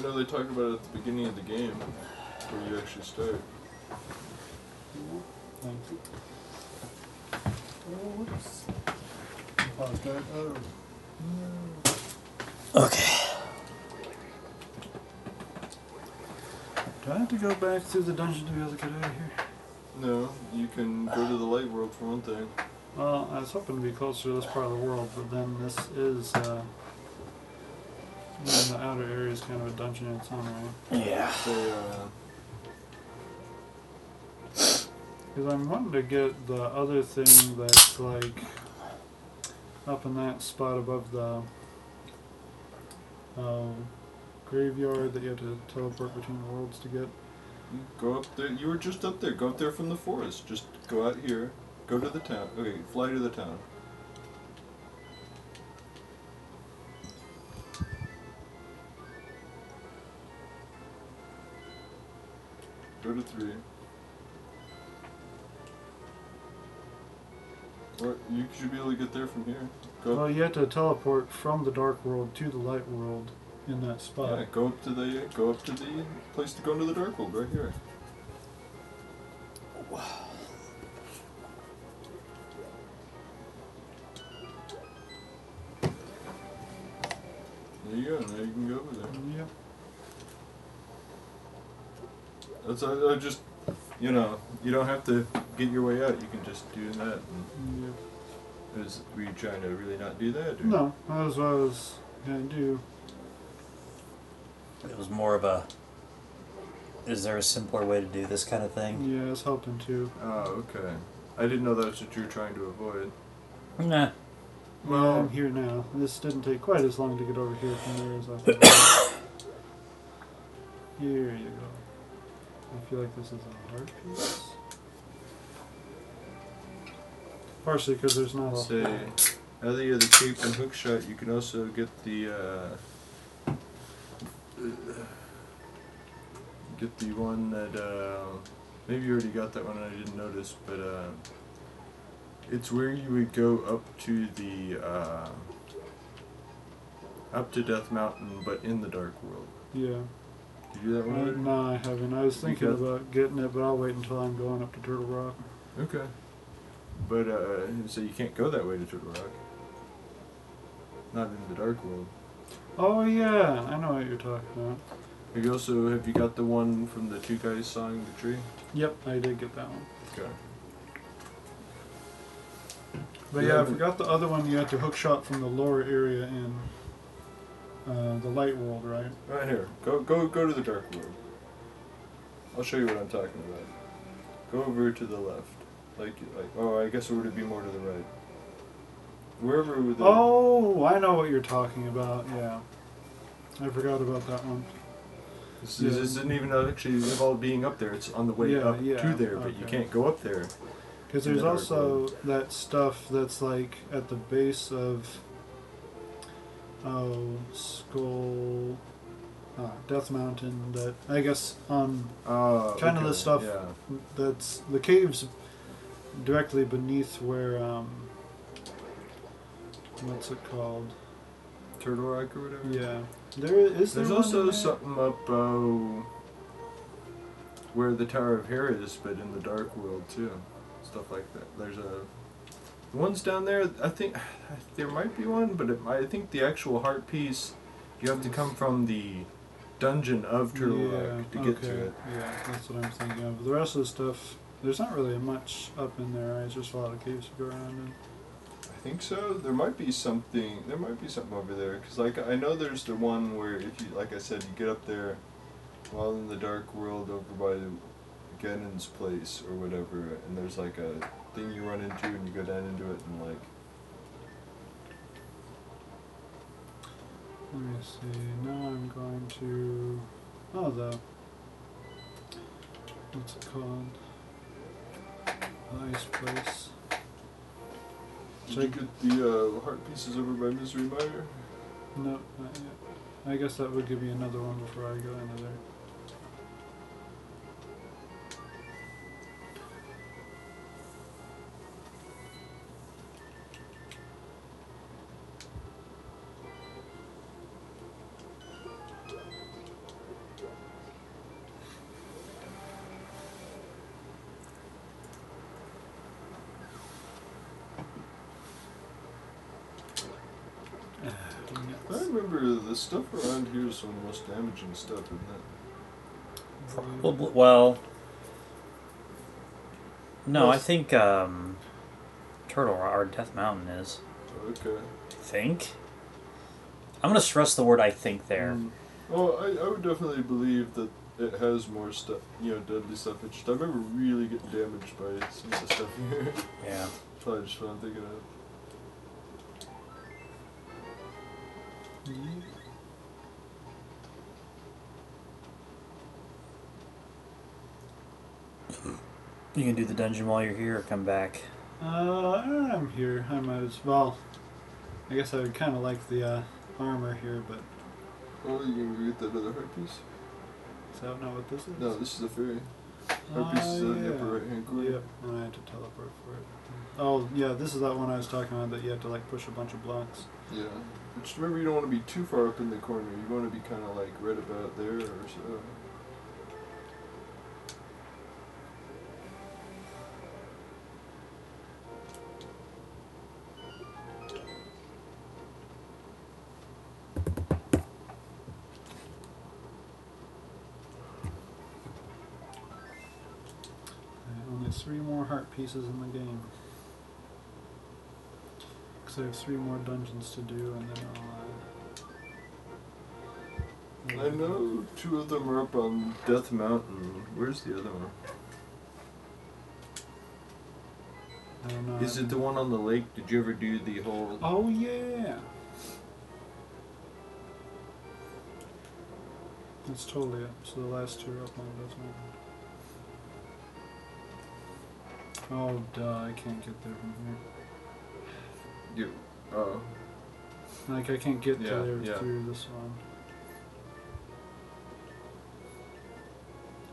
know they talk about it at the beginning of the game, where you actually start. Thank you. Oh, whoops. Paused that. Oh. No. Okay. Do I have to go back through the dungeon to be able to get out of here? No, you can go to the light world for one thing. Well, I was hoping to be closer to this part of the world, but then this is, in the outer area is kind of a dungeon in its own right. Yeah. Because I'm wanting to get the other thing that's like up in that spot above the graveyard that you have to teleport between worlds to get. Go up there. You were just up there. Go up there from the forest. Just go out here. Go to the town. Okay, fly to the town. Go to 3. Or you should be able to get there from here. Go. Well, you have to teleport from the dark world to the light world in that spot. Yeah, go up to the place to go into the dark world right here. There you go. Now you can go over there. Yep. That's I just, you know, you don't have to get your way out. You can just do that. Yep. Were you trying to really not do that? Or? No, that was what I was gonna do. It was more of a, is there a simpler way to do this kind of thing? Yeah, I was hoping to. Oh, okay. I didn't know that's what you were trying to avoid. Nah. Well, I'm here now. This didn't take quite as long to get over here from there as I thought. Here you go. I feel like this is a heart piece. Partially because there's not a... Say, now that you have the cape and hook shot, you can also get the, one that, maybe you already got that one and I didn't notice, but, it's where you would go up to the, up to Death Mountain, but in the Dark World. Yeah. Did you do that one? No, I haven't. I was thinking about getting it, but I'll wait until I'm going up to Turtle Rock. Okay. But, so you can't go that way to Turtle Rock. Not in the Dark World. Oh yeah, I know what you're talking about. Have you got the one from the 2 guys sawing the tree? Yep, I did get that one. Okay. But yeah, I forgot the other one. You had to hook shot from the lower area in the light world, right? Right here. Go to the Dark World. I'll show you what I'm talking about. Go over to the left. Oh, I guess it would be more to the right. Wherever the... Oh, I know what you're talking about, yeah. I forgot about that one. This isn't even actually involved being up there. It's on the way up to there, but you can't go up there. Because there's also that stuff that's like at the base of Death Mountain, that I guess on kind of the stuff that's the caves directly beneath where what's it called? Turtle Rock or whatever? Yeah. There's also something up where the Tower of Hera is, but in the Dark World too. Stuff like that. There's the ones down there, I think there might be one, but I think the actual heart piece, you have to come from the dungeon of Turtle Rock to get to it. Yeah, that's what I'm thinking of. The rest of the stuff, there's not really much up in there, right? It's just a lot of caves to go around in. I think so. There might be something over there, because I know there's the one where if you, like I said, you get up there while in the Dark World over by Ganon's place or whatever, and there's like a thing you run into and you go down into it and like... Let me see, now I'm going to... Oh, what's it called? The ice place. Did you get the heart pieces over by Misery Mire? No, not yet. I guess that would give me another one before I go into there. I remember the stuff around here is some of the most damaging stuff, isn't it? Probably. Well, no, I think Turtle or Death Mountain is. Okay. I think. I'm gonna stress the word "I think" there. Well, I would definitely believe that it has more stuff, deadly stuff. I remember really getting damaged by some of the stuff here. Yeah. Probably just what I'm thinking of. You can do the dungeon while you're here or come back. I'm here. I might as well. I guess I would kind of like the armor here, but. Oh, you gonna get that other heart piece? Is that not what this is? No, this is a fairy. Heart piece is in the upper right hand corner. Yep, and I had to teleport for it. Oh, yeah, this is that one I was talking about that you have to like push a bunch of blocks. Yeah. Just remember, you don't want to be too far up in the corner. You want to be kind of like right about there or so. Only 3 more heart pieces in the game. Because I have 3 more dungeons to do, and then I'll. I know 2 of them are up on Death Mountain. Where's the other one? I don't know. Is it the one on the lake? Did you ever do the whole... Oh, yeah! That's totally it. So the last 2 are up on Death Mountain. Oh, duh, I can't get there from here. You... Oh. Like, I can't get to Yeah, there yeah. through this one.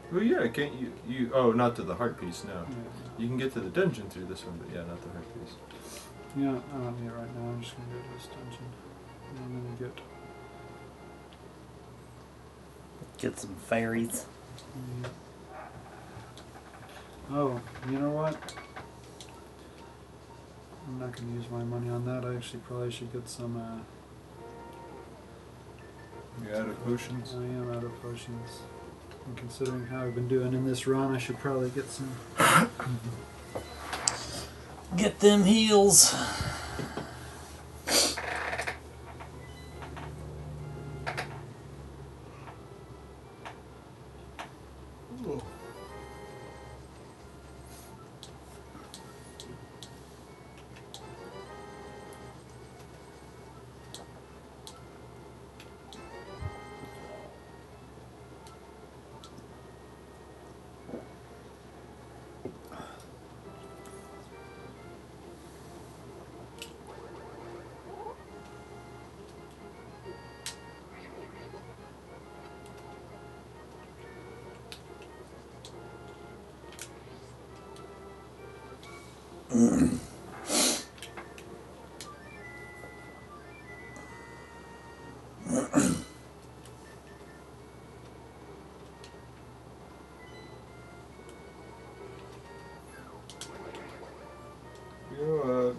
Well, yeah, can't you... Oh, not to the heart piece, no. Yeah, You can get to the dungeon through this one, but yeah, not the heart piece. yeah, I don't need it right now. I'm just gonna go to this dungeon. And I'm gonna Get some fairies. Yeah. Oh, you know what? I'm not gonna use my money on that. I actually probably should get some. You're out of potions? I am out of potions. And considering how I've been doing in this run, I should probably get some. Get them heals.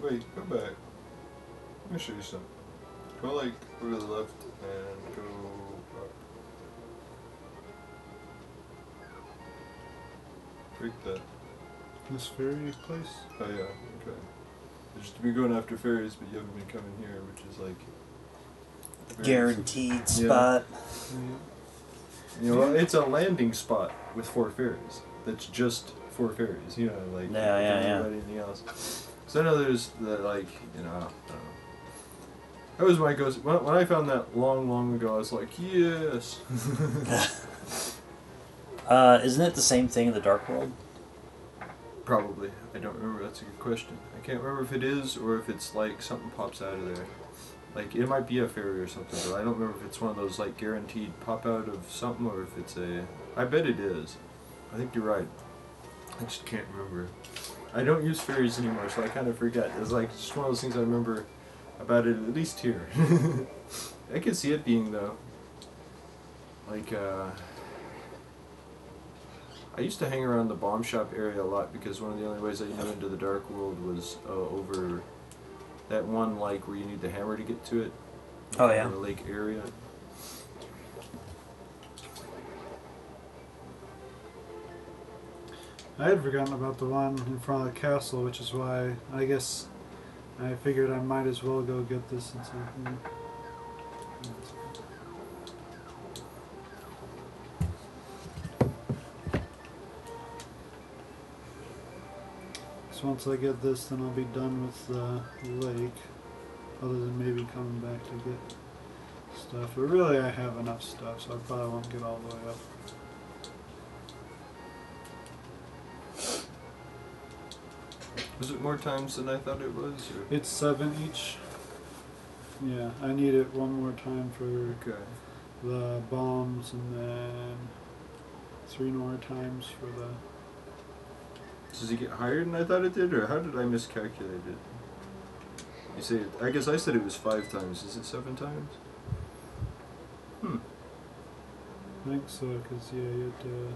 Wait, go back. Let me show you something. Go like over to the left and go up. Break that. This fairy place? Oh yeah, okay. You just been going after fairies, but you haven't been coming here, which is like Guaranteed spot. Yeah. You know, it's a landing spot with 4 fairies. That's just 4 fairies. You know, like Yeah. anything else. So I know there's the like, I don't know. That was my goes. When I found that long ago, I was like, yes. Isn't it the same thing in the Dark World? Probably. I don't remember. That's a good question. I can't remember if it is or if it's like something pops out of there. Like it might be a fairy or something, but I don't remember if it's one of those like guaranteed pop out of something or if it's a. I bet it is. I think you're right. I just can't remember. I don't use fairies anymore, so I kind of forget. It's like just one of those things I remember about it, at least here. I could see it being though. Like I used to hang around the bomb shop area a lot because one of the only ways that you knew into the Dark World was over that one like where you need the hammer to get to it. Oh, yeah. Or a lake area. I had forgotten about the one in front of the castle, which is why I guess I figured I might as well go get this since I'm here. So once I get this, then I'll be done with the lake. Other than maybe coming back to get stuff. But really I have enough stuff, so I probably won't get all the way up. Was it more times than I thought it was? Or? It's 7 each. Yeah, I need it one more time for Okay. the bombs, and then 3 more times for the... Does it get higher than I thought it did, or how did I miscalculate it? You say, I guess I said it was 5 times. Is it 7 times? I think so, because yeah, you had to...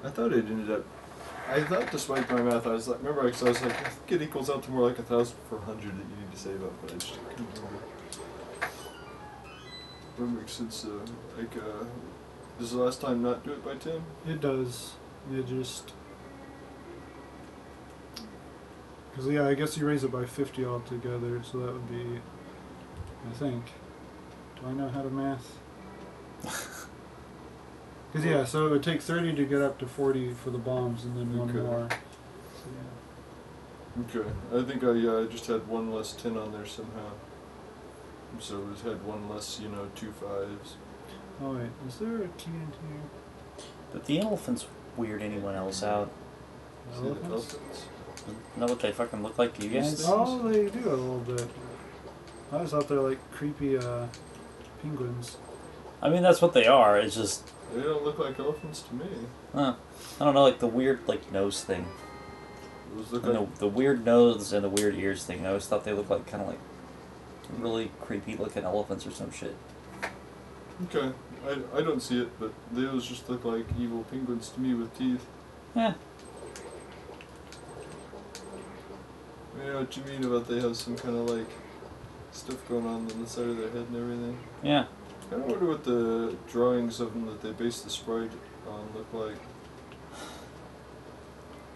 I thought it ended up. I thought, despite my math, I was like, remember, because I was like, I think it equals out to more like 1,400 that you need to save up, but I just couldn't remember. That makes sense. This is the last time not do it by 10? It does. It just... Because yeah, I guess you raise it by 50 altogether, so that would be... I think. Do I know how to math? Because yeah, so it would take 30 to get up to 40 for the bombs, and then one Okay. more. So, Okay. I think I just had one less 10 on there somehow. So it had one less, 2 5s. oh wait, is there a key in here? But the elephants weird anyone else out. See the Elephants? elephants? Know what they fucking look like to you guys? Oh, they do a little bit. I always thought they're like creepy penguins. I mean, that's what they are. It's just, They don't look like elephants to me. I don't know, like the weird like nose thing. Those look And like the weird nose and the weird ears thing. I always thought they looked like kind of like really creepy looking elephants or some shit. Okay, I don't see it, but those just look like evil penguins to me with teeth. Yeah. I know what you mean about they have some kind of like stuff going on the side of their head and everything. Yeah. I kind of wonder what the drawings of them that they based the sprite on look like.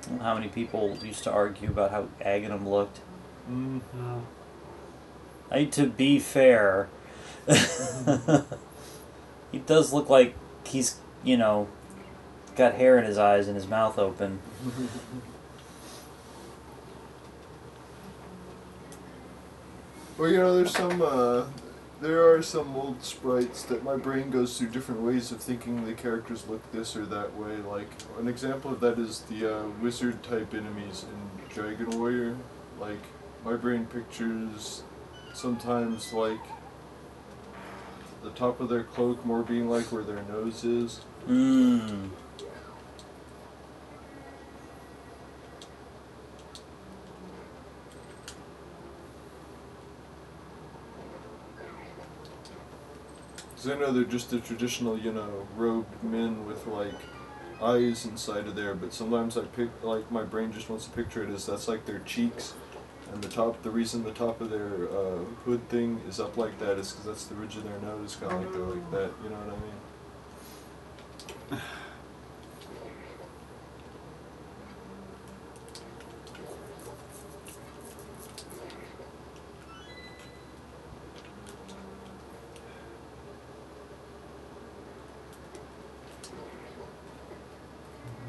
I don't know how many people used to argue about how Aghanim looked. To be fair, he does look like he's, got hair in his eyes and his mouth open. Well, there are some old sprites that my brain goes through different ways of thinking the characters look this or that way. Like, an example of that is the wizard-type enemies in Dragon Warrior. Like, my brain pictures sometimes, like, the top of their cloak more being like where their nose is. Mmm. Because I know they're just the traditional, robed men with, like, eyes inside of there, but sometimes my brain just wants to picture it as that's like their cheeks, and the reason the top of their hood thing is up like that is because that's the ridge of their nose, kind of like they're like that, you know what I mean?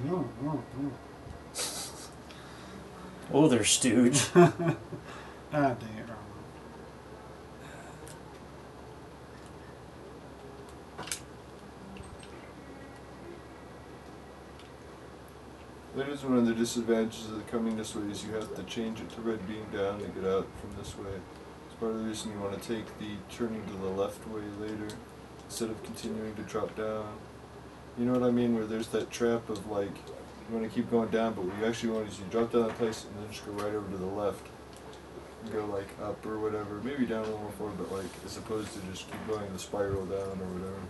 No. Oh, they're stooge. Ah, dang it, wrong. That is one of the disadvantages of coming this way is you have to change it to red beam down to get out from this way. It's part of the reason you want to take the turning to the left way later instead of continuing to drop down. You know what I mean? Where there's that trap of like, you want to keep going down, but what you actually want is you drop down that place and then just go right over to the left. And go like up or whatever, maybe down a little more forward, but like as opposed to just keep going the spiral down or whatever.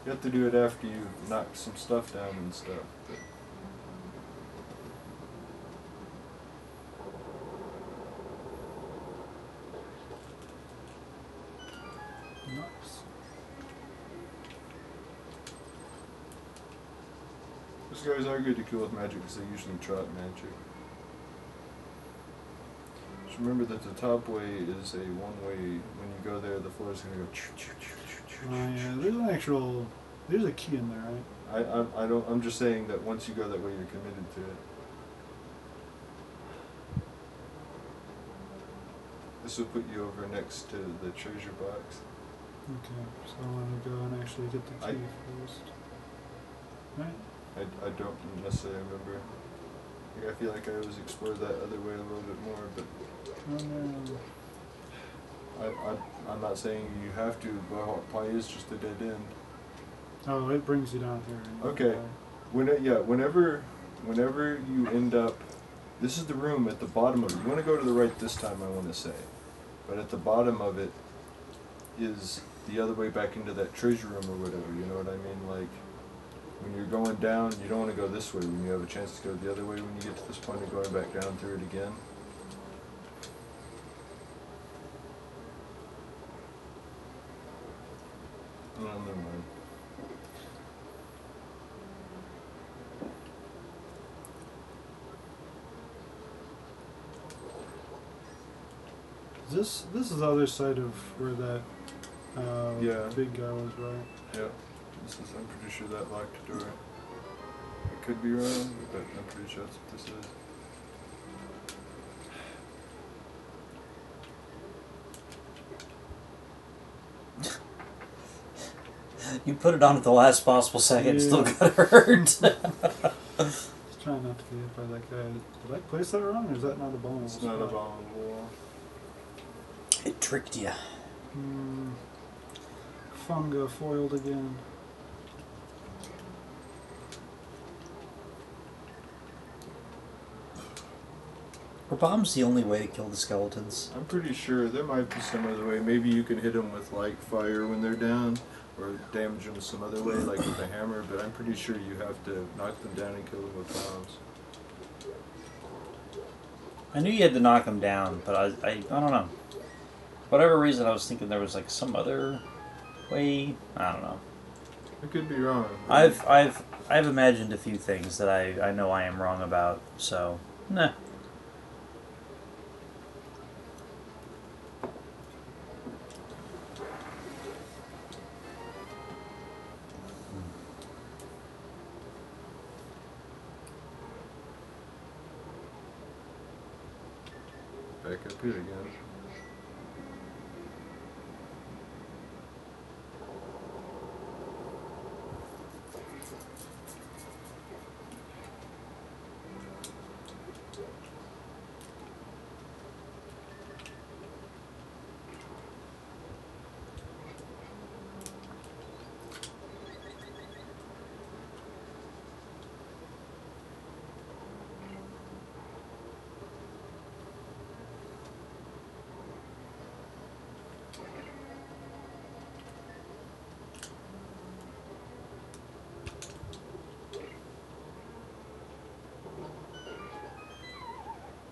You have to do it after you knock some stuff down and stuff. But Those guys are good to kill with magic because they usually trot magic. Just remember that the top way is a one-way. When you go there, the floor is going to go. Oh yeah, there's an actual. There's a key in there, right? I don't. I'm just saying that once you go that way, you're committed to it. This will put you over next to the treasure box. Okay, so I want to go and actually get the key first. Right? I don't necessarily remember. Like, I feel like I always explored that other way a little bit more, but Oh no. I'm not saying you have to, but it probably is just a dead end. Oh, it brings you down here. Okay. Whenever you end up, this is the room at the bottom of it. You want to go to the right this time, I want to say, but at the bottom of it is the other way back into that treasure room or whatever. You know what I mean? Like when you're going down, you don't want to go this way. When you have a chance to go the other way, when you get to this point of going back down through it again. Oh, never mind. This is the other side of where that Yeah. big guy was, right? Yeah, I'm pretty sure that locked door. I could be wrong, but I'm pretty sure that's what this is. You put it on at the last possible second, Yeah. still got hurt. Just trying not to get hit by that guy. Did I place that wrong, or is that not a bomb? It's not a bomb on the wall. It tricked you. Funga foiled again. Were bombs the only way to kill the skeletons? I'm pretty sure there might be some other way. Maybe you can hit them with like fire when they're down, or damage them some other way, like with a hammer. But I'm pretty sure you have to knock them down and kill them with bombs. I knew you had to knock them down, but I don't know. Whatever reason, I was thinking there was like some other way. I don't know. I could be wrong. I've imagined a few things that I know I am wrong about. So, nah. Back up here again.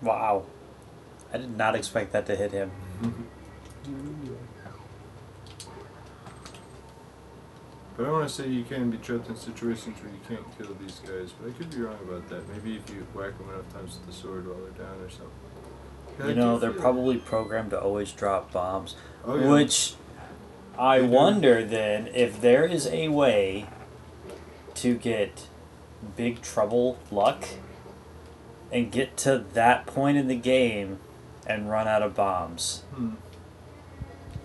Wow. I did not expect that to hit him. But I want to say you can be trapped in situations where you can't kill these guys, but I could be wrong about that. Maybe if you whack them enough times with the sword while they're down or something. You know, they're probably programmed to always drop bombs. Oh, yeah. Which, I wonder then, if there is a way to get Big Trouble luck and get to that point in the game and run out of bombs.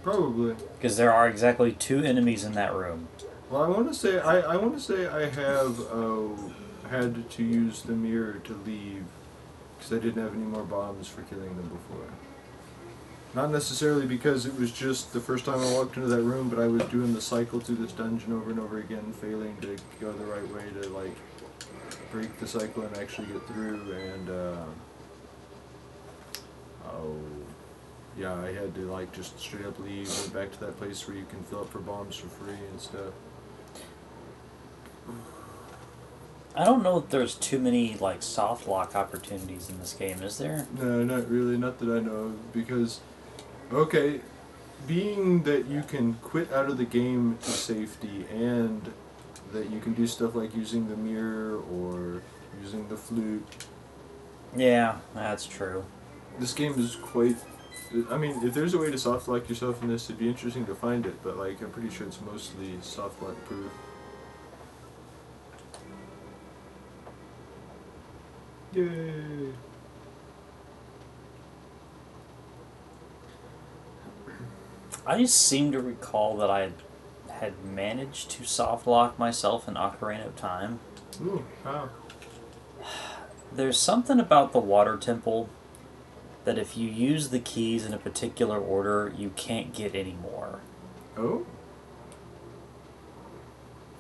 Probably. Because there are exactly 2 enemies in that room. Well, I want to say I have had to use the mirror to leave because I didn't have any more bombs for killing them before. Not necessarily because it was just the first time I walked into that room, but I was doing the cycle through this dungeon over and over again, failing to go the right way to like break the cycle and actually get through. And yeah, I had to like just straight up leave, went back to that place where you can fill up for bombs for free and stuff. I don't know if there's too many like soft lock opportunities in this game, is there? No, not really, not that I know of, because, okay, being that you can quit out of the game to safety and that you can do stuff like using the mirror or using the flute. Yeah, that's true. This game is quite... I mean, if there's a way to soft lock yourself in this, it'd be interesting to find it, but like, I'm pretty sure it's mostly soft lock proof. Yay! I just seem to recall that I had managed to soft lock myself in Ocarina of Time. Ooh, wow. There's something about the water temple that if you use the keys in a particular order, you can't get any more. Oh?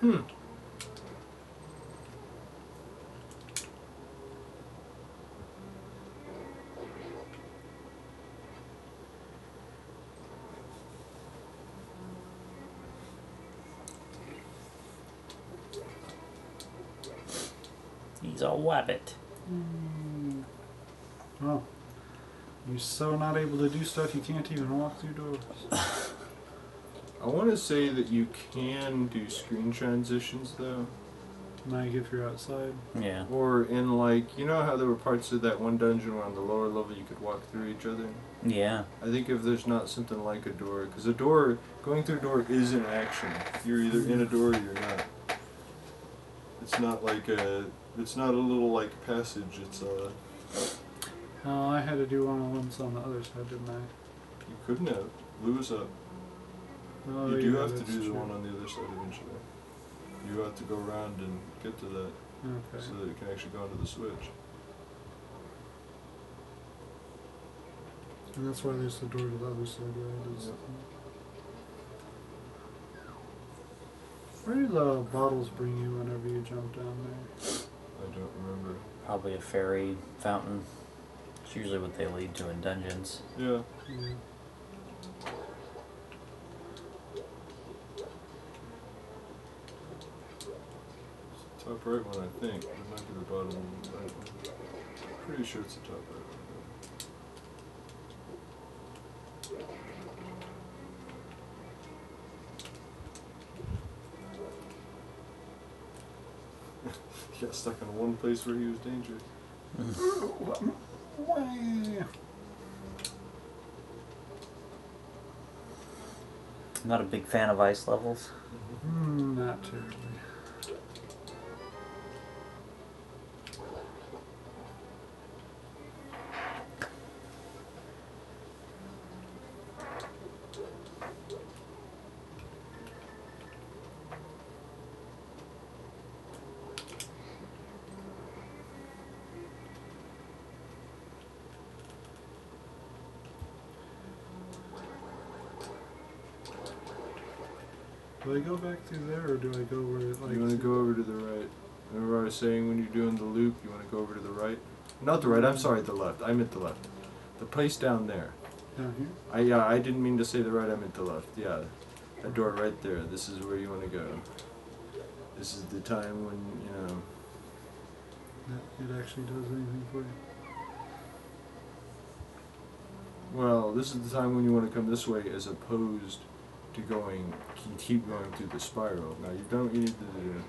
Hmm. He's a wabbit. Oh. You're so not able to do stuff you can't even walk through doors. I want to say that you can do screen transitions, though. Like if you're outside. Yeah. Or in, like, you know how there were parts of that one dungeon where on the lower level you could walk through each other? Yeah. I think if there's not something like a door, because a door, going through a door is an action. You're either in a door or you're not. It's not like it's not a little, like, passage, it's a... Oh, I had to do one once on the other side, didn't I? You couldn't have. Lose up. Oh, You do yeah, have to that's do the true. one on the other side eventually. You have to go around and get to that Okay. so that you can actually go onto the switch. And that's why there's the door to the other side, right? Is- Yep. Where do the bottles bring you whenever you jump down there? I don't remember. Probably a fairy fountain. It's usually what they lead to in dungeons. Yeah. Yeah. Top right one, I think. It might be the bottom right one. Pretty sure it's the top right one. He got stuck in one place where he was dangerous. I'm not a big fan of ice levels. Not terribly. Do I go back through there, or do I go where it, like... You want to go over to the right. Remember I was saying when you're doing the loop, you want to go over to the right? Not the right, I'm sorry, the left. I meant the left. The place down there. Down here? I didn't mean to say the right, I meant the left. Yeah, that door right there. This is where you want to go. This is the time when, you know... It actually does anything for you. Well, this is the time when you want to come this way as opposed to going, keep going through the spiral. Now, you've done what you need to do.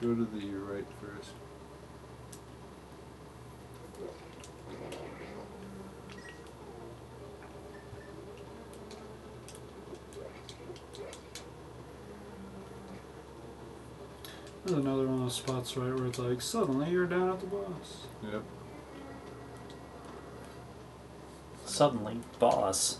Go to the right first. There's another one of those spots, right, where it's like, suddenly you're down at the boss. Yep. Suddenly, boss.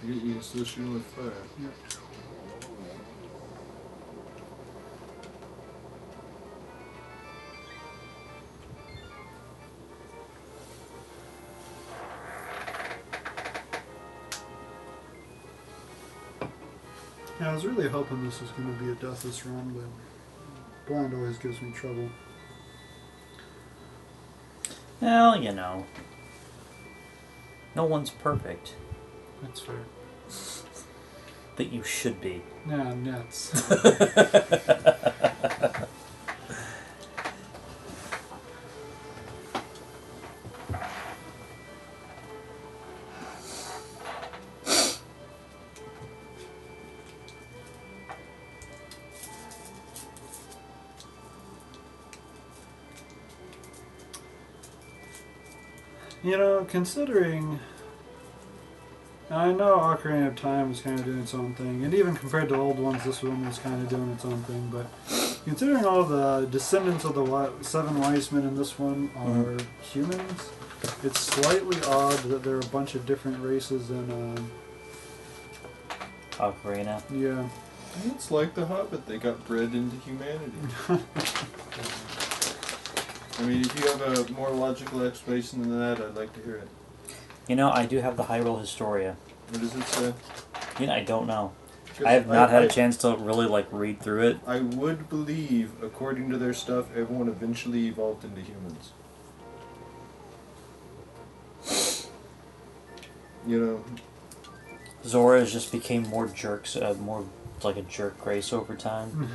You're still shooting with fire. Yeah. Yeah, I was really hoping this was going to be a deathless run, but blind always gives me trouble. Well, you know. No one's perfect. That's fair. But you should be. Yeah, nets. You know, considering... I know Ocarina of Time was kind of doing its own thing, and even compared to old ones, this one was kind of doing its own thing, but considering all the descendants of the Seven Wise Men in this one are humans, it's slightly odd that there are a bunch of different races in... Ocarina. Yeah. It's like The Hobbit, they got bred into humanity. I mean, if you have a more logical explanation than that, I'd like to hear it. You know, I do have the Hyrule Historia. What does it say? You know, I don't know. I have not had a chance to really, like, read through it. I would believe, according to their stuff, everyone eventually evolved into humans. You know... Zora's just became more jerks, more like a jerk race over time.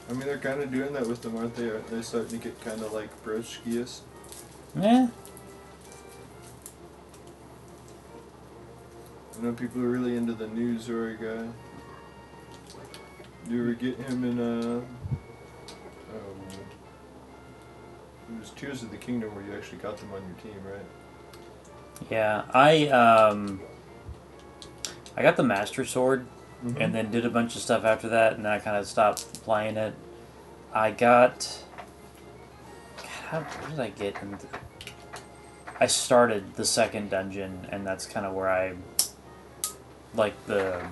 I mean, they're kind of doing that with them, aren't they? Aren't they starting to get kind of like broskious? Yeah. I know people are really into the new Zora guy. Do you ever get him in it was Tears of the Kingdom where you actually got them on your team, right? Yeah, I got the Master Sword, and then did a bunch of stuff after that, and then I kind of stopped playing it. I got... God, how did I get into... I started the second dungeon, and that's kind of where I... Like the...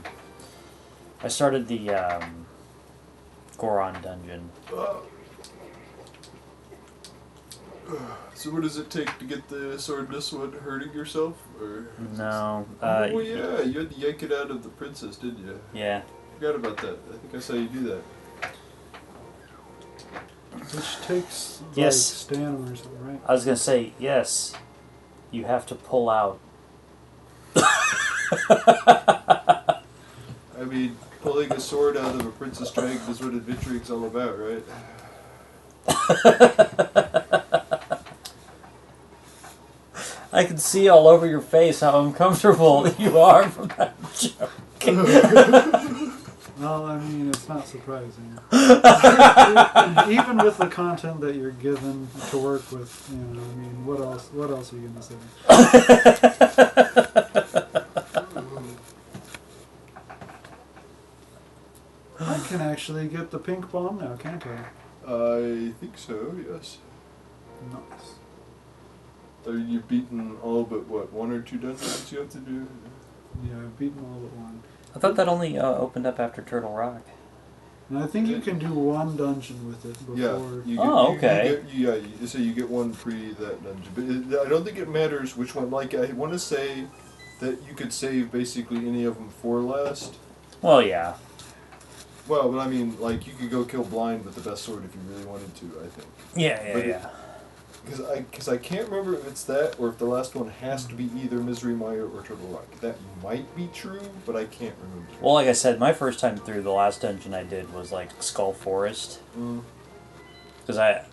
I started the Goron dungeon. So what does it take to get the sword this one? Hurting yourself? Or No. oh yeah, you had to yank it out of the princess, didn't you? Yeah. Forgot about that. I think I saw you do that. Which takes, like, Yes. stamina or something, right? I was going to say, yes, you have to pull out. I mean, pulling a sword out of a princess dragon is what adventuring's all about, right? I can see all over your face how uncomfortable you are from that joke. Well, I mean, it's not surprising. Even with the content that you're given to work with, you know, I mean, what else are you going to say? I can actually get the pink bomb now, can't I? I think so, yes. Nice. Are you beaten all but, what, 1 or 2 dungeons you have to do? Yeah, I've beaten all but one. I thought that only opened up after Turtle Rock. And I think you can do one dungeon with it before... Yeah. You get, okay. So you get one pre that dungeon. But I don't think it matters which one. Like, I want to say that you could save basically any of them for last. Well, yeah. Well, but I mean, like, you could go kill Blind with the best sword if you really wanted to, I think. Yeah. Because I can't remember if it's that or if the last one has to be either Misery Mire or Turtle Rock. That might be true, but I can't remember. Well, like I said, my first time through, the last dungeon I did was, like, Skull Forest. Because I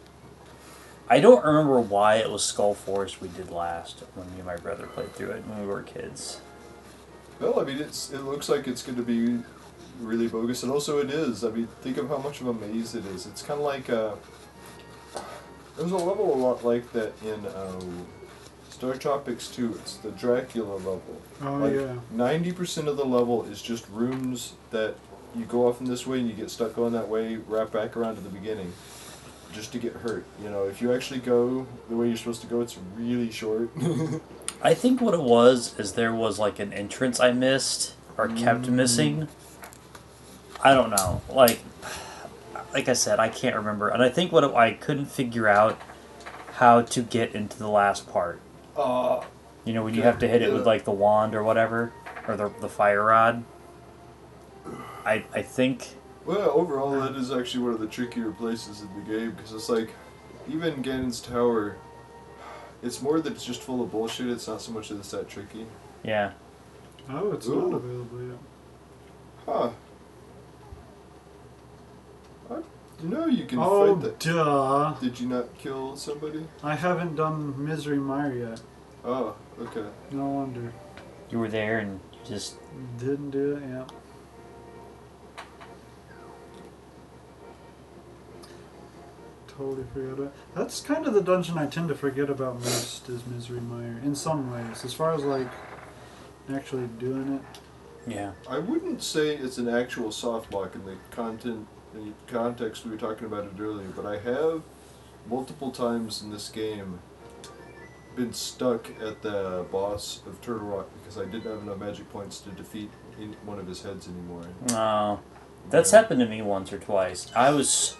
don't remember why it was Skull Forest we did last when me and my brother played through it when we were kids. Well, I mean, it looks like it's going to be really bogus, and also it is. I mean, think of how much of a maze it is. It's kind of like there's a level a lot like that in Star Tropics 2. It's the Dracula level. Oh, like, yeah. 90% of the level is just rooms that you go off in this way and you get stuck going that way, wrap back around to the beginning. just to get hurt. You know, if you actually go the way you're supposed to go, it's really short. I think what it was is there was like an entrance I missed or kept missing. I don't know. Like I said, I can't remember. And I think I couldn't figure out how to get into the last part. You know, when you have to hit it with like the wand or whatever, or the fire rod. I think. Well, overall, that is actually one of the trickier places in the game, because it's like, even Ganon's Tower, it's more that it's just full of bullshit. It's not so much that it's that tricky. Yeah. Oh, it's not available yet. Huh. No, you can fight that. Duh. Did you not kill somebody? I haven't done Misery Mire yet. Oh, okay. No wonder. You were there and you just... Didn't do it, yeah. Totally forgot it. That's kind of the dungeon I tend to forget about most, is Misery Mire, in some ways. As far as, like, actually doing it. Yeah. I wouldn't say it's an actual soft block in the context we were talking about it earlier, but I have multiple times in this game been stuck at the boss of Turtle Rock because I didn't have enough magic points to defeat one of his heads anymore. Oh. That's happened to me once or twice. That was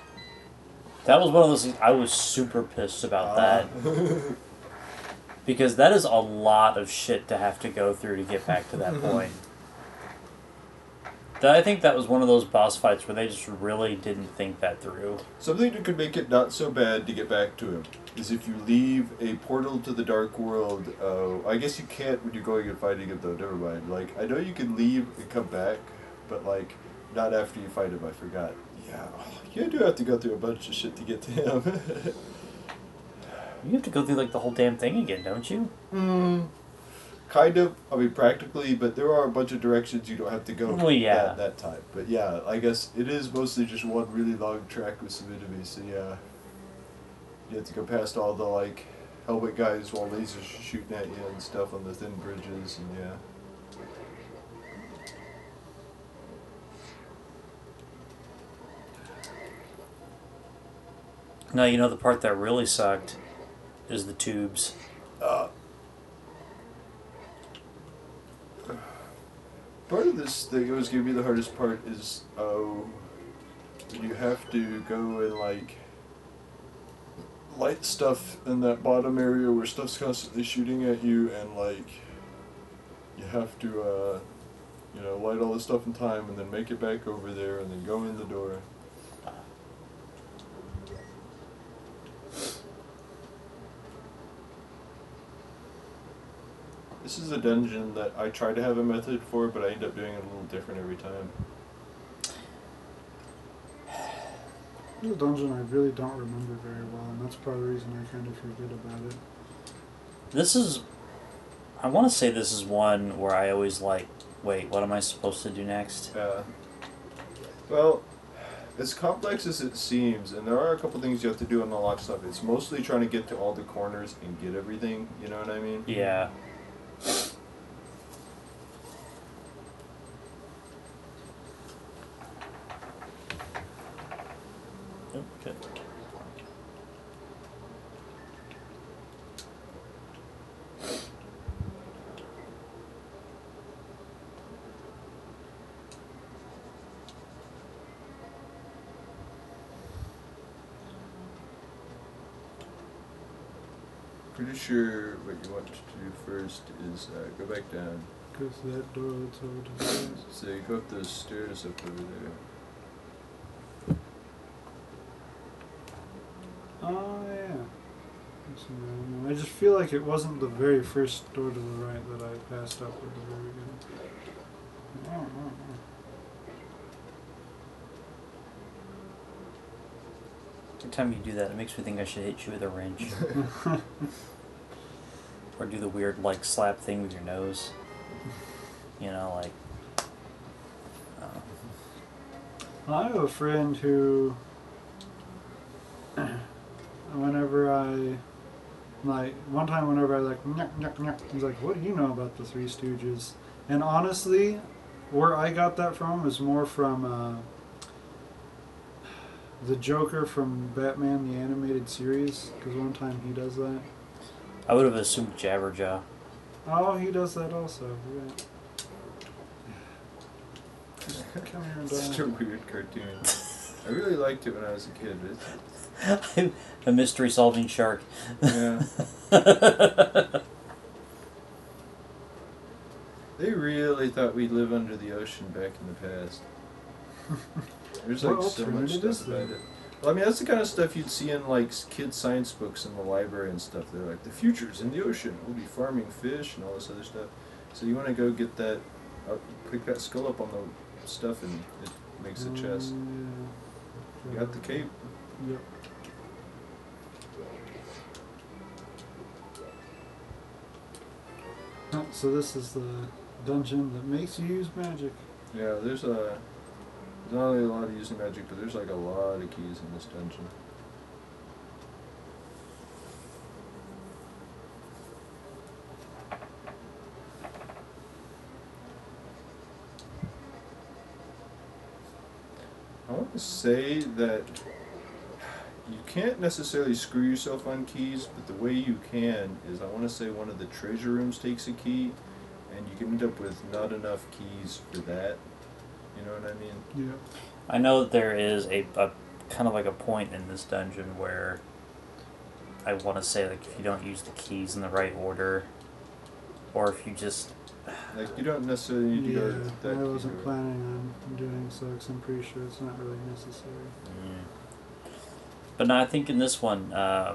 one of those things, I was super pissed about that. Because that is a lot of shit to have to go through to get back to that point. I think that was one of those boss fights where they just really didn't think that through. Something that could make it not so bad to get back to him is if you leave a portal to the Dark World. I guess you can't when you're going and fighting him, though. Never mind. Like, I know you can leave and come back, but like, not after you fight him. I forgot. Yeah, you do have to go through a bunch of shit to get to him. You have to go through like the whole damn thing again, don't you? Kind of. I mean, practically, but there are a bunch of directions you don't have to go that time. But yeah, I guess it is mostly just one really long track with some enemies, so yeah. You have to go past all the, like, helmet guys while lasers shooting at you and stuff on the thin bridges, and yeah. No, you know the part that really sucked is the tubes. Part of this that was going to be the hardest part is you have to go and like light stuff in that bottom area where stuff's constantly shooting at you, and like you have to light all this stuff in time and then make it back over there and then go in the door. This is a dungeon that I try to have a method for, but I end up doing it a little different every time. This is a dungeon I really don't remember very well, and that's part of the reason I kind of forget about it. I want to say this is one where I always like, wait, what am I supposed to do next? Well, as complex as it seems, and there are a couple things you have to do and unlock stuff, it's mostly trying to get to all the corners and get everything, you know what I mean? Yeah. Okay. Pretty sure what you want to do first is go back down. Because that door leads over to the stairs. So you go up those stairs up over there. Oh, yeah. I just feel like it wasn't the very first door to the right that I passed up at the very beginning. Oh. Every time you do that, it makes me think I should hit you with a wrench. Or do the weird, like, slap thing with your nose. You know, like... I have a friend who... whenever I... Like, one time whenever I he's like, what do you know about the Three Stooges? And honestly, where I got that from was more from, The Joker from Batman the Animated Series, because one time he does that. I would have assumed Jabberjaw. Oh, he does that also. Yeah. Come here and Such a weird cartoon. I really liked it when I was a kid. A mystery solving shark. Yeah. They really thought we'd live under the ocean back in the past. There's like so much stuff about it. Well, I mean, that's the kind of stuff you'd see in like kids' science books in the library and stuff. They're like, the future's in the ocean. We'll be farming fish and all this other stuff. So you want to go get that, pick that skull up on the stuff, and it makes a chest. Yeah. You got the cape. Yep. Oh, so this is the dungeon that makes you use magic. Yeah, there's not only a lot of using magic, but there's like a lot of keys in this dungeon. I want to say that you can't necessarily screw yourself on keys, but the way you can is, I want to say one of the treasure rooms takes a key, and you can end up with not enough keys for that. You know what I mean? Yeah. I know that there is a kind of like a point in this dungeon where I want to say, like, if you don't use the keys in the right order, or if you just... Like, you don't necessarily need to go to that I wasn't key. planning on doing so because I'm pretty sure it's not really necessary. But no, I think in this one, Yeah,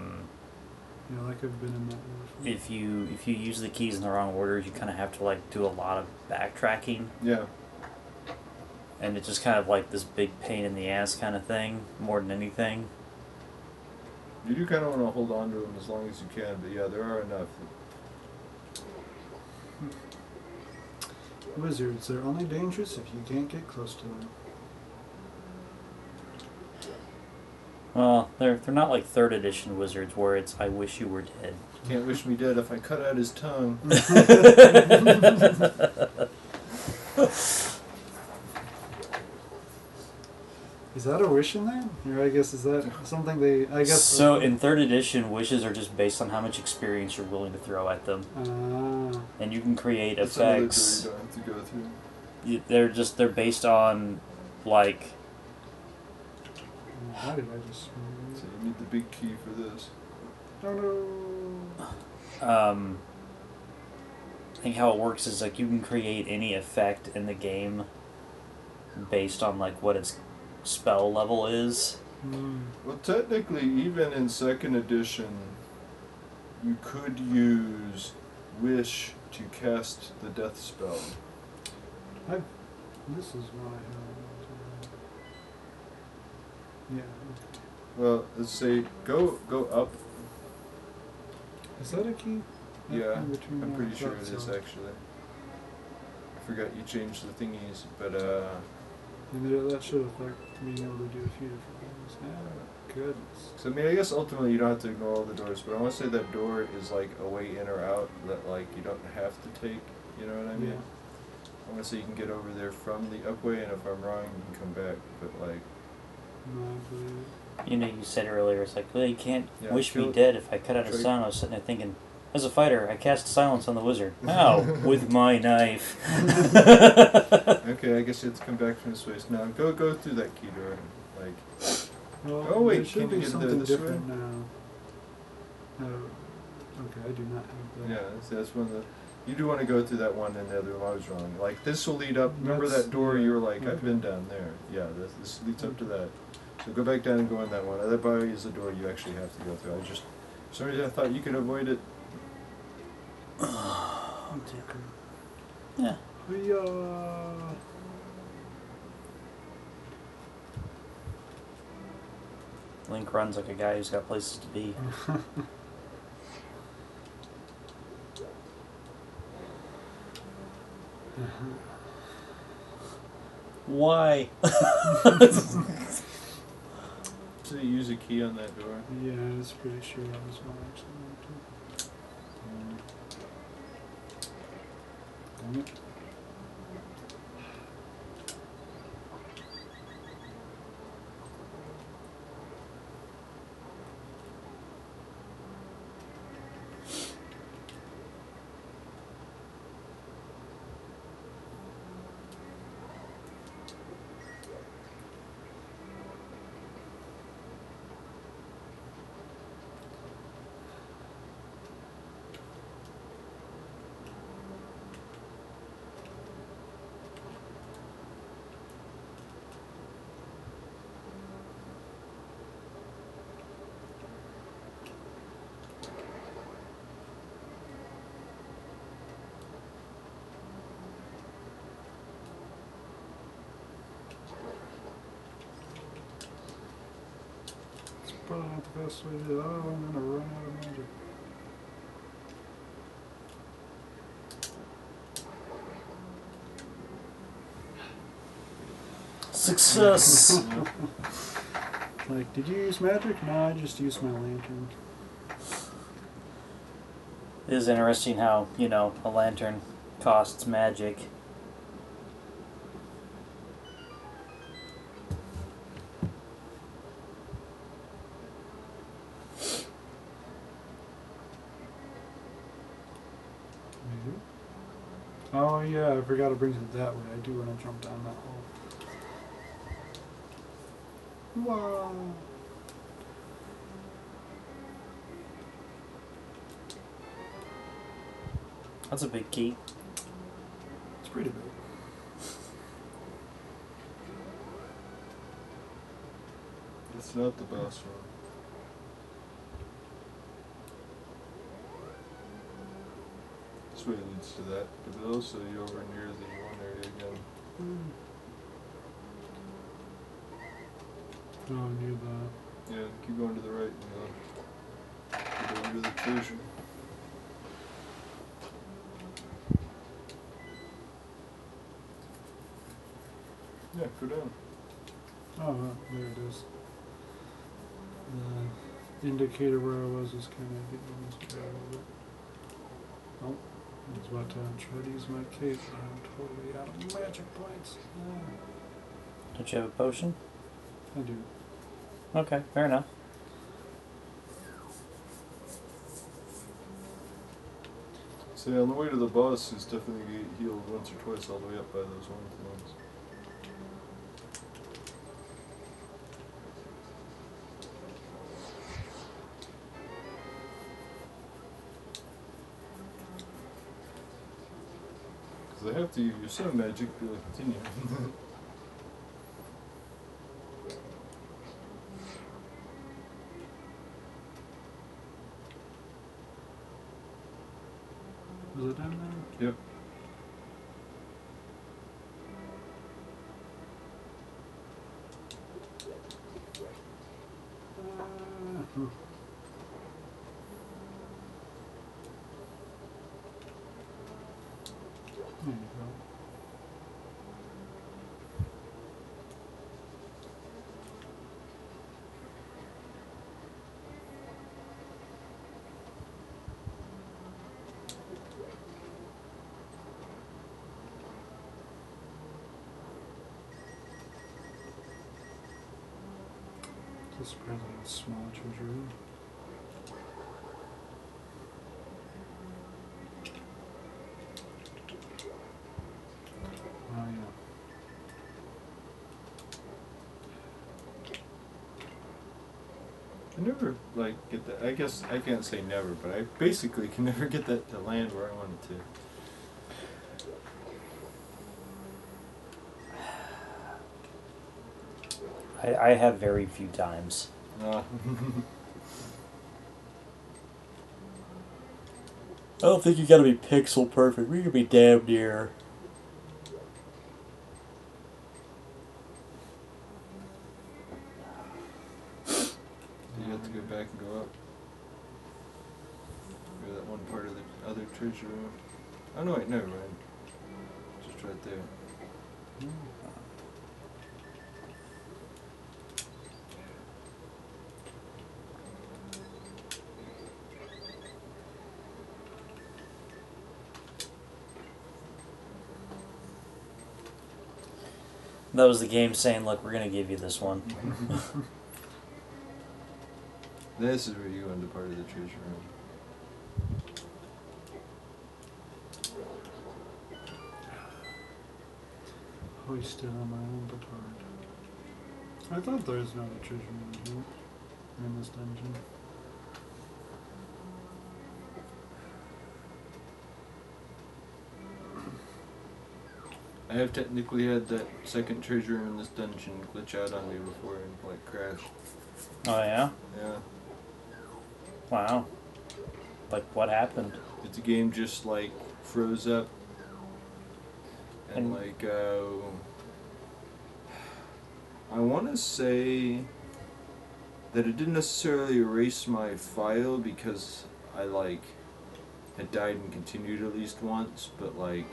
like I've been in that one before. if you use the keys in the wrong order, you kind of have to like do a lot of backtracking, Yeah. and it's just kind of like this big pain in the ass kind of thing more than anything. You do kind of want to hold on to them as long as you can, but yeah, there are enough. Wizards, they're only dangerous if you can't get close to them. Well, they're not like 3rd edition wizards where it's I wish you were dead. Can't wish me dead if I cut out his tongue. Is that a wish in that? Or I guess is that something they? I guess. So in 3rd edition, wishes are just based on how much experience you're willing to throw at them, and you can create That's another effects. door you don't have to go through. They're based on like. How did I just? So you need the big key for this. Oh no. I think how it works is like you can create any effect in the game based on like what its spell level is. Well, technically, even in 2nd edition, you could use Wish to cast the death spell. This is what I have. Yeah. Well, let's say go up. Is that a key? Yeah, In between I'm there? pretty sure it Thought is so. actually. I forgot you changed the thingies, but And that should affect being able to do a few different things. Yeah, goodness. so I mean, I guess ultimately you don't have to ignore all the doors, but I want to say that door is like a way in or out that like you don't have to take. You know what I mean? Yeah. I want to say you can get over there from the up way, and if I'm wrong, you can come back. But like, No, I believe it. You know, you said earlier, it's like, well, you can't Yeah, wish me kill- dead if I cut out his try- son. I was sitting there thinking, as a fighter, I cast silence on the wizard. How? With my knife. okay, I guess you have to come back from this way. So now go through that key door. Like, Well, Oh, wait, there should can be you get something this way? different now. Oh, okay, I do not have that. yeah, that's one of the. You do want to go through that one, and the other one I was wrong. Like this will lead up. Remember That's- that door? You were like, I've okay. been down there. Yeah, this leads up to that. So go back down and go in that one. That probably is the door you actually have to go through. I just, for some reason, I thought you could avoid it. It's okay. Yeah. Hoo-yah. Link runs like a guy who's got places to be. Why? So you use a key on that door. Yeah, I was pretty sure that was one actually. Dang it. probably not the best way to do it. Oh, I'm gonna run out of magic. Success! Like, did you use magic? No, I just used my lantern. It is interesting how, you know, a lantern costs magic. Maybe. Oh yeah, I forgot to bring it that way. I do want to jump down that hole. Wow. That's a big key. It's pretty big. It's not the boss one. This way leads to that, but it'll also you over near the one area again. Oh, near the... Yeah, keep going to the right and you'll get over to the treasure. Yeah, go down. Oh, there it is. The indicator where I was kind of getting this guy over. Oh, I was about to try to use my cape, but I'm totally out of magic points. Don't you have a potion? I do. Okay, fair enough. So yeah, on the way to the boss is definitely get healed once or twice all the way up by those one things. Because they have to use some magic to continue. Was it down there? Yep. There you go. This president's small treasure room. Oh yeah. I never like get that. I guess I can't say never, but I basically can never get that to land where I want it to. I have very few times. Uh, I don't think you gotta be pixel perfect. We can be damn near. you have to go back and go up. Or that one part of the other treasure room. Oh no, wait, never mind. Just right there. That was the game saying, look, we're gonna give you this one. This is where you go into part of the treasure room. Hoisted on my own petard. I thought there was no other treasure room here in this dungeon. I have technically had that second treasure in this dungeon glitch out on me before and like crash. Oh yeah? Yeah. Wow. Like what happened? The game just like froze up and And- like I want to say that it didn't necessarily erase my file because I like had died and continued at least once, but like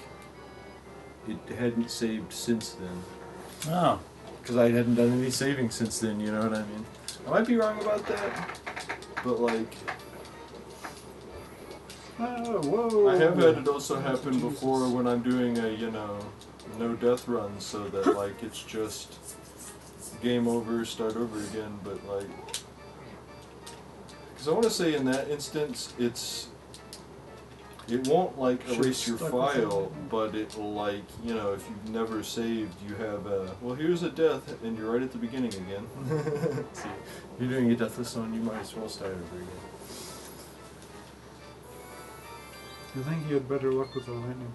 it hadn't saved since then. Oh. Because I hadn't done any saving since then, you know what I mean? I might be wrong about that, but like... Oh, whoa. I have had it also happen before when I'm doing a, no death run, so that like it's just game over, start over again, but like... Because I want to say in that instance, it won't like erase your file, but it will like, if you've never saved, you have well, here's a death, and you're right at the beginning again. See, if you're doing a deathless one, you might as well start over again. I think you had better luck with the lightning.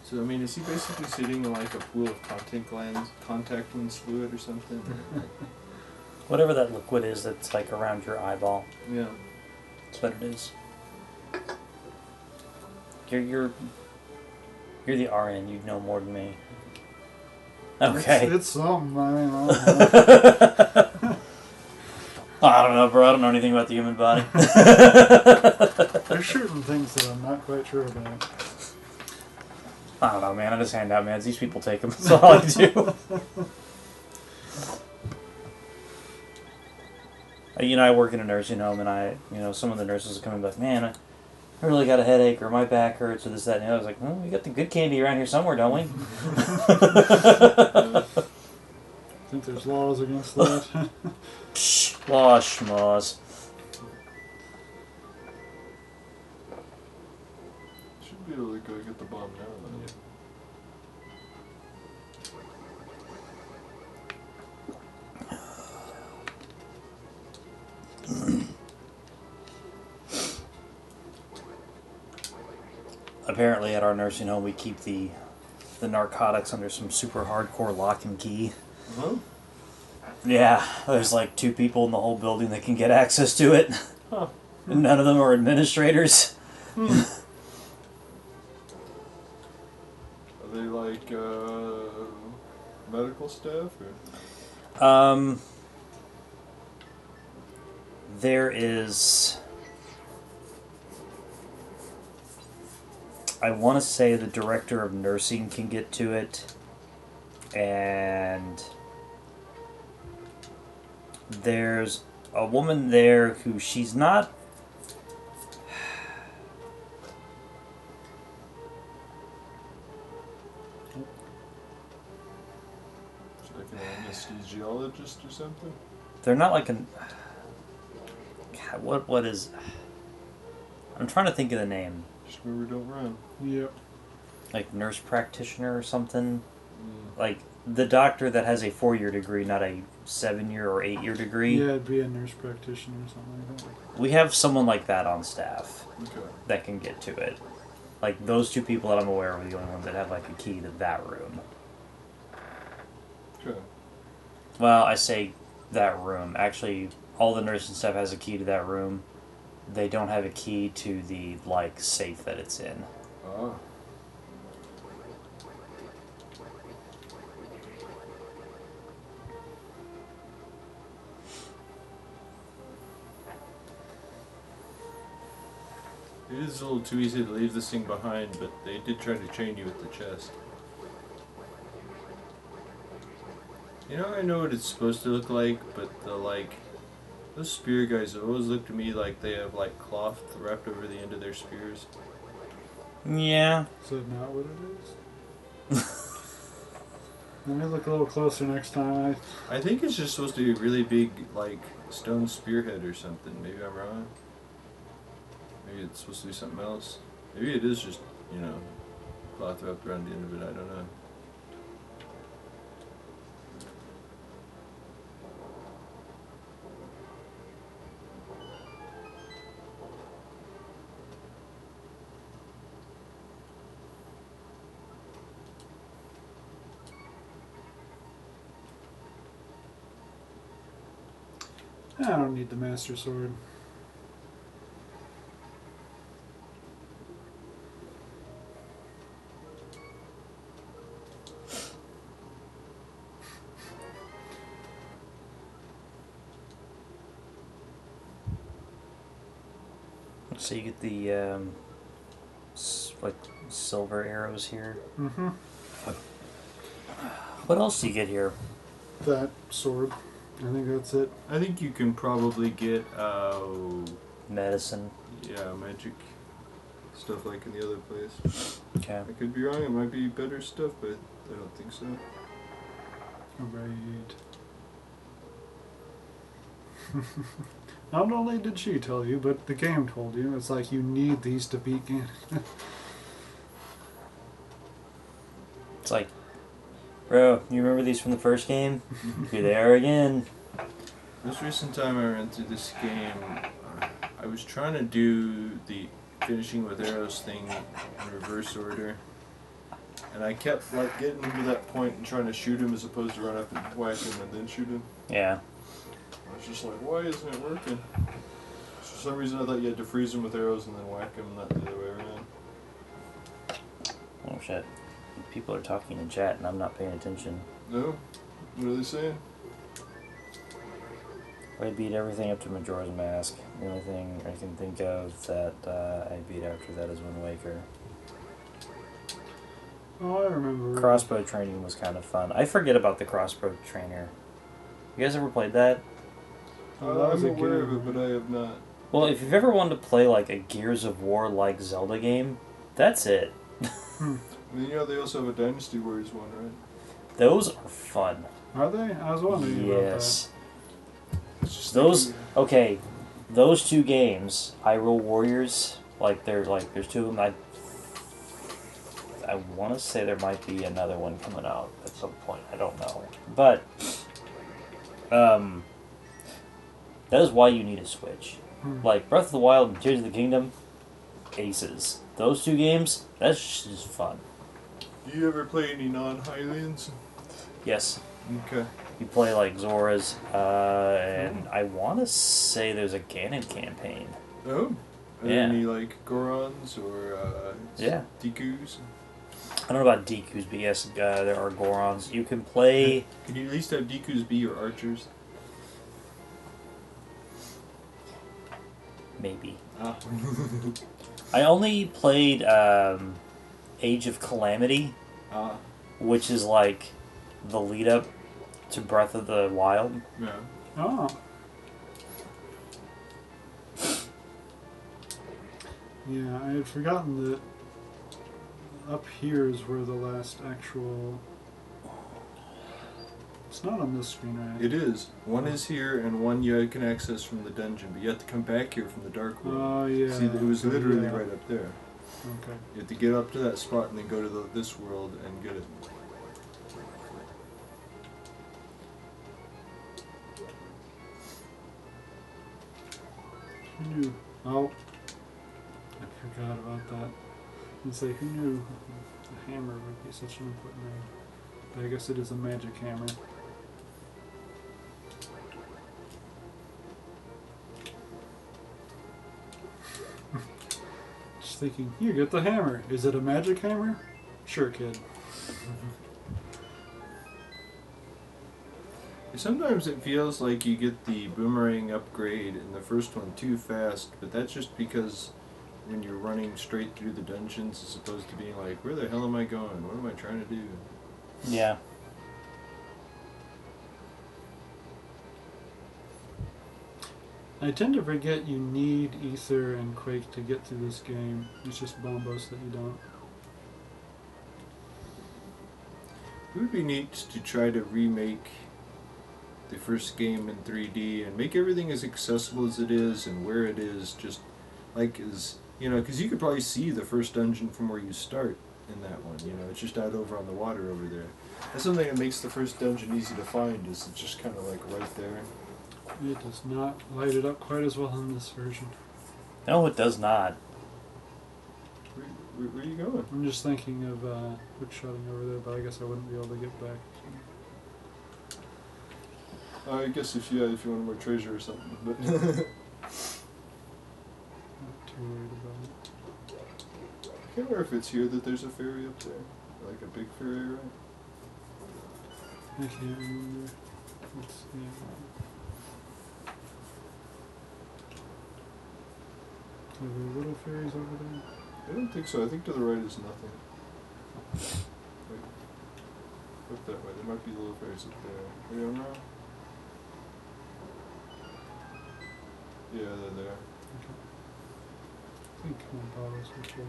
So, I mean, is he basically sitting in like a pool of contact lens fluid or something? Whatever that liquid is that's like around your eyeball. Yeah. That's what it is. You're the RN, you'd know more than me. Okay. It's something, I mean, I don't know, bro. I don't know anything about the human body. There's certain things that I'm not quite sure about. I don't know, man. I just hand out meds. These people take them. That's all I do. I work in a nursing home, and some of the nurses are coming back, man, I really got a headache, or my back hurts, or this, that, and the other. I was like, well, we got the good candy around here somewhere, don't we? I think there's laws against that. Laws, schmaws. Should be able to go get the bomb now, though. Apparently, at our nursing home, we keep the narcotics under some super hardcore lock and key. Huh? Yeah, there's like 2 people in the whole building that can get access to it. Huh. And none of them are administrators. Are they like medical staff or? There is, I want to say the director of nursing can get to it, and there's a woman there who she's not. She's like an anesthesiologist or something? They're not like an. God, what is? I'm trying to think of the name. Just remember, don't run. Yep. Like nurse practitioner or something. Like the doctor that has a 4-year degree, not a 7-year or 8-year degree. Yeah, it'd be a nurse practitioner or something like that. We have someone like that on staff. Okay. That can get to it. Like those 2 people that I'm aware of are the only ones that have like a key to that room. Okay. Well, I say that room. Actually, all the nursing staff has a key to that room. They don't have a key to the like safe that it's in. Ah. It is a little too easy to leave this thing behind, but they did try to train you with the chest. I know what it's supposed to look like, but those spear guys always look to me like they have like cloth wrapped over the end of their spears. Yeah. Is that not what it is? Let me look a little closer next time. I think it's just supposed to be a really big, like, stone spearhead or something. Maybe I'm wrong. Maybe it's supposed to be something else. Maybe it is just, cloth wrapped around the end of it. I don't know. I don't need the Master Sword. So you get the like silver arrows here. Mm-hmm. What else do you get here? That sword. I think that's it. I think you can probably get Medicine. yeah, magic stuff like in the other place. Okay. I could be wrong. It might be better stuff, but I don't think so. Right. Not only did she tell you, but the game told you. It's like you need these to beat Ganon. It's like, bro, you remember these from the first game? Here they are again. This recent time I ran through this game, I was trying to do the finishing with arrows thing in reverse order, and I kept like getting to that point and trying to shoot him as opposed to run up and whack him and then shoot him. Yeah. I was just like, why isn't it working? For some reason I thought you had to freeze him with arrows and then whack him, not the other way around. Oh shit. People are talking in chat and I'm not paying attention. No? What are they saying? I beat everything up to Majora's Mask. The only thing I can think of that I beat after that is Wind Waker. Oh, I remember. Crossbow training was kind of fun. I forget about the crossbow trainer. You guys ever played that? Oh, that was I'm a aware game, of it, but I have not. Well, if you've ever wanted to play like a Gears of War like Zelda game, that's it. I mean, you know, they also have a Dynasty Warriors one, right? Those are fun. Are they? I was wondering about Yes. It's just Those thinking- okay, those two games, Hyrule Warriors, like there's two of them. I want to say there might be another one coming out at some point. I don't know, but that is why you need a Switch. Like Breath of the Wild and Tears of the Kingdom, aces. Those two games, that's just fun. Do you ever play any non-Hylians? Yes. Okay. You play like Zora's, and I want to say there's a Ganon campaign. Oh? Are Yeah. there any, like, Gorons or, Yeah. Dekus? I don't know about Dekus, but yes, there are Gorons. You can play. Can you at least have Dekus be your archers? Maybe. Ah. I only played Age of Calamity, Ah. which is like the lead up to Breath of the Wild. Yeah. that. Oh. Yeah, I had forgotten that up here is where the last actual... It's not on this screen, right? It is. One is here, and one you can access from the dungeon, but you have to come back here from the Dark World. Oh, yeah. See, it was literally Yeah. right up there. Okay. You have to get up to that spot and then go to this world and get it. Who knew? Oh. I forgot about that. And say, who knew the hammer would be such an important thing? But I guess it is a magic hammer. Just thinking, you get the hammer. Is it a magic hammer? Sure, kid. Sometimes it feels like you get the boomerang upgrade in the first one too fast, but that's just because when you're running straight through the dungeons as opposed to being like, where the hell am I going? What am I trying to do? Yeah. I tend to forget you need Ether and Quake to get through this game. It's just Bombos that you don't. It would be neat to try to remake the first game in 3D and make everything as accessible as it is and where it is, just like as, you know, because you could probably see the first dungeon from where you start in that one, you know, it's just out over on the water over there. That's something that makes the first dungeon easy to find, is it's just kind of like right there. It does not light it up quite as well in this version. No, it does not. Where are you going? I'm just thinking of quick shotting over there, but I guess I wouldn't be able to get back. I guess if you want more treasure or something, but. Not too worried about it. I can't remember if it's here that there's a ferry up there, like a big ferry, right? I can't remember. Let's see. Are there little ferries over there? I don't think so. I think to the right is nothing. Like, up that way. There might be little ferries up there. Are you on now? Yeah, they're there. Okay. I think my bottles were full.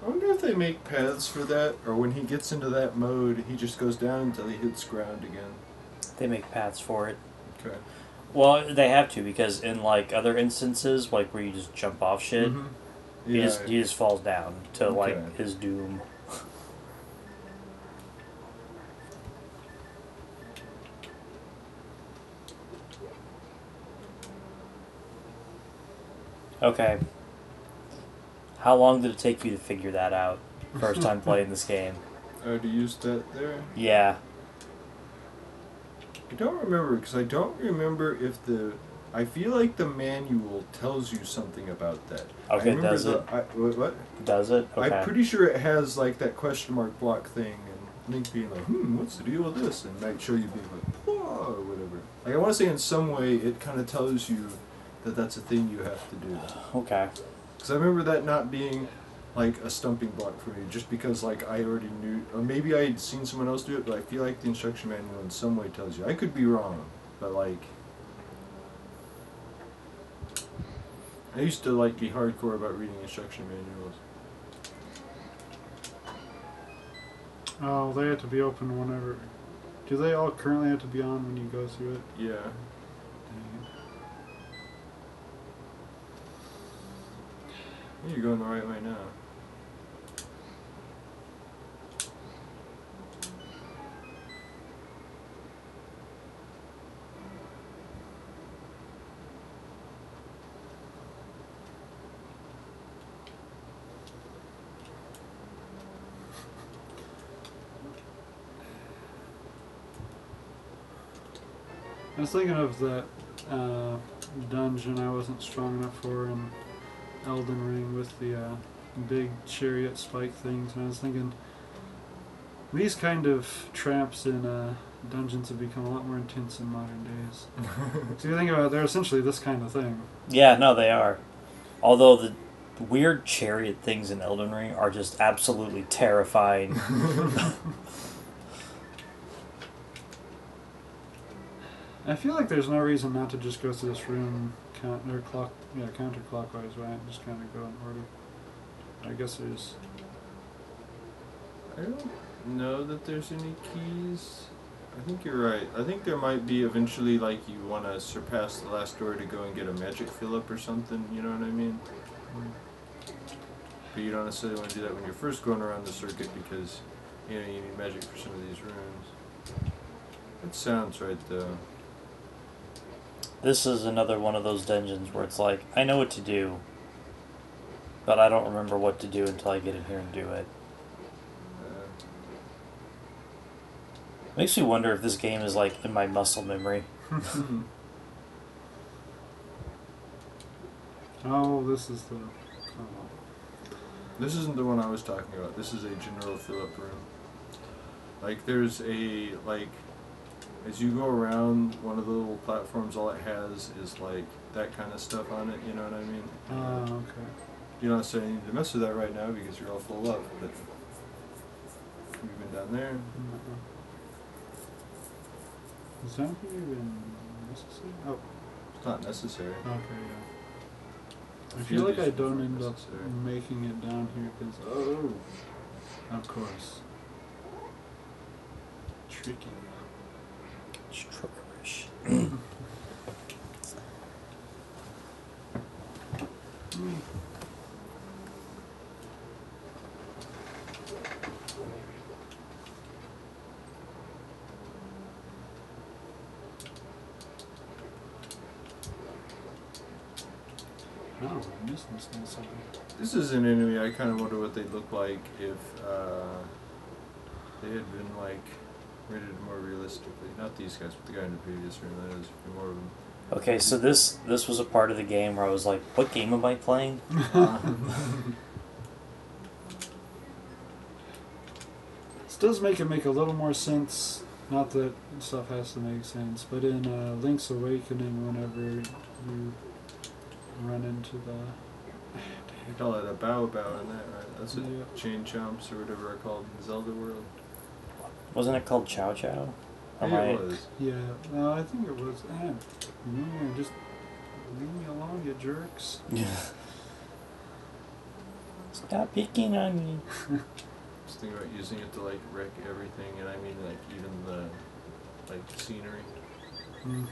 I wonder if they make paths for that, or when he gets into that mode, he just goes down until he hits ground again. They make paths for it. Okay. Well, they have to because in like other instances, like where you just jump off shit, he just falls down to like his doom. Okay. How long did it take you to figure that out? First time playing this game. Oh, to use that there? Yeah. I don't remember, because I don't remember if the... I feel like the manual tells you something about that. Okay, does it? What? Does it? Okay. I'm pretty sure it has like that question mark block thing, and Link being like, what's the deal with this? And might show you being like, whoa, or whatever. Like, I want to say in some way it kind of tells you that that's a thing you have to do. Okay. Because I remember that not being like a stumping block for me, just because like I already knew, or maybe I had seen someone else do it, but I feel like the instruction manual in some way tells you. I could be wrong, but like, I used to like be hardcore about reading instruction manuals. Oh, they have to be open whenever. Do they all currently have to be on when you go through it? Yeah. Dang You're going the right way now. I was thinking of that dungeon I wasn't strong enough for in Elden Ring with the big chariot spike things, and I was thinking these kind of traps in dungeons have become a lot more intense in modern days. So you think about it, they're essentially this kind of thing. Yeah, no, they are. Although the weird chariot things in Elden Ring are just absolutely terrifying. I feel like there's no reason not to just go through this room counterclockwise, right? Just kind of go in order. I guess there's... I don't know that there's any keys. I think you're right. I think there might be eventually, like, you want to surpass the last door to go and get a magic fill-up or something, you know what I mean? But you don't necessarily want to do that when you're first going around the circuit because, you know, you need magic for some of these rooms. That sounds right, though. This is another one of those dungeons where it's like, I know what to do, but I don't remember what to do until I get in here and do it. Makes me wonder if this game is like in my muscle memory. Oh, this is the... This isn't the one I was talking about. This is a general fill-up room. Like, there's a, like, as you go around one of the little platforms, all it has is, like, that kind of stuff on it, you know what I mean? okay. You don't necessarily need to mess with that right now because you're all full up, but you've been down there. Is that even necessary? Oh. It's not necessary. Okay, yeah. I feel like I don't end up making it down here because... Oh! Of course. Tricky. It's trickerish. Oh, I missed this one something. This is an enemy. I kind of wonder what they'd look like if they had been like rated more realistically. Not these guys, but the guy in the previous room. That is a few more of them. Okay, so this was a part of the game where I was like, what game am I playing? This does make it make a little more sense. Not that stuff has to make sense, but in Link's Awakening, whenever you run into the... They call it a bow in that, right? That's what Yeah. chain chomps or whatever are called in Zelda World. Wasn't it called Chow Chow? Yeah, it was. Yeah, no, I think it was... just leave me alone, you jerks. Yeah. Stop picking on me. Just think about using it to like wreck everything, and I mean like even the like scenery. Mm.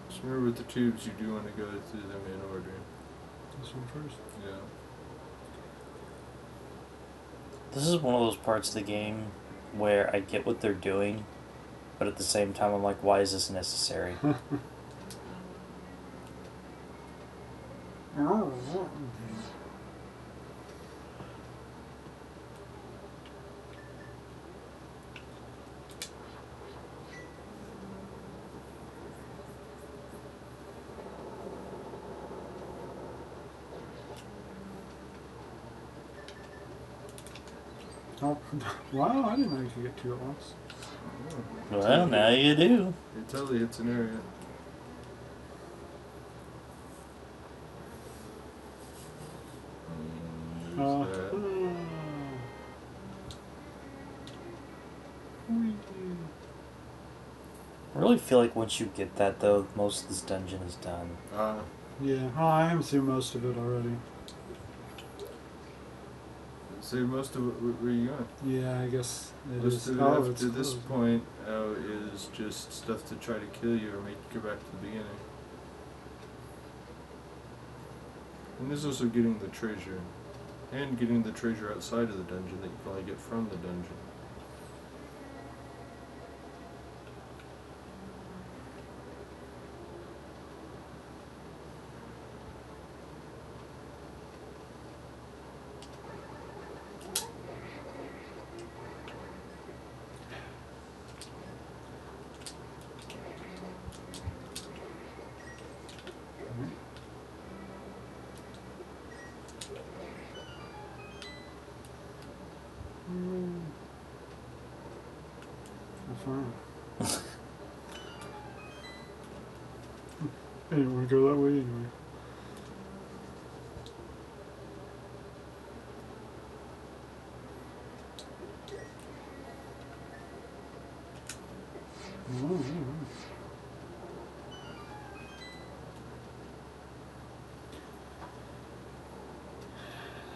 Just remember with the tubes, you do want to go through them in order. This one first. Yeah. This is one of those parts of the game where I get what they're doing, but at the same time I'm like, why is this necessary? Oh, wow, I didn't know you could get two at once. Well, now you do. It totally hits an area. Uh, There's that. I really feel like once you get that though, most of this dungeon is done. Yeah, oh, I am through most of it already. So most of it, where are you going? Yeah, I guess it Most is. of it Oh, up it's to this closed. point is just stuff to try to kill you or make you go back to the beginning. And there's also getting the treasure. And getting the treasure outside of the dungeon that you probably get from the dungeon. Fine. I didn't want to go that way anyway.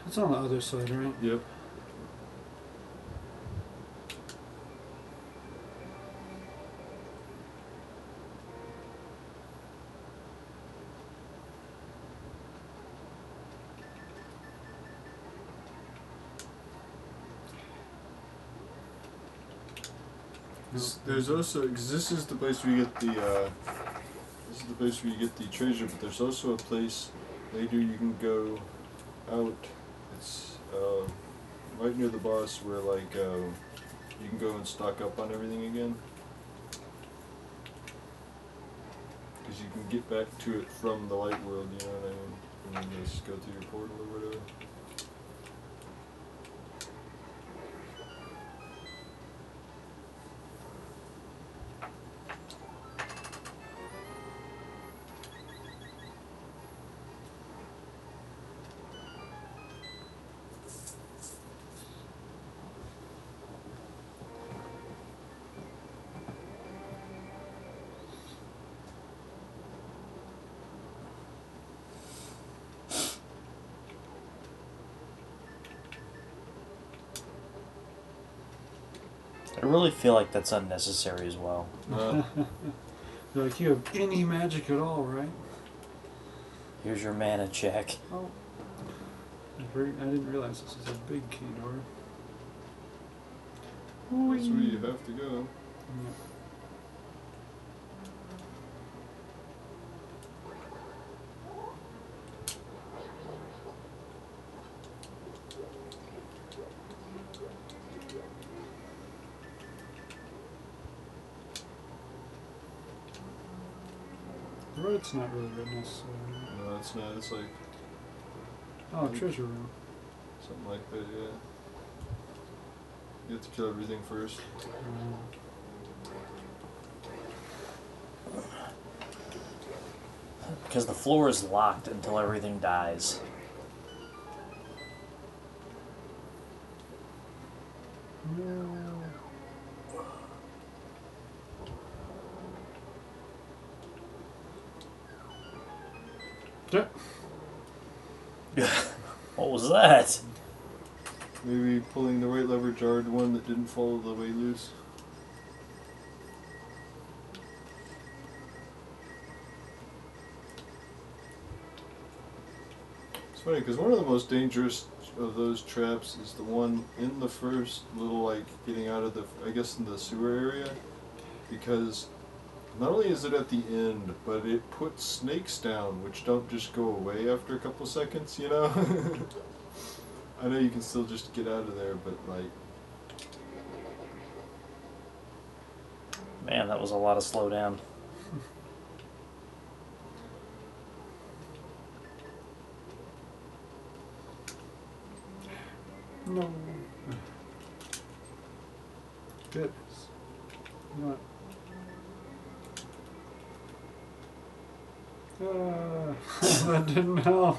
It's on the other side, right? Yep. There's also, because this is the place where you get the this is the place where you get the treasure, but there's also a place later you can go out. It's right near the boss where like you can go and stock up on everything again, because you can get back to it from the light world. You know what I mean? And then just go through your portal or whatever. really feel like that's unnecessary as well. They're like, you have any magic at all, right? Here's your mana check. Oh. I didn't realize this is a big key door. That's where you have to go. Yeah. The road's not really necessary. No, it's not. It's like Oh, treasure room. something like that, yeah. You have to kill everything first. Because the floor is locked until everything dies. What was that? Maybe pulling the right lever jarred one that didn't follow the way loose. It's funny because one of the most dangerous of those traps is the one in the first little, like, getting out of the, I guess, in the sewer area, because not only is it at the end, but it puts snakes down, which don't just go away after a couple seconds, you know? I know you can still just get out of there, but, like... Man, that was a lot of slowdown. No. Goodness. You know what? That didn't help.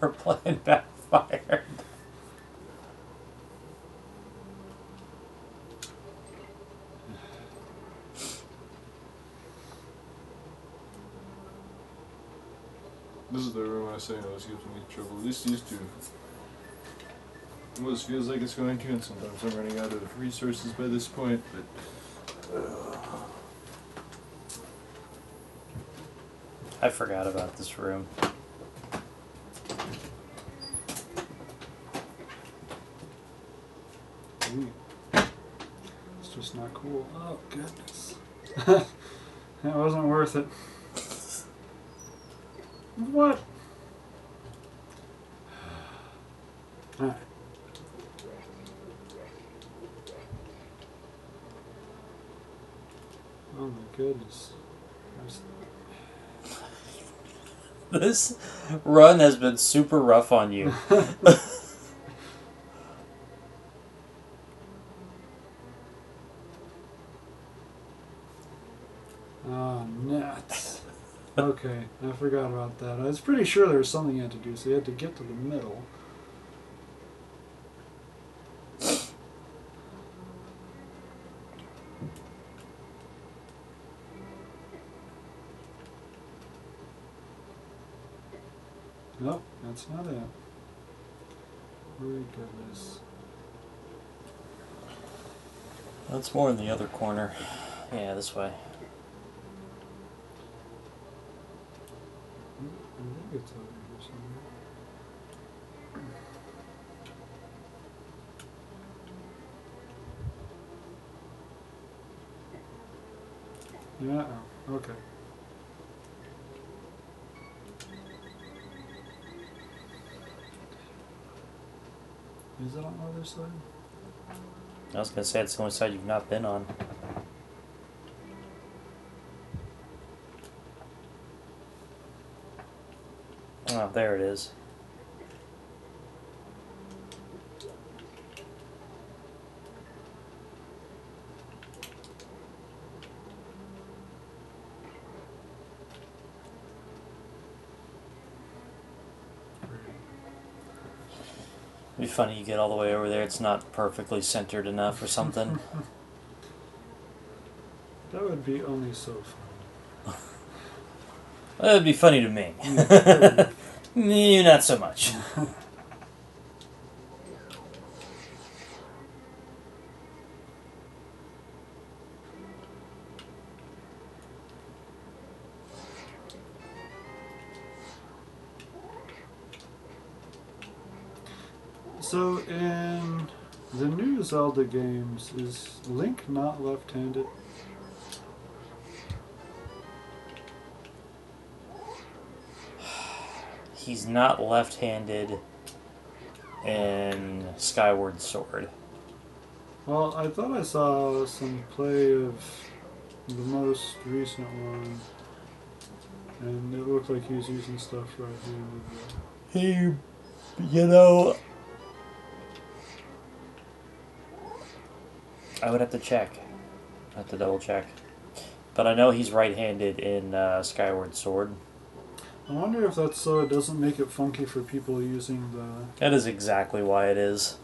Her plan backfired. This is the room I was saying always gives me trouble. At least used to. It always feels like it's going to, and sometimes I'm running out of resources by this point, but... I forgot about this room. It's just not cool. Oh, goodness. That wasn't worth it. What? Alright. Oh my goodness. This run has been super rough on you. Oh, nuts. Okay, I forgot about that. I was pretty sure there was something you had to do, so you had to get to the middle. Nope, that's not it. My goodness. That's more in the other corner. Yeah, this way. I think it's over here somewhere. Yeah, oh, okay. Is it on the other side? I was gonna say it's the only side you've not been on. Oh, there it is. It'd be funny you get all the way over there, it's not perfectly centered enough or something. That would be only so fun. It'd be funny to me. You not so much. So in the new Zelda games, is Link not left-handed? He's not left-handed in Skyward Sword. Well, I thought I saw some play of the most recent one, and it looked like he was using stuff right-handed. You know, I would have to check. I have to double check. But I know he's right-handed in Skyward Sword. I wonder if that's so it doesn't make it funky for people using the... That is exactly why it is.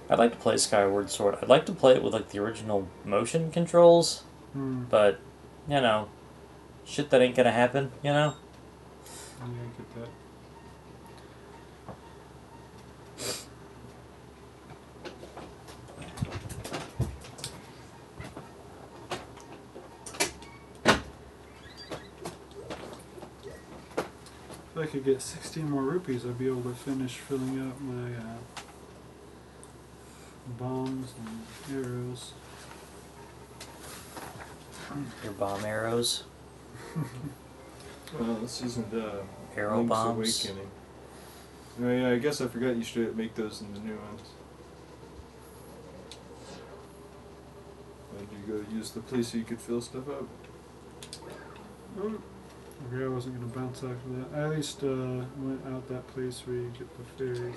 I'd like to play Skyward Sword. I'd like to play it with like the original motion controls. But, you know, shit that ain't gonna happen, you know? Yeah, I get that. If I could get 16 more rupees, I'd be able to finish filling out my bombs and arrows. Your bomb arrows. Well, this isn't Arrow Link's bombs. Awakening. Oh yeah, I guess I forgot you should make those in the new ones. Did you go use the place so you could fill stuff up? Oh, okay, I wasn't going to bounce after that. I at least went out that place where you get the fairies.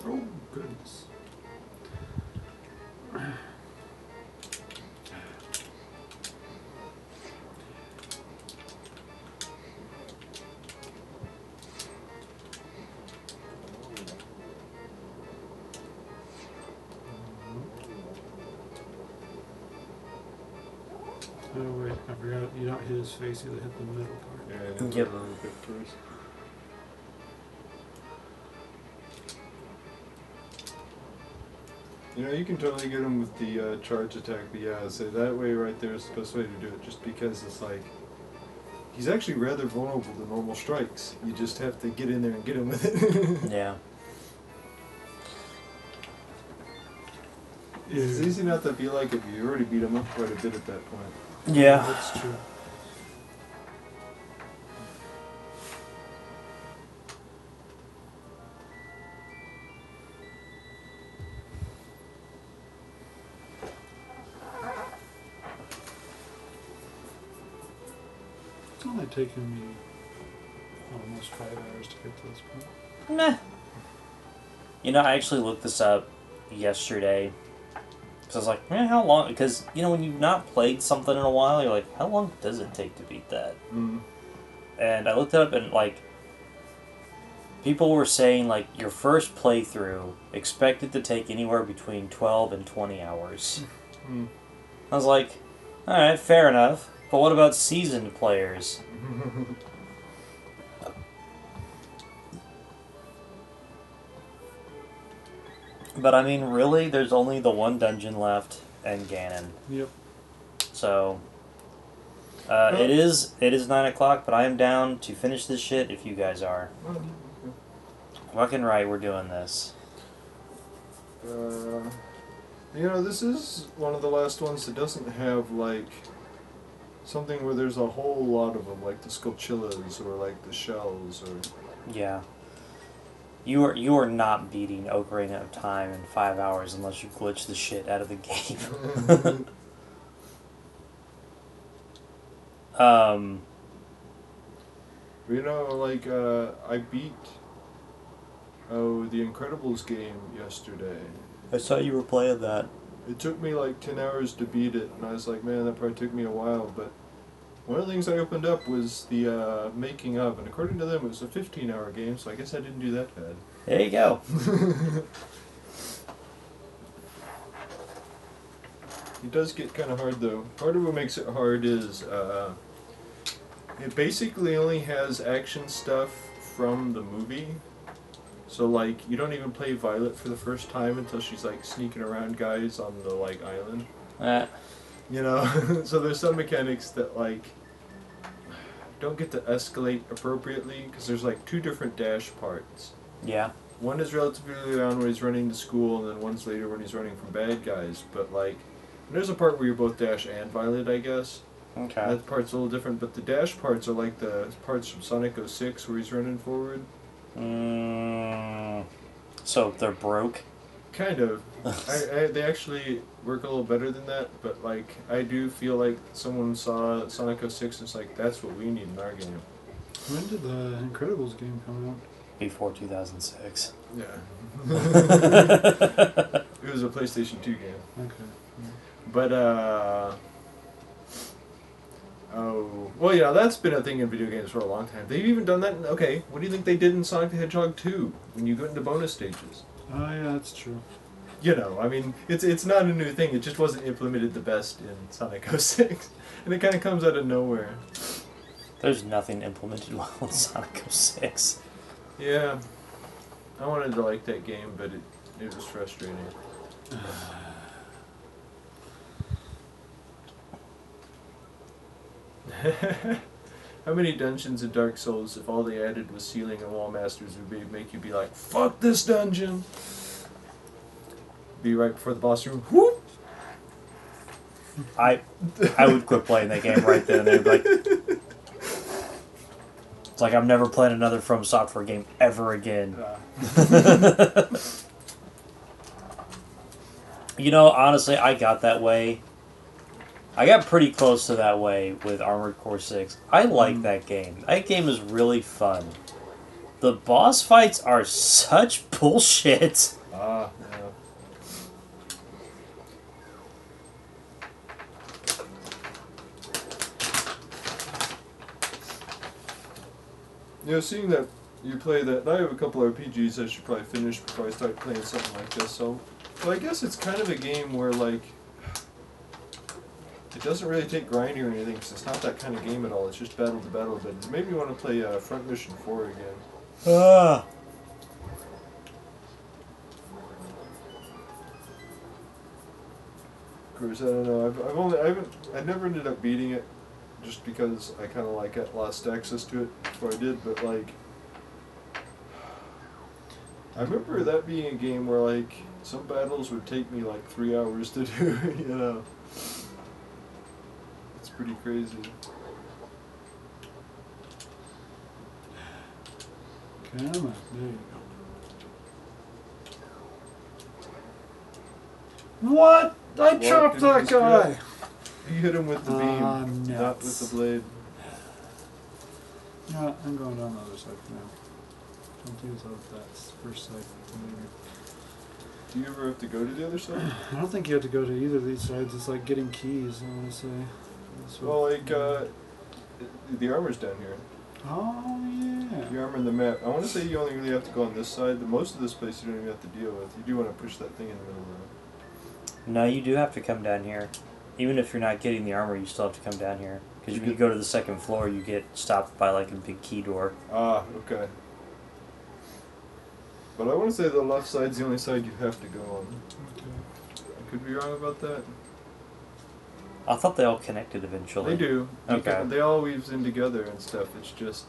Oh, goodness. Oh wait, I forgot, you don't hit his face, you hit the middle part. Yeah, I didn't Yep. a little bit first. You know, you can totally get him with the charge attack, but yeah, so that way right there is the best way to do it, just because it's like, he's actually rather vulnerable to normal strikes. You just have to get in there and get him with it. Yeah. It's easy not to feel like it, but you already beat him up quite a bit at that point. Yeah. That's true. It's only taken me almost 5 hours to get to this point. Meh. You know, I actually looked this up yesterday. Because I was like, man, how long? Because, you know, when you've not played something in a while, you're like, how long does it take to beat that? And I looked it up and, like, people were saying, like, your first playthrough expected to take anywhere between 12 and 20 hours. I was like, alright, fair enough. But what about seasoned players? But I mean, really, there's only the one dungeon left, and Ganon. Yep. So, it is 9 o'clock, but I am down to finish this shit if you guys are. Fucking right, we're doing this. You know, this is one of the last ones that doesn't have, like, something where there's a whole lot of them, like the Skulltulas or, like, the shells or... Yeah. You are not beating Ocarina of Time in 5 hours unless you glitch the shit out of the game. You know, like, I beat, the Incredibles game yesterday. I saw you were playing that. It took me like 10 hours to beat it, and I was like, man, that probably took me a while, but one of the things I opened up was the making of, and according to them it was a 15-hour game, so I guess I didn't do that bad. There you go. It does get kind of hard though. Part of what makes it hard is it basically only has action stuff from the movie. So like you don't even play Violet for the first time until she's like sneaking around guys on the like island. You know, so there's some mechanics that like don't get to escalate appropriately because there's like 2 different dash parts. Yeah. One is relatively early on when he's running to school, and then one's later when he's running from bad guys. But like, there's a part where you're both Dash and Violet, I guess. Okay. That part's a little different, but the Dash parts are like the parts from Sonic 06 where he's running forward. So they're broke? Kind of. They actually work a little better than that, but like, I do feel like someone saw Sonic 06 and it's like, that's what we need in our game. When did the Incredibles game come out? Before 2006. Yeah. It was a PlayStation 2 game. Okay. But, oh, well, yeah, that's been a thing in video games for a long time. They've even done that okay, what do you think they did in Sonic the Hedgehog 2 when you go into bonus stages? Oh, yeah, that's true. You know, I mean, it's not a new thing, it just wasn't implemented the best in Sonic 06. And it kind of comes out of nowhere. There's nothing implemented well in Sonic 06. Yeah. I wanted to like that game, but it was frustrating. How many dungeons in Dark Souls, if all they added was ceiling and wall masters, would make you be like, fuck this dungeon! Be right before the boss room, whoop! I would quit playing that game right then. They'd be like, it's like I'm never playing another From Software game ever again. You know, honestly, I got that way. I got pretty close to that way with Armored Core 6. I like that game. That game is really fun. The boss fights are such bullshit. Yeah. You know, seeing that you play that, I have a couple RPGs I should probably finish before I start playing something like this, so... Well, I guess it's kind of a game where, like... It doesn't really take grinding or anything, because it's not that kind of game at all, it's just battle to battle, but it made me want to play Front Mission 4 again. Ah. Of course, I don't know, I never ended up beating it, just because I kind of like lost access to it before I did, but like... I remember that being a game where like, some battles would take me like 3 hours to do, you know. It's pretty crazy. Come on, there you go. What? I chopped that guy! You hit him with the beam, not with the blade. Yeah, I'm going down the other side for now. Don't use that first side later. Do you ever have to go to the other side? I don't think you have to go to either of these sides. It's like getting keys, I want to say. Well, like, the armor's down here. Oh, yeah. The armor in the map. I want to say you only really have to go on this side, but most of this place you don't even have to deal with. You do want to push that thing in the middle though. No, you do have to come down here. Even if you're not getting the armor, you still have to come down here. Because when you go to the second floor, you get stopped by like a big key door. Ah, okay. But I want to say the left side's the only side you have to go on. Okay. I could be wrong about that. I thought they all connected eventually. They do. Okay. They all weaves in together and stuff. It's just...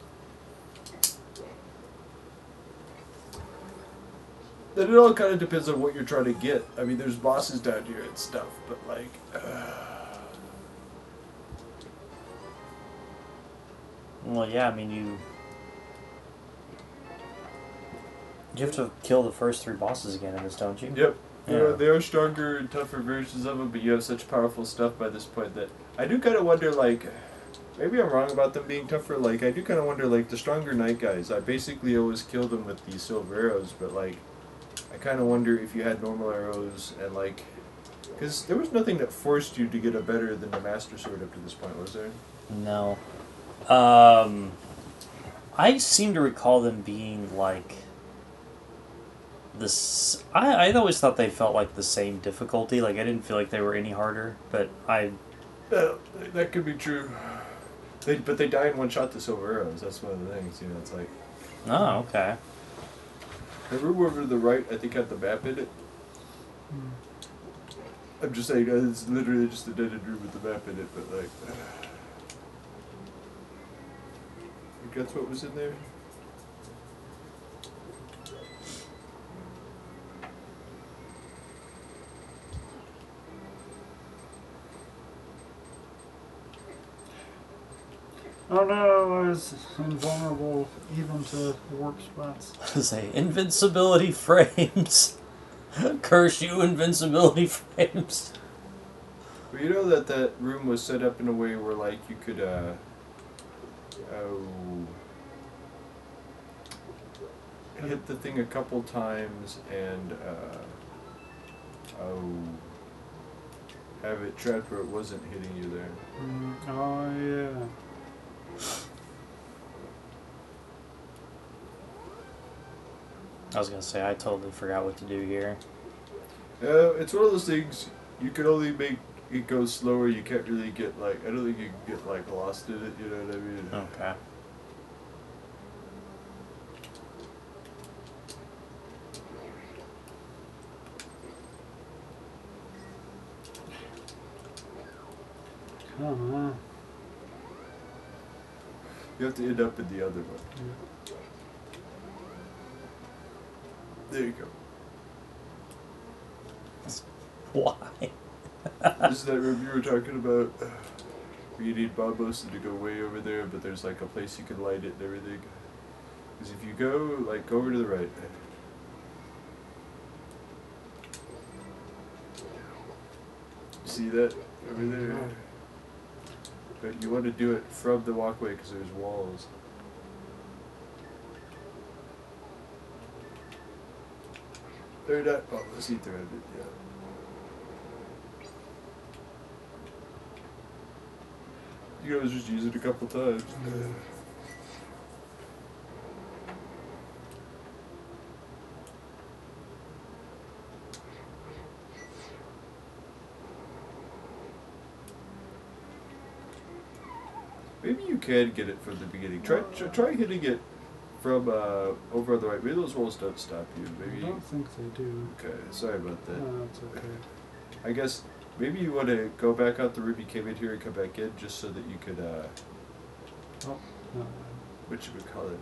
Then it all kind of depends on what you're trying to get. I mean, there's bosses down here and stuff, but like... Well, yeah, I mean, You have to kill the first 3 bosses again in this, don't you? Yep. Yeah. They are stronger and tougher versions of them, but you have such powerful stuff by this point that I do kind of wonder, like, maybe I'm wrong about them being tougher. Like, I do kind of wonder, like, the stronger knight guys, I basically always kill them with these silver arrows, but, like, I kind of wonder if you had normal arrows and, like, because there was nothing that forced you to get a better than the Master Sword up to this point, was there? No. I seem to recall them being like this. I always thought they felt like the same difficulty. Like I didn't feel like they were any harder, but That could be true. But they die in one shot to silver arrows. That's one of the things. You know, it's like. Oh, okay. The room over to the right, I think, had the map in it. I'm just saying, it's literally just a dead-end room with the map in it, but like. I guess what was in there? Oh no, I was invulnerable even to warp spots. Say invincibility frames. Curse you, invincibility frames. Well, you know that room was set up in a way where, like, you could, hit the thing a couple times and, have it trapped where it wasn't hitting you there. Oh yeah. I was gonna say I totally forgot what to do here. It's one of those things you can only make it go slower. You can't really get, like, I don't think you can get, like, lost in it. You know what I mean? Okay. Come on. You have to end up in the other one. Yeah. There you go. Why? This is that room you were talking about. Where you need Bob-Mosa to go way over there, but there's like a place you can light it and everything. Because if you go, like, go over to the right. See that over there? But you want to do it from the walkway because there's walls. They're not. Oh, let's see through it. Yeah. You guys just use it a couple times. Maybe you can get it from the beginning. Try hitting it from over on the right. Maybe those walls don't stop you. Maybe. I don't think they do. Okay, sorry about that. No, it's okay. I guess maybe you want to go back out the room you came in here and come back in just so that you could, Oh, no. what you would call it,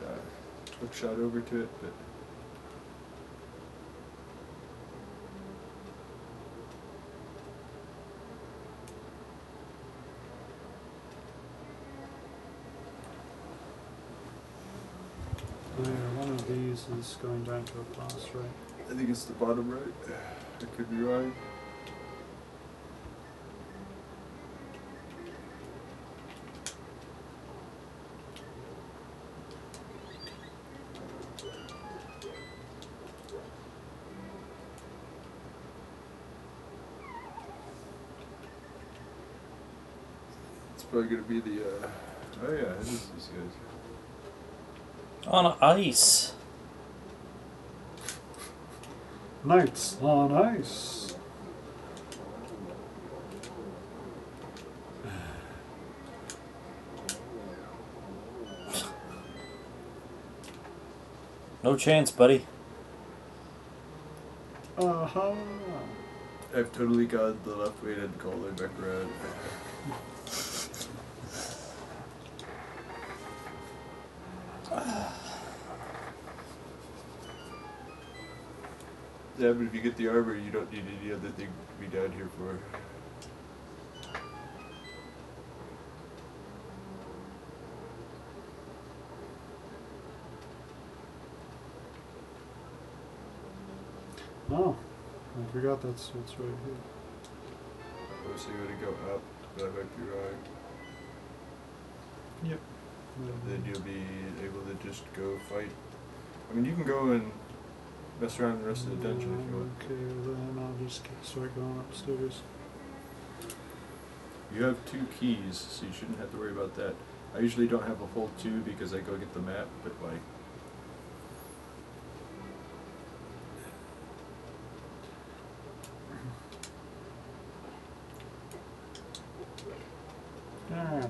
hook shot over to it, but. Oh, yeah, one of these is going down to a boss, right? I think it's the bottom right. I could be wrong. It's probably gonna be the, oh yeah, it is these guys. On ice. Knights on ice. No chance, buddy. Uh-huh. I've totally got the left way and call it back around. Yeah, but if you get the armor, you don't need any other thing to be down here for. Oh, I forgot that's what's right here. Or so you would go up, but I might be wrong. Yep. Then you'll be able to just go fight. I mean, you can go and mess around the rest of the dungeon if you want. Okay, then I'll just start going upstairs. You have 2 keys, so you shouldn't have to worry about that. I usually don't have a full 2 because I go get the map, but like... Ah, okay.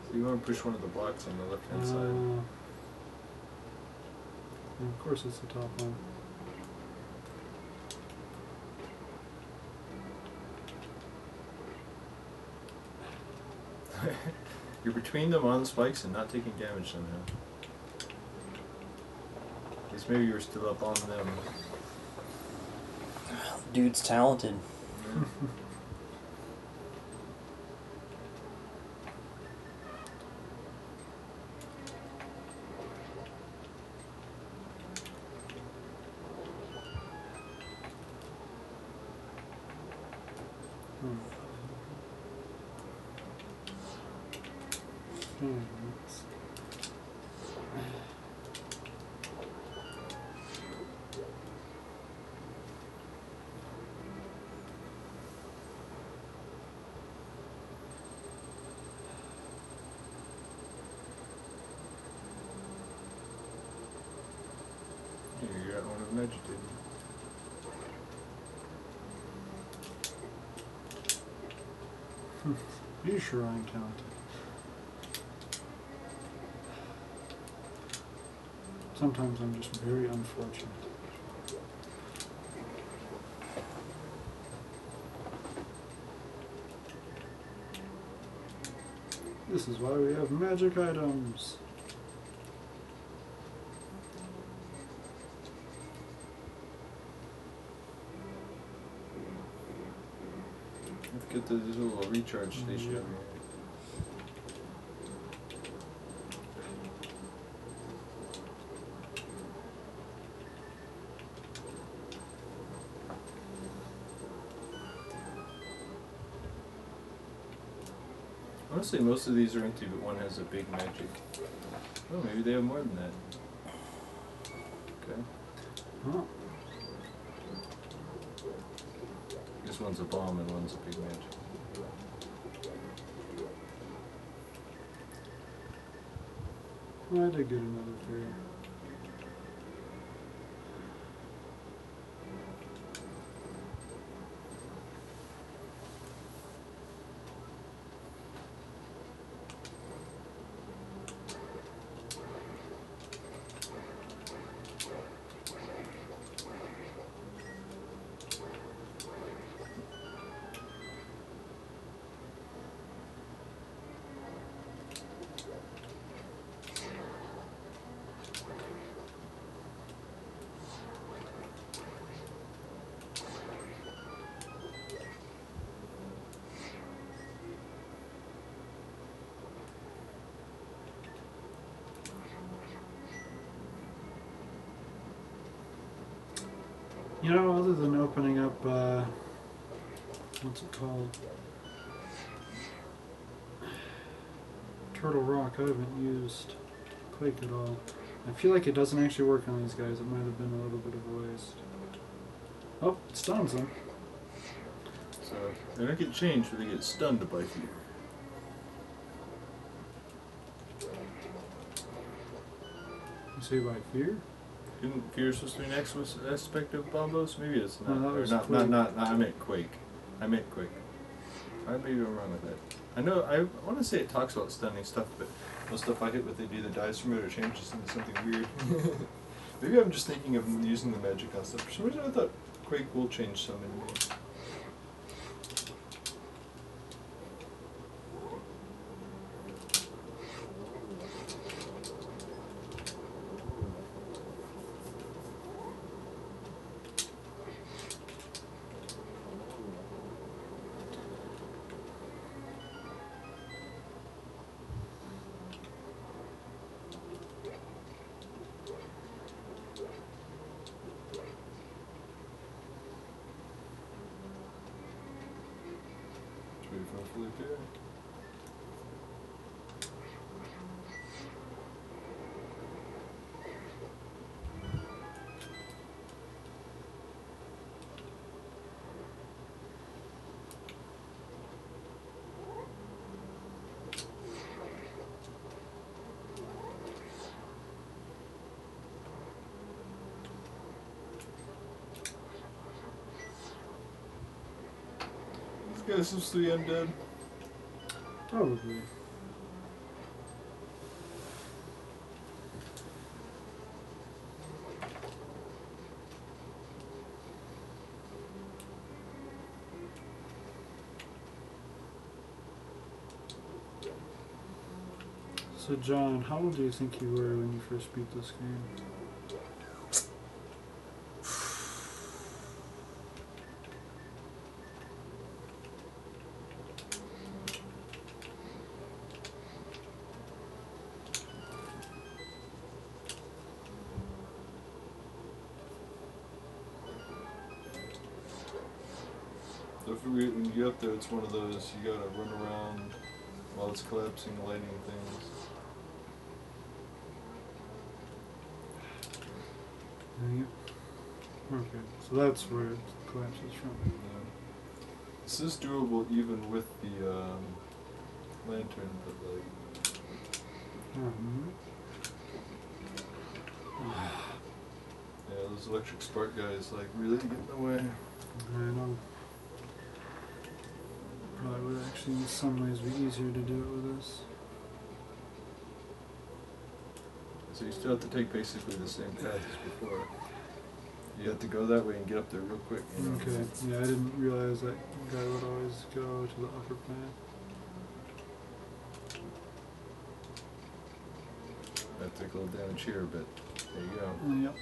So you want to push one of the blocks on the left-hand side. Of course it's the top one. You're between them on spikes and not taking damage somehow. Guess maybe you were still up on them. Dude's talented. Here, you got one of them agitated. You sure I'm talented. Sometimes I'm just very unfortunate. This is why we have magic items. Let's get to this little recharge station. Yeah. Honestly, most of these are empty, but one has a big magic. Oh, maybe they have more than that. Okay. Huh. This one's a bomb and one's a big magic. I did get another fairy. You know, other than opening up, what's it called? Turtle Rock, I haven't used Quake at all. I feel like it doesn't actually work on these guys. It might have been a little bit of a waste. Oh, it stuns them. So, they don't get changed, but they get stunned by fear. You say by fear? Isn't fear supposed to be an aspect of Bombos? Maybe it's not. No, that Or was not, Quake. not, I meant Quake. I meant Quake. Maybe I'm wrong with that. I know, I want to say it talks about stunning stuff, but most stuff I hit with, they do the dice from it or changes into something weird. Maybe I'm just thinking of using the magic on stuff. For some reason I thought Quake will change some anyway. hopefully appear. This is 3 undead. Probably. So John, how old do you think you were when you first beat this game? Don't forget, when you get up there, it's one of those, you gotta run around while it's collapsing, lighting things. Okay, so that's where it collapses from. Yeah. This is doable even with the lantern, but like... Yeah, those electric spark guys like really get in the way. I know. Probably would actually in some ways be easier to do it with this. So you still have to take basically the same path as before. You have to go that way and get up there real quick. You know? Okay, yeah, I didn't realize that guy would always go to the upper path. I take a little damage here, but there you go. Yep.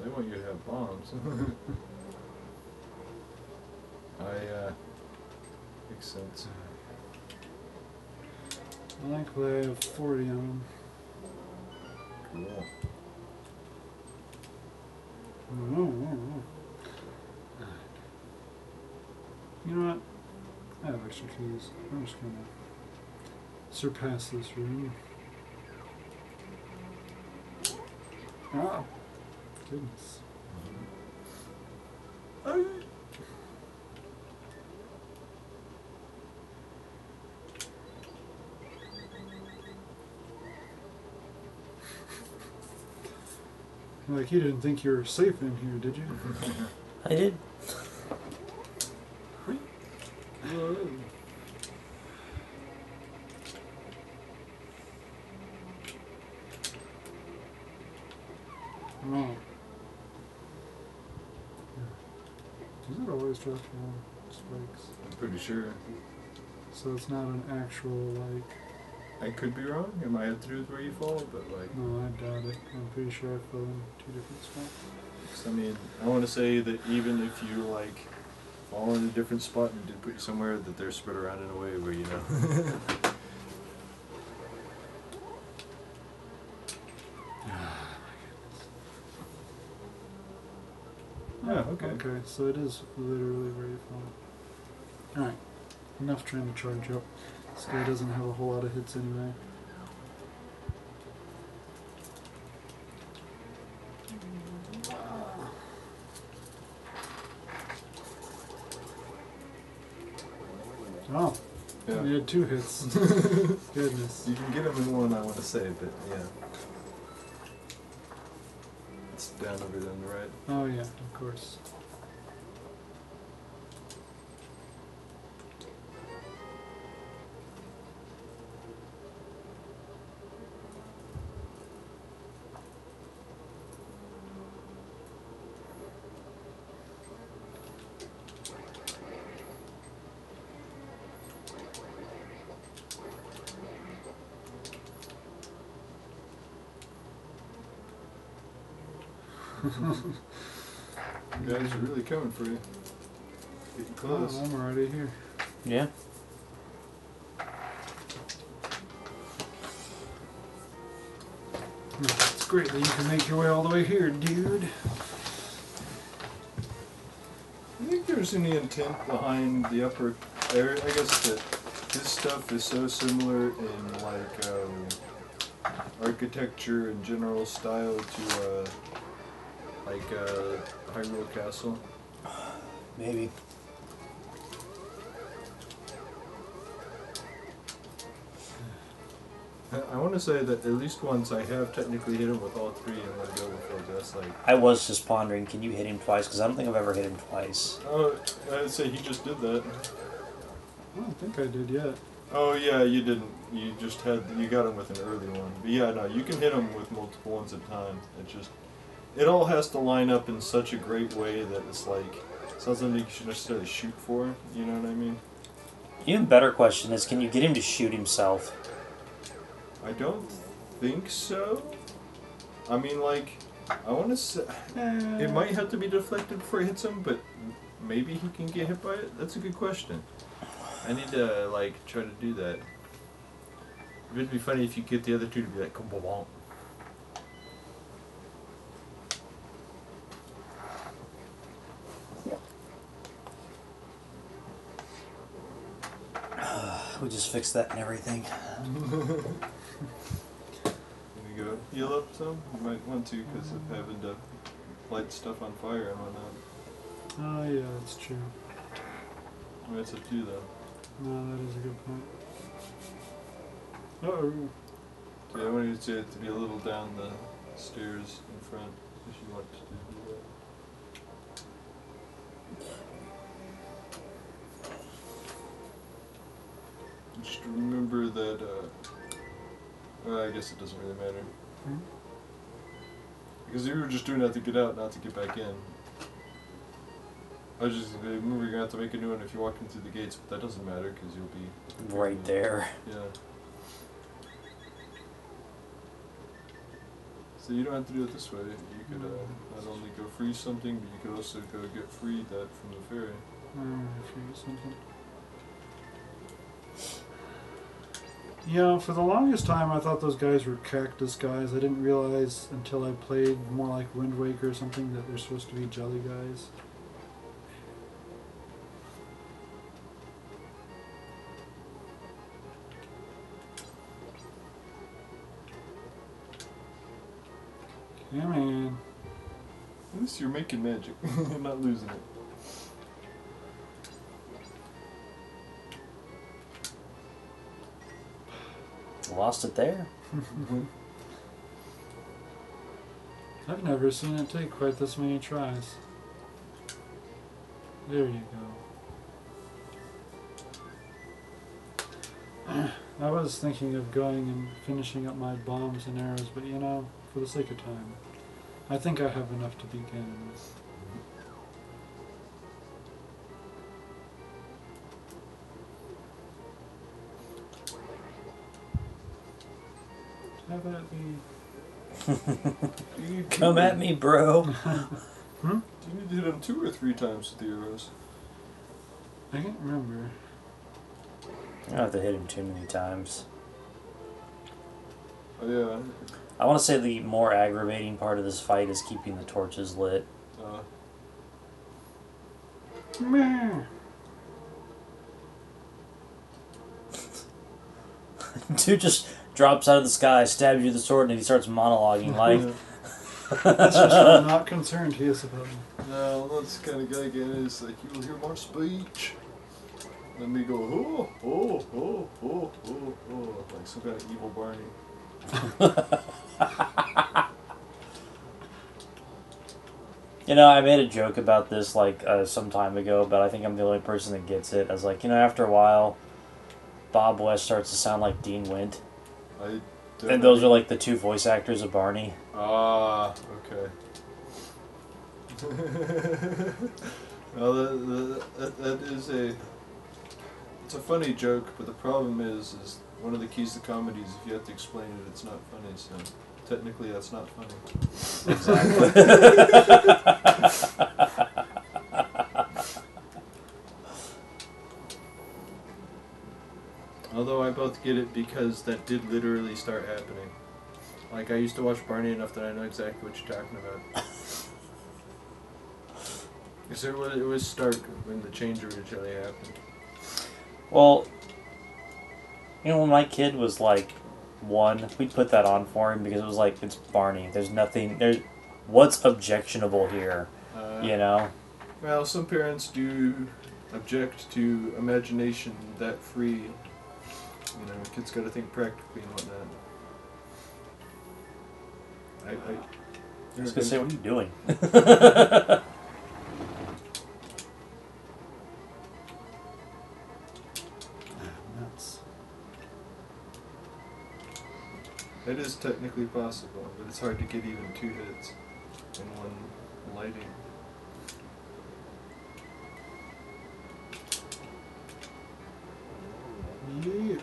They want you to have bombs. Makes sense. Thankfully I have 40 on them. Cool. You know what? I have extra keys. I'm just gonna surpass this room. Ah, goodness. Like, you didn't think you were safe in here, did you? I did. Oh. Does it always drop down spikes? I'm pretty sure. So it's not an actual, like... I could be wrong. It might have to do with where you fall, but like... No, I doubt it. I'm pretty sure I fell in 2 different spots. 'Cause I mean, I want to say that even if you like fall in a different spot and did put you somewhere, that they're spread around in a way where you know. Yeah, okay. Okay, so it is literally where you fall. Alright. Enough trying to charge up. This guy doesn't have a whole lot of hits anyway. Oh. Yeah. We had 2 hits. Goodness. You can get them in one, I want to say, but yeah. It's down over there on the right. Oh yeah, of course. You guys are really coming for you. Getting close. Oh, I'm already here. Yeah. It's great that you can make your way all the way here, dude. I think there's any intent behind the upper area. I guess that this stuff is so similar in like architecture and general style to Hyrule Castle. Maybe. I want to say that at least once I have technically hit him with all three in one go before. That's like. I was just pondering, can you hit him twice? Because I don't think I've ever hit him twice. Oh, I'd say he just did that. I don't think I did yet. Oh yeah, you didn't. You just you got him with an early one. But yeah, no, you can hit him with multiple ones at a time. It all has to line up in such a great way that it's not something you should necessarily shoot for. You know what I mean? Even better question is, can you get him to shoot himself? I don't think so. I mean, I want to say it might have to be deflected before it hits him, but maybe he can get hit by it. That's a good question. I need to try to do that. It'd be funny if you get the other two to be like, come on. We just fixed that and everything. Can you go heal up some? You might want to because of having to light stuff on fire and whatnot. Oh yeah, that's true. I mean, it's up to you though. No, that is a good point. Uh-oh. So I want you to be a little down the stairs in front if you want to do that. Just remember that, well, I guess it doesn't really matter. Hmm? Because you were just doing that to get out, not to get back in. I was just remember you're gonna have to make a new one if you're walking through the gates, but that doesn't matter because you'll be Right there. Yeah. So you don't have to do it this way. You could not only go freeze something, but you could also go get freed that from the ferry. Freeze something. You know, for the longest time I thought those guys were cactus guys. I didn't realize until I played more like Wind Waker or something that they're supposed to be jelly guys. Come on. At least you're making magic. You're not losing it. Lost it there. I've never seen it take quite this many tries. There you go. I was thinking of going and finishing up my bombs and arrows, but you know, for the sake of time, I think I have enough to begin with. Have at me. Come at me, bro. Do you need to hit them 2 or 3 times with the arrows? I can't remember. I don't have to hit him too many times. Oh yeah. I want to say the more aggravating part of this fight is keeping the torches lit. Meh. Dude just drops out of the sky, stabs you with the sword, and he starts monologuing like... That's just how not concerned he is about me. No, that's the kind of guy again. It's like, you will hear more speech. Let me go, oh, oh, oh, oh, oh, oh, like some kind of evil Barney. You know, I made a joke about this some time ago, but I think I'm the only person that gets it. I was like, you know, after a while, Bob West starts to sound like Dean Wint. And those are like the 2 voice actors of Barney. Ah, okay. Well, that is it's a funny joke, but the problem is one of the keys to comedy is if you have to explain it, it's not funny. So technically that's not funny. Exactly. Although I both get it because that did literally start happening. Like, I used to watch Barney enough that I know exactly what you're talking about. Because it was Stark when the change originally happened. Well, you know, when my kid was like 1, we'd put that on for him because it was like, it's Barney. There's nothing. What's objectionable here? You know? Well, some parents do object to imagination that free. You know, kids got to think practically and whatnot. I was gonna say, what are you doing? Nuts. It is technically possible, but it's hard to get even 2 hits in one lighting. Yeah.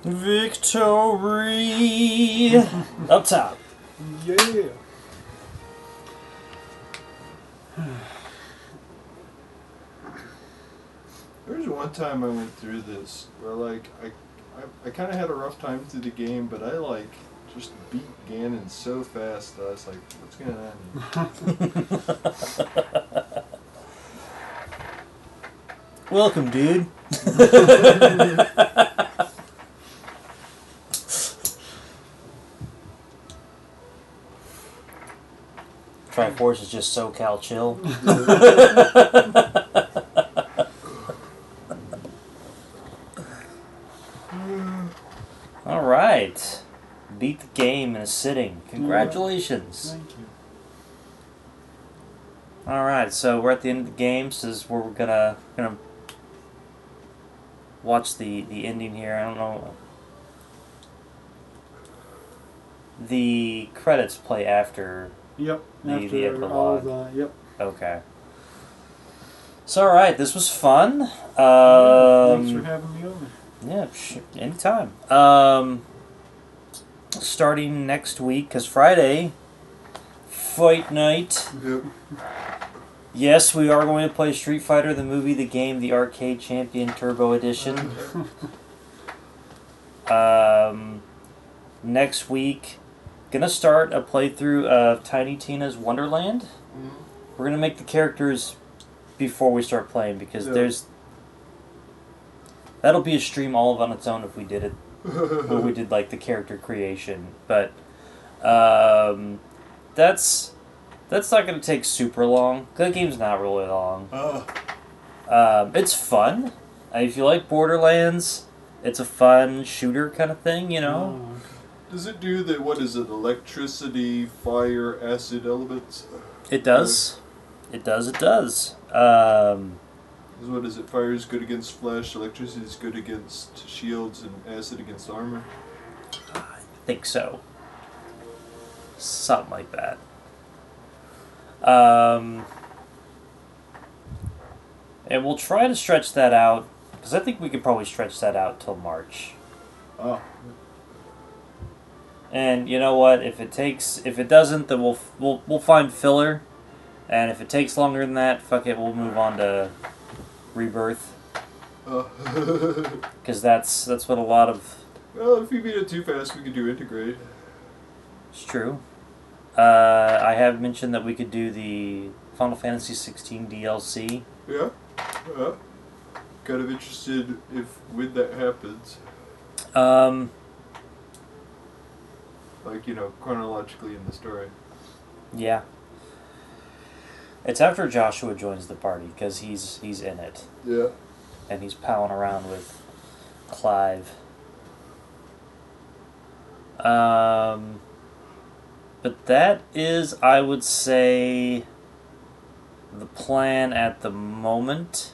Victory! Up top. Yeah. There was one time I went through this where, like, I kind of had a rough time through the game, but I, like, just beat Ganon so fast that I was like, what's going on here? Welcome, dude. Triforce is just SoCal chill. All right, beat the game in a sitting. Congratulations. Thank you. All right, so we're at the end of the game. So this is where we're gonna watch the ending here. I don't know. The credits play after. Yep. The After all epilogue. the, yep. Okay. So all right, this was fun. Thanks for having me over. Yeah, anytime. Starting next week, because Friday, fight night. Yep. Yes, we are going to play Street Fighter, the movie, the game, the Arcade Champion Turbo Edition. Next week, gonna start a playthrough of Tiny Tina's Wonderland. We're gonna make the characters before we start playing because that'll be a stream all of on its own if we did it, where we did like the character creation. But that's not gonna take super long. That game's not really long. It's fun. If you like Borderlands, it's a fun shooter kind of thing, you know. Oh, okay. Does it do the, what is it, electricity, fire, acid elements? It does. It does. What is it? Fire is good against flesh, electricity is good against shields, and acid against armor? I think so. Something like that. And we'll try to stretch that out, because I think we could probably stretch that out till March. Oh. And you know what? If it doesn't, then we'll find filler. And if it takes longer than that, fuck it, we'll move on to Rebirth. Because that's what a lot of. Well, if you beat it too fast, we could do Integrate. It's true. I have mentioned that we could do the Final Fantasy 16 DLC. Yeah. Kind of interested if when that happens. Like, you know, chronologically in the story. Yeah. It's after Joshua joins the party, because he's in it. Yeah. And he's palling around with Clive. But that is, I would say, the plan at the moment.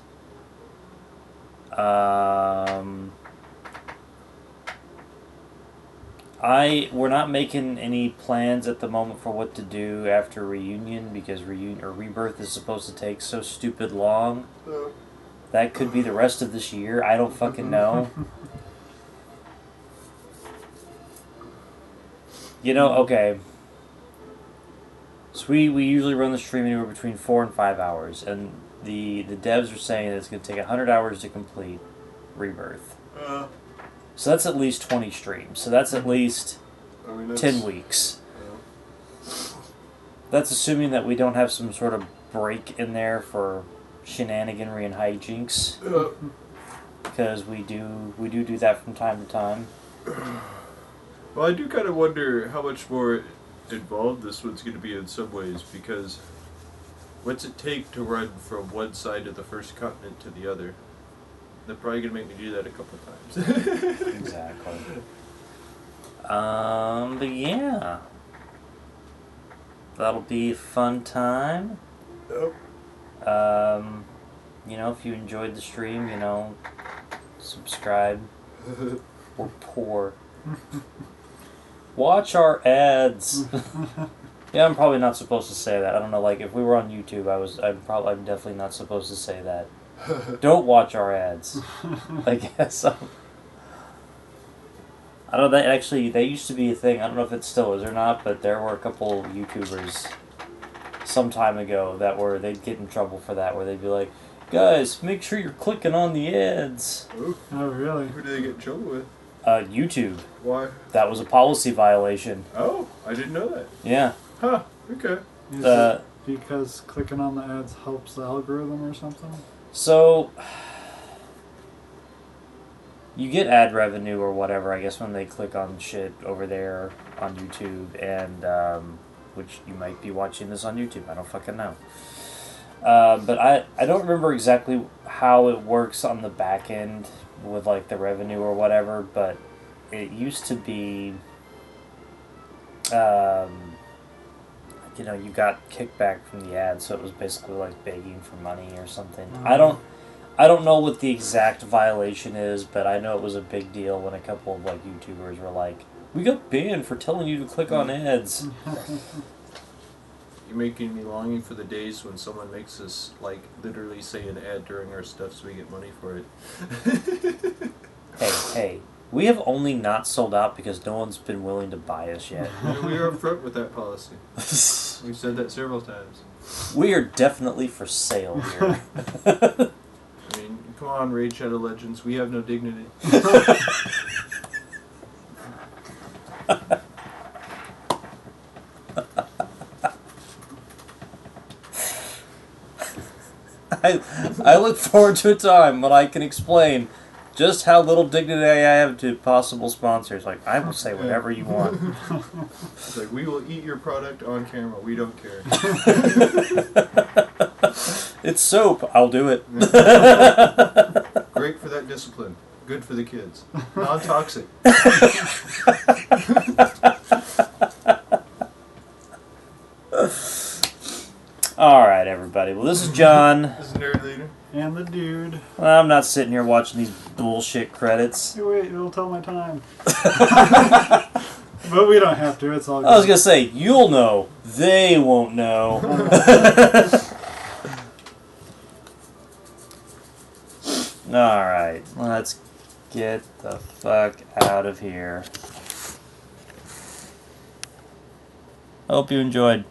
We're not making any plans at the moment for what to do after Reunion, because Rebirth is supposed to take so stupid long. That could be the rest of this year. I don't fucking know. You know, okay. So we usually run the stream anywhere between 4 and 5 hours, and the devs are saying that it's going to take 100 hours to complete Rebirth. So that's at least 20 streams. So that's at least 10 weeks. That's assuming that we don't have some sort of break in there for shenaniganry and hijinks. Because we do that from time to time. Well, I do kind of wonder how much more involved this one's going to be in some ways, because what's it take to run from one side of the first continent to the other? They're probably going to make me do that a couple times. Exactly. But yeah. That'll be a fun time. Yep. You know, if you enjoyed the stream, you know, subscribe. We're poor. Watch our ads. Yeah, I'm probably not supposed to say that. I don't know, like, if we were on YouTube, I'm definitely not supposed to say that. Don't watch our ads. I guess. I don't know, that used to be a thing. I don't know if it still is or not, but there were a couple YouTubers some time ago they'd get in trouble for that, where they'd be like, guys, make sure you're clicking on the ads. Oh, really? Who did they get in trouble with? YouTube. Why? That was a policy violation. Oh, I didn't know that. Yeah. Huh, okay. Is it because clicking on the ads helps the algorithm or something? So, you get ad revenue or whatever, I guess, when they click on shit over there on YouTube, and, which you might be watching this on YouTube, I don't fucking know. But I don't remember exactly how it works on the back end with, like, the revenue or whatever, but it used to be, you know, you got kickback from the ads, so it was basically like begging for money or something. Mm-hmm. I don't know what the exact violation is, but I know it was a big deal when a couple of, like, YouTubers were like, we got banned for telling you to click on ads. You're making me longing for the days when someone makes us, like, literally say an ad during our stuff so we get money for it. Hey, we have only not sold out because no one's been willing to buy us yet. We are upfront with that policy. We've said that several times. We are definitely for sale here. I mean, come on, Raid Shadow Legends, we have no dignity. I look forward to a time when I can explain just how little dignity I have to possible sponsors. Like, I will say whatever you want. It's like, we will eat your product on camera. We don't care. It's soap. I'll do it. Great for that discipline. Good for the kids. Non-toxic. Alright, everybody. Well, this is John. This is Nerd Leader. And the dude. I'm not sitting here watching these bullshit credits. Hey, wait, it'll tell my time. But we don't have to, it's all good. I was going to say, you'll know. They won't know. Alright, let's get the fuck out of here. Hope you enjoyed.